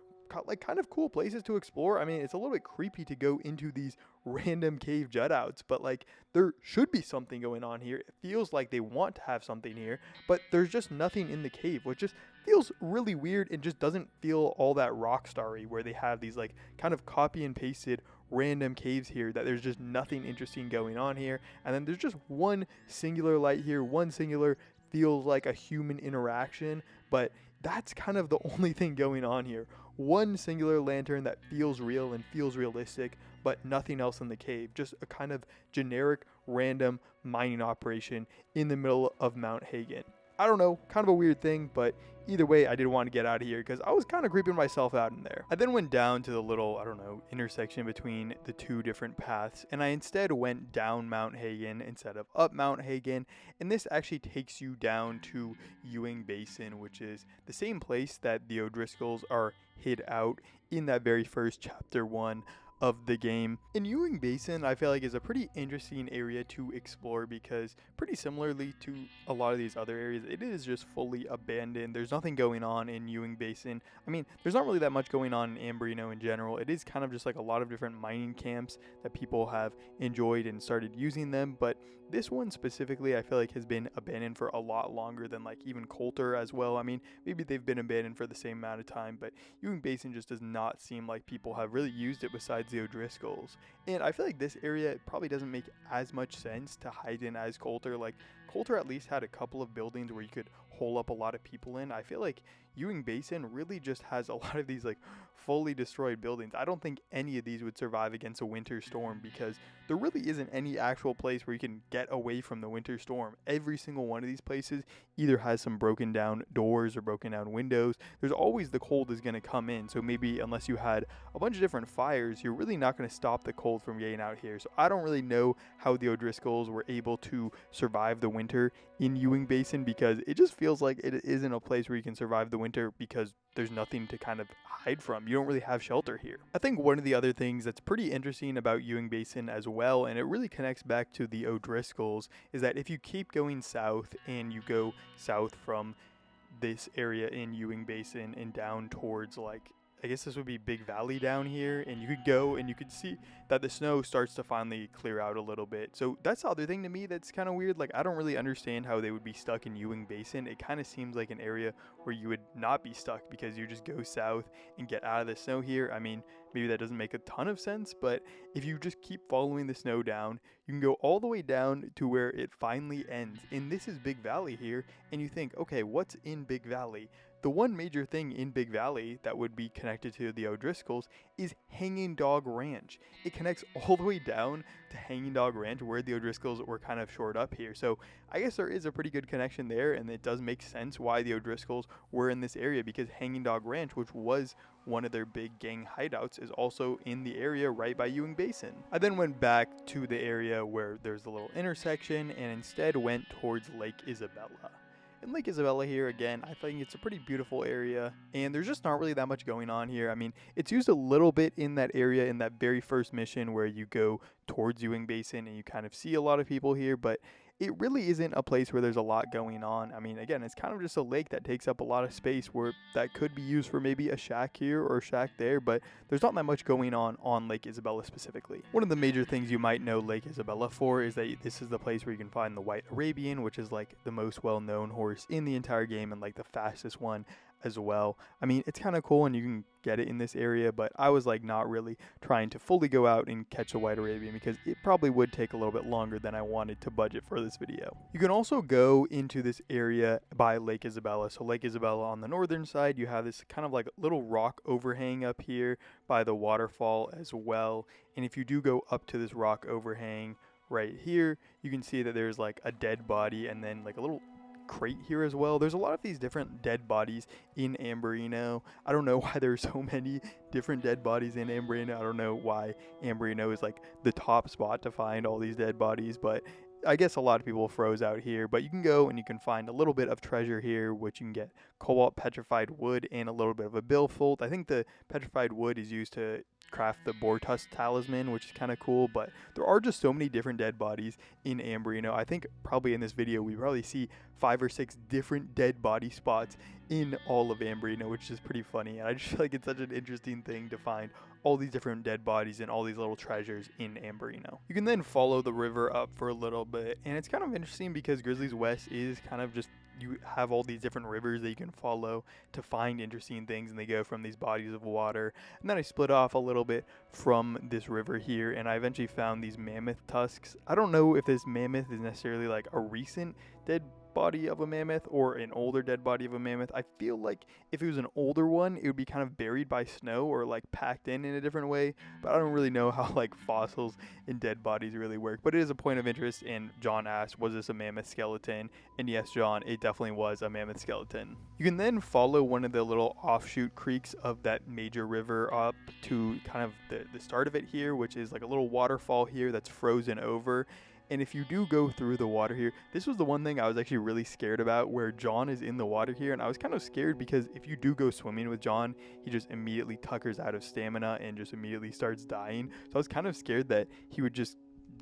A: like kind of cool places to explore. I mean, it's a little bit creepy to go into these random cave jut outs, but like there should be something going on here. It feels like they want to have something here, but there's just nothing in the cave, which just feels really weird and just doesn't feel all that Rockstar-y, where they have these like kind of copy and pasted random caves here that there's just nothing interesting going on here. And then there's just one singular light here, one singular feels like a human interaction, but that's kind of the only thing going on here. One singular lantern that feels real and feels realistic, but nothing else in the cave. Just a kind of generic random mining operation in the middle of Mount Hagen. I don't know, kind of a weird thing, but either way, I did want to get out of here because I was kind of creeping myself out in there. I then went down to the little, I don't know, intersection between the two different paths, and I instead went down Mount Hagen instead of up Mount Hagen, and this actually takes you down to Ewing Basin, which is the same place that the O'Driscolls are hid out in that very first chapter 1 of the game. In Ewing Basin, I feel like is a pretty interesting area to explore because pretty similarly to a lot of these other areas, it is just fully abandoned. There's nothing going on in Ewing Basin. I mean, there's not really that much going on in Ambrino in general. It is kind of just like a lot of different mining camps that people have enjoyed and started using them, but this one specifically I feel like has been abandoned for a lot longer than like even Coulter as well. I mean, maybe they've been abandoned for the same amount of time, but Ewing Basin just does not seem like people have really used it besides the O'Driscolls. And I feel like this area probably doesn't make as much sense to hide in as Coulter. Like, Coulter at least had a couple of buildings where you could hole up a lot of people in. I feel like Ewing Basin really just has a lot of these like fully destroyed buildings. I don't think any of these would survive against a winter storm because there really isn't any actual place where you can get away from the winter storm. Every single one of these places either has some broken down doors or broken down windows. There's always the cold is going to come in, so maybe unless you had a bunch of different fires, you're really not going to stop the cold from getting out here. So I don't really know how the O'Driscolls were able to survive the winter in Ewing Basin, because it just feels like it isn't a place where you can survive the winter because there's nothing to kind of hide from. You don't really have shelter here. I think one of the other things that's pretty interesting about Ewing Basin as well, and it really connects back to the O'Driscolls, is that if you keep going south and you go south from this area in Ewing Basin and down towards like, I guess this would be Big Valley down here, and you could go and you could see that the snow starts to finally clear out a little bit. So that's the other thing to me that's kind of weird. Like, I don't really understand how they would be stuck in Ewing Basin. It kind of seems like an area where you would not be stuck because you just go south and get out of the snow here. I mean, maybe that doesn't make a ton of sense, but if you just keep following the snow down, you can go all the way down to where it finally ends. And this is Big Valley here, and you think, okay, what's in Big Valley? the one major thing in Big Valley that would be connected to the O'Driscolls is Hanging Dog Ranch. It connects all the way down to Hanging Dog Ranch, where the O'Driscolls were kind of shored up here. So I guess there is a pretty good connection there, and it does make sense why the O'Driscolls were in this area, because Hanging Dog Ranch, which was one of their big gang hideouts, is also in the area right by Ewing Basin. I then went back to the area where there's a little intersection and instead went towards Lake Isabella. In Lake Isabella here, again, I think it's a pretty beautiful area, and there's just not really that much going on here. I mean, it's used a little bit in that area in that very first mission where you go towards Ewing Basin and you kind of see a lot of people here, but it really isn't a place where there's a lot going on. I mean, again, it's kind of just a lake that takes up a lot of space where that could be used for maybe a shack here or a shack there, but there's not that much going on Lake Isabella specifically. One of the major things you might know Lake Isabella for is that this is the place where you can find the White Arabian, which is like the most well-known horse in the entire game and like the fastest one as well. I mean, it's kind of cool and you can get it in this area, but I was like not really trying to fully go out and catch a White Arabian because it probably would take a little bit longer than I wanted to budget for this video. You can also go into this area by Lake Isabella. So Lake Isabella on the northern side, you have this kind of like little rock overhang up here by the waterfall as well. And if you do go up to this rock overhang right here, you can see that there's like a dead body and then like a little crate here as well. There's a lot of these different dead bodies in Amberino. I don't know why there's so many different dead bodies in Amberino. I don't know why Amberino is like the top spot to find all these dead bodies, but I guess a lot of people froze out here. But you can go and you can find a little bit of treasure here, which you can get cobalt petrified wood and a little bit of a billfold. I think the petrified wood is used to craft the boar tusk talisman, which is kind of cool, but there are just so many different dead bodies in Amberino. I think probably in this video we probably see 5 or 6 different dead body spots in all of Amberino, which is pretty funny, and I just feel like it's such an interesting thing to find all these different dead bodies and all these little treasures in Amberino. You can then follow the river up for a little bit, and it's kind of interesting because Grizzlies West is kind of just, you have all these different rivers that you can follow to find interesting things, and they go from these bodies of water. And then I split off a little bit from this river here, and I eventually found these mammoth tusks. I don't know if this mammoth is necessarily like a recent dead body of a mammoth or an older dead body of a mammoth. I feel like if it was an older one, it would be kind of buried by snow or like packed in a different way, but I don't really know how like fossils and dead bodies really work. But it is a point of interest, and John asked, was this a mammoth skeleton? And yes, John, it definitely was a mammoth skeleton. You can then follow one of the little offshoot creeks of that major river up to kind of the start of it here, which is like a little waterfall here that's frozen over. And if you do go through the water here, this was the one thing I was actually really scared about, where John is in the water here. And I was kind of scared because if you do go swimming with John, he just immediately tuckers out of stamina and just immediately starts dying. So I was kind of scared that he would just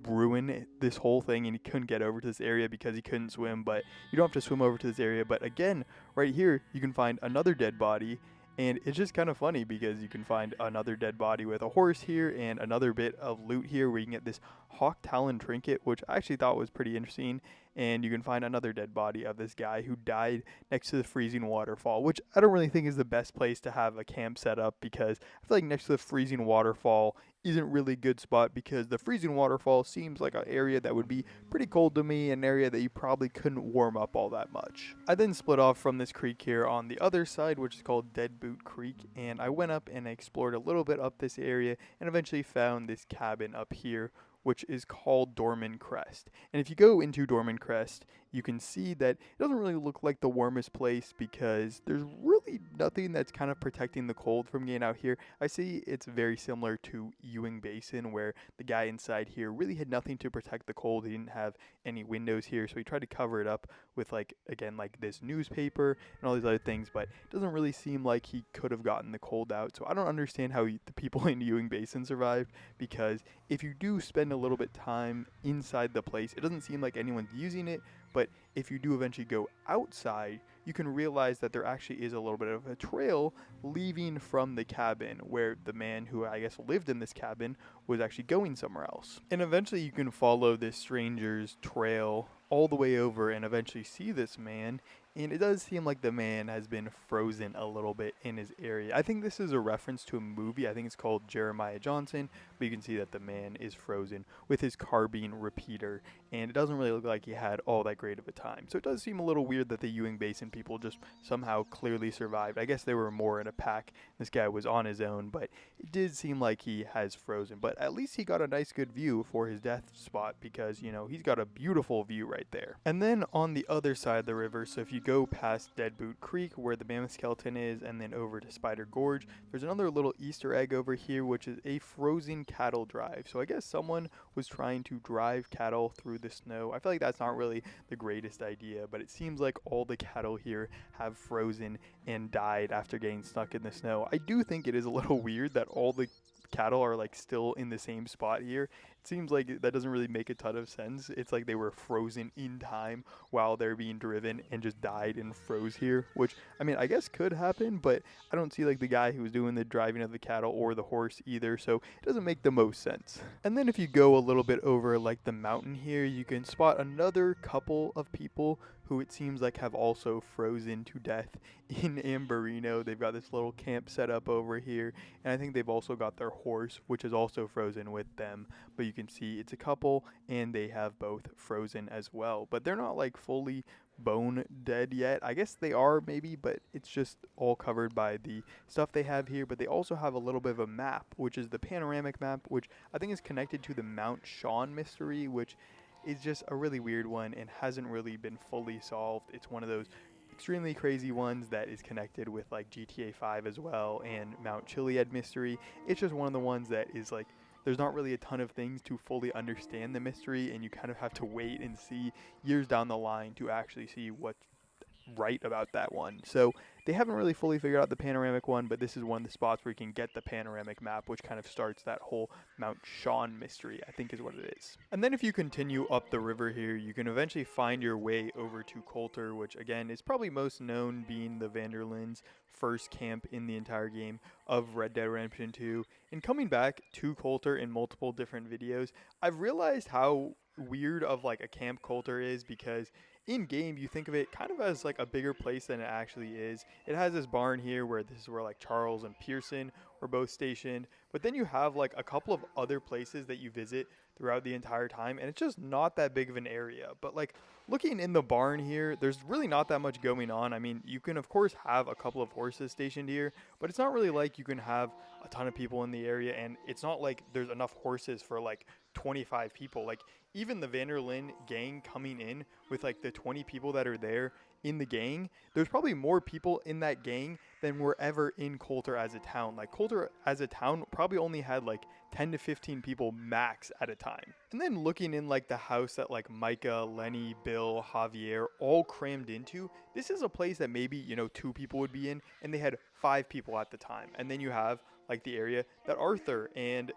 A: ruin this whole thing and he couldn't get over to this area because he couldn't swim. But you don't have to swim over to this area. But again, right here, you can find another dead body. And it's just kind of funny because you can find another dead body with a horse here and another bit of loot here where you can get this hawk talon trinket, which I actually thought was pretty interesting. And you can find another dead body of this guy who died next to the freezing waterfall, which I don't really think is the best place to have a camp set up, because I feel like next to the freezing waterfall isn't really a good spot, because the freezing waterfall seems like an area that would be pretty cold to me, an area that you probably couldn't warm up all that much. I then split off from this creek here on the other side, which is called Dead Boot Creek, and I went up and I explored a little bit up this area and eventually found this cabin up here, which is called Dorman Crest. And if you go into Dorman Crest, you can see that it doesn't really look like the warmest place because there's really nothing that's kind of protecting the cold from getting out here. I see it's very similar to Ewing Basin, where the guy inside here really had nothing to protect the cold. He didn't have any windows here, so he tried to cover it up with, like, again, like this newspaper and all these other things, but it doesn't really seem like he could have gotten the cold out. So I don't understand how the people in Ewing Basin survived, because if you do spend a little bit time inside the place, it doesn't seem like anyone's using it. But if you do eventually go outside, you can realize that there actually is a little bit of a trail leaving from the cabin, where the man who I guess lived in this cabin was actually going somewhere else. And eventually you can follow this stranger's trail all the way over and eventually see this man. And it does seem like the man has been frozen a little bit in his area. I think this is a reference to a movie. I think it's called Jeremiah Johnson, but you can see that the man is frozen with his carbine repeater, and it doesn't really look like he had all that great of a time. So it does seem a little weird that the Ewing Basin people just somehow clearly survived. I guess they were more in a pack. This guy was on his own, but it did seem like he has frozen. But at least he got a nice good view for his death spot because, you know, he's got a beautiful view right there. And then on the other side of the river, so if you go past Dead Boot Creek where the mammoth skeleton is and then over to Spider Gorge, there's another little Easter egg over here, which is a frozen cattle drive. So I guess someone was trying to drive cattle through the snow. I feel like that's not really the greatest idea, but it seems like all the cattle here have frozen and died after getting stuck in the snow. I do think it is a little weird that all the cattle are like still in the same spot here. It seems like that doesn't really make a ton of sense. It's like they were frozen in time while they're being driven and just died and froze here, which I mean I guess could happen, but I don't see like the guy who was doing the driving of the cattle or the horse either, so it doesn't make the most sense. And then if you go a little bit over like the mountain here, you can spot another couple of people who it seems like have also frozen to death in Amberino. They've got this little camp set up over here, and I think they've also got their horse, which is also frozen with them. But you can see it's a couple, and they have both frozen as well. But they're not like fully bone dead yet. I guess they are maybe, but it's just all covered by the stuff they have here. But they also have a little bit of a map, which is the panoramic map, which I think is connected to the Mount Sean mystery, which is just a really weird one and hasn't really been fully solved. It's one of those extremely crazy ones that is connected with like GTA 5 as well and Mount Chiliad mystery. It's just one of the ones that is like there's not really a ton of things to fully understand the mystery, and you kind of have to wait and see years down the line to actually see what's right about that one. So they haven't really fully figured out the panoramic one, but this is one of the spots where you can get the panoramic map, which kind of starts that whole Mount Sean mystery, I think is what it is. And then if you continue up the river here, you can eventually find your way over to Coulter, which again is probably most known being the Vanderlyn's first camp in the entire game of Red Dead Redemption 2. And coming back to Coulter in multiple different videos, I've realized how weird of like a camp Coulter is, because in game you think of it kind of as like a bigger place than it actually is. It has this barn here where this is where like Charles and Pearson were both stationed, but then you have like a couple of other places that you visit throughout the entire time, and it's just not that big of an area. But like looking in the barn here, there's really not that much going on. I mean, you can of course have a couple of horses stationed here, but it's not really like you can have a ton of people in the area, and it's not like there's enough horses for like 25 people. Like even the Vanderlyn gang coming in with like the 20 people that are there in the gang, there's probably more people in that gang than were ever in Coulter as a town. Like Coulter as a town probably only had like 10 to 15 people max at a time. And then looking in like the house that like Micah, Lenny, Bill, Javier all crammed into, this is a place that maybe, you know, 2 people would be in, and they had 5 people at the time. And then you have like the area that Arthur and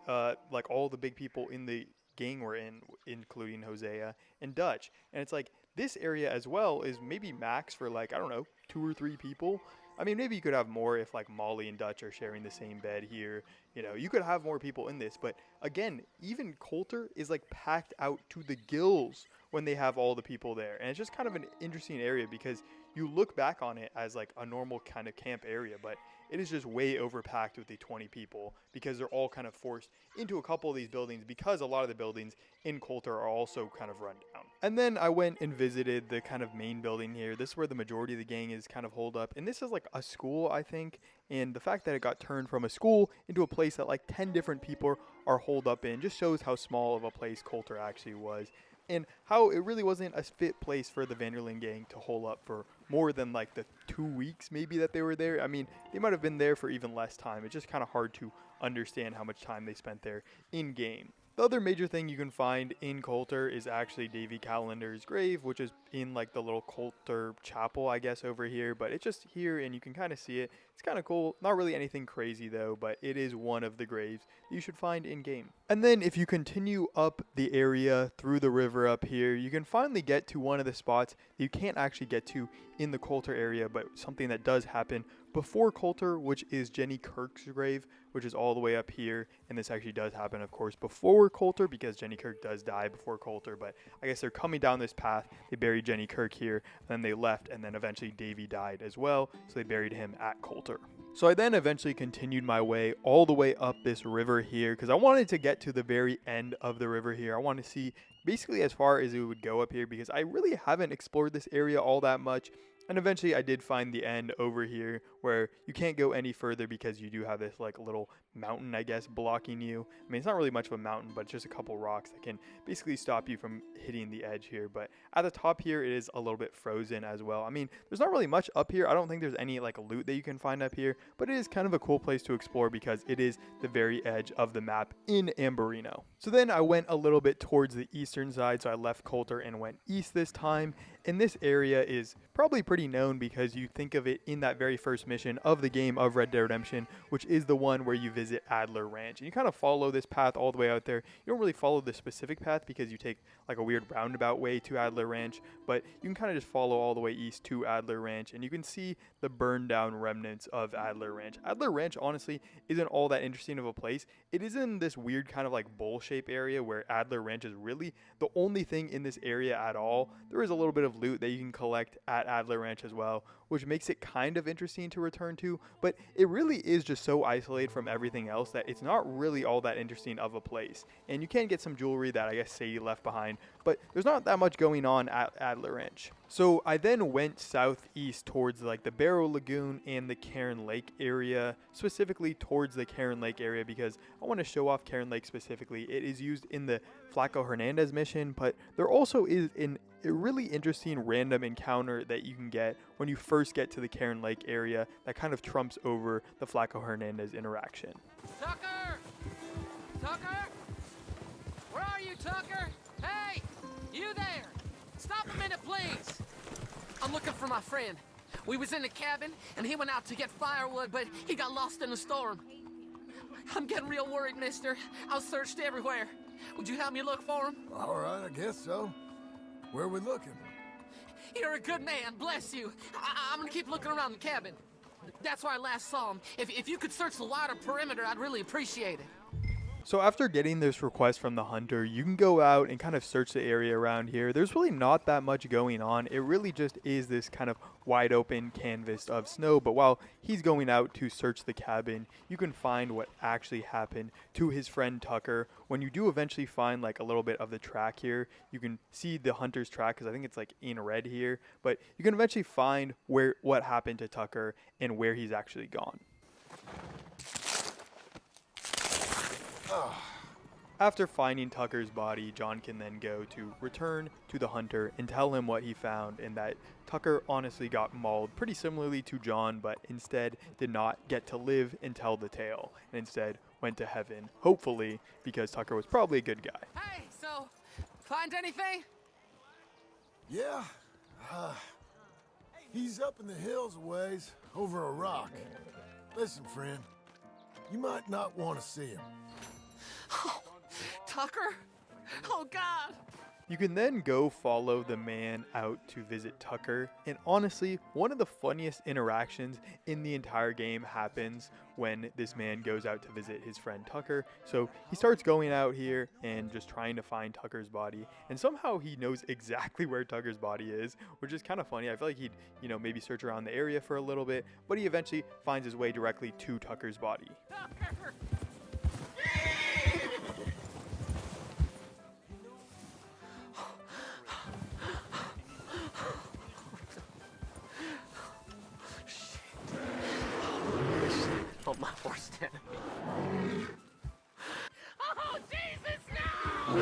A: like all the big people in the gang were in, including Hosea and Dutch. And it's like this area as well is maybe max for like, I don't know, 2 or 3 people. I mean, maybe you could have more if like Molly and Dutch are sharing the same bed here. You know, you could have more people in this. But again, even Coulter is like packed out to the gills when they have all the people there. And it's just kind of an interesting area because you look back on it as like a normal kind of camp area, but it is just way overpacked with the 20 people because they're all kind of forced into a couple of these buildings, because a lot of the buildings in Coulter are also kind of run down. And then I went and visited the kind of main building here. This is where the majority of the gang is kind of holed up. And this is like a school, I think. And the fact that it got turned from a school into a place that like 10 different people are holed up in just shows how small of a place Coulter actually was, and how it really wasn't a fit place for the Vanderlyn gang to hole up for more than like the 2 weeks maybe that they were there. I mean, they might have been there for even less time. It's just kind of hard to understand how much time they spent there in game. The other major thing you can find in Coulter is actually Davy Calendar's grave, which is in like the little Coulter chapel, I guess, over here. But it's just here, and you can kind of see it It's kind of cool. Not really anything crazy though, but it is one of the graves you should find in game. And then if you continue up the area through the river up here, you can finally get to one of the spots that you can't actually get to in the Coulter area, but something that does happen before Coulter, which is Jenny Kirk's grave, which is all the way up here. And this actually does happen, of course, before Coulter, because Jenny Kirk does die before Coulter. But I guess they're coming down this path. They buried Jenny Kirk here, and then they left, and then eventually Davy died as well, so they buried him at Coulter. So I then eventually continued my way all the way up this river here, because I wanted to get to the very end of the river here. I wanted to see basically as far as it would go up here, because I really haven't explored this area all that much. And eventually I did find the end over here where you can't go any further because you do have this like little mountain, I guess, blocking you. I mean, it's not really much of a mountain, but it's just a couple rocks that can basically stop you from hitting the edge here. But at the top here, it is a little bit frozen as well. I mean, there's not really much up here. I don't think there's any like loot that you can find up here, but it is kind of a cool place to explore because it is the very edge of the map in Amberino. So then I went a little bit towards the eastern side. So I left Coulter and went east this time. And this area is probably pretty known because you think of it in that very first mission of the game of Red Dead Redemption, which is the one where you visit Adler Ranch. And you kind of follow this path all the way out there. You don't really follow the specific path because you take like a weird roundabout way to Adler Ranch, but you can kind of just follow all the way east to Adler Ranch, and you can see the burned down remnants of Adler Ranch. Adler Ranch honestly isn't all that interesting of a place. It is in this weird kind of like bowl shape area where Adler Ranch is really the only thing in this area at all. There is a little bit of loot that you can collect at Adler Ranch as well, which makes it kind of interesting to return to, but it really is just so isolated from everything else that it's not really all that interesting of a place. And you can get some jewelry that I guess Sadie left behind, but there's not that much going on at Adler Ranch. So I then went southeast towards like the Barrow Lagoon and the Cairn Lake area, specifically towards the Cairn Lake area because I want to show off Cairn Lake specifically. It is used in the Flaco Hernandez mission, but there also is a really interesting random encounter that you can get when you first get to the Cairn Lake area that kind of trumps over the Flaco Hernandez interaction.
D: Tucker! Tucker? Where are you, Tucker? Hey! You there! Stop a minute, please! I'm looking for my friend. We was in the cabin, and he went out to get firewood, but he got lost in the storm. I'm getting real worried, mister. I searched everywhere. Would you help me look for him?
N: All right, I guess so. Where are we looking?
D: You're a good man, bless you. I'm gonna keep looking around the cabin. That's where I last saw him. If you could search the wider perimeter, I'd really appreciate it.
A: So after getting this request from the hunter, you can go out and kind of search the area around here. There's really not that much going on. It really just is this kind of wide open canvas of snow. But while he's going out to search the cabin, you can find what actually happened to his friend Tucker. When you do eventually find like a little bit of the track here, you can see the hunter's track because I think it's like in red here. But you can eventually find what happened to Tucker and where he's actually gone. After finding Tucker's body, John can then go to return to the hunter and tell him what he found, and that Tucker honestly got mauled pretty similarly to John, but instead did not get to live and tell the tale, and instead went to heaven, hopefully, because Tucker was probably a good guy.
D: Hey, so, find anything?
N: Yeah. He's up in the hills a ways, over a rock. Listen, friend, you might not want to see him.
D: Tucker? Oh, God!
A: You can then go follow the man out to visit Tucker, and honestly, one of the funniest interactions in the entire game happens when this man goes out to visit his friend Tucker. So he starts going out here and just trying to find Tucker's body, and somehow he knows exactly where Tucker's body is, which is kind of funny. I feel like he'd, maybe search around the area for a little bit, but he eventually finds his way directly to Tucker's body.
D: Tucker! Oh, my worst enemy. Oh, Jesus, no!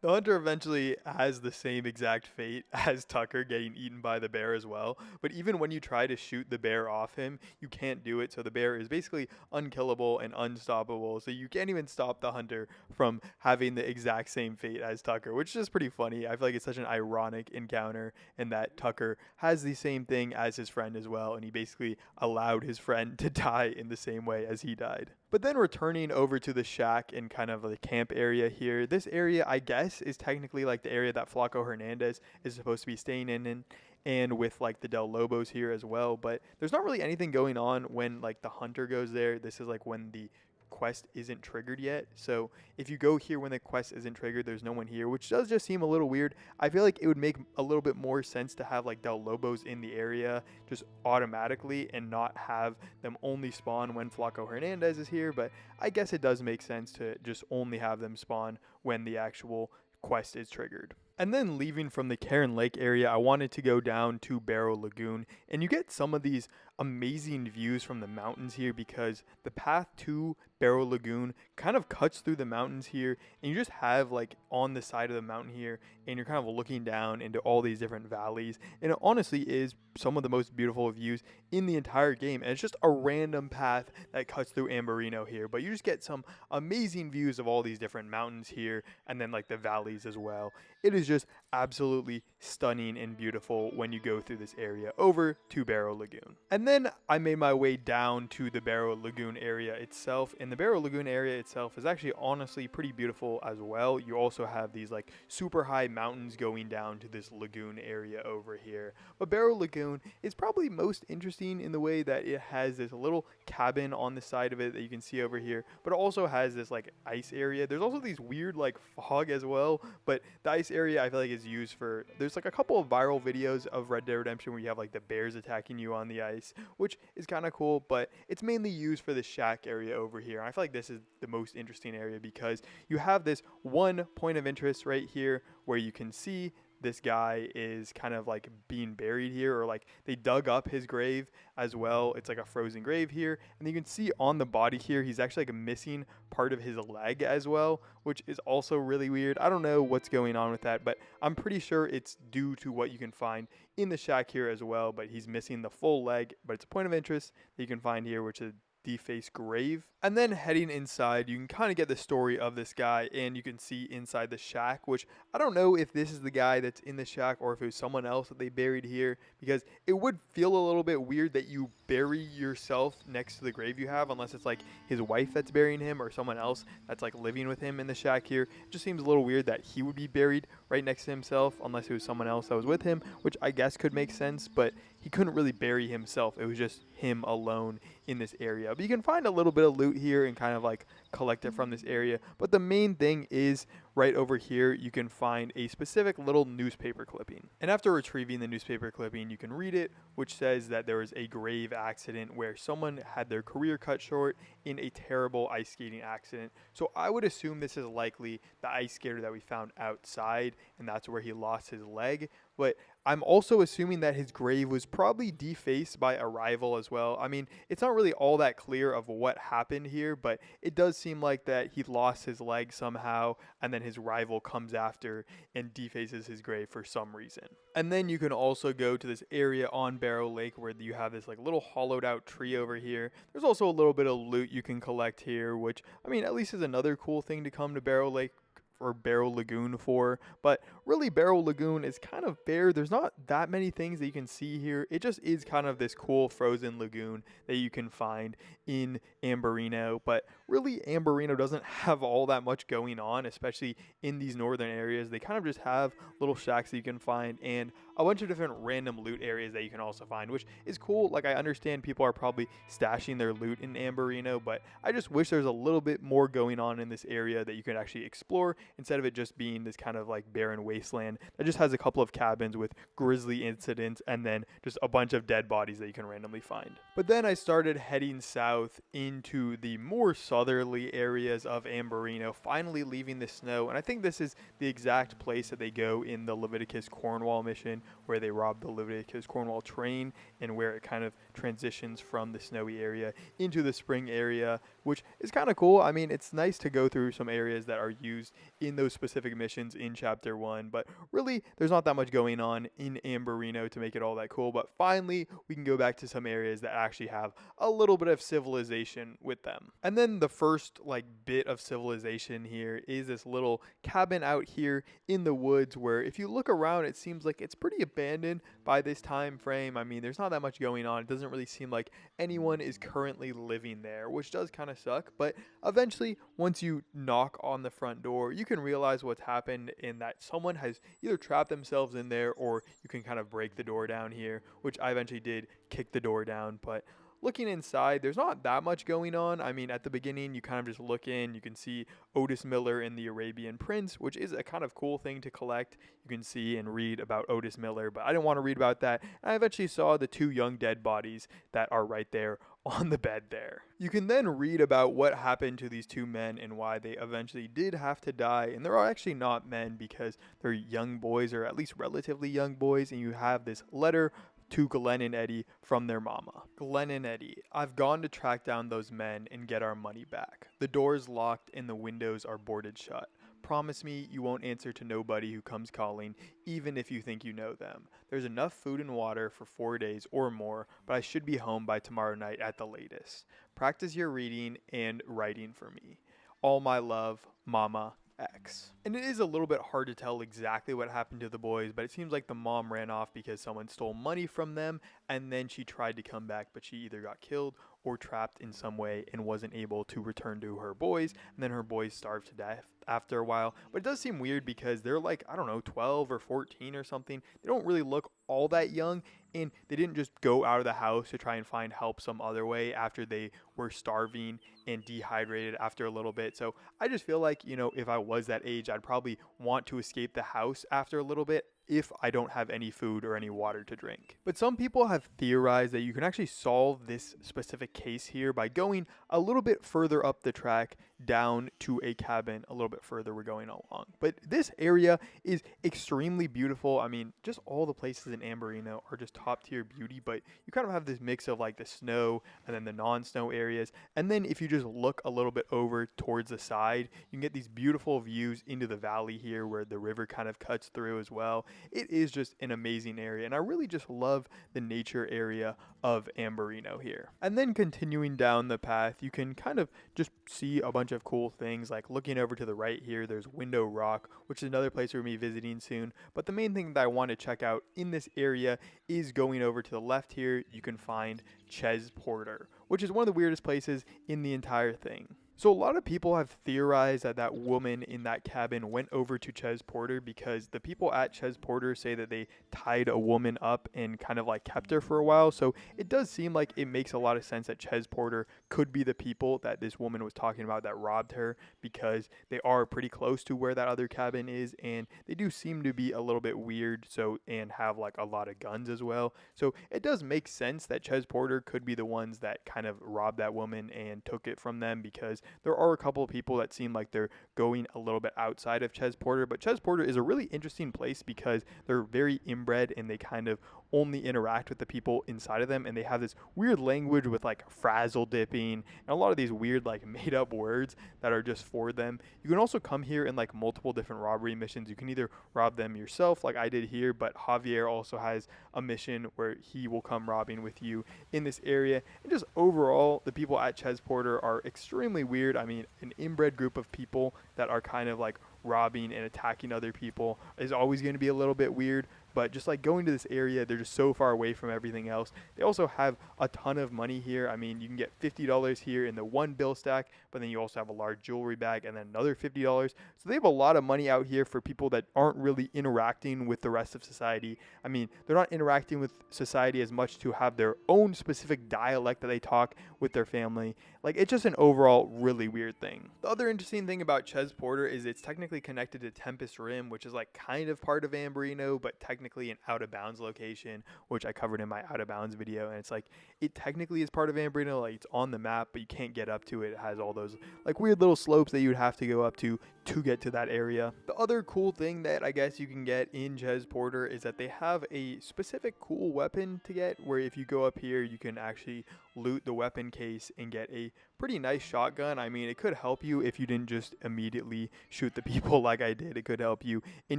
A: The Hunter eventually has the same exact fate as Tucker, getting eaten by the bear as well. But even when you try to shoot the bear off him, you can't do it. So the bear is basically unkillable and unstoppable. So you can't even stop the hunter from having the exact same fate as Tucker, which is just pretty funny. I feel like it's such an ironic encounter in that Tucker has the same thing as his friend as well. And he basically allowed his friend to die in the same way as he died. But then returning over to the shack in kind of the camp area here, this area, I guess, is technically like the area that Flaco Hernandez is supposed to be staying in, and with like the Del Lobos here as well. But there's not really anything going on when like the hunter goes there. This is like when the quest isn't triggered yet. So if you go here when the quest isn't triggered, there's no one here, which does just seem a little weird. I feel like it would make a little bit more sense to have like Del Lobos in the area just automatically and not have them only spawn when Flaco Hernandez is here. But I guess it does make sense to just only have them spawn when the actual quest is triggered. And then leaving from the Karen Lake area, I wanted to go down to Barrow Lagoon, and you get some of these amazing views from the mountains here because the path to Barrow Lagoon kind of cuts through the mountains here, and you just have like on the side of the mountain here, and you're kind of looking down into all these different valleys, and it honestly is some of the most beautiful views in the entire game. And it's just a random path that cuts through Amberino here, but you just get some amazing views of all these different mountains here, and then like the valleys as well. It is just absolutely stunning and beautiful when you go through this area over to Barrow Lagoon. And then I made my way down to the Barrow Lagoon area itself, and the Barrow Lagoon area itself is actually honestly pretty beautiful as well. You also have these like super high mountains going down to this lagoon area over here. But Barrow Lagoon is probably most interesting in the way that it has this little cabin on the side of it that you can see over here, but it also has this like ice area. There's also these weird like fog as well, but the ice area I feel like is used for, there's like a couple of viral videos of Red Dead Redemption where you have like the bears attacking you on the ice, which is kind of cool, but it's mainly used for the shack area over here. I feel like this is the most interesting area because you have this one point of interest right here where you can see this guy is kind of like being buried here, or like they dug up his grave as well. It's like a frozen grave here, and you can see on the body here he's actually like missing part of his leg as well, which is also really weird. I don't know what's going on with that, but I'm pretty sure it's due to what you can find in the shack here as well. But he's missing the full leg, but it's a point of interest that you can find here, which is defaced grave. And then heading inside, you can kind of get the story of this guy, and you can see inside the shack, which I don't know if this is the guy that's in the shack or if it was someone else that they buried here, because it would feel a little bit weird that you bury yourself next to the grave you have, unless it's like his wife that's burying him or someone else that's like living with him in the shack here. It just seems a little weird that he would be buried right next to himself, unless it was someone else that was with him, which I guess could make sense, but he couldn't really bury himself. It was just him alone in this area. But you can find a little bit of loot here and kind of like collect it from this area. But the main thing is right over here, you can find a specific little newspaper clipping. And after retrieving the newspaper clipping, you can read it, which says that there was a grave accident where someone had their career cut short in a terrible ice skating accident. So I would assume this is likely the ice skater that we found outside, and that's where he lost his leg. But I'm also assuming that his grave was probably defaced by a rival as well. I mean, it's not really all that clear of what happened here, but it does seem like that he lost his leg somehow, and then his rival comes after and defaces his grave for some reason. And then you can also go to this area on Barrow Lake where you have this like little hollowed out tree over here. There's also a little bit of loot you can collect here, which, I mean, at least is another cool thing to come to Barrow Lake or Barrow Lagoon for. But really, Barrow Lagoon is kind of bare. There's not that many things that you can see here. It just is kind of this cool frozen lagoon that you can find in Amberino. But really, Amberino doesn't have all that much going on, especially in these northern areas. They kind of just have little shacks that you can find and a bunch of different random loot areas that you can also find, which is cool. Like, I understand people are probably stashing their loot in Amberino, but I just wish there's a little bit more going on in this area that you can actually explore, instead of it just being this kind of like barren wasteland that just has a couple of cabins with grisly incidents and then just a bunch of dead bodies that you can randomly find. But then I started heading south into the more southerly areas of Amberino, finally leaving the snow. And I think this is the exact place that they go in the Leviticus Cornwall mission, where they rob the Leviticus Cornwall train, and where it kind of transitions from the snowy area into the spring area, which is kind of cool. I mean, it's nice to go through some areas that are used in those specific missions in Chapter 1, but really, there's not that much going on in Amberino to make it all that cool. But finally, we can go back to some areas that actually have a little bit of civilization with them. And then the first like bit of civilization here is this little cabin out here in the woods where if you look around, it seems like it's pretty abandoned by this time frame. I mean, there's not that much going on. It doesn't really seem like anyone is currently living there, which does kind of suck. But eventually, once you knock on the front door, you can realize what's happened in that someone has either trapped themselves in there, or you can kind of break the door down here, which I eventually did kick the door down. But looking inside, there's not that much going on. I mean, at the beginning, you kind of just look in. You can see Otis Miller in the Arabian Prince, which is a kind of cool thing to collect. You can see and read about Otis Miller, but I didn't want to read about that. And I eventually saw the 2 young dead bodies that are right there on the bed there. You can then read about what happened to these 2 men and why they eventually did have to die. And they're actually not men because they're young boys, or at least relatively young boys. And you have this letter to Glenn and Eddie from their mama. Glenn and Eddie, I've gone to track down those men and get our money back. The door's locked and the windows are boarded shut. Promise me you won't answer to nobody who comes calling, even if you think you know them. There's enough food and water for 4 days or more, but I should be home by tomorrow night at the latest. Practice your reading and writing for me. All my love, Mama X. And it is a little bit hard to tell exactly what happened to the boys, but it seems like the mom ran off because someone stole money from them, and then she tried to come back, but she either got killed or trapped in some way and wasn't able to return to her boys, and then her boys starved to death after a while. But it does seem weird because they're like, I don't know, 12 or 14 or something. They don't really look all that young, and they didn't just go out of the house to try and find help some other way after they were starving and dehydrated after a little bit. So I just feel like, you know, if I was that age, I'd probably want to escape the house after a little bit if I don't have any food or any water to drink. But some people have theorized that you can actually solve this specific case here by going a little bit further up the track down to a cabin a little bit further we're going along. But this area is extremely beautiful. I mean, just all the places in Amberino are just top tier beauty, but you kind of have this mix of like the snow and then the non-snow areas. And then if you just look a little bit over towards the side, you can get these beautiful views into the valley here where the river kind of cuts through as well. It is just an amazing area, and I really just love the nature area of Amberino here. And then continuing down the path, you can kind of just see a bunch of cool things, like looking over to the right here, there's Window Rock, which is another place we're going to be visiting soon. But the main thing that I want to check out in this area is going over to the left here, you can find Ches Porter, which is one of the weirdest places in the entire thing. So a lot of people have theorized that that woman in that cabin went over to Ches Porter because the people at Ches Porter say that they tied a woman up and kind of like kept her for a while. So it does seem like it makes a lot of sense that Ches Porter could be the people that this woman was talking about that robbed her, because they are pretty close to where that other cabin is, and they do seem to be a little bit weird, so, and have like a lot of guns as well. So it does make sense that Ches Porter could be the ones that kind of robbed that woman and took it from them, because there are a couple of people that seem like they're going a little bit outside of Ches Porter. But Ches Porter is a really interesting place because they're very inbred and they kind of only interact with the people inside of them, and they have this weird language with like frazzle dipping and a lot of these weird like made up words that are just for them. You can also come here in like multiple different robbery missions. You can either rob them yourself like I did here, but Javier also has a mission where he will come robbing with you in this area. And just overall, the people at Ches Porter are extremely weird. I mean, an inbred group of people that are kind of like robbing and attacking other people is always going to be a little bit weird. But just like going to this area, they're just so far away from everything else. They also have a ton of money here. I mean, you can get $50 here in the one bill stack, but then you also have a large jewelry bag and then another $50. So they have a lot of money out here for people that aren't really interacting with the rest of society. I mean, they're not interacting with society as much to have their own specific dialect that they talk with their family. Like, it's just an overall really weird thing. The other interesting thing about Ches Porter is it's technically connected to Tempest Rim, which is like kind of part of Amberino, but technically an out of bounds location, which I covered in my out of bounds video. And it's like, it technically is part of Amberino, like it's on the map, but you can't get up to it. It has all those like weird little slopes that you would have to go up to to get to that area. The other cool thing that I guess you can get in Ches Porter is that they have a specific cool weapon to get, where if you go up here, you can actually loot the weapon case and get a pretty nice shotgun. I mean, it could help you if you didn't just immediately shoot the people like I did. It could help you in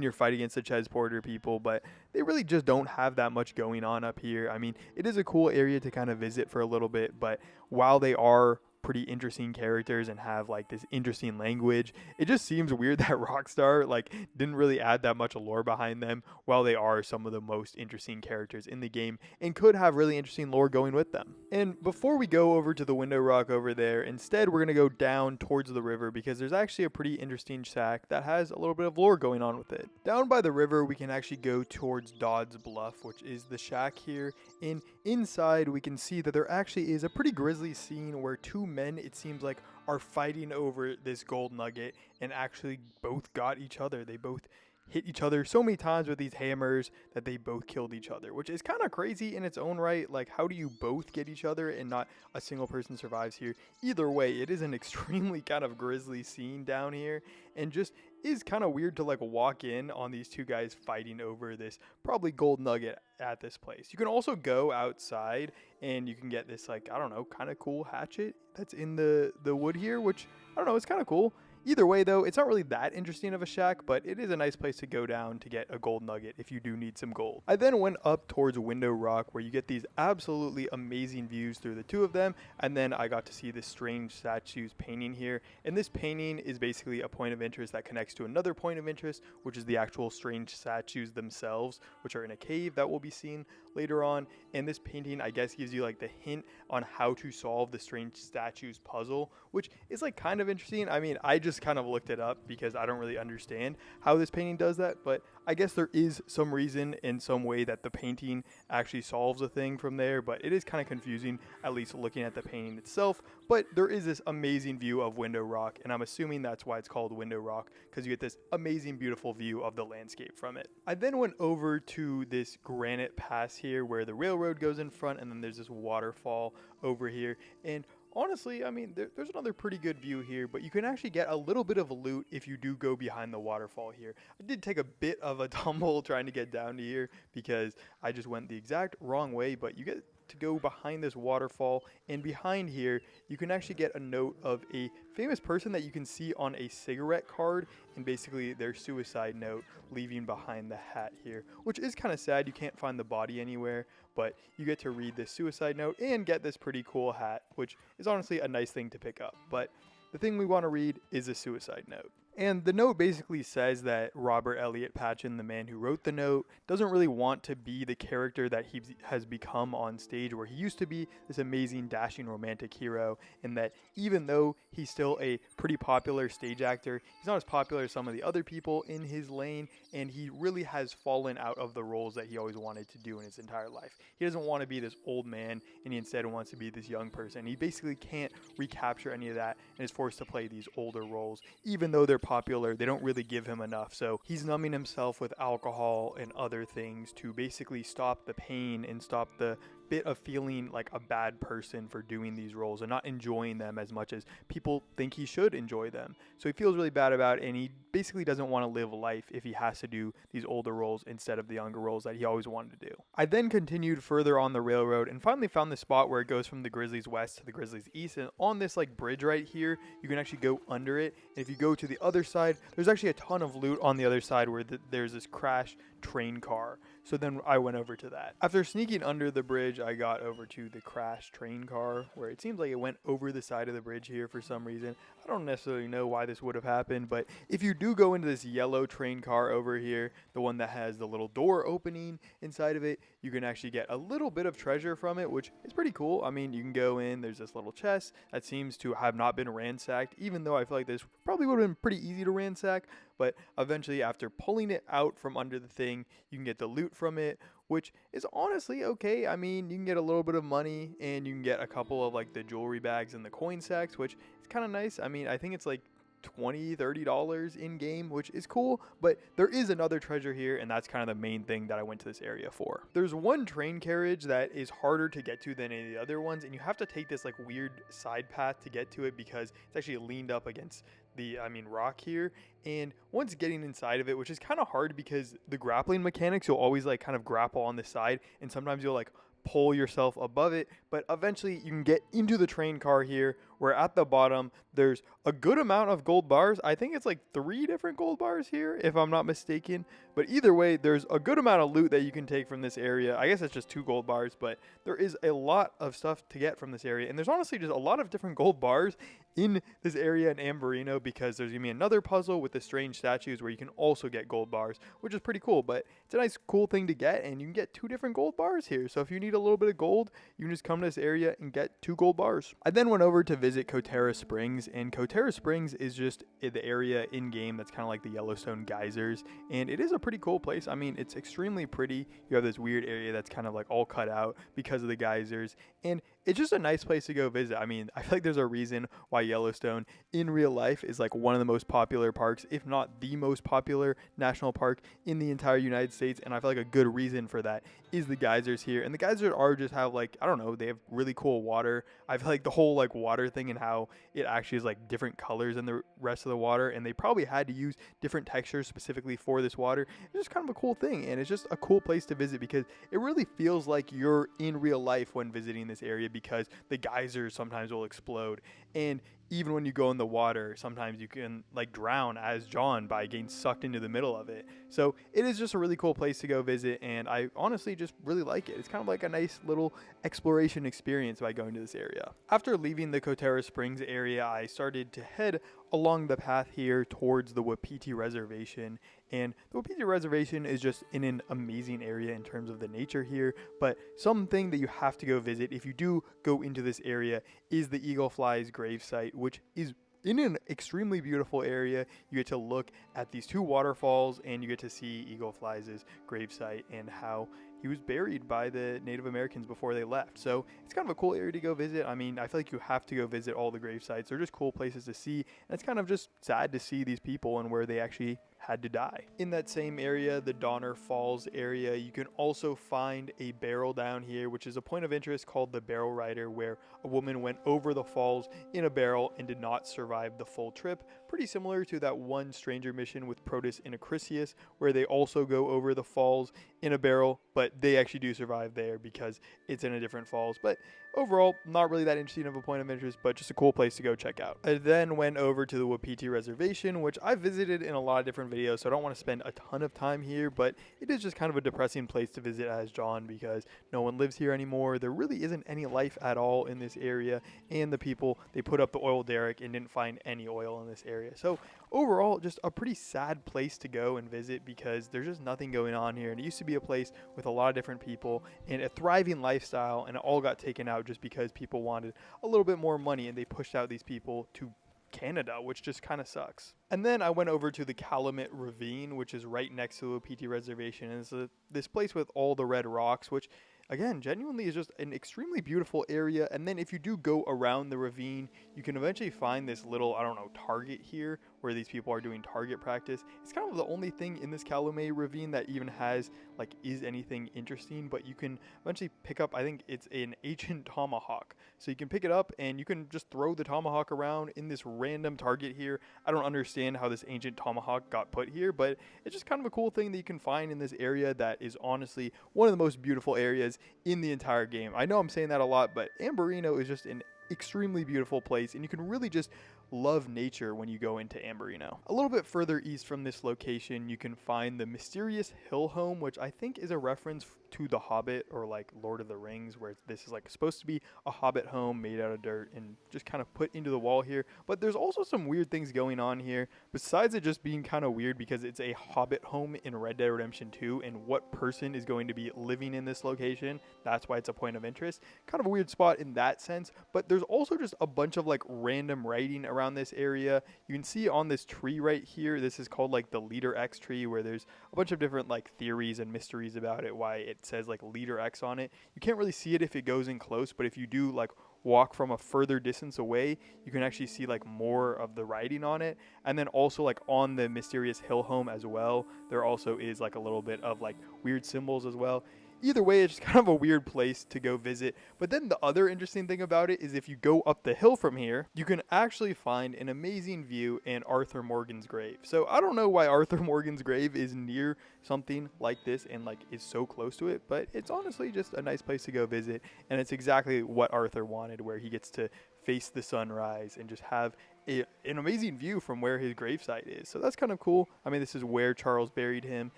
A: your fight against the Ches Porter people, but they really just don't have that much going on up here. I mean, it is a cool area to kind of visit for a little bit, but while they are pretty interesting characters and have like this interesting language, it just seems weird that Rockstar like didn't really add that much lore behind them, while they are some of the most interesting characters in the game and could have really interesting lore going with them. And before we go over to the window rock over there, instead we're going to go down towards the river, because there's actually a pretty interesting shack that has a little bit of lore going on with it. Down by the river we can actually go towards Dodd's Bluff, which is the shack here, and inside we can see that there actually is a pretty grisly scene where two men, it seems like, are fighting over this gold nugget and actually both got each other. They both hit each other so many times with these hammers that they both killed each other, which is kind of crazy in its own right. Like, how do you both get each other and not a single person survives here? Either way, it is an extremely kind of grisly scene down here, and just is kind of weird to like walk in on these two guys fighting over this probably gold nugget at this place. You can also go outside and you can get this, like, I don't know, kind of cool hatchet that's in the wood here, which I don't know, it's kind of cool. Either way, though, it's not really that interesting of a shack, but it is a nice place to go down to get a gold nugget if you do need some gold. I then went up towards Window Rock, where you get these absolutely amazing views through the two of them, and then I got to see this strange statues painting here. And this painting is basically a point of interest that connects to another point of interest, which is the actual strange statues themselves, which are in a cave that will be seen later on. And this painting, I guess, gives you like the hint on how to solve the strange statues puzzle, which is like kind of interesting. I mean, I just kind of looked it up because I don't really understand how this painting does that, but I guess there is some reason in some way that the painting actually solves a thing from there, but it is kind of confusing, at least looking at the painting itself. But there is this amazing view of Window Rock, and I'm assuming that's why it's called Window Rock, because you get this amazing, beautiful view of the landscape from it. I then went over to this granite pass here where the railroad goes in front, and then there's this waterfall over here, and honestly, I mean, there's another pretty good view here, but you can actually get a little bit of loot if you do go behind the waterfall here. I did take a bit of a tumble trying to get down to here because I just went the exact wrong way, but you get to go behind this waterfall, and behind here you can actually get a note of a famous person that you can see on a cigarette card, and basically their suicide note leaving behind the hat here, which is kind of sad. You can't find the body anywhere, but you get to read this suicide note and get this pretty cool hat, which is honestly a nice thing to pick up. But the thing we want to read is a suicide note. And the note basically says that Robert Elliott Patchen, the man who wrote the note, doesn't really want to be the character that he has become on stage, where he used to be this amazing, dashing, romantic hero, and that even though he's still a pretty popular stage actor, he's not as popular as some of the other people in his lane, and he really has fallen out of the roles that he always wanted to do in his entire life. He doesn't want to be this old man, and he instead wants to be this young person. He basically can't recapture any of that, and is forced to play these older roles, even though they're popular. They don't really give him enough, so he's numbing himself with alcohol and other things to basically stop the pain and stop the bit of feeling like a bad person for doing these roles and not enjoying them as much as people think he should enjoy them. So he feels really bad about it, and he basically doesn't want to live life if he has to do these older roles instead of the younger roles that he always wanted to do. I then continued further on the railroad and finally found the spot where it goes from the Grizzlies West to the Grizzlies East, and on this like bridge right here, you can actually go under it, and if you go to the other side, there's actually a ton of loot on the other side where there's this crashed train car. So then I went over to that. After sneaking under the bridge, I got over to the crashed train car, where it seems like it went over the side of the bridge here for some reason. I don't necessarily know why this would have happened, but if you do go into this yellow train car over here, the one that has the little door opening inside of it, you can actually get a little bit of treasure from it, which is pretty cool. I mean, you can go in, there's this little chest that seems to have not been ransacked, even though I feel like this probably would have been pretty easy to ransack, but eventually after pulling it out from under the thing, you can get the loot from it, which is honestly okay. I mean, you can get a little bit of money, and you can get a couple of like the jewelry bags and the coin sacks, which is kind of nice. I mean, I think it's like $20-$30 in game, which is cool, but there is another treasure here, and that's kind of the main thing that I went to this area for. There's one train carriage that is harder to get to than any of the other ones, and you have to take this like weird side path to get to it because it's actually leaned up against the rock here. And once getting inside of it, which is kind of hard because the grappling mechanics, you'll always like kind of grapple on the side, and sometimes you'll like pull yourself above it, but eventually you can get into the train car here, where at the bottom there's a good amount of gold bars. I think it's like 3 different gold bars here, if I'm not mistaken, but either way, there's a good amount of loot that you can take from this area. I guess it's just 2 gold bars, but there is a lot of stuff to get from this area, and there's honestly just a lot of different gold bars in this area in Amberino, because there's gonna be another puzzle with the strange statues where you can also get gold bars, which is pretty cool. But it's a nice cool thing to get, and you can get 2 different gold bars here. So if you need a little bit of gold, you can just come to this area and get 2 gold bars. I then went over to visit Kotera Springs, and Kotera Springs is just the area in game that's kind of like the Yellowstone geysers, and it is a pretty cool place. I mean, it's extremely pretty. You have this weird area that's kind of like all cut out because of the geysers, and it's just a nice place to go visit. I mean, I feel like there's a reason why Yellowstone in real life is like one of the most popular parks, if not the most popular national park in the entire United States. And I feel like a good reason for that is the geysers here. And the geysers are just have like, I don't know, they have really cool water. I feel like the whole like water thing and how it actually is like different colors than the rest of the water. And they probably had to use different textures specifically for this water. It's just kind of a cool thing. And it's just a cool place to visit because it really feels like you're in real life when visiting this area, because the geysers sometimes will explode, and even when you go in the water, sometimes you can like drown as John by getting sucked into the middle of it. So it is just a really cool place to go visit, and I honestly just really like it. It's kind of like a nice little exploration experience by going to this area. After leaving the Kotera Springs area, I started to head along the path here towards the Wapiti Reservation, and the Wapiti Reservation is just in an amazing area in terms of the nature here. But something that you have to go visit if you do go into this area is the Eagle Fly's gravesite, which is in an extremely beautiful area. You get to look at these 2 waterfalls, and you get to see Eagle Fly's gravesite and how he was buried by the Native Americans before they left. So it's kind of a cool area to go visit. I mean, I feel like you have to go visit all the grave sites. They're just cool places to see, and it's kind of just sad to see these people and where they actually had to die. In that same area, the Donner Falls area, you can also find a barrel down here, which is a point of interest called the Barrel Rider, where a woman went over the falls in a barrel and did not survive the full trip. Pretty similar to that one stranger mission with Protus and Acrisius, where they also go over the falls in a barrel, but they actually do survive there because it's in a different falls. But overall, not really that interesting of a point of interest, but just a cool place to go check out. I then went over to the Wapiti Reservation, which I visited in a lot of different videos, so I don't want to spend a ton of time here, but it is just kind of a depressing place to visit as John because no one lives here anymore. There really isn't any life at all in this area, and the people, they put up the oil derrick and didn't find any oil in this area. So overall, just a pretty sad place to go and visit because there's just nothing going on here, and it used to be a place with a lot of different people and a thriving lifestyle, and it all got taken out just because people wanted a little bit more money, and they pushed out these people to Canada, which just kind of sucks. And then I went over to the Calumet Ravine, which is right next to the Wapiti Reservation, and it's this place with all the red rocks, which again, genuinely is just an extremely beautiful area. And then if you do go around the ravine, you can eventually find this little, I don't know, target here where these people are doing target practice. It's kind of the only thing in this Calumet Ravine that even has, like, is anything interesting, but you can eventually pick up, I think it's an ancient tomahawk. So you can pick it up and you can just throw the tomahawk around in this random target here. I don't understand how this ancient tomahawk got put here, but it's just kind of a cool thing that you can find in this area that is honestly one of the most beautiful areas in the entire game. I know I'm saying that a lot, but Amberino is just an extremely beautiful place, and you can really just love nature when you go into Amberino. A little bit further east from this location, you can find the mysterious hill home, which I think is a reference to The Hobbit or like Lord of the Rings, where this is like supposed to be a hobbit home made out of dirt and just kind of put into the wall here. But there's also some weird things going on here besides it just being kind of weird because it's a hobbit home in Red Dead Redemption 2, and what person is going to be living in this location? That's why it's a point of interest. Kind of a weird spot in that sense, but there's also just a bunch of like random writing around this area. You can see on this tree right here, this is called like the Leader X tree, where there's a bunch of different like theories and mysteries about it, why it says like Leader X on it. You can't really see it if it goes in close, but if you do like walk from a further distance away, you can actually see like more of the writing on it. And then also like on the mysterious hill home as well, there also is like a little bit of like weird symbols as well. Either way, it's just kind of a weird place to go visit. But then the other interesting thing about it is if you go up the hill from here, you can actually find an amazing view in Arthur Morgan's grave. So I don't know why Arthur Morgan's grave is near something like this and like is so close to it, but it's honestly just a nice place to go visit. And it's exactly what Arthur wanted, where he gets to face the sunrise and just have an amazing view from where his gravesite is. So that's kind of cool. I mean, this is where Charles buried him,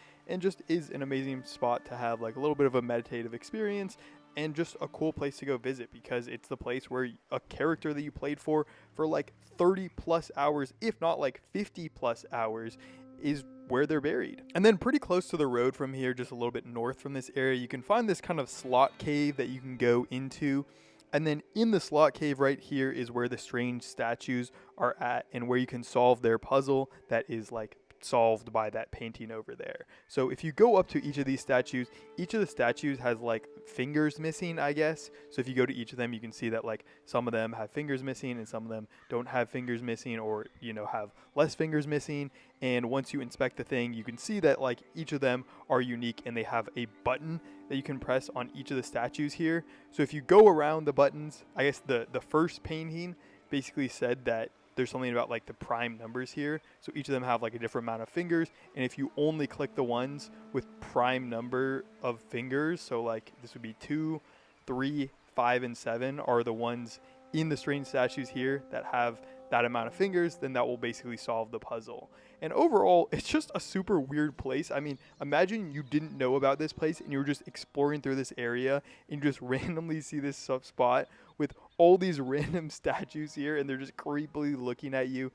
A: and just is an amazing spot to have like a little bit of a meditative experience and just a cool place to go visit, because it's the place where a character that you played for like 30 plus hours, if not like 50 plus hours, is where they're buried. And then pretty close to the road from here, just a little bit north from this area, you can find this kind of slot cave that you can go into. And then in the slot cave right here is where the strange statues are at, and where you can solve their puzzle that is like solved by that painting over there. So if you go up to each of these statues, each of the statues has like fingers missing, I guess. So if you go to each of them, you can see that like some of them have fingers missing and some of them don't have fingers missing, or, you know, have less fingers missing. And once you inspect the thing, you can see that like each of them are unique, and they have a button that you can press on each of the statues here. So if you go around the buttons, I guess the first painting basically said that there's something about like the prime numbers here. So each of them have like a different amount of fingers. And if you only click the ones with prime number of fingers, so like this would be 2, 3, 5, and 7 are the ones in the strange statues here that have that amount of fingers, then that will basically solve the puzzle. And overall, it's just a super weird place. I mean, imagine you didn't know about this place and you were just exploring through this area and you just randomly see this spot with all these random statues here, and they're just creepily looking at you.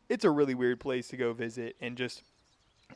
A: It's a really weird place to go visit, and just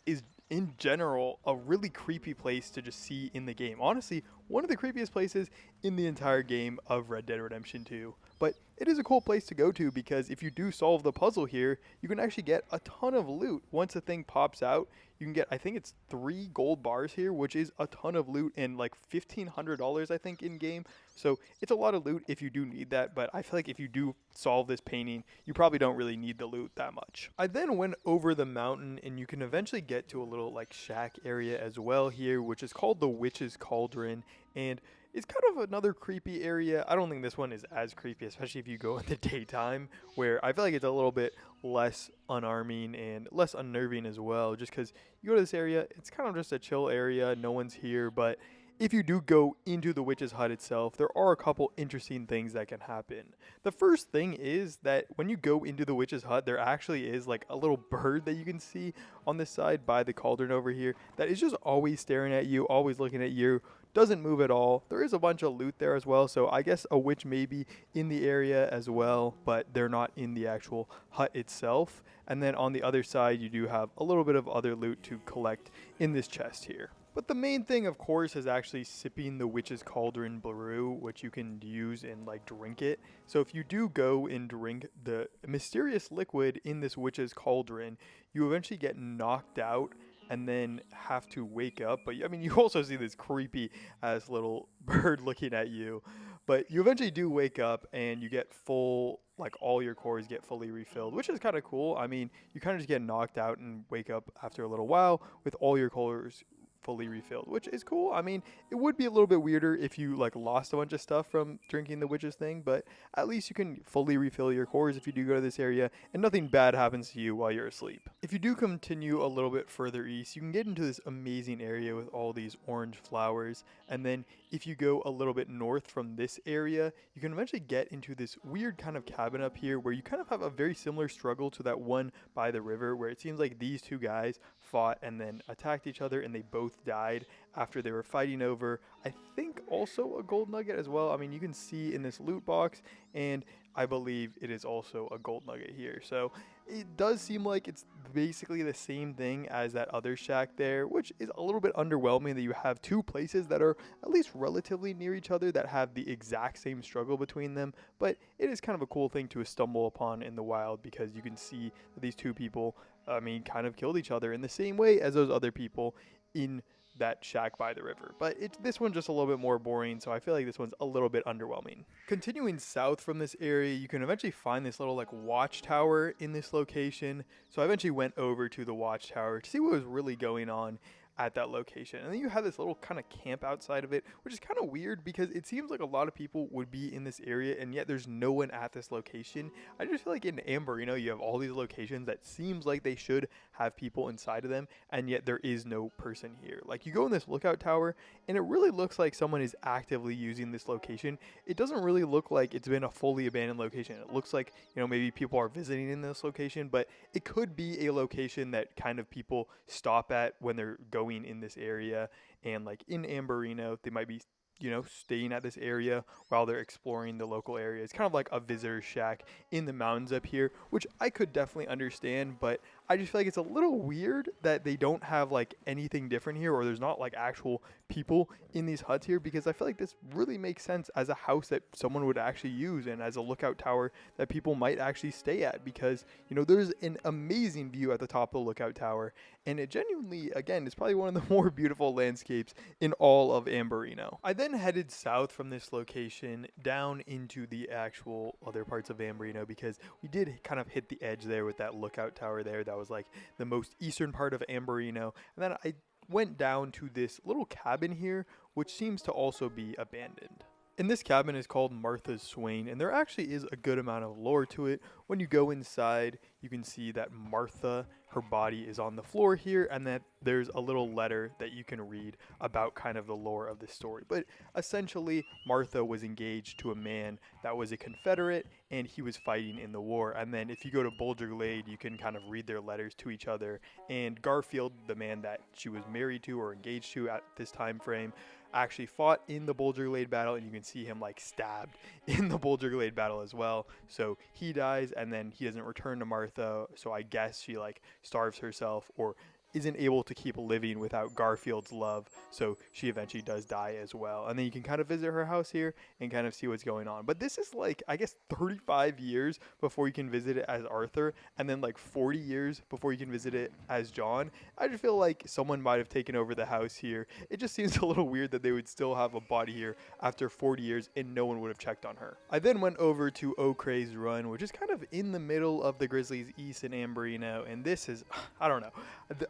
A: is in general a really creepy place to just see in the game. Honestly, one of the creepiest places in the entire game of Red Dead Redemption 2. But it is a cool place to go to, because if you do solve the puzzle here, you can actually get a ton of loot. Once the thing pops out, you can get, I think it's 3 gold bars here, which is a ton of loot, and like $1,500 I think in game. So it's a lot of loot if you do need that, but I feel like if you do solve this painting, you probably don't really need the loot that much. I then went over the mountain, and you can eventually get to a little like shack area as well here, which is called the Witch's Cauldron, and it's kind of another creepy area. I don't think this one is as creepy, especially if you go in the daytime, where I feel like it's a little bit less unarming and less unnerving as well, just because you go to this area, it's kind of just a chill area, no one's here. But if you do go into the witch's hut itself, there are a couple interesting things that can happen. The first thing is that when you go into the witch's hut, there actually is like a little bird that you can see on this side by the cauldron over here that is just always staring at you, always looking at you, doesn't move at all. There is a bunch of loot there as well, so I guess a witch may be in the area as well, but they're not in the actual hut itself. And then on the other side, you do have a little bit of other loot to collect in this chest here. But the main thing, of course, is actually sipping the Witch's Cauldron brew, which you can use and like drink it. So if you do go and drink the mysterious liquid in this Witch's Cauldron, you eventually get knocked out and then have to wake up. But I mean, you also see this creepy ass little bird looking at you. But you eventually do wake up and you get full, like all your cores get fully refilled, which is kind of cool. I mean, you kind of just get knocked out and wake up after a little while with all your cores fully refilled, which is cool. I mean, it would be a little bit weirder if you like lost a bunch of stuff from drinking the witch's thing, but at least you can fully refill your cores if you do go to this area and nothing bad happens to you while you're asleep. If you do continue a little bit further east, you can get into this amazing area with all these orange flowers, and then if you go a little bit north from this area, you can eventually get into this weird kind of cabin up here where you kind of have a very similar struggle to that one by the river, where it seems like these two guys fought and then attacked each other and they both died after they were fighting over, I think, also a gold nugget as well. I mean, you can see in this loot box, and I believe it is also a gold nugget here. So it does seem like it's basically the same thing as that other shack there, which is a little bit underwhelming that you have two places that are at least relatively near each other that have the exact same struggle between them. But it is kind of a cool thing to stumble upon in the wild, because you can see that these two people, I mean, kind of killed each other in the same way as those other people in that shack by the river. But this one's just a little bit more boring, so I feel like this one's a little bit underwhelming. Continuing south from this area, you can eventually find this little like watchtower in this location. So I eventually went over to the watchtower to see what was really going on at that location. And then you have this little kind of camp outside of it, which is kind of weird because it seems like a lot of people would be in this area and yet there's no one at this location. I just feel like in Amber, you know, you have all these locations that seems like they should have people inside of them, and yet there is no person here. Like, you go in this lookout tower and it really looks like someone is actively using this location. It doesn't really look like it's been a fully abandoned location. It looks like, you know, maybe people are visiting in this location, but it could be a location that kind of people stop at when they're going in this area. And like in Amberino, they might be, you know, staying at this area while they're exploring the local area. It's kind of like a visitor shack in the mountains up here, which I could definitely understand, but I just feel like it's a little weird that they don't have like anything different here, or there's not like actual people in these huts here, because I feel like this really makes sense as a house that someone would actually use and as a lookout tower that people might actually stay at, because, you know, there's an amazing view at the top of the lookout tower, and it genuinely, again, is probably one of the more beautiful landscapes in all of Amberino. I then headed south from this location down into the actual other parts of Amberino, because we did kind of hit the edge there with that lookout tower there. That was like the most eastern part of Amberino. And then I went down to this little cabin here, which seems to also be abandoned. And this cabin is called Martha's Swain, and there actually is a good amount of lore to it. When you go inside, you can see that Martha, her body is on the floor here, and that there's a little letter that you can read about kind of the lore of this story. But essentially, Martha was engaged to a man that was a Confederate, and he was fighting in the war. And then if you go to Bulger Glade, you can kind of read their letters to each other. And Garfield, the man that she was married to or engaged to at this time frame, actually fought in the Bulger Glade battle, and you can see him like stabbed in the Bulger Glade battle as well. So he dies, and then he doesn't return to Martha, so I guess she like starves herself or isn't able to keep living without Garfield's love, so she eventually does die as well. And then you can kind of visit her house here and kind of see what's going on. But this is like, I guess, 35 years before you can visit it as Arthur, and then like 40 years before you can visit it as John. I just feel like someone might have taken over the house here. It just seems a little weird that they would still have a body here after 40 years and no one would have checked on her. I then went over to O'Creagh's Run, which is kind of in the middle of the Grizzlies East and Amberino, and this is, I don't know.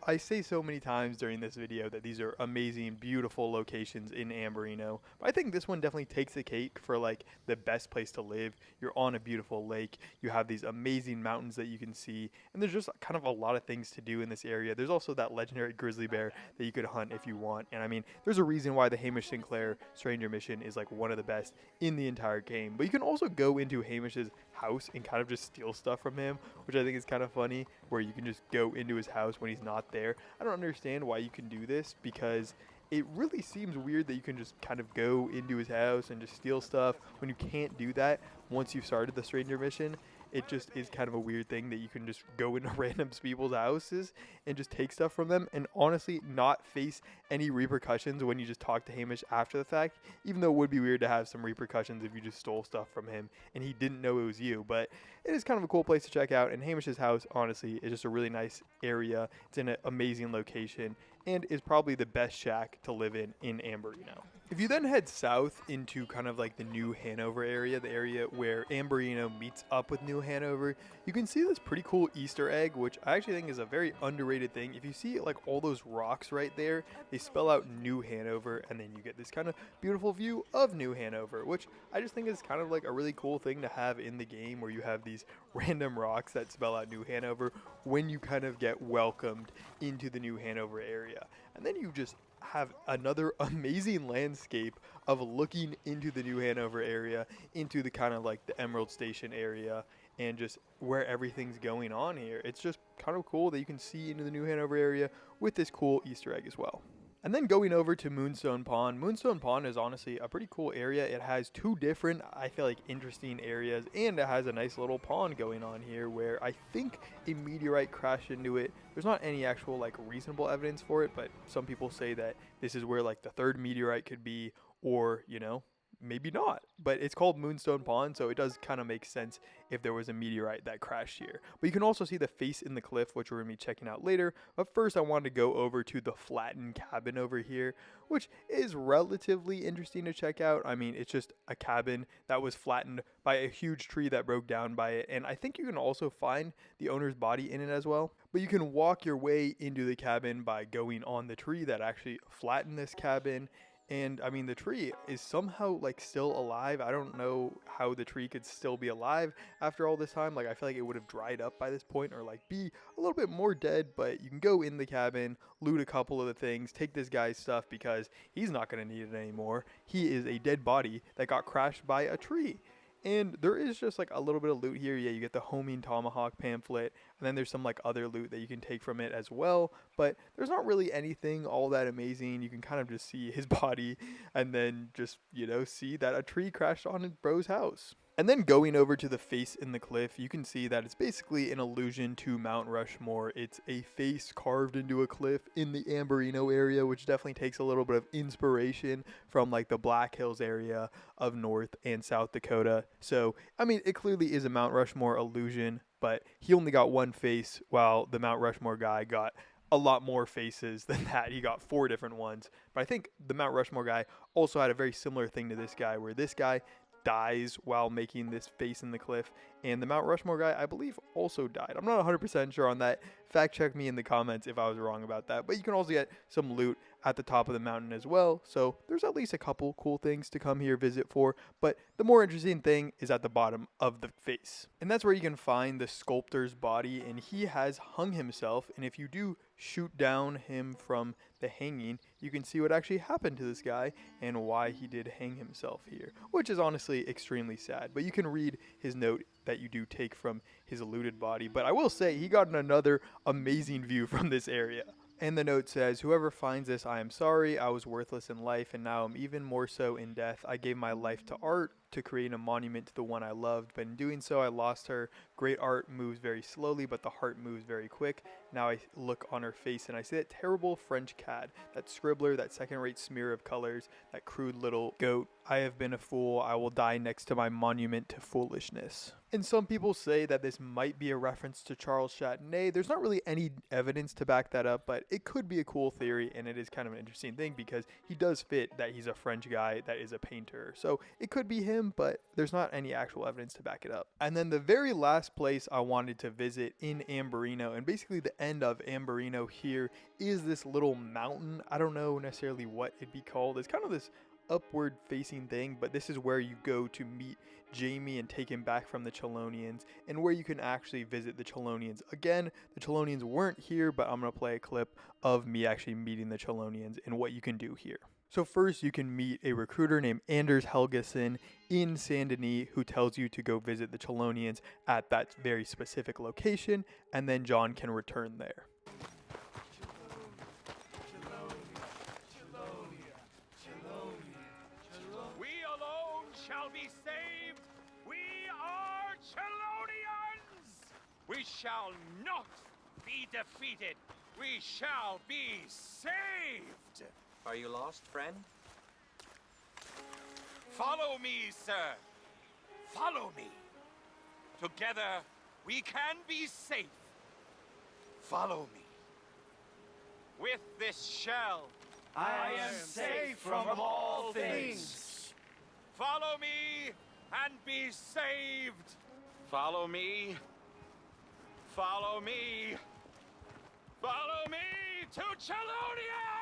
A: I say so many times during this video that these are amazing, beautiful locations in Amberino, but I think this one definitely takes the cake for like the best place to live. You're on a beautiful lake, you have these amazing mountains that you can see, and there's just kind of a lot of things to do in this area. There's also that legendary grizzly bear that you could hunt if you want, and I mean, there's a reason why the Hamish Sinclair Stranger Mission is like one of the best in the entire game. But you can also go into Hamish's house and kind of just steal stuff from him, which I think is kind of funny, where you can just go into his house when he's not there. I don't understand why you can do this, because it really seems weird that you can just kind of go into his house and just steal stuff when you can't do that once you've started the Stranger Mission. It just is kind of a weird thing that you can just go into random people's houses and just take stuff from them and honestly not face any repercussions when you just talk to Hamish after the fact, even though it would be weird to have some repercussions if you just stole stuff from him and he didn't know it was you. But it is kind of a cool place to check out, and Hamish's house, honestly, is just a really nice area. It's in an amazing location and is probably the best shack to live in Amberino. If you then head south into kind of like the New Hanover area, the area where Amberino meets up with New Hanover, you can see this pretty cool Easter egg, which I actually think is a very underrated thing. If you see like all those rocks right there, they spell out New Hanover, and then you get this kind of beautiful view of New Hanover, which I just think is kind of like a really cool thing to have in the game, where you have these random rocks that spell out New Hanover when you kind of get welcomed into the New Hanover area. And then you just have another amazing landscape of looking into the New Hanover area, into the kind of like the Emerald Station area, and just where everything's going on here. It's just kind of cool that you can see into the New Hanover area with this cool Easter egg as well. And then going over to Moonstone Pond. Moonstone Pond is honestly a pretty cool area. It has two different, I feel like, interesting areas, and it has a nice little pond going on here where I think a meteorite crashed into it. There's not any actual like reasonable evidence for it, but some people say that this is where like the third meteorite could be, or, you know, maybe not. But it's called Moonstone Pond, so it does kind of make sense if there was a meteorite that crashed here. But you can also see the face in the cliff, which we're going to be checking out later. But first, I wanted to go over to the flattened cabin over here, which is relatively interesting to check out. I mean, it's just a cabin that was flattened by a huge tree that broke down by it. And I think you can also find the owner's body in it as well. But you can walk your way into the cabin by going on the tree that actually flattened this cabin. And I mean, the tree is somehow like still alive. I don't know how the tree could still be alive after all this time. Like, I feel like it would have dried up by this point or like be a little bit more dead. But you can go in the cabin, loot a couple of the things, take this guy's stuff because he's not going to need it anymore. He is a dead body that got crashed by a tree. And there is just like a little bit of loot here. Yeah, you get the homing tomahawk pamphlet, and then there's some like other loot that you can take from it as well. But there's not really anything all that amazing. You can kind of just see his body and then just, you know, see that a tree crashed on his bro's house. And then going over to the face in the cliff, you can see that it's basically an allusion to Mount Rushmore. It's a face carved into a cliff in the Amberino area, which definitely takes a little bit of inspiration from like the Black Hills area of North and South Dakota. So, I mean, it clearly is a Mount Rushmore allusion, but he only got one face while the Mount Rushmore guy got a lot more faces than that. He got 4 different ones. But I think the Mount Rushmore guy also had a very similar thing to this guy, where this guy dies while making this face in the cliff, and the Mount Rushmore guy, I believe, also died. I'm not 100% sure on that. Fact check me in the comments if I was wrong about that. But you can also get some loot at the top of the mountain as well, so there's at least a couple cool things to come here visit for. But the more interesting thing is at the bottom of the face, and that's where you can find the sculptor's body, and he has hung himself. And if you do shoot down him from the hanging, you can see what actually happened to this guy and why he did hang himself here, which is honestly extremely sad. But you can read his note that you do take from his eluded body. But I will say he got another amazing view from this area. And the note says, "Whoever finds this, I am sorry. I was worthless in life, and now I'm even more so in death. I gave my life to art, to create a monument to the one I loved, but in doing so, I lost her. Great art moves very slowly, but the heart moves very quick. Now I look on her face, and I see that terrible French cad, that scribbler, that second-rate smear of colors, that crude little goat. I have been a fool. I will die next to my monument to foolishness." And some people say that this might be a reference to Charles Châtenay. There's not really any evidence to back that up, but it could be a cool theory, and it is kind of an interesting thing because he does fit that he's a French guy that is a painter. So it could be him, but there's not any actual evidence to back it up. And then the very last place I wanted to visit in Amberino, and basically the end of Amberino here, is this little mountain. I don't know necessarily what it'd be called. It's kind of this upward facing thing, but this is where you go to meet Jamie and take him back from the Chelonians, and where you can actually visit the Chelonians. Again, the Chelonians weren't here, but I'm going to play a clip of me actually meeting the Chelonians and what you can do here. So first, you can meet a recruiter named Anders Helgeson in Saint Denis who tells you to go visit the Chelonians at that very specific location, and then John can return there.
J: We alone shall be saved. We are Chelonians. We shall not be defeated. We shall be saved.
Q: Are you lost, friend?
J: Follow me, sir. Follow me. Together, we can be safe. Follow me. With this shell,
Q: I am safe from all things.
J: Follow me and be saved. Follow me. Follow me. Follow me to Chelonia!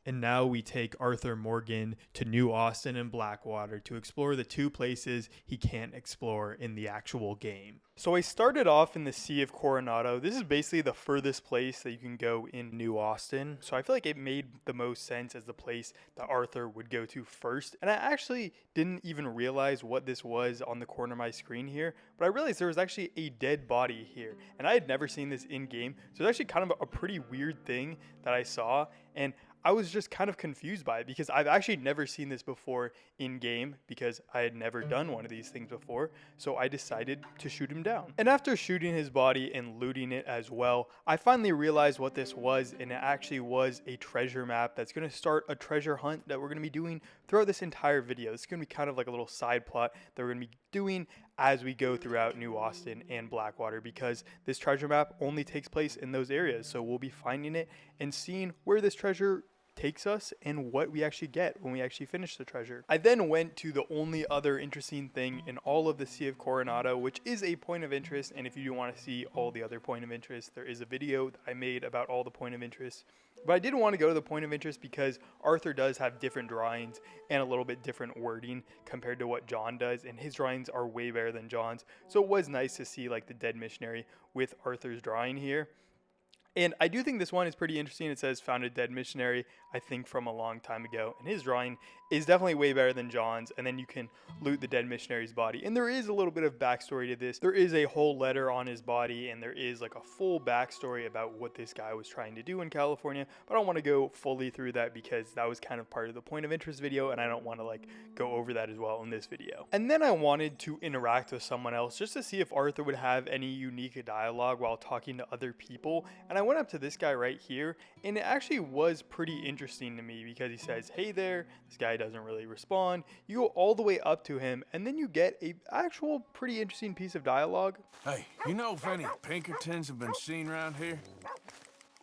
A: And now we take Arthur Morgan to New Austin and Blackwater to explore the 2 places he can't explore in the actual game. So I started off in the Sea of Coronado. This is basically the furthest place that you can go in New Austin. So I feel like it made the most sense as the place that Arthur would go to first. And I actually didn't even realize what this was on the corner of my screen here, but I realized there was actually a dead body here. And I had never seen this in game. So it's actually kind of a pretty weird thing that I saw. And I was just kind of confused by it because I've actually never seen this before in game because I had never done one of these things before. So I decided to shoot him down. And after shooting his body and looting it as well, I finally realized what this was, and it actually was a treasure map that's going to start a treasure hunt that we're going to be doing throughout this entire video. This is going to be kind of like a little side plot that we're going to be doing as we go throughout New Austin and Blackwater, because this treasure map only takes place in those areas. So we'll be finding it and seeing where this treasure takes us and what we actually get when we actually finish the treasure. I then went to the only other interesting thing in all of the Sea of Coronado, which is a point of interest. And if you do want to see all the other point of interest, there is a video that I made about all the point of interest. But I didn't want to go to the point of interest because Arthur does have different drawings and a little bit different wording compared to what John does, and his drawings are way better than John's. So it was nice to see like the dead missionary with Arthur's drawing here. And I do think this one is pretty interesting. It says found a dead missionary, I think from a long time ago. And his drawing is definitely way better than John's. And then you can loot the dead missionary's body. And there is a little bit of backstory to this. There is a whole letter on his body, and there is like a full backstory about what this guy was trying to do in California. But I don't want to go fully through that because that was kind of part of the point of interest video, and I don't want to like go over that as well in this video. And then I wanted to interact with someone else just to see if Arthur would have any unique dialogue while talking to other people. And I went up to this guy right here, and it actually was pretty interesting to me because he says, "Hey there." This guy doesn't really respond. You go all the way up to him, and then you get a actual pretty interesting piece of dialogue.
H: Hey, you know if any Pinkertons have been seen around here?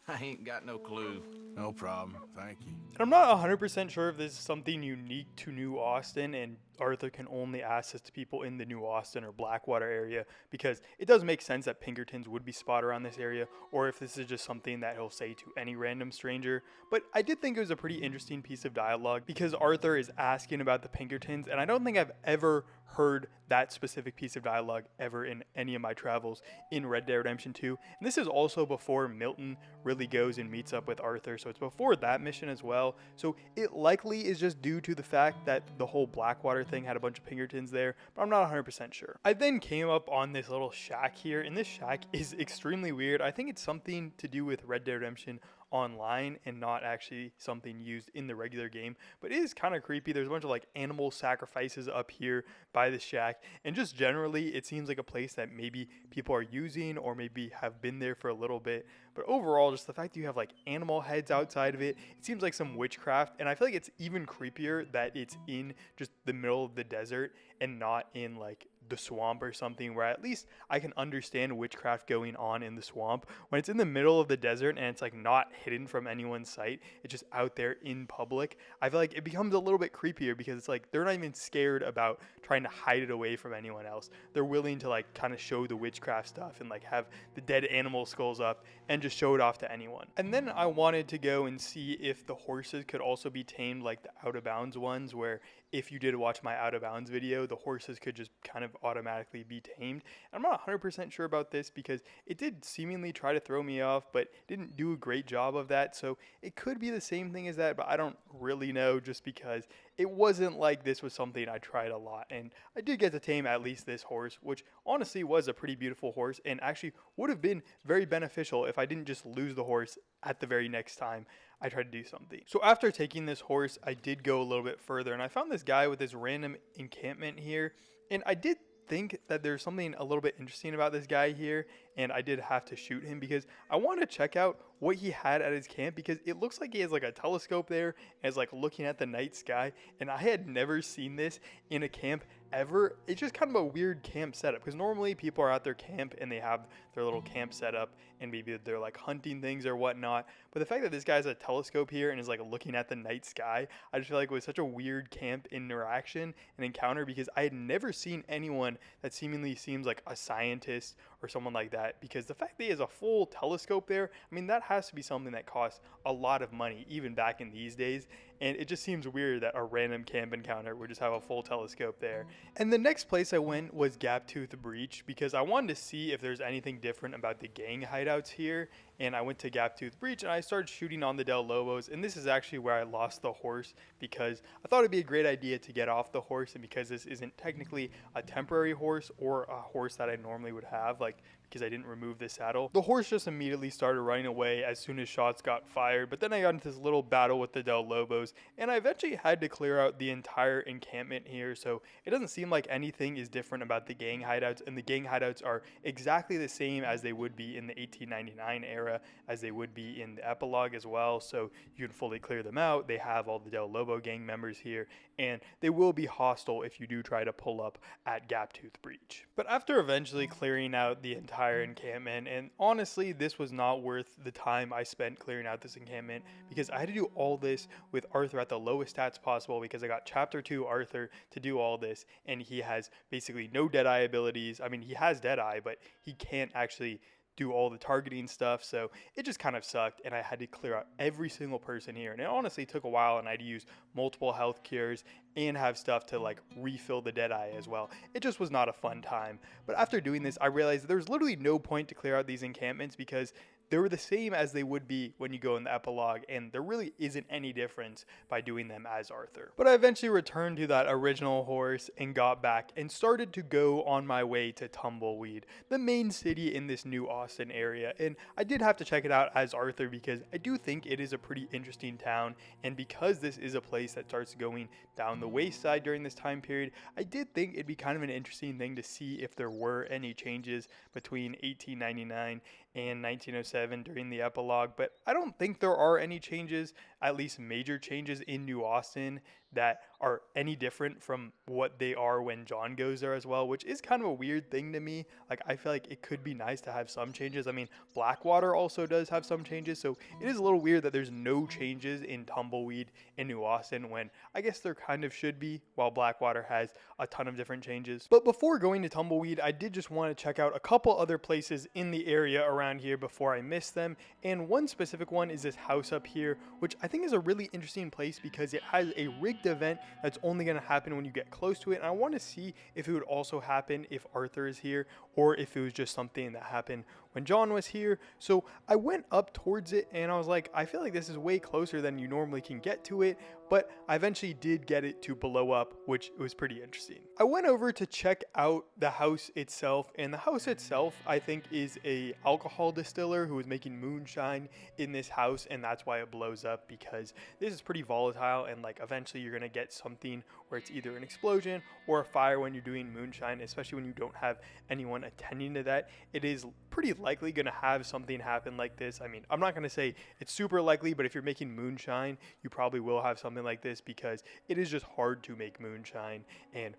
I: I ain't got no clue.
H: No problem, thank you.
A: And I'm not 100% sure if this is something unique to New Austin and Arthur can only ask this to people in the New Austin or Blackwater area, because it does make sense that Pinkertons would be spotted around this area, or if this is just something that he'll say to any random stranger. But I did think it was a pretty interesting piece of dialogue because Arthur is asking about the Pinkertons, and I don't think I've ever heard that specific piece of dialogue ever in any of my travels in Red Dead Redemption 2. And this is also before Milton really goes and meets up with Arthur, so it's before that mission as well. So it likely is just due to the fact that the whole Blackwater thing had a bunch of Pinkertons there, but I'm not 100% sure. I then came up on this little shack here, and this shack is extremely weird. I think it's something to do with Red Dead Redemption Online and not actually something used in the regular game, but it is kind of creepy. There's a bunch of like animal sacrifices up here by the shack, and just generally it seems like a place that maybe people are using or maybe have been there for a little bit. But overall, just the fact that you have like animal heads outside of it, it seems like some witchcraft. And I feel like it's even creepier that it's in just the middle of the desert and not in like the swamp or something, where at least I can understand witchcraft going on in the swamp. When it's in the middle of the desert and it's like not hidden from anyone's sight, it's just out there in public, I feel like it becomes a little bit creepier because it's like they're not even scared about trying to hide it away from anyone else. They're willing to like kind of show the witchcraft stuff and like have the dead animal skulls up and just show it off to anyone. And then I wanted to go and see if the horses could also be tamed like the Out of Bounds ones, where if you did watch my Out of Bounds video, the horses could just kind of automatically be tamed. And I'm not 100% sure about this because it did seemingly try to throw me off, but didn't do a great job of that. So it could be the same thing as that, but I don't really know, just because it wasn't like this was something I tried a lot. And I did get to tame at least this horse, which honestly was a pretty beautiful horse and actually would have been very beneficial if I didn't just lose the horse at the very next time I tried to do something. So after taking this horse, I did go a little bit further, and I found this guy with this random encampment here, and I did think that there's something a little bit interesting about this guy here, and I did have to shoot him because I wanted to check out what he had at his camp, because it looks like he has like a telescope there and is like looking at the night sky, and I had never seen this in a camp ever. It's just kind of a weird camp setup because normally people are at their camp and they have their little camp set up and maybe they're like hunting things or whatnot, but the fact that this guy has a telescope here and is like looking at the night sky, I just feel like it was such a weird camp interaction and encounter, because I had never seen anyone that seemingly seems like a scientist or someone like that, because the fact that he has a full telescope there, I mean, that has to be something that costs a lot of money even back in these days. and it just seems weird that a random camp encounter would just have a full telescope there. And the next place I went was Gaptooth Breach because I wanted to see if there's anything different about the gang hideouts here, and I went to Gaptooth Breach and I started shooting on the Del Lobos, and this is actually where I lost the horse because I thought it'd be a great idea to get off the horse, and because this isn't technically a temporary horse or a horse that I normally would have, like because I didn't remove the saddle, the horse just immediately started running away as soon as shots got fired. But then I got into this little battle with the Del Lobos, and I eventually had to clear out the entire encampment here, so it doesn't seem like anything is different about the gang hideouts, and the gang hideouts are exactly the same as they would be in the 1899 era, as they would be in the epilogue as well, so you can fully clear them out. They have all the Del Lobo gang members here, and they will be hostile if you do try to pull up at Gaptooth Breach. But after eventually clearing out the entire encampment, and honestly this was not worth the time I spent clearing out this encampment because I had to do all this with Arthur at the lowest stats possible because I got chapter 2 Arthur to do all this, and he has basically no Deadeye abilities. I mean, he has Deadeye, but he can't actually do all the targeting stuff, so it just kind of sucked, and I had to clear out every single person here, and it honestly took a while, and I had to use multiple health cures and have stuff to like refill the Deadeye as well. It just was not a fun time. But after doing this, I realized that there was literally no point to clear out these encampments because they were the same as they would be when you go in the epilogue, and there really isn't any difference by doing them as Arthur. But I eventually returned to that original horse and got back and started to go on my way to Tumbleweed, the main city in this new Austin area. And I did have to check it out as Arthur because I do think it is a pretty interesting town, and because this is a place that starts going down the wayside during this time period, I did think it'd be kind of an interesting thing to see if there were any changes between 1899 and 1907 during the epilogue, but I don't think there are any changes, at least major changes in New Austin that are any different from what they are when John goes there as well, which is kind of a weird thing to me. Like, I feel like it could be nice to have some changes. I mean, Blackwater also does have some changes, so it is a little weird that there's no changes in Tumbleweed in New Austin when I guess there kind of should be, while Blackwater has a ton of different changes. But before going to Tumbleweed, I did just want to check out a couple other places in the area around here before I miss them, and one specific one is this house up here, which I think is a really interesting place because it has a rigged event that's only going to happen when you get close to it, and I want to see if it would also happen if Arthur is here or if it was just something that happened when John was here. So I went up towards it and I was like, I feel like this is way closer than you normally can get to it, but I eventually did get it to blow up, which was pretty interesting. I went over to check out the house itself, and the house itself I think is a alcohol distiller who is making moonshine in this house, and that's why it blows up, because this is pretty volatile, and like eventually you're gonna get something where it's either an explosion or a fire when you're doing moonshine, especially when you don't have anyone attending to that. It is pretty likely gonna have something happen like this. I mean, I'm not gonna say it's super likely, but if you're making moonshine, you probably will have something like this because it is just hard to make moonshine, and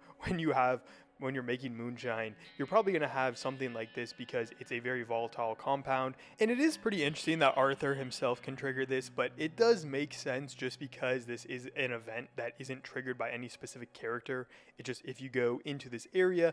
A: when you're making moonshine, you're probably going to have something like this because it's a very volatile compound. And it is pretty interesting that Arthur himself can trigger this, but it does make sense just because this is an event that isn't triggered by any specific character. It just, if you go into this area,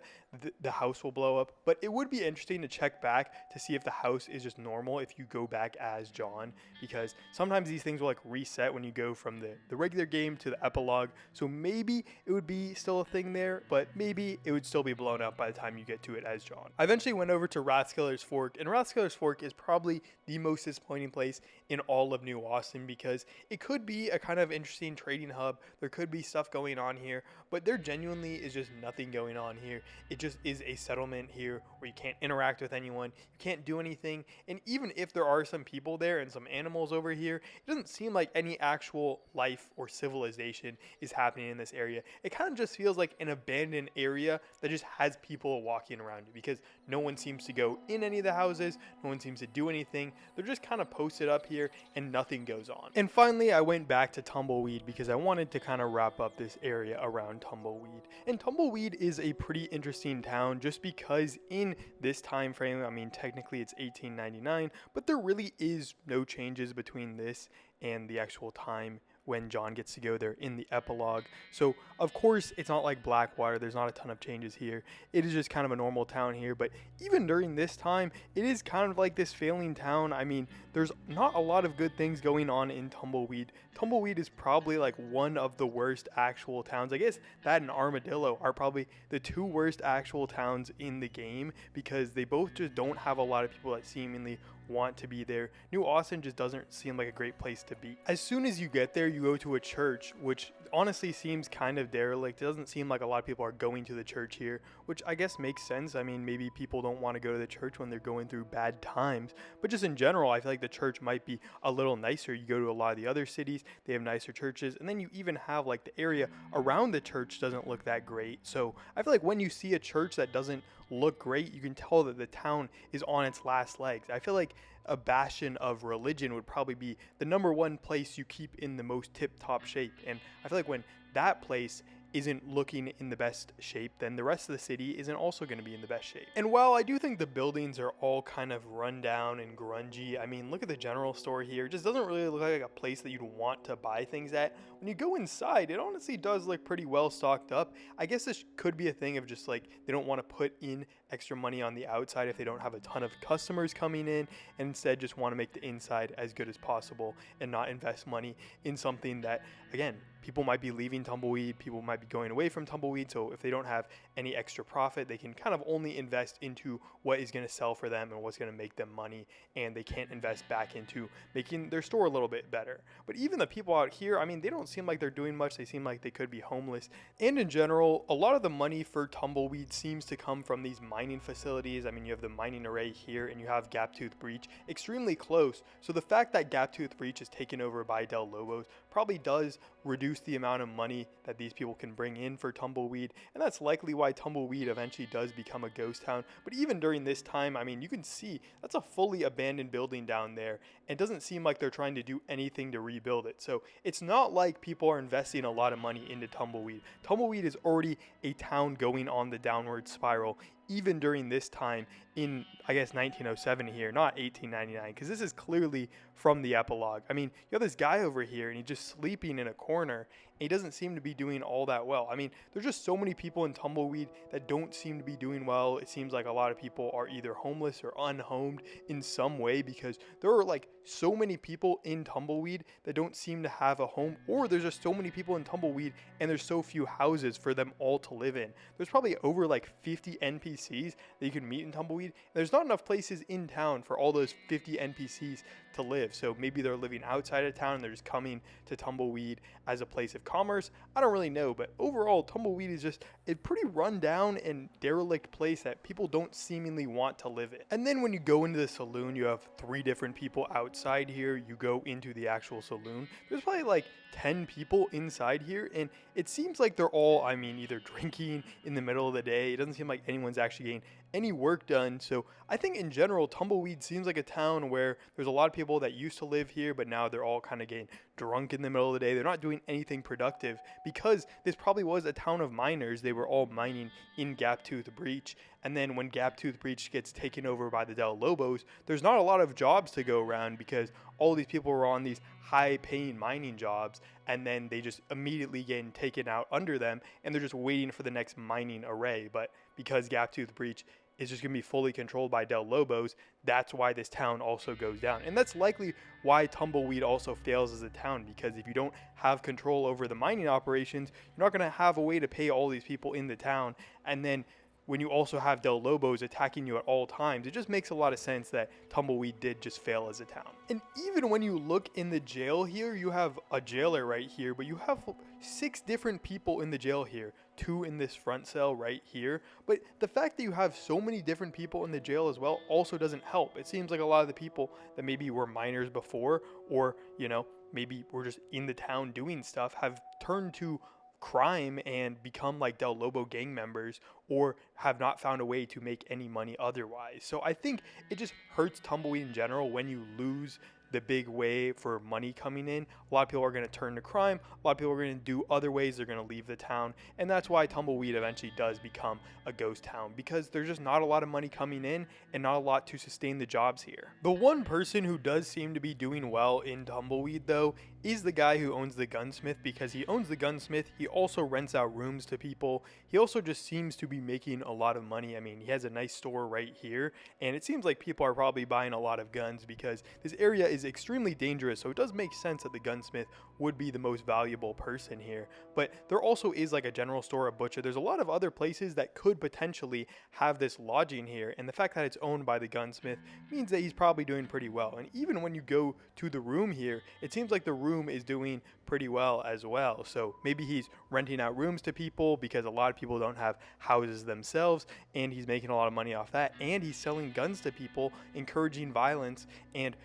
A: the house will blow up. But it would be interesting to check back to see if the house is just normal if you go back as John, because sometimes these things will like reset when you go from the regular game to the epilogue. So maybe it would be still a thing there, but maybe it would still be blown up by the time you get to it as John. I eventually went over to Rathskeller's Fork, and Rathskeller's Fork is probably the most disappointing place in all of New Austin because it could be a kind of interesting trading hub. There could be stuff going on here, but there genuinely is just nothing going on here. It just is a settlement here where you can't interact with anyone, you can't do anything, and even if there are some people there and some animals over here, it doesn't seem like any actual life or civilization is happening in this area. It kind of just feels like an abandoned area that just has people walking around it because no one seems to go in any of the houses, no one seems to do anything. They're just kind of posted up here and nothing goes on. And finally, I went back to Tumbleweed because I wanted to kind of wrap up this area around Tumbleweed. And Tumbleweed is a pretty interesting town just because in this time frame, I mean, technically it's 1899, but there really is no changes between this and the actual time when John gets to go there in the epilogue. So of course it's not like Blackwater, there's not a ton of changes here. It is just kind of a normal town here, but even during this time, it is kind of like this failing town. I mean, there's not a lot of good things going on in Tumbleweed. Tumbleweed is probably like one of the worst actual towns. I guess that and Armadillo are probably the two worst actual towns in the game, because they both just don't have a lot of people that seemingly want to be there. New Austin just doesn't seem like a great place to be. As soon as you get there, you go to a church, which honestly seems kind of derelict. It doesn't seem like a lot of people are going to the church here, which I guess makes sense. I mean, maybe people don't want to go to the church when they're going through bad times, but just in general, I feel like the church might be a little nicer. You go to a lot of the other cities, they have nicer churches, and then you even have like the area around the church doesn't look that great. So I feel like when you see a church that doesn't look great, you can tell that the town is on its last legs. I feel like a bastion of religion would probably be the #1 place you keep in the most tip-top shape, and I feel like when that place isn't looking in the best shape, then the rest of the city isn't also going to be in the best shape. And while I do think the buildings are all kind of run down and grungy, I mean, look at the general store here. It just doesn't really look like a place that you'd want to buy things at. When you go inside, it honestly does look pretty well stocked up. I guess this could be a thing of just like they don't want to put in extra money on the outside if they don't have a ton of customers coming in, and instead just want to make the inside as good as possible and not invest money in something that, again, people might be leaving Tumbleweed, people might be going away from Tumbleweed, so if they don't have any extra profit, they can kind of only invest into what is going to sell for them and what's going to make them money, and they can't invest back into making their store a little bit better. But even the people out here, I mean, they don't seem like they're doing much. They seem like they could be homeless. And in general, a lot of the money for Tumbleweed seems to come from these mining facilities. I mean, you have the mining array here, and you have Gaptooth Breach extremely close. So the fact that Gaptooth Breach is taken over by Del Lobos probably does reduce the amount of money that these people can bring in for Tumbleweed, and that's likely why Tumbleweed eventually does become a ghost town. But even during this time, I mean, you can see that's a fully abandoned building down there, and it doesn't seem like they're trying to do anything to rebuild it. So it's not like people are investing a lot of money into Tumbleweed. Tumbleweed is already a town going on the downward spiral, even during this time in, I guess, 1907 here, not 1899, because this is clearly from the epilogue. I mean, you have this guy over here, and he's just sleeping in a corner, and he doesn't seem to be doing all that well. I mean, there's just so many people in Tumbleweed that don't seem to be doing well. It seems like a lot of people are either homeless or unhomed in some way, because there are like so many people in Tumbleweed that don't seem to have a home, or there's just so many people in Tumbleweed and there's so few houses for them all to live in. There's probably over like 50 NPCs that you can meet in Tumbleweed. There's not enough places in town for all those 50 NPCs to live. So maybe they're living outside of town and they're just coming to Tumbleweed as a place of commerce. I don't really know, but overall, Tumbleweed is just a pretty rundown and derelict place that people don't seemingly want to live in. And then when you go into the saloon, you have 3 different people outside here. You go into the actual saloon. There's probably like 10 people inside here, and it seems like they're all, I mean, either drinking in the middle of the day. It doesn't seem like anyone's actually getting any work done. So I think in general, Tumbleweed seems like a town where there's a lot of people that used to live here, but now they're all kind of getting drunk in the middle of the day. They're not doing anything productive, because this probably was a town of miners. They were all mining in Gaptooth Breach, and then when Gaptooth Breach gets taken over by the Del Lobos, there's not a lot of jobs to go around, because all these people were on these high-paying mining jobs, and then they just immediately get taken out under them, and they're just waiting for the next mining array. But because Gaptooth Breach is just going to be fully controlled by Del Lobos, that's why this town also goes down. And that's likely why Tumbleweed also fails as a town, because if you don't have control over the mining operations, you're not going to have a way to pay all these people in the town. And then when you also have Del Lobos attacking you at all times, it just makes a lot of sense that Tumbleweed did just fail as a town. And even when you look in the jail here, you have a jailer right here, but you have 6 different people in the jail here, 2 in this front cell right here. But the fact that you have so many different people in the jail as well also doesn't help. It seems like a lot of the people that maybe were miners before, or, you know, maybe were just in the town doing stuff, have turned to crime and become like Del Lobo gang members, or have not found a way to make any money otherwise. So I think it just hurts Tumbleweed in general when you lose the big way for money coming in. A lot of people are going to turn to crime. A lot of people are going to do other ways. They're going to leave the town. And that's why Tumbleweed eventually does become a ghost town, because there's just not a lot of money coming in and not a lot to sustain the jobs here. The one person who does seem to be doing well in Tumbleweed, though, is the guy who owns the gunsmith, because he owns the gunsmith, he also rents out rooms to people. He also just seems to be making a lot of money. I mean, he has a nice store right here, and it seems like people are probably buying a lot of guns because this area is extremely dangerous, so it does make sense that the gunsmith would be the most valuable person here. But there also is like a general store, a butcher. There's a lot of other places that could potentially have this lodging here, and the fact that it's owned by the gunsmith means that he's probably doing pretty well. And even when you go to the room here, it seems like the room is doing pretty well as well. So maybe he's renting out rooms to people because a lot of people don't have houses themselves, and he's making a lot of money off that, and he's selling guns to people, encouraging violence, and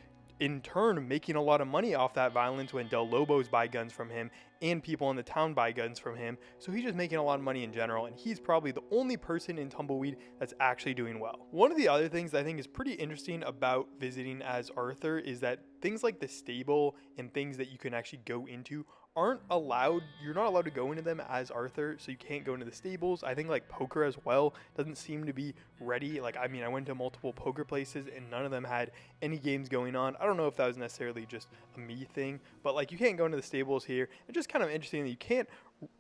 A: in turn making a lot of money off that violence when Del Lobos buy guns from him and people in the town buy guns from him. So he's just making a lot of money in general, and he's probably the only person in Tumbleweed that's actually doing well. One of the other things I think is pretty interesting about visiting as Arthur is that things like the stable and things that you can actually go into aren't allowed. You're not allowed to go into them as Arthur, so you can't go into the stables. I think like poker as well doesn't seem to be ready. Like, I mean, I went to multiple poker places and none of them had any games going on. I don't know if that was necessarily just a me thing, but like you can't go into the stables here. It's just kind of interesting that you can't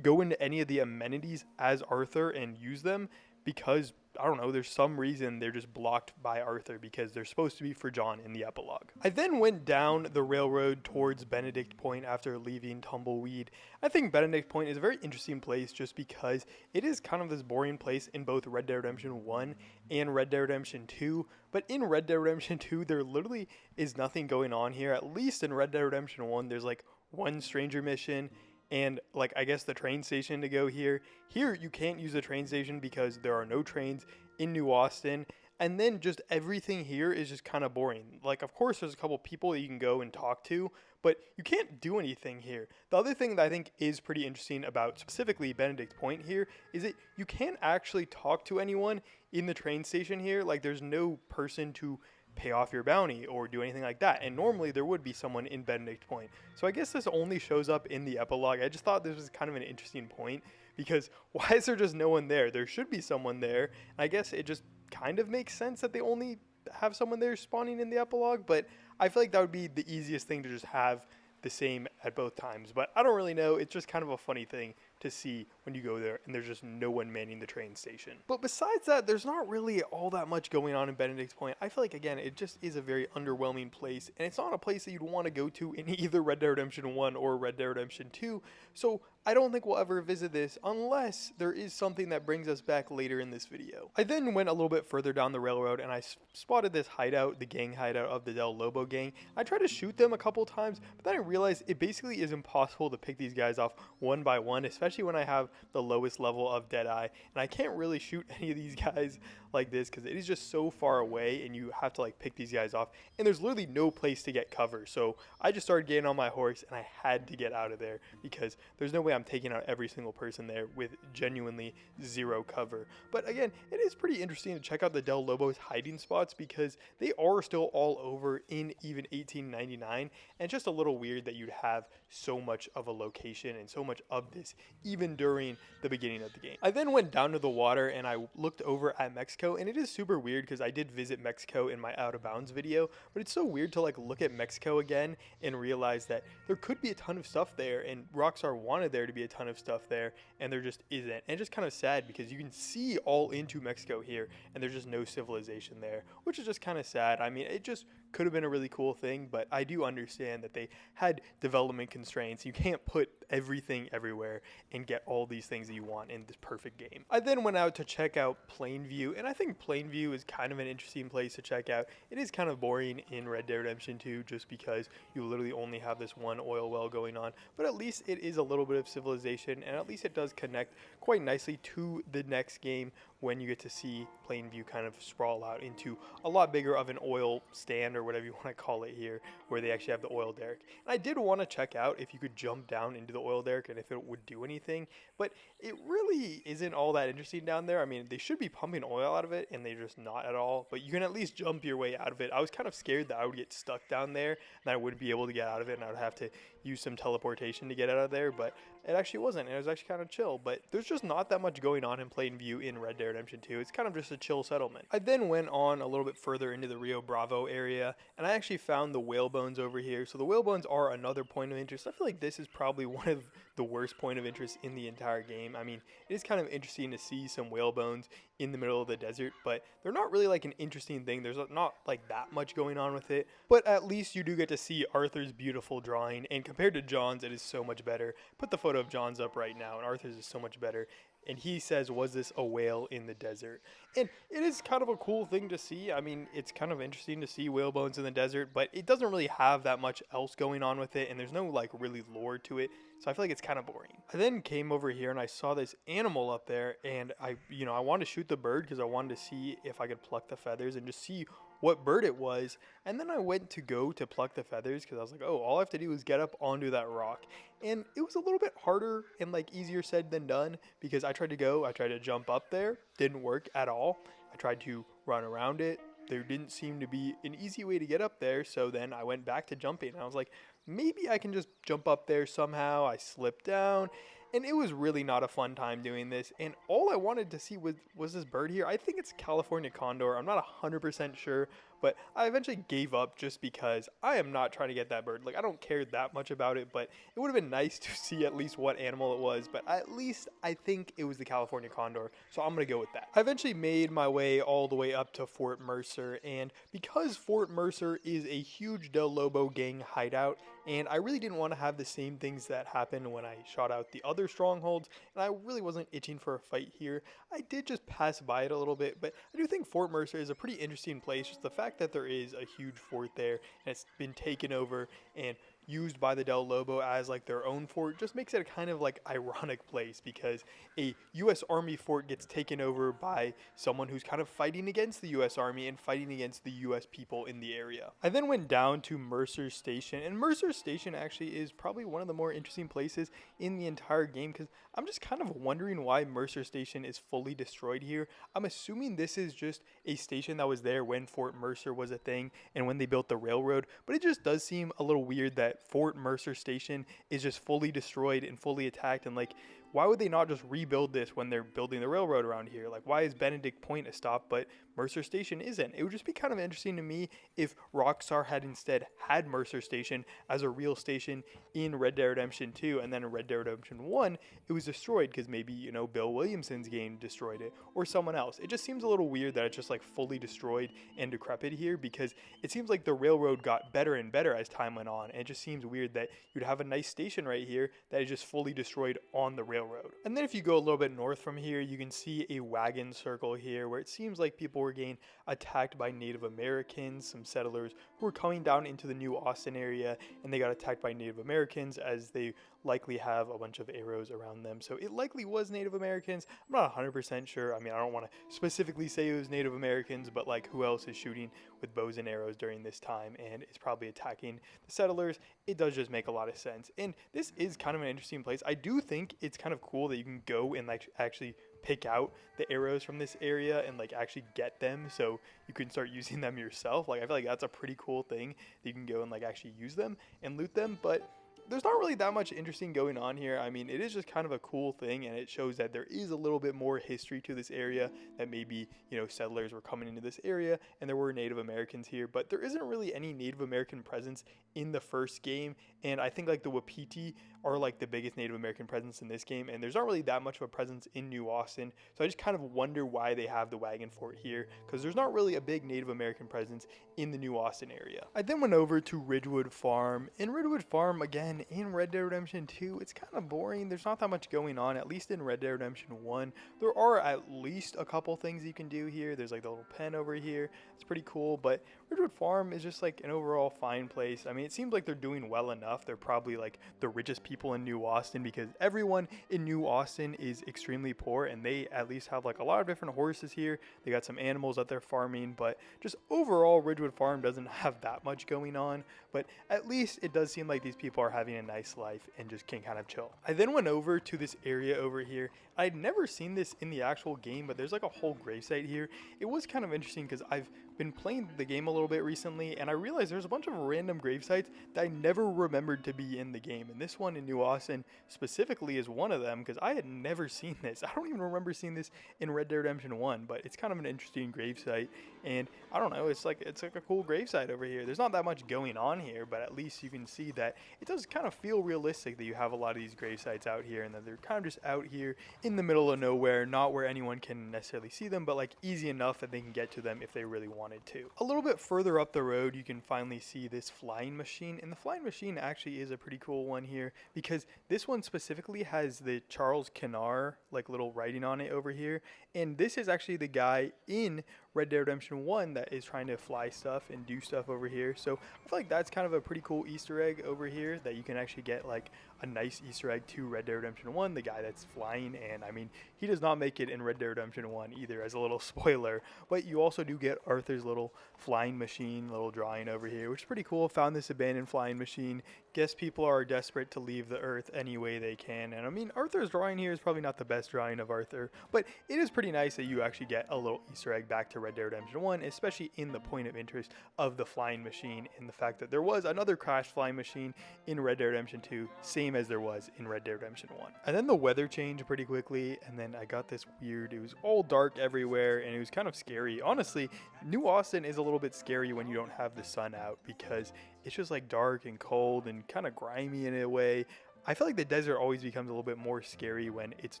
A: go into any of the amenities as Arthur and use them because, I don't know, there's some reason they're just blocked by Arthur because they're supposed to be for John in the epilogue. I then went down the railroad towards Benedict Point after leaving Tumbleweed. I think Benedict Point is a very interesting place just because it is kind of this boring place in both Red Dead Redemption 1 and Red Dead Redemption 2. But in Red Dead Redemption 2, there literally is nothing going on here. At least in Red Dead Redemption 1, there's like one stranger mission and like I guess the train station to go here. Here you can't use the train station because there are no trains in New Austin. And then just everything here is just kind of boring. Like, of course, there's a couple people that you can go and talk to, but you can't do anything here. The other thing that I think is pretty interesting about specifically Benedict Point here is that you can't actually talk to anyone in the train station here. Like, there's no person to pay off your bounty or do anything like that, and normally there would be someone in Benedict Point. So I guess this only shows up in the epilogue. I just thought this was kind of an interesting point because why is there just no one there? There should be someone there. I guess it just kind of makes sense that they only have someone there spawning in the epilogue, but I feel like that would be the easiest thing to just have the same at both times. But I don't really know. It's just kind of a funny thing to see when you go there and there's just no one manning the train station. But besides that, there's not really all that much going on in Benedict Point. I feel like, again, it just is a very underwhelming place, and it's not a place that you'd want to go to in either Red Dead Redemption 1 or Red Dead Redemption 2. So I don't think we'll ever visit this unless there is something that brings us back later in this video. I then went a little bit further down the railroad and I spotted this hideout, the gang hideout of the Del Lobo gang. I tried to shoot them a couple times, but then I realized it basically is impossible to pick these guys off one by one, especially when I have the lowest level of Deadeye, and I can't really shoot any of these guys like this because it is just so far away and you have to like pick these guys off, and there's literally no place to get cover. So I just started getting on my horse and I had to get out of there because there's no way I'm taking out every single person there with genuinely zero cover. But again, it is pretty interesting to check out the Del Lobos hiding spots because they are still all over in even 1899, and it's just a little weird that you'd have so much of a location and so much of this even during the beginning of the game. I then went down to the water and I looked over at Mexico, and it is super weird because I did visit Mexico in my Out of Bounds video, but it's so weird to like look at Mexico again and realize that there could be a ton of stuff there, and Rockstar wanted there to be a ton of stuff there, and there just isn't. And it's just kind of sad because you can see all into Mexico here and there's just no civilization there, which is just kind of sad. I mean, it just could have been a really cool thing, but I do understand that they had development constraints. You can't put everything everywhere and get all these things that you want in this perfect game. I then went out to check out Plainview, and I think Plainview is kind of an interesting place to check out. It is kind of boring in Red Dead Redemption 2 just because you literally only have this one oil well going on, but at least it is a little bit of civilization, and at least it does connect quite nicely to the next game when you get to see Plainview kind of sprawl out into a lot bigger of an oil stand or whatever you want to call it here, where they actually have the oil derrick. And I did want to check out if you could jump down into the oil derrick and if it would do anything, but it really isn't all that interesting down there. I mean, they should be pumping oil out of it and they're just not at all, but you can at least jump your way out of it. I was kind of scared that I would get stuck down there and I wouldn't be able to get out of it and I would have to use some teleportation to get out of there, but it actually wasn't. It was actually kind of chill, but there's just not that much going on in Plainview in Red Dead Redemption 2. It's kind of just a chill settlement. I then went on a little bit further into the Rio Bravo area, and I actually found the whale bones over here. So the whale bones are another point of interest. I feel like this is probably one of the worst point of interest in the entire game. I mean, it is kind of interesting to see some whale bones in the middle of the desert, but they're not really like an interesting thing. There's not like that much going on with it, but at least you do get to see Arthur's beautiful drawing, and compared to John's, it is so much better. Put the photo of John's up right now, and Arthur's is so much better. And he says, was this a whale in the desert? And it is kind of a cool thing to see. I mean, it's kind of interesting to see whale bones in the desert, but it doesn't really have that much else going on with it, and there's no like really lore to it. So I feel like it's kind of boring. I then came over here and I saw this animal up there, and I wanted to shoot the bird because I wanted to see if I could pluck the feathers and just see what bird it was. And then I went to go to pluck the feathers because I was like, oh, all I have to do is get up onto that rock. And it was a little bit harder and like easier said than done, because I tried to jump up there, didn't work at all. I tried to run around it. There didn't seem to be an easy way to get up there, so then I went back to jumping, and I was like, maybe I can just jump up there somehow. I slipped down, and it was really not a fun time doing this, and all I wanted to see was this bird here. I think it's California condor. I'm not 100% sure, but I eventually gave up just because I am not trying to get that bird. Like, I don't care that much about it, but it would have been nice to see at least what animal it was, but at least I think it was the California condor, so I'm going to go with that. I eventually made my way all the way up to Fort Mercer, and because Fort Mercer is a huge Del Lobo gang hideout, and I really didn't want to have the same things that happened when I shot out the other strongholds, and I really wasn't itching for a fight here. I did just pass by it a little bit, but I do think Fort Mercer is a pretty interesting place. Just the fact that there is a huge fort there, and it's been taken over and used by the Del Lobo as like their own fort, just makes it a kind of like ironic place, because a U.S. Army fort gets taken over by someone who's kind of fighting against the U.S. Army and fighting against the U.S. people in the area. I then went down to Mercer Station, and Mercer Station actually is probably one of the more interesting places in the entire game, because I'm just kind of wondering why Mercer Station is fully destroyed here. I'm assuming this is just a station that was there when Fort Mercer was a thing and when they built the railroad, but it just does seem a little weird that Fort Mercer Station is just fully destroyed and fully attacked, and like, why would they not just rebuild this when they're building the railroad around here? Like, why is Benedict Point a stop but Mercer Station isn't? It would just be kind of interesting to me if Rockstar had instead had Mercer Station as a real station in Red Dead Redemption 2, and then in Red Dead Redemption 1 it was destroyed because maybe, you know, Bill Williamson's game destroyed it, or someone else. It just seems a little weird that it's just like fully destroyed and decrepit here, because it seems like the railroad got better and better as time went on, and it just seems weird that you'd have a nice station right here that is just fully destroyed on the railroad. And then if you go a little bit north from here, you can see a wagon circle here where it seems like people were getting attacked by Native Americans, some settlers who were coming down into the New Austin area, and they got attacked by Native Americans as they likely have a bunch of arrows around them. So it likely was Native Americans. I'm not 100% sure. I mean, I don't want to specifically say it was Native Americans, but like, who else is shooting with bows and arrows during this time and is probably attacking the settlers? It does just make a lot of sense. And this is kind of an interesting place. I do think it's kind of cool that you can go and like actually pick out the arrows from this area and like actually get them so you can start using them yourself. Like, I feel like that's a pretty cool thing that you can go and like actually use them and loot them, but there's not really that much interesting going on here. I mean, it is just kind of a cool thing, and it shows that there is a little bit more history to this area, that maybe, you know, settlers were coming into this area and there were Native Americans here, but there isn't really any Native American presence in the first game, and I think like the Wapiti are like the biggest Native American presence in this game, and there's not really that much of a presence in New Austin, so I just kind of wonder why they have the wagon fort here, because there's not really a big Native American presence in the New Austin area. I then went over to Ridgewood Farm, and Ridgewood Farm, again, in Red Dead Redemption 2, it's kind of boring. There's not that much going on, at least in Red Dead Redemption 1. There are at least a couple things you can do here. There's like the little pen over here. It's pretty cool, but Ridgewood Farm is just like an overall fine place. I mean, it seems like they're doing well enough. They're probably like the richest people in New Austin, because everyone in New Austin is extremely poor, and they at least have like a lot of different horses here. They got some animals that they're farming, but just overall, Ridgewood Farm doesn't have that much going on, but at least it does seem like these people are having a nice life and just can kind of chill. I then went over to this area over here. I'd never seen this in the actual game, but there's like a whole gravesite here. It was kind of interesting because I've been playing the game a little bit recently, and I realized there's a bunch of random grave sites that I never remembered to be in the game, and this one in New Austin specifically is one of them, because I had never seen this. I don't even remember seeing this in Red Dead Redemption 1, but it's kind of an interesting grave site, and I don't know, it's like a cool grave site over here. There's not that much going on here, but at least you can see that it does kind of feel realistic that you have a lot of these grave sites out here, and that they're kind of just out here in the middle of nowhere, not where anyone can necessarily see them, but like easy enough that they can get to them if they really wanted to. A little bit further up the road, you can finally see this flying machine, and the flying machine actually is a pretty cool one here, because this one specifically has the Charles Kennar like little writing on it over here, and this is actually the guy in Red Dead Redemption 1 that is trying to fly stuff and do stuff over here. So I feel like that's kind of a pretty cool Easter egg over here, that you can actually get like a nice Easter egg to Red Dead Redemption 1, the guy that's flying. And I mean, he does not make it in Red Dead Redemption 1 either, as a little spoiler, but you also do get Arthur's little flying machine, little drawing over here, which is pretty cool. Found this abandoned flying machine. Guess people are desperate to leave the earth any way they can. And I mean, Arthur's drawing here is probably not the best drawing of Arthur, but it is pretty nice that you actually get a little Easter egg back to Red Dead Redemption 1, especially in the point of interest of the flying machine, and the fact that there was another crashed flying machine in Red Dead Redemption 2, same as there was in Red Dead Redemption 1. And then the weather changed pretty quickly, and then I got this weird, it was all dark everywhere, and it was kind of scary. Honestly, New Austin is a little bit scary when you don't have the sun out, because it's just like dark and cold and kind of grimy in a way. I feel like the desert always becomes a little bit more scary when it's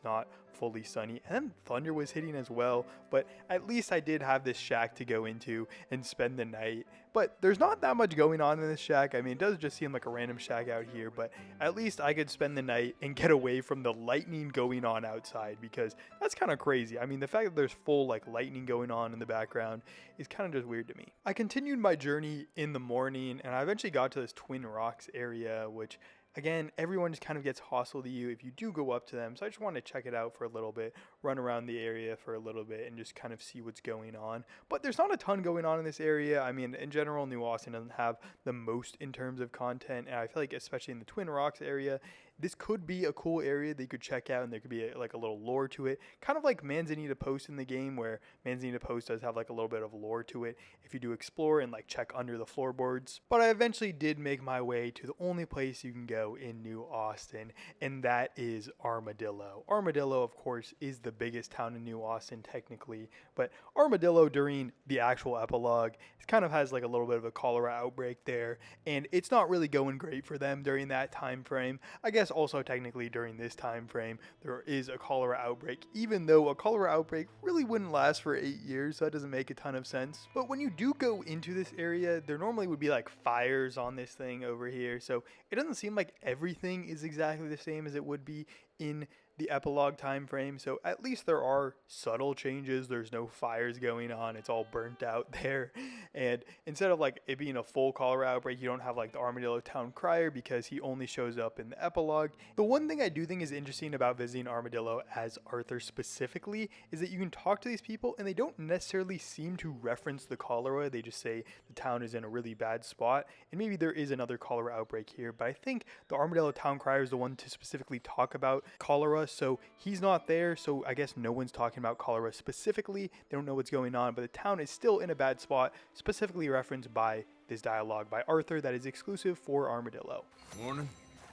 A: not fully sunny. And then thunder was hitting as well, but at least I did have this shack to go into and spend the night. But there's not that much going on in this shack. I mean, it does just seem like a random shack out here, but at least I could spend the night and get away from the lightning going on outside, because that's kind of crazy. I mean, the fact that there's full like lightning going on in the background is kind of just weird to me. I continued my journey in the morning, and I eventually got to this Twin Rocks area, which again, everyone just kind of gets hostile to you if you do go up to them. So I just wanted to check it out for a little bit, run around the area for a little bit, and just kind of see what's going on. But there's not a ton going on in this area. I mean, in general, New Austin doesn't have the most in terms of content. And I feel like, especially in the Twin Rocks area, this could be a cool area that you could check out, and there could be like a little lore to it. Kind of like Manzanita Post in the game, where Manzanita Post does have like a little bit of lore to it if you do explore and like check under the floorboards. But I eventually did make my way to the only place you can go in New Austin, and that is Armadillo. Armadillo, of course, is the biggest town in New Austin technically, but Armadillo during the actual epilogue, it kind of has like a little bit of a cholera outbreak there, and it's not really going great for them during that time frame. I guess also technically during this time frame there is a cholera outbreak, even though a cholera outbreak really wouldn't last for 8 years, so that doesn't make a ton of sense. But when you do go into this area, there normally would be like fires on this thing over here, so it doesn't seem like everything is exactly the same as it would be in the epilogue time frame. So at least there are subtle changes. There's no fires going on, it's all burnt out there, and instead of like it being a full cholera outbreak, you don't have like the Armadillo town crier, because he only shows up in the epilogue. The one thing I do think is interesting about visiting Armadillo as Arthur specifically is that you can talk to these people and they don't necessarily seem to reference the cholera. They just say the town is in a really bad spot, and maybe there is another cholera outbreak here, but I think the Armadillo town crier is the one to specifically talk about cholera, so he's not there, so I guess no one's talking about cholera specifically. They don't know what's going on, but the town is still in a bad spot, specifically referenced by this dialogue by Arthur that is exclusive for Armadillo.
N: Morning.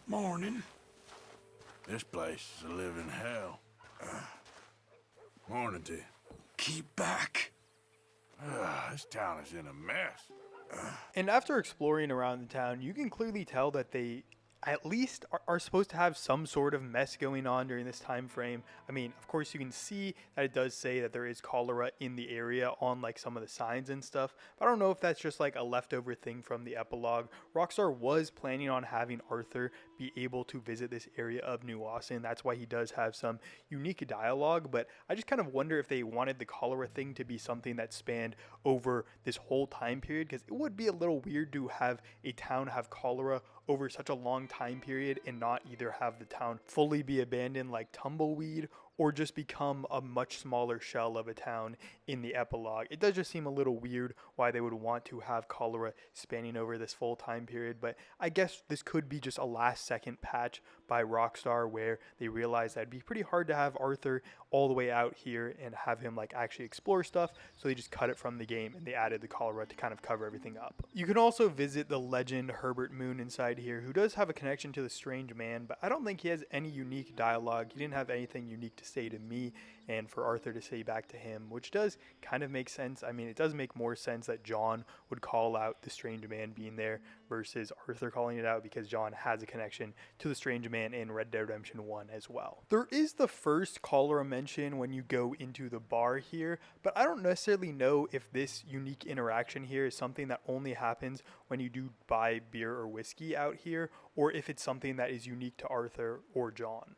N: Morning. This place is a living hell. Morning to you. Keep back. This town is in a mess.
A: And after exploring around the town, you can clearly tell that they at least are supposed to have some sort of mess going on during this time frame. I mean, of course you can see that it does say that there is cholera in the area on like some of the signs and stuff, but I don't know if that's just like a leftover thing from the epilogue. Rockstar was planning on having Arthur be able to visit this area of New Austin. That's why he does have some unique dialogue, but I just kind of wonder if they wanted the cholera thing to be something that spanned over this whole time period, because it would be a little weird to have a town have cholera over such a long time period and not either have the town fully be abandoned like Tumbleweed, or just become a much smaller shell of a town in the epilogue. It does just seem a little weird why they would want to have cholera spanning over this full time period, but I guess this could be just a last second patch by Rockstar where they realized that it'd be pretty hard to have Arthur all the way out here and have him like actually explore stuff. So they just cut it from the game and they added the cholera to kind of cover everything up. You can also visit the legend Herbert Moon inside here, who does have a connection to the strange man, but I don't think he has any unique dialogue. He didn't have anything unique to say to me and for Arthur to say back to him, which does kind of make sense. I mean, it does make more sense that John would call out the strange man being there versus Arthur calling it out, because John has a connection to the strange man in Red Dead Redemption 1 as well. There is the first cholera mention when you go into the bar here, but I don't necessarily know if this unique interaction here is something that only happens when you do buy beer or whiskey out here, or if it's something that is unique to Arthur or John.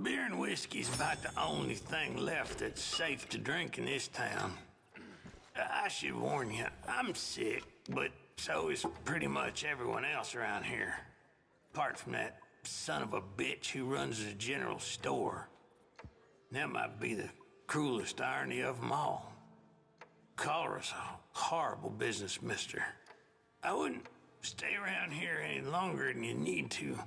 B: Beer and whiskey's about the only thing left that's safe to drink in this town. I should warn you, I'm sick, but so is pretty much everyone else around here. Apart from that son of a bitch who runs the general store. That might be the cruelest irony of them all. Cholera's a horrible business, mister. I wouldn't stay around here any longer than you need to.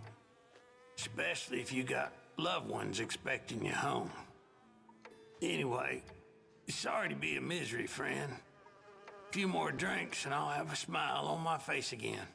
B: Especially if you got loved ones expecting you home. Anyway, sorry to be a misery, friend. A few more drinks and I'll have a smile on my face again.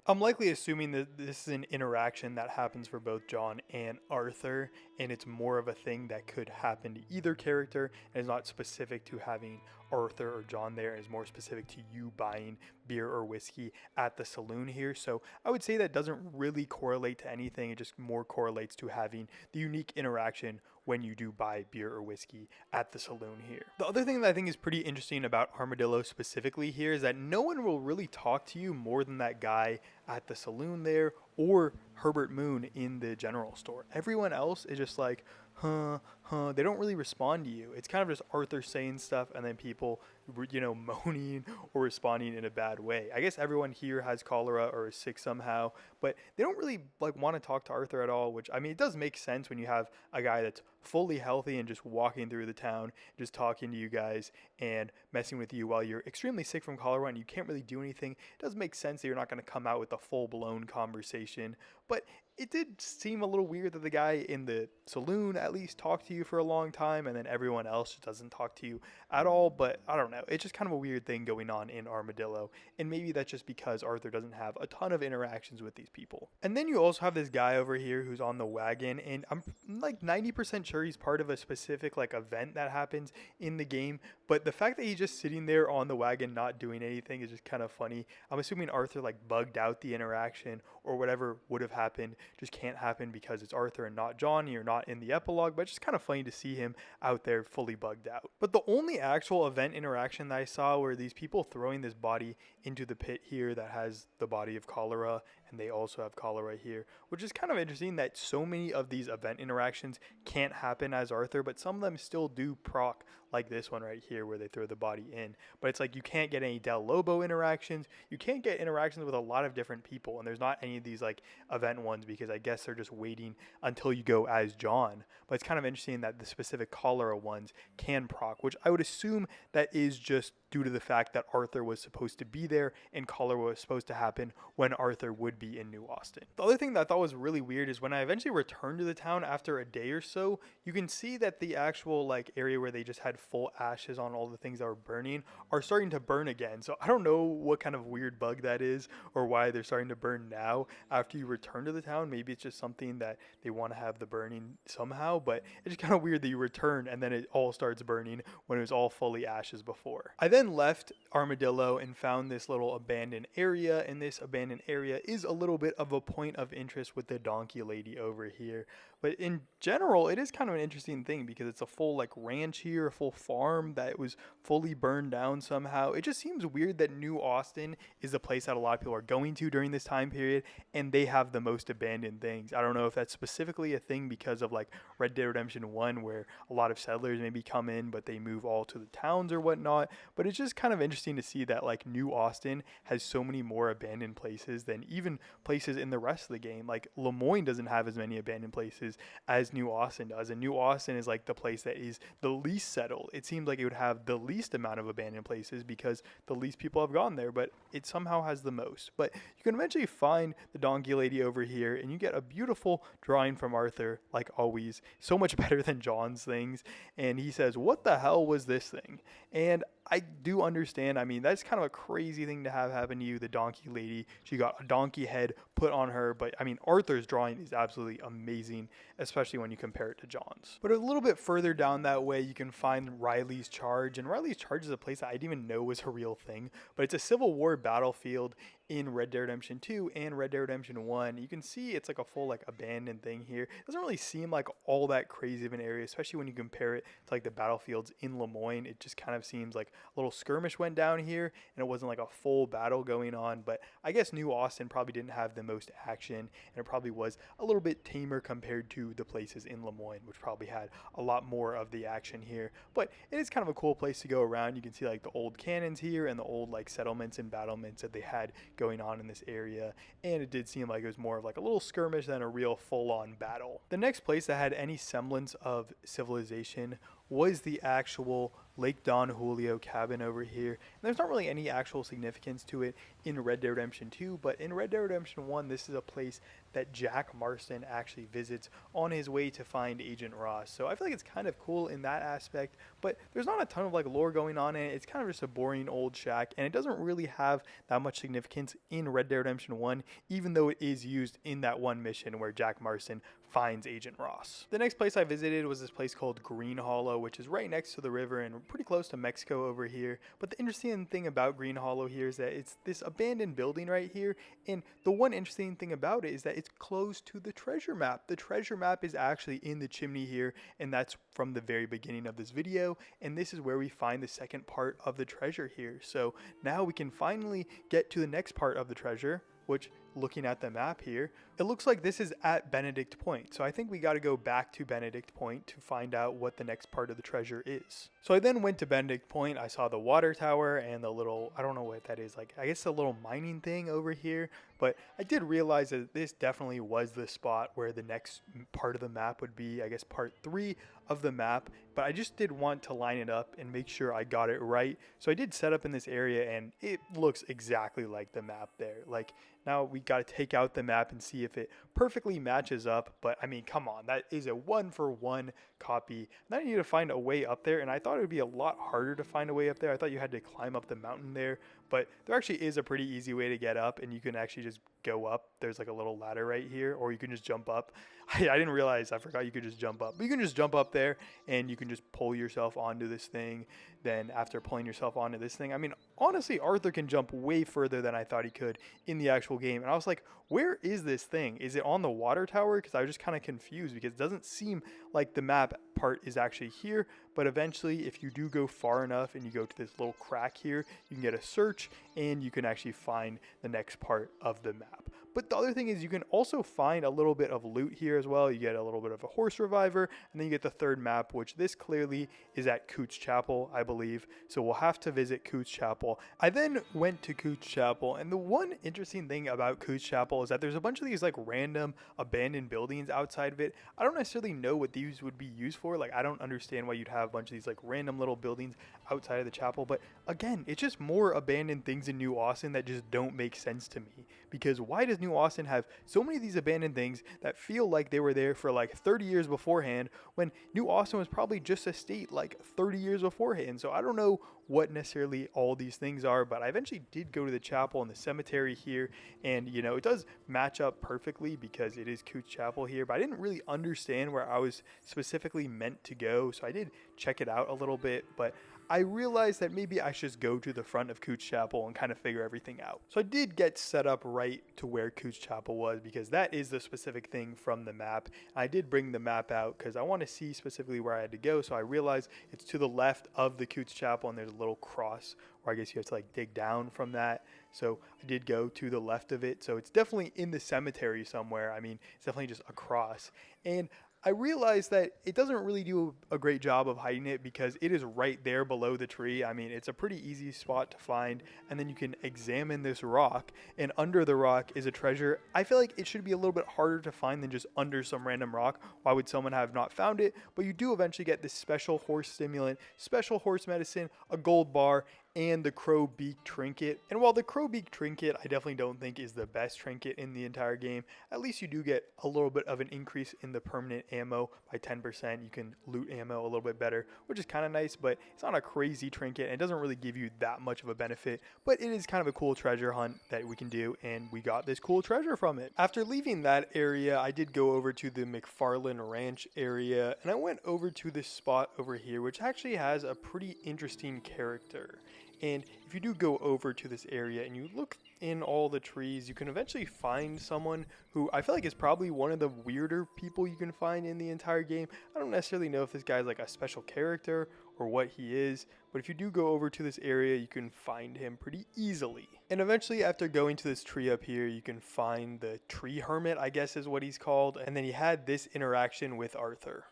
A: I'm likely assuming that this is an interaction that happens for both John and Arthur, and it's more of a thing that could happen to either character, and is not specific to having Arthur or John there, and is more specific to you buying beer or whiskey at the saloon here. So I would say that doesn't really correlate to anything. It just more correlates to having the unique interaction when you do buy beer or whiskey at the saloon here. The other thing that I think is pretty interesting about Armadillo specifically here is that no one will really talk to you more than that guy at the saloon there or Herbert Moon in the general store. Everyone else is just like, they don't really respond to you. It's kind of just Arthur saying stuff and then people, moaning or responding in a bad way. I guess everyone here has cholera or is sick somehow, but they don't really want to talk to Arthur at all, which, I mean, it does make sense when you have a guy that's fully healthy and just walking through the town, just talking to you guys and messing with you while you're extremely sick from cholera and you can't really do anything. It does make sense that you're not going to come out with a full-blown conversation, but it did seem a little weird that the guy in the saloon at least talked to you for a long time and then everyone else just doesn't talk to you at all. But I don't know. It's just kind of a weird thing going on in Armadillo. And maybe that's just because Arthur doesn't have a ton of interactions with these people. And then you also have this guy over here who's on the wagon. And I'm like 90% sure he's part of a specific event that happens in the game. But the fact that he's just sitting there on the wagon not doing anything is just kind of funny. I'm assuming Arthur bugged out the interaction or whatever would have happened just can't happen because it's Arthur and not John. You're not in the epilogue, but it's just kind of funny to see him out there fully bugged out. But the only actual event interaction that I saw were these people throwing this body into the pit here that has the body of cholera, and they also have cholera here, which is kind of interesting that so many of these event interactions can't happen as Arthur, but some of them still do proc, like this one right here where they throw the body in. But it's like you can't get any Del Lobo interactions. You can't get interactions with a lot of different people, and there's not any of these event ones because I guess they're just waiting until you go as John. But it's kind of interesting that the specific cholera ones can proc, which I would assume that is just due to the fact that Arthur was supposed to be there and cholera was supposed to happen when Arthur would be in New Austin. The other thing that I thought was really weird is when I eventually returned to the town after a day or so, you can see that the actual area where they just had full ashes on all the things that were burning are starting to burn again. So I don't know what kind of weird bug that is or why they're starting to burn now after you return to the town. Maybe it's just something that they want to have the burning somehow, but it's just kind of weird that you return and then it all starts burning when it was all fully ashes before. I then left Armadillo and found this little abandoned area, and this abandoned area is a little bit of a point of interest with the donkey lady over here. But in general, it is kind of an interesting thing because it's a full ranch here, a full farm that was fully burned down somehow. It just seems weird that New Austin is the place that a lot of people are going to during this time period, and they have the most abandoned things. I don't know if that's specifically a thing because of Red Dead Redemption 1 where a lot of settlers maybe come in but they move all to the towns or whatnot, but it's just kind of interesting to see that New Austin has so many more abandoned places than even places in the rest of the game. Lemoyne doesn't have as many abandoned places places as New Austin does. And New Austin is like the place that is the least settled. It seems like it would have the least amount of abandoned places because the least people have gone there, but it somehow has the most. But you can eventually find the donkey lady over here, and you get a beautiful drawing from Arthur, like always, so much better than John's things. And he says, "What the hell was this thing?" And I do understand. I mean, that's kind of a crazy thing to have happen to you, the donkey lady. She got a donkey head put on her, but I mean, Arthur's drawing is absolutely amazing, especially when you compare it to John's. But a little bit further down that way, you can find Riley's Charge, and Riley's Charge is a place that I didn't even know was a real thing, but it's a Civil War battlefield in Red Dead Redemption 2 and Red Dead Redemption 1. You can see it's like a full like abandoned thing here. It doesn't really seem like all that crazy of an area, especially when you compare it to like the battlefields in Lemoyne. It just kind of seems like a little skirmish went down here and it wasn't like a full battle going on. But I guess New Austin probably didn't have the most action, and it probably was a little bit tamer compared to the places in Lemoyne, which probably had a lot more of the action here. But it is kind of a cool place to go around. You can see like the old cannons here and the old like settlements and battlements that they had going on in this area, and it did seem like it was more of like a little skirmish than a real full-on battle. The next place that had any semblance of civilization was the actual Lake Don Julio cabin over here. And there's not really any actual significance to it in Red Dead Redemption 2, but in Red Dead Redemption 1, this is a place that Jack Marston actually visits on his way to find Agent Ross. So I feel like it's kind of cool in that aspect, but there's not a ton of like lore going on in it. It's kind of just a boring old shack, and it doesn't really have that much significance in Red Dead Redemption 1, even though it is used in that one mission where Jack Marston finds Agent Ross. The next place I visited was this place called Green Hollow, which is right next to the river and pretty close to Mexico over here. But the interesting thing about Green Hollow here is that it's this abandoned building right here, and the one interesting thing about it is that it's close to the treasure map. The treasure map is actually in the chimney here, and that's from the very beginning of this video, and this is where we find the second part of the treasure here. So now we can finally get to the next part of the treasure, which, looking at the map here, it looks like this is at Benedict Point. So I think we got to go back to Benedict Point to find out what the next part of the treasure is. So I then went to Benedict Point. I saw the water tower and the little, I don't know what that is, like I guess a little mining thing over here. But I did realize that this definitely was the spot where the next part of the map would be, I guess part 3 of the map. But I just did want to line it up and make sure I got it right. So I did set up in this area, and it looks exactly like the map there. Like, now we got to take out the map and see if it perfectly matches up. But I mean, come on, that is a 1-for-1 copy. And I need to find a way up there, and I thought it would be a lot harder to find a way up there. I thought you had to climb up the mountain there, but there actually is a pretty easy way to get up, and you can actually just go up. There's like a little ladder right here, or you can just jump up. I didn't realize, I forgot you could just jump up. But you can just jump up there, and you can just pull yourself onto this thing. Then after pulling yourself onto this thing, I mean, honestly, Arthur can jump way further than I thought he could in the actual game. And I was like, where is this thing? Is it on the water tower? Because I was just kind of confused, because it doesn't seem like the map part is actually here. But eventually, if you do go far enough and you go to this little crack here, you can get a search and you can actually find the next part of the map. But the other thing is you can also find a little bit of loot here as well. You get a little bit of a horse reviver, and then you get the third map, which this clearly is at Cooch Chapel, I believe. So we'll have to visit Cooch Chapel. I then went to Cooch Chapel, and the one interesting thing about Cooch Chapel is that there's a bunch of these like random abandoned buildings outside of it. I don't necessarily know what these would be used for. Like, I don't understand why you'd have a bunch of these like random little buildings outside of the chapel. But again, it's just more abandoned things in New Austin that just don't make sense to me. Because why does New Austin have so many of these abandoned things that feel like they were there for like 30 years beforehand, when New Austin was probably just a state like 30 years beforehand? So I don't know what necessarily all these things are, but I eventually did go to the chapel and the cemetery here, and you know, it does match up perfectly because it is Cooch Chapel here, but I didn't really understand where I was specifically meant to go, so I did check it out a little bit, but I realized that maybe I should just go to the front of Cooch Chapel and kind of figure everything out. So I did get set up right to where Cooch Chapel was, because that is the specific thing from the map. I did bring the map out because I want to see specifically where I had to go. So I realized it's to the left of the Cooch Chapel, and there's a little cross where I guess you have to like dig down from that. So I did go to the left of it. So it's definitely in the cemetery somewhere. I mean, it's definitely just across. And I realized that it doesn't really do a great job of hiding it because it is right there below the tree. I mean, it's a pretty easy spot to find, and then you can examine this rock, and under the rock is a treasure. I feel like it should be a little bit harder to find than just under some random rock. Why would someone have not found it? But you do eventually get this special horse stimulant, special horse medicine, a gold bar, and the crow beak trinket. And while the crow beak trinket I definitely don't think is the best trinket in the entire game, at least you do get a little bit of an increase in the permanent ammo by 10%. You can loot ammo a little bit better, which is kind of nice, but it's not a crazy trinket and it doesn't really give you that much of a benefit, but it is kind of a cool treasure hunt that we can do, and we got this cool treasure from it. After leaving that area, I did go over to the McFarland Ranch area, and I went over to this spot over here, which actually has a pretty interesting character. And if you do go over to this area and you look in all the trees, you can eventually find someone who I feel like is probably one of the weirder people you can find in the entire game. I don't necessarily know if this guy's like a special character or what he is, but if you do go over to this area, you can find him pretty easily. And eventually, after going to this tree up here, you can find the tree hermit, I guess is what he's called. And then he had this interaction with Arthur.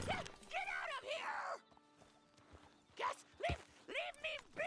J: Get out of here! Just leave me be!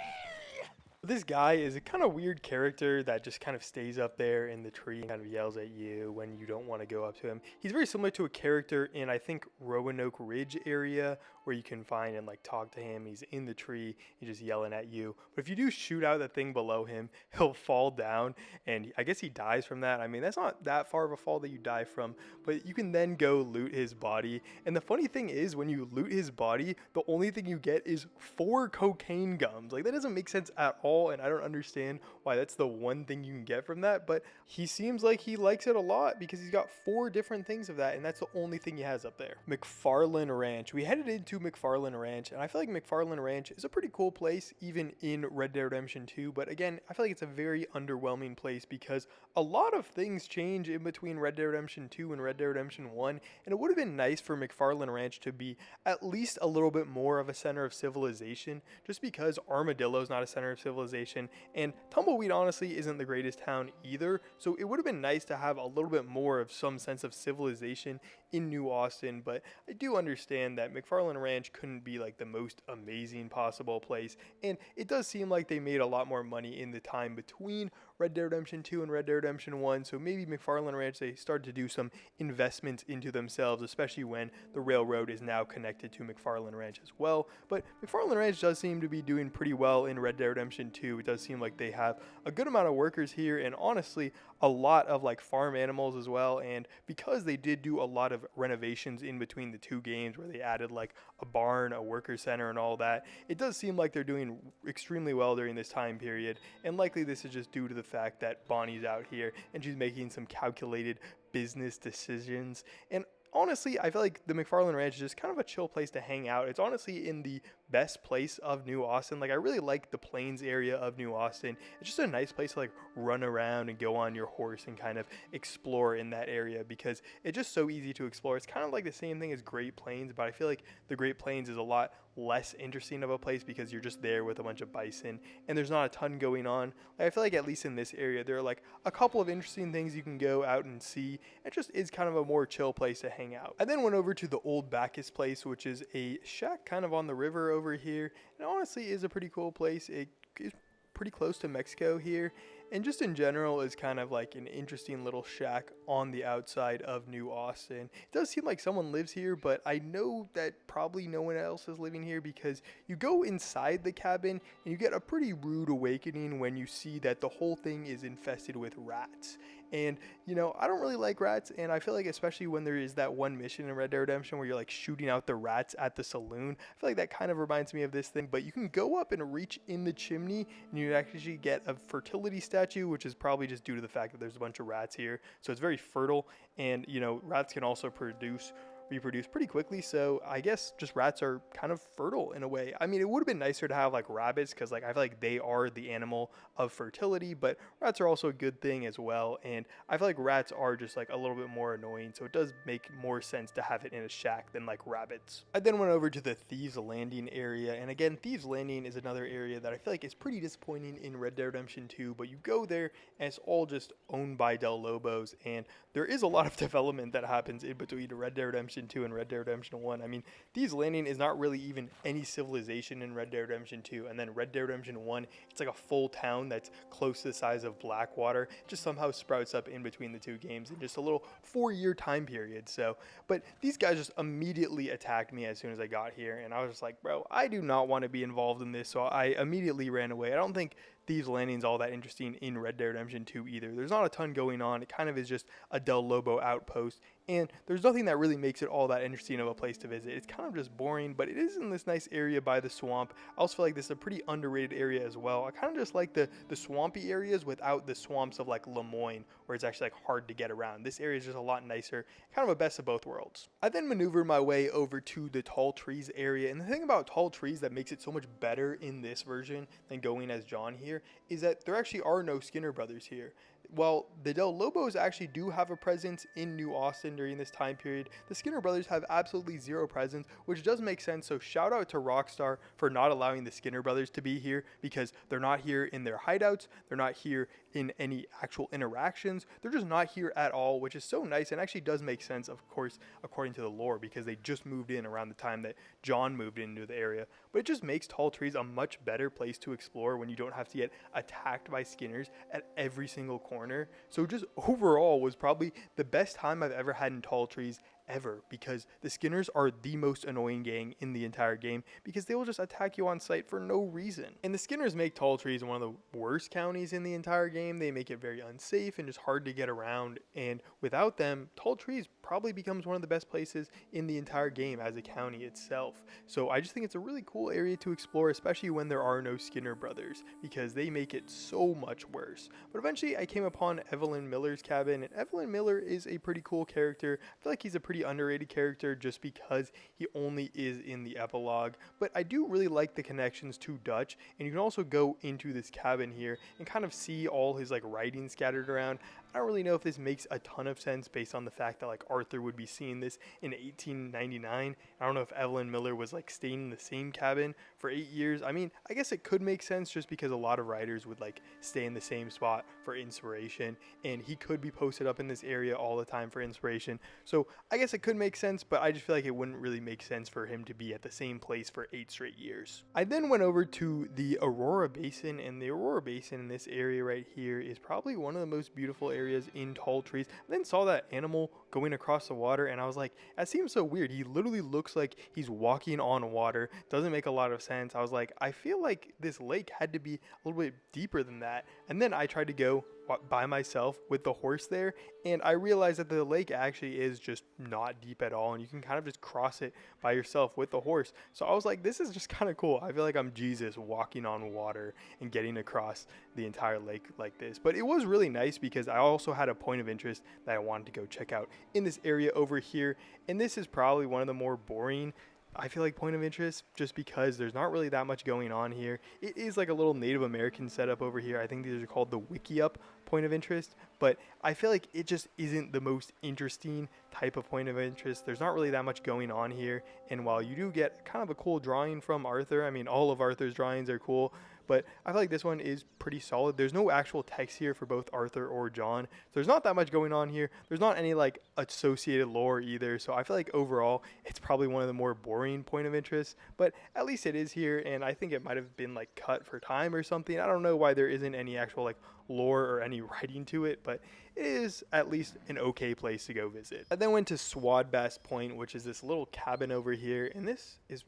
A: This guy is a kind of weird character that just kind of stays up there in the tree and kind of yells at you when you don't want to go up to him. He's very similar to a character in, I think, Roanoke Ridge area, where you can find and like talk to him. He's in the tree, he's just yelling at you. But if you do shoot out that thing below him, he'll fall down, and I guess he dies from that. I mean, that's not that far of a fall that you die from, but you can then go loot his body. And the funny thing is, when you loot his body, the only thing you get is 4 cocaine gums. Like, that doesn't make sense at all, and I don't understand why that's the one thing you can get from that, but he seems like he likes it a lot because he's got 4 different things of that, and that's the only thing he has up there. McFarland Ranch. We headed into McFarland Ranch, and I feel like McFarland Ranch is a pretty cool place even in Red Dead Redemption 2, but again, I feel like it's a very underwhelming place because a lot of things change in between Red Dead Redemption 2 and Red Dead Redemption 1, and it would have been nice for McFarland Ranch to be at least a little bit more of a center of civilization, just because Armadillo's not a center of civilization, and Tumbleweed honestly isn't the greatest town either, so it would have been nice to have a little bit more of some sense of civilization in New Austin. But I do understand that McFarland Ranch couldn't be like the most amazing possible place, and it does seem like they made a lot more money in the time between Red Dead Redemption 2 and Red Dead Redemption 1, so maybe McFarland Ranch, they started to do some investments into themselves, especially when the railroad is now connected to McFarland Ranch as well. But McFarland Ranch does seem to be doing pretty well in Red Dead Redemption 2. It does seem like they have a good amount of workers here, and honestly a lot of like farm animals as well. And because they did do a lot of renovations in between the 2 games where they added like a barn, a worker center, and all that, it does seem like they're doing extremely well during this time period, and likely this is just due to the fact that Bonnie's out here and she's making some calculated business decisions. And honestly, I feel like the McFarland Ranch is just kind of a chill place to hang out. It's honestly in the best place of New Austin. Like, I really like the plains area of New Austin. It's just a nice place to like run around and go on your horse and kind of explore in that area because it's just so easy to explore. It's kind of like the same thing as Great Plains, but I feel like the Great Plains is a lot less interesting of a place because you're just there with a bunch of bison and there's not a ton going on. Like, I feel like at least in this area there are like a couple of interesting things you can go out and see. It just is kind of a more chill place to hang out. I then went over to the Old Bacchus place, which is a shack kind of on the river over here, and honestly is a pretty cool place. It is pretty close to Mexico here, and just in general is kind of like an interesting little shack on the outside of New Austin. It does seem like someone lives here, but I know that probably no one else is living here because you go inside the cabin and you get a pretty rude awakening when you see that the whole thing is infested with rats. And, you know, I don't really like rats, and I feel like especially when there is that one mission in Red Dead Redemption where you're like shooting out the rats at the saloon, I feel like that kind of reminds me of this thing. But you can go up and reach in the chimney and you actually get a fertility statue, which is probably just due to the fact that there's a bunch of rats here. So it's very fertile, and, you know, rats can also produce reproduce pretty quickly, so I guess just rats are kind of fertile in a way. I mean, it would have been nicer to have like rabbits, because like I feel like they are the animal of fertility, but rats are also a good thing as well, and I feel like rats are just like a little bit more annoying, so it does make more sense to have it in a shack than like rabbits. I then went over to the Thieves Landing area, and again, Thieves Landing is another area that I feel like is pretty disappointing in Red Dead Redemption 2, but you go there and it's all just owned by Del Lobos, and there is a lot of development that happens in between Red Dead Redemption 2 and Red Dead Redemption 1. I mean, Thieves Landing is not really even any civilization in Red Dead Redemption 2, and then Red Dead Redemption 1, it's like a full town that's close to the size of Blackwater. It just somehow sprouts up in between the two games in just a little 4-year time period. So, but these guys just immediately attacked me as soon as I got here, and I was just like, bro, I do not want to be involved in this, so I immediately ran away. I don't think Thieves Landing's all that interesting in Red Dead Redemption 2 either. There's not a ton going on. It kind of is just a Del Lobo outpost, and there's nothing that really makes it all that interesting of a place to visit. It's kind of just boring, but it is in this nice area by the swamp. I also feel like this is a pretty underrated area as well. I kind of just like the swampy areas without the swamps of like Lemoyne, where it's actually like hard to get around. This area is just a lot nicer, kind of a best of both worlds. I then maneuvered my way over to the Tall Trees area, and the thing about Tall Trees that makes it so much better in this version than going as John here is that there actually are no Skinner brothers here. While the Del Lobos actually do have a presence in New Austin during this time period, the Skinner brothers have absolutely zero presence, which does make sense. So shout out to Rockstar for not allowing the Skinner brothers to be here, because they're not here in their hideouts, they're not here in any actual interactions, they're just not here at all, which is so nice and actually does make sense, of course, according to the lore, because they just moved in around the time that John moved into the area. But it just makes Tall Trees a much better place to explore when you don't have to get attacked by Skinners at every single corner. So just overall was probably the best time I've ever had in Tall Trees ever, because the Skinners are the most annoying gang in the entire game, because they will just attack you on sight for no reason. And the Skinners make Tall Trees one of the worst counties in the entire game. They make it very unsafe and just hard to get around, and without them, Tall Trees probably becomes one of the best places in the entire game as a county itself. So I just think it's a really cool area to explore, especially when there are no Skinner brothers, because they make it so much worse. But eventually I came upon Evelyn Miller's cabin, and Evelyn Miller is a pretty cool character. I feel like he's a pretty underrated character just because he only is in the epilogue, but I do really like the connections to Dutch, and you can also go into this cabin here and kind of see all his like writing scattered around. I don't really know if this makes a ton of sense based on the fact that like Arthur would be seeing this in 1899. I don't know if Evelyn Miller was like staying in the same cabin for 8 years. I mean, I guess it could make sense just because a lot of writers would like stay in the same spot for inspiration, and he could be posted up in this area all the time for inspiration. So I guess it could make sense, but I just feel like it wouldn't really make sense for him to be at the same place for 8 straight years. I then went over to the Aurora Basin, and the Aurora Basin in this area right here is probably one of the most beautiful areas in Tall Trees. I then saw that animal going across the water, and I was like, that seems so weird. He literally looks like he's walking on water. Doesn't make a lot of sense. I was like, I feel like this lake had to be a little bit deeper than that. And then I tried to go by myself with the horse there, and I realized that the lake actually is just not deep at all, and you can kind of just cross it by yourself with the horse. So I was like, this is just kind of cool. I feel like I'm Jesus walking on water and getting across the entire lake like this. But it was really nice because I also had a point of interest that I wanted to go check out in this area over here, and this is probably one of the more boring, I feel like, point of interest, just because there's not really that much going on here. It is like a little Native American setup over here. I think these are called the Wiki Up point of interest, but I feel like it just isn't the most interesting type of point of interest. There's not really that much going on here, and while you do get kind of a cool drawing from Arthur, I mean, all of Arthur's drawings are cool, but I feel like this one is pretty solid. There's no actual text here for both Arthur or John, so there's not that much going on here. There's not any like associated lore either, so I feel like overall it's probably one of the more boring point of interest, but at least it is here, and I think it might have been like cut for time or something. I don't know why there isn't any actual like lore or any writing to it, but it is at least an okay place to go visit. I then went to Swadbass Point, which is this little cabin over here, and this is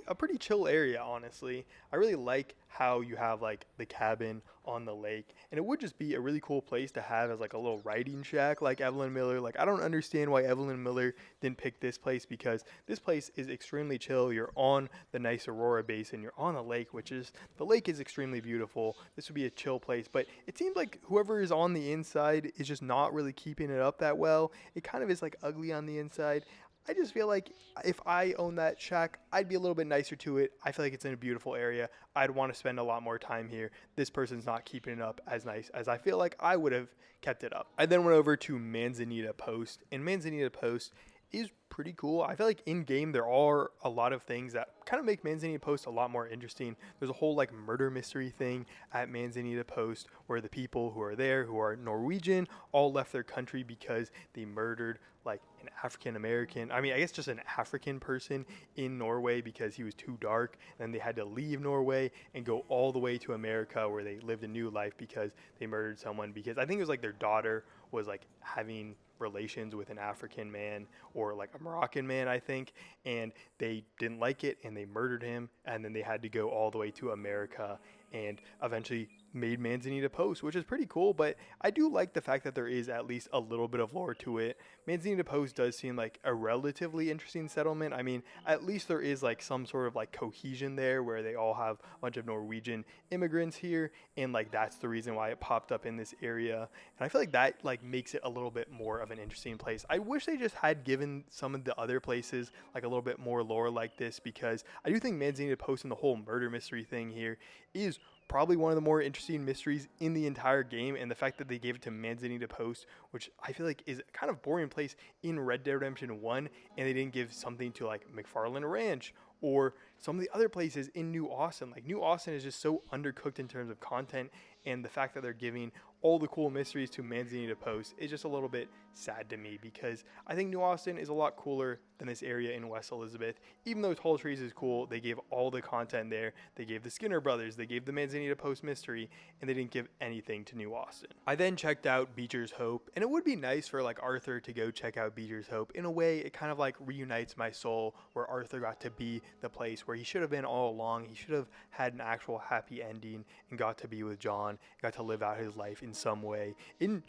A: a pretty chill area, honestly. I really like how you have like the cabin on the lake, and it would just be a really cool place to have as like a little writing shack like Evelyn Miller. Like, I don't understand why Evelyn Miller didn't pick this place, because this place is extremely chill. You're on the nice Aurora Basin, you're on a lake, the lake is extremely beautiful. This would be a chill place, but it seems like whoever is on the inside is just not really keeping it up that well. It kind of is like ugly on the inside. I just feel like if I owned that shack, I'd be a little bit nicer to it. I feel like it's in a beautiful area. I'd want to spend a lot more time here. This person's not keeping it up as nice as I feel like I would have kept it up. I then went over to Manzanita Post, and Manzanita Post is pretty cool. I feel like in game there are a lot of things that kind of make Manzanita Post a lot more interesting. There's a whole like murder mystery thing at Manzanita Post where the people who are there, who are Norwegian, all left their country because they murdered like an African American, I guess just an African person in Norway because he was too dark, and they had to leave Norway and go all the way to America where they lived a new life because they murdered someone, because I think it was like their daughter was like having relations with an African man or like a Moroccan man, I think, and they didn't like it and they murdered him, and then they had to go all the way to America and eventually made Manzanita Post, which is pretty cool. But I do like the fact that there is at least a little bit of lore to it. Manzanita Post does seem like a relatively interesting settlement. I mean, at least there is like some sort of like cohesion there where they all have a bunch of Norwegian immigrants here, and like that's the reason why it popped up in this area. And I feel like that like makes it a little bit more of an interesting place. I wish they just had given some of the other places like a little bit more lore like this, because I do think Manzanita Post and the whole murder mystery thing here is probably one of the more interesting mysteries in the entire game, and the fact that they gave it to Manzanita Post, which I feel like is a kind of boring place in Red Dead Redemption 1, and they didn't give something to like McFarland Ranch or some of the other places in New Austin. Like New Austin is just so undercooked in terms of content, and the fact that they're giving all the cool mysteries to Manzanita Post is just a little bit sad to me, because I think New Austin is a lot cooler than this area in West Elizabeth. Even though Tall Trees is cool, they gave all the content there. They gave the Skinner brothers, they gave the Manzanita Post mystery, and they didn't give anything to New Austin. I then checked out Beecher's Hope, and it would be nice for like Arthur to go check out Beecher's Hope. In a way, it kind of like reunites my soul, where Arthur got to be the place where he should have been all along. He should have had an actual happy ending and got to be with John, got to live out his life in some way.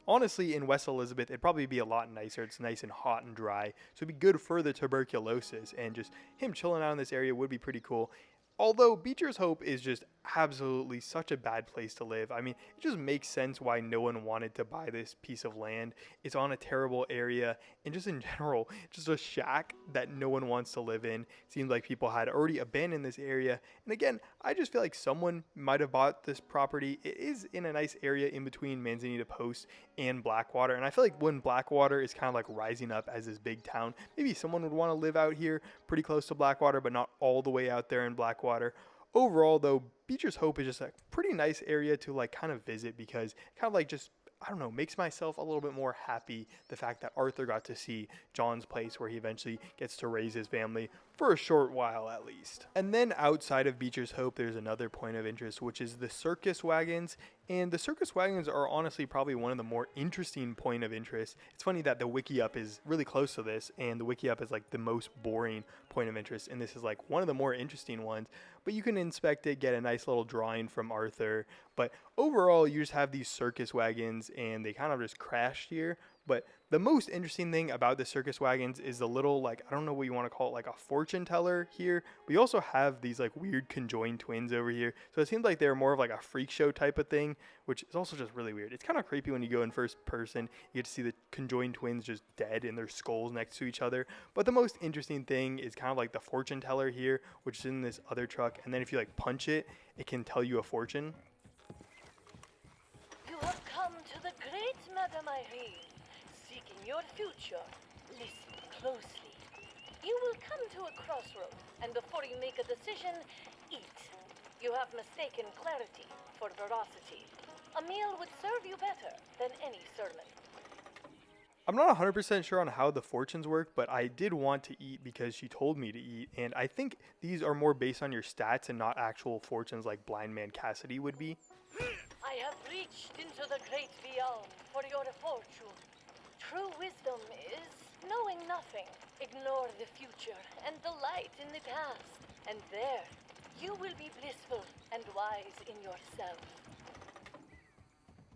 A: Honestly, in West Elizabeth, it'd probably be a lot nicer. It's nice and hot and dry, so it'd be good for the tuberculosis, and just him chilling out in this area would be pretty cool. Although Beecher's Hope is just absolutely such a bad place to live. I mean, it just makes sense why no one wanted to buy this piece of land. It's on a terrible area, and just in general, just a shack that no one wants to live in. Seems like people had already abandoned this area. And again, I just feel like someone might have bought this property. It is in a nice area in between Manzanita Post and Blackwater, and I feel like when Blackwater is kind of like rising up as this big town, maybe someone would want to live out here pretty close to Blackwater, but not all the way out there in Blackwater. Overall, though, Beecher's Hope is just a pretty nice area to like kind of visit, because it kind of like just, I don't know, makes myself a little bit more happy, the fact that Arthur got to see John's place where he eventually gets to raise his family for a short while at least. And then outside of Beecher's Hope, there's another point of interest, which is the circus wagons. And the circus wagons are honestly probably one of the more interesting point of interest. It's funny that the wiki up is really close to this, and the wiki up is like the most boring point of interest, and this is like one of the more interesting ones. But you can inspect it, get a nice little drawing from Arthur. But overall, you just have these circus wagons, and they kind of just crashed here. But the most interesting thing about the circus wagons is the little, like, I don't know what you want to call it, like a fortune teller here. We also have these like weird conjoined twins over here. So it seems like they're more of like a freak show type of thing, which is also just really weird. It's kind of creepy when you go in first person. You get to see the conjoined twins just dead in their skulls next to each other. But the most interesting thing is kind of like the fortune teller here, which is in this other truck. And then if you like punch it, it can tell you a fortune.
P: You have come to the great Madame Irene, seeking your future. Listen closely. You will come to a crossroad, and before you make a decision, eat. You have mistaken clarity for veracity. A meal would serve you better than any sermon.
A: I'm not 100% sure on how the fortunes work, but I did want to eat because she told me to eat, and I think these are more based on your stats and not actual fortunes like Blind Man Cassidy would be.
P: I have reached into the great beyond for your fortune. True wisdom is knowing nothing. Ignore the future and delight in the past. And there, you will be blissful and wise in yourself.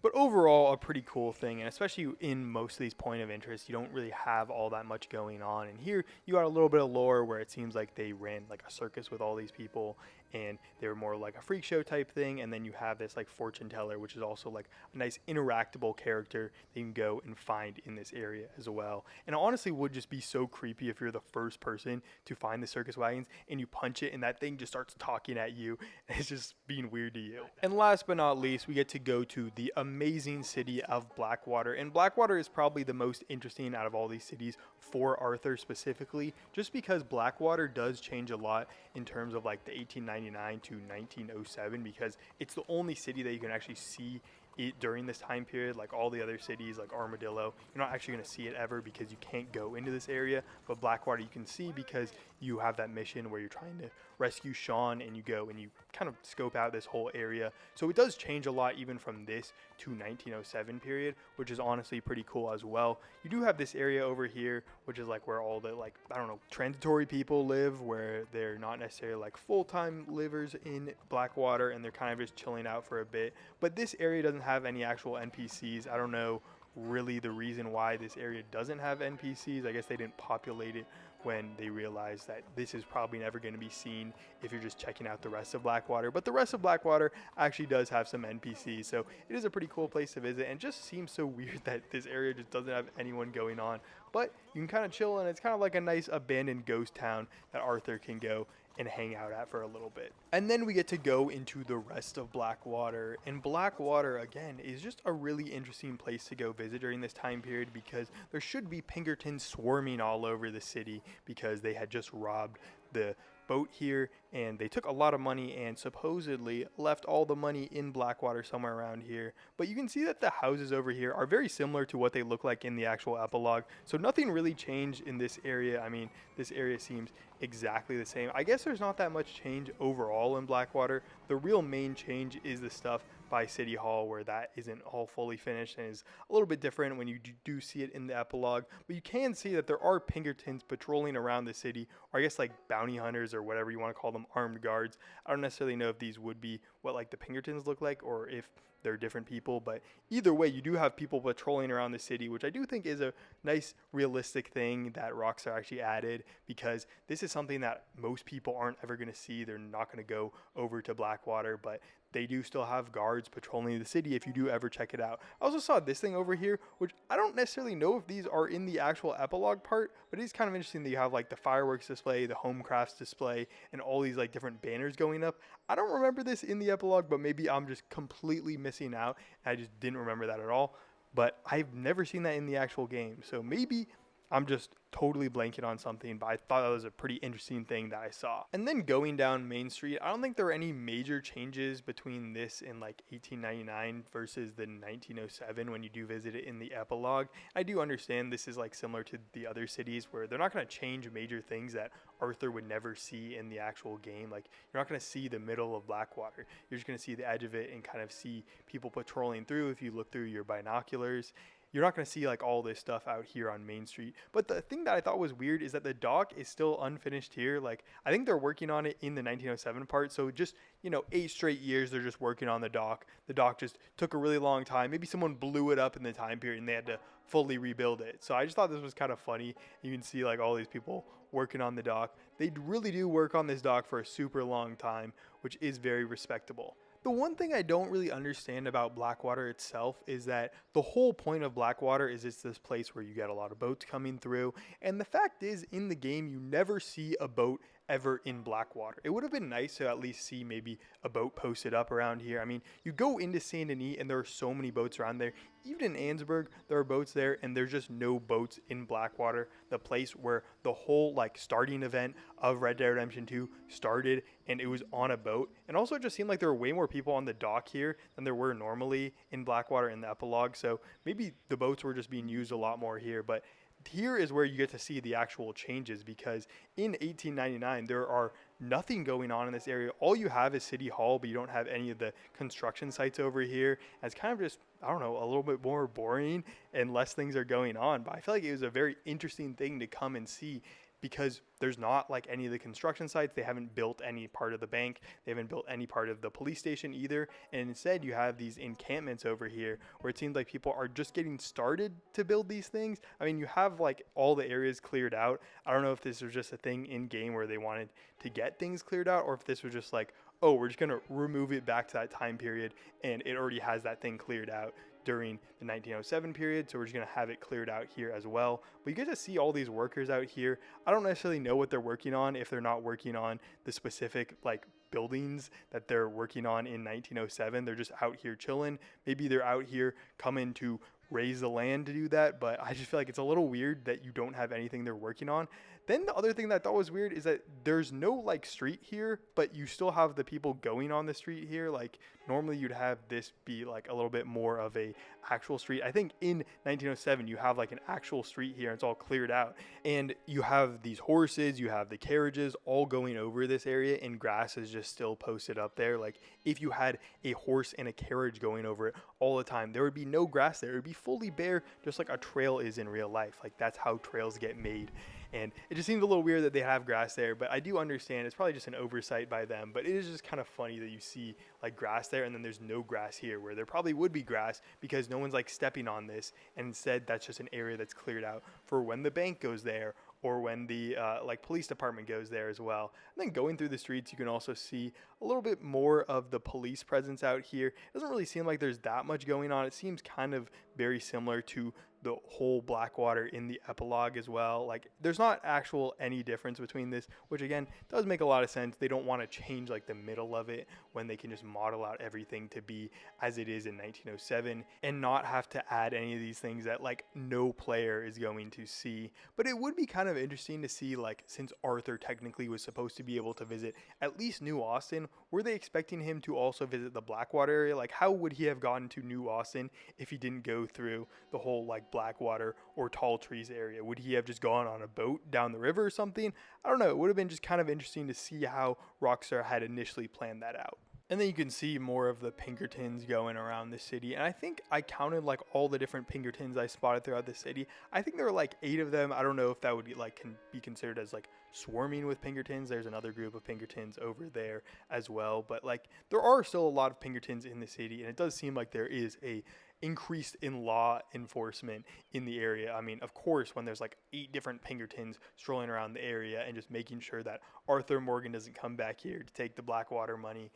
A: But overall, a pretty cool thing, and especially in most of these point of interest, you don't really have all that much going on. And here, you got a little bit of lore where it seems like they ran like a circus with all these people, and they were more like a freak show type thing. And then you have this like fortune teller, which is also like a nice interactable character that you can go and find in this area as well. And it honestly would just be so creepy if you're the first person to find the circus wagons and you punch it and that thing just starts talking at you, and it's just being weird to you. And last but not least, we get to go to the amazing city of Blackwater. And Blackwater is probably the most interesting out of all these cities for Arthur specifically, just because Blackwater does change a lot in terms of like the 1899 to 1907, because it's the only city that you can actually see it during this time period. Like all the other cities like Armadillo, you're not actually going to see it ever because you can't go into this area, but Blackwater you can see because you have that mission where you're trying to rescue Sean, and you go and you kind of scope out this whole area. So it does change a lot even from this to 1907 period, which is honestly pretty cool as well. You do have this area over here, which is like where all the like, I don't know, transitory people live, where they're not necessarily like full-time livers in Blackwater and they're kind of just chilling out for a bit. But this area doesn't have any actual NPCs. I don't know really the reason why this area doesn't have NPCs. I guess they didn't populate it when they realized that this is probably never going to be seen if you're just checking out the rest of Blackwater. But the rest of Blackwater actually does have some NPCs, so it is a pretty cool place to visit, and it just seems so weird that this area just doesn't have anyone going on. But you can kind of chill, and it's kind of like a nice abandoned ghost town that Arthur can go and hang out at for a little bit. And then we get to go into the rest of Blackwater, and Blackwater again is just a really interesting place to go visit during this time period, because there should be Pinkertons swarming all over the city because they had just robbed the boat here, and they took a lot of money and supposedly left all the money in Blackwater somewhere around here. But you can see that the houses over here are very similar to what they look like in the actual epilogue, so nothing really changed in this area. I mean, this area seems exactly the same. I guess there's not that much change overall in Blackwater. The real main change is the stuff by City Hall, where that isn't all fully finished and is a little bit different when you do see it in the epilogue. But you can see that there are Pinkertons patrolling around the city, or I guess like bounty hunters or whatever you want to call them, armed guards. I don't necessarily know if these would be what like the Pinkertons look like or if they're different people, but either way, you do have people patrolling around the city, which I do think is a nice realistic thing that Rockstar actually added, because this is something that most people aren't ever going to see. They're not going to go over to Blackwater, but they do still have guards patrolling the city if you do ever check it out. I also saw this thing over here, which I don't necessarily know if these are in the actual epilogue part, but it's kind of interesting that you have like the fireworks display, the home crafts display, and all these like different banners going up. I don't remember this in the epilogue, but maybe I'm just completely missing out. I just didn't remember that at all. But I've never seen that in the actual game, so maybe I'm just totally blanking on something, but I thought that was a pretty interesting thing that I saw. And then going down Main Street, I don't think there were any major changes between this and like 1899 versus the 1907 when you do visit it in the epilogue. I do understand this is like similar to the other cities where they're not going to change major things that Arthur would never see in the actual game. Like, you're not going to see the middle of Blackwater. You're just going to see the edge of it and kind of see people patrolling through if you look through your binoculars. You're not going to see like all this stuff out here on Main Street. But the thing that I thought was weird is that the dock is still unfinished here. Like, I think they're working on it in the 1907 part. So just, 8 straight years they're just working on the dock. The dock just took a really long time. Maybe someone blew it up in the time period and they had to fully rebuild it. So I just thought this was kind of funny. You can see like all these people working on the dock. They really do work on this dock for a super long time, which is very respectable. The one thing I don't really understand about Blackwater itself is that the whole point of Blackwater is it's this place where you get a lot of boats coming through, and the fact is, in the game, you never see a boat ever in Blackwater. It would have been nice to at least see maybe a boat posted up around here. I mean, you go into Saint Denis and there are so many boats around there. Even in Annesburg, there are boats there, and there's just no boats in Blackwater, the place where the whole like starting event of Red Dead Redemption 2 started, and it was on a boat. And also it just seemed like there were way more people on the dock here than there were normally in Blackwater in the epilogue. So maybe the boats were just being used a lot more here, but here is where you get to see the actual changes, because in 1899 there are nothing going on in this area. All you have is City Hall, but you don't have any of the construction sites over here. And it's kind of just, I don't know, a little bit more boring and less things are going on. But I feel like it was a very interesting thing to come and see because there's not like any of the construction sites. They haven't built any part of the bank. They haven't built any part of the police station either. And instead you have these encampments over here where it seems like people are just getting started to build these things. I mean, you have like all the areas cleared out. I don't know if this was just a thing in game where they wanted to get things cleared out, or if this was just like, oh, we're just going to remove it back to that time period and it already has that thing cleared out during the 1907 period, so we're just going to have it cleared out here as well. But you get to see all these workers out here. I don't necessarily know what they're working on, if they're not working on the specific like buildings that they're working on in 1907. They're just out here chilling. Maybe they're out here coming to raise the land to do that, but I just feel like it's a little weird that you don't have anything they're working on. Then the other thing that I thought was weird is that there's no like street here, but you still have the people going on the street here. Like normally you'd have this be like a little bit more of a actual street. I think in 1907 you have like an actual street here. It's all cleared out and you have these horses, you have the carriages all going over this area, and grass is just still posted up there. Like if you had a horse and a carriage going over it all the time, there would be no grass there. It would be fully bare, just like a trail is in real life. Like that's how trails get made. And it just seems a little weird that they have grass there, but I do understand it's probably just an oversight by them. But it is just kind of funny that you see like grass there and then there's no grass here, where there probably would be grass because no one's like stepping on this, and instead that's just an area that's cleared out for when the bank goes there or when the like police department goes there as well. And then going through the streets, you can also see a little bit more of the police presence out here. It doesn't really seem like there's that much going on. It seems kind of very similar to the whole Blackwater in the epilogue as well. Like there's not actual any difference between this, which again does make a lot of sense. They don't want to change like the middle of it when they can just model out everything to be as it is in 1907 and not have to add any of these things that like no player is going to see. But it would be kind of interesting to see, like, since Arthur technically was supposed to be able to visit at least New Austin, were they expecting him to also visit the Blackwater area? Like how would he have gotten to New Austin if he didn't go through the whole like Blackwater or Tall Trees area? Would he have just gone on a boat down the river or something? I don't know. It would have been just kind of interesting to see how Rockstar had initially planned that out. And then you can see more of the Pinkertons going around the city. And I think I counted like all the different Pinkertons I spotted throughout the city. I think there were like 8 of them. I don't know if that would be like can be considered as like swarming with Pinkertons. There's another group of Pinkertons over there as well. But like there are still a lot of Pinkertons in the city. And it does seem like there is a increased in law enforcement in the area. I mean, of course, when there's like 8 different Pinkertons strolling around the area and just making sure that Arthur Morgan doesn't come back here to take the Blackwater money,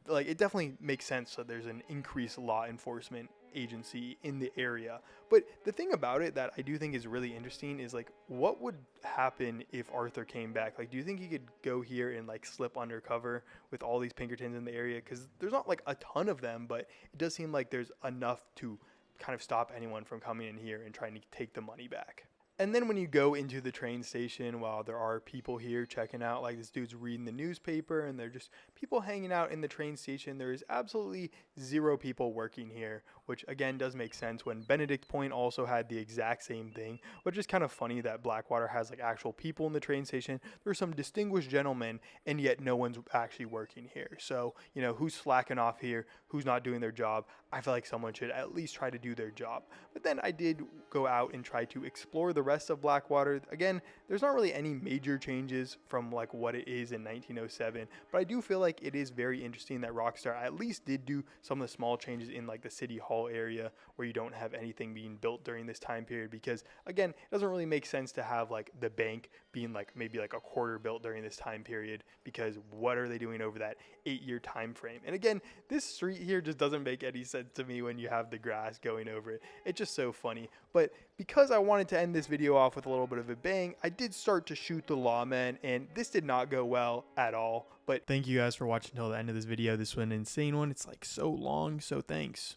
A: like it definitely makes sense that there's an increased law enforcement agency in the area. But the thing about it that I do think is really interesting is like what would happen if Arthur came back? Like do you think he could go here and like slip undercover with all these Pinkertons in the area? Because there's not like a ton of them, but it does seem like there's enough to kind of stop anyone from coming in here and trying to take the money back. And then when you go into the train station, while there are people here checking out, like this dude's reading the newspaper and they're just people hanging out in the train station, there is absolutely 0 people working here, which again does make sense when Benedict Point also had the exact same thing, which is kind of funny that Blackwater has like actual people in the train station. There's some distinguished gentlemen and yet no one's actually working here. So, you know, who's slacking off here, who's not doing their job? I feel like someone should at least try to do their job. But then I did go out and try to explore the rest of Blackwater. Again, there's not really any major changes from like what it is in 1907, but I do feel like it is very interesting that Rockstar at least did do some of the small changes in like the City Hall area where you don't have anything being built during this time period, because again, it doesn't really make sense to have like the bank being like maybe like a quarter built during this time period, because what are they doing over that 8-year time frame? And again, this street here just doesn't make any sense to me when you have the grass going over it. It's just so funny. But because I wanted to end this video off with a little bit of a bang, I did start to shoot the lawmen, and this did not go well at all. But thank you guys for watching until the end of this video. This was an insane one. It's like so long, so thanks.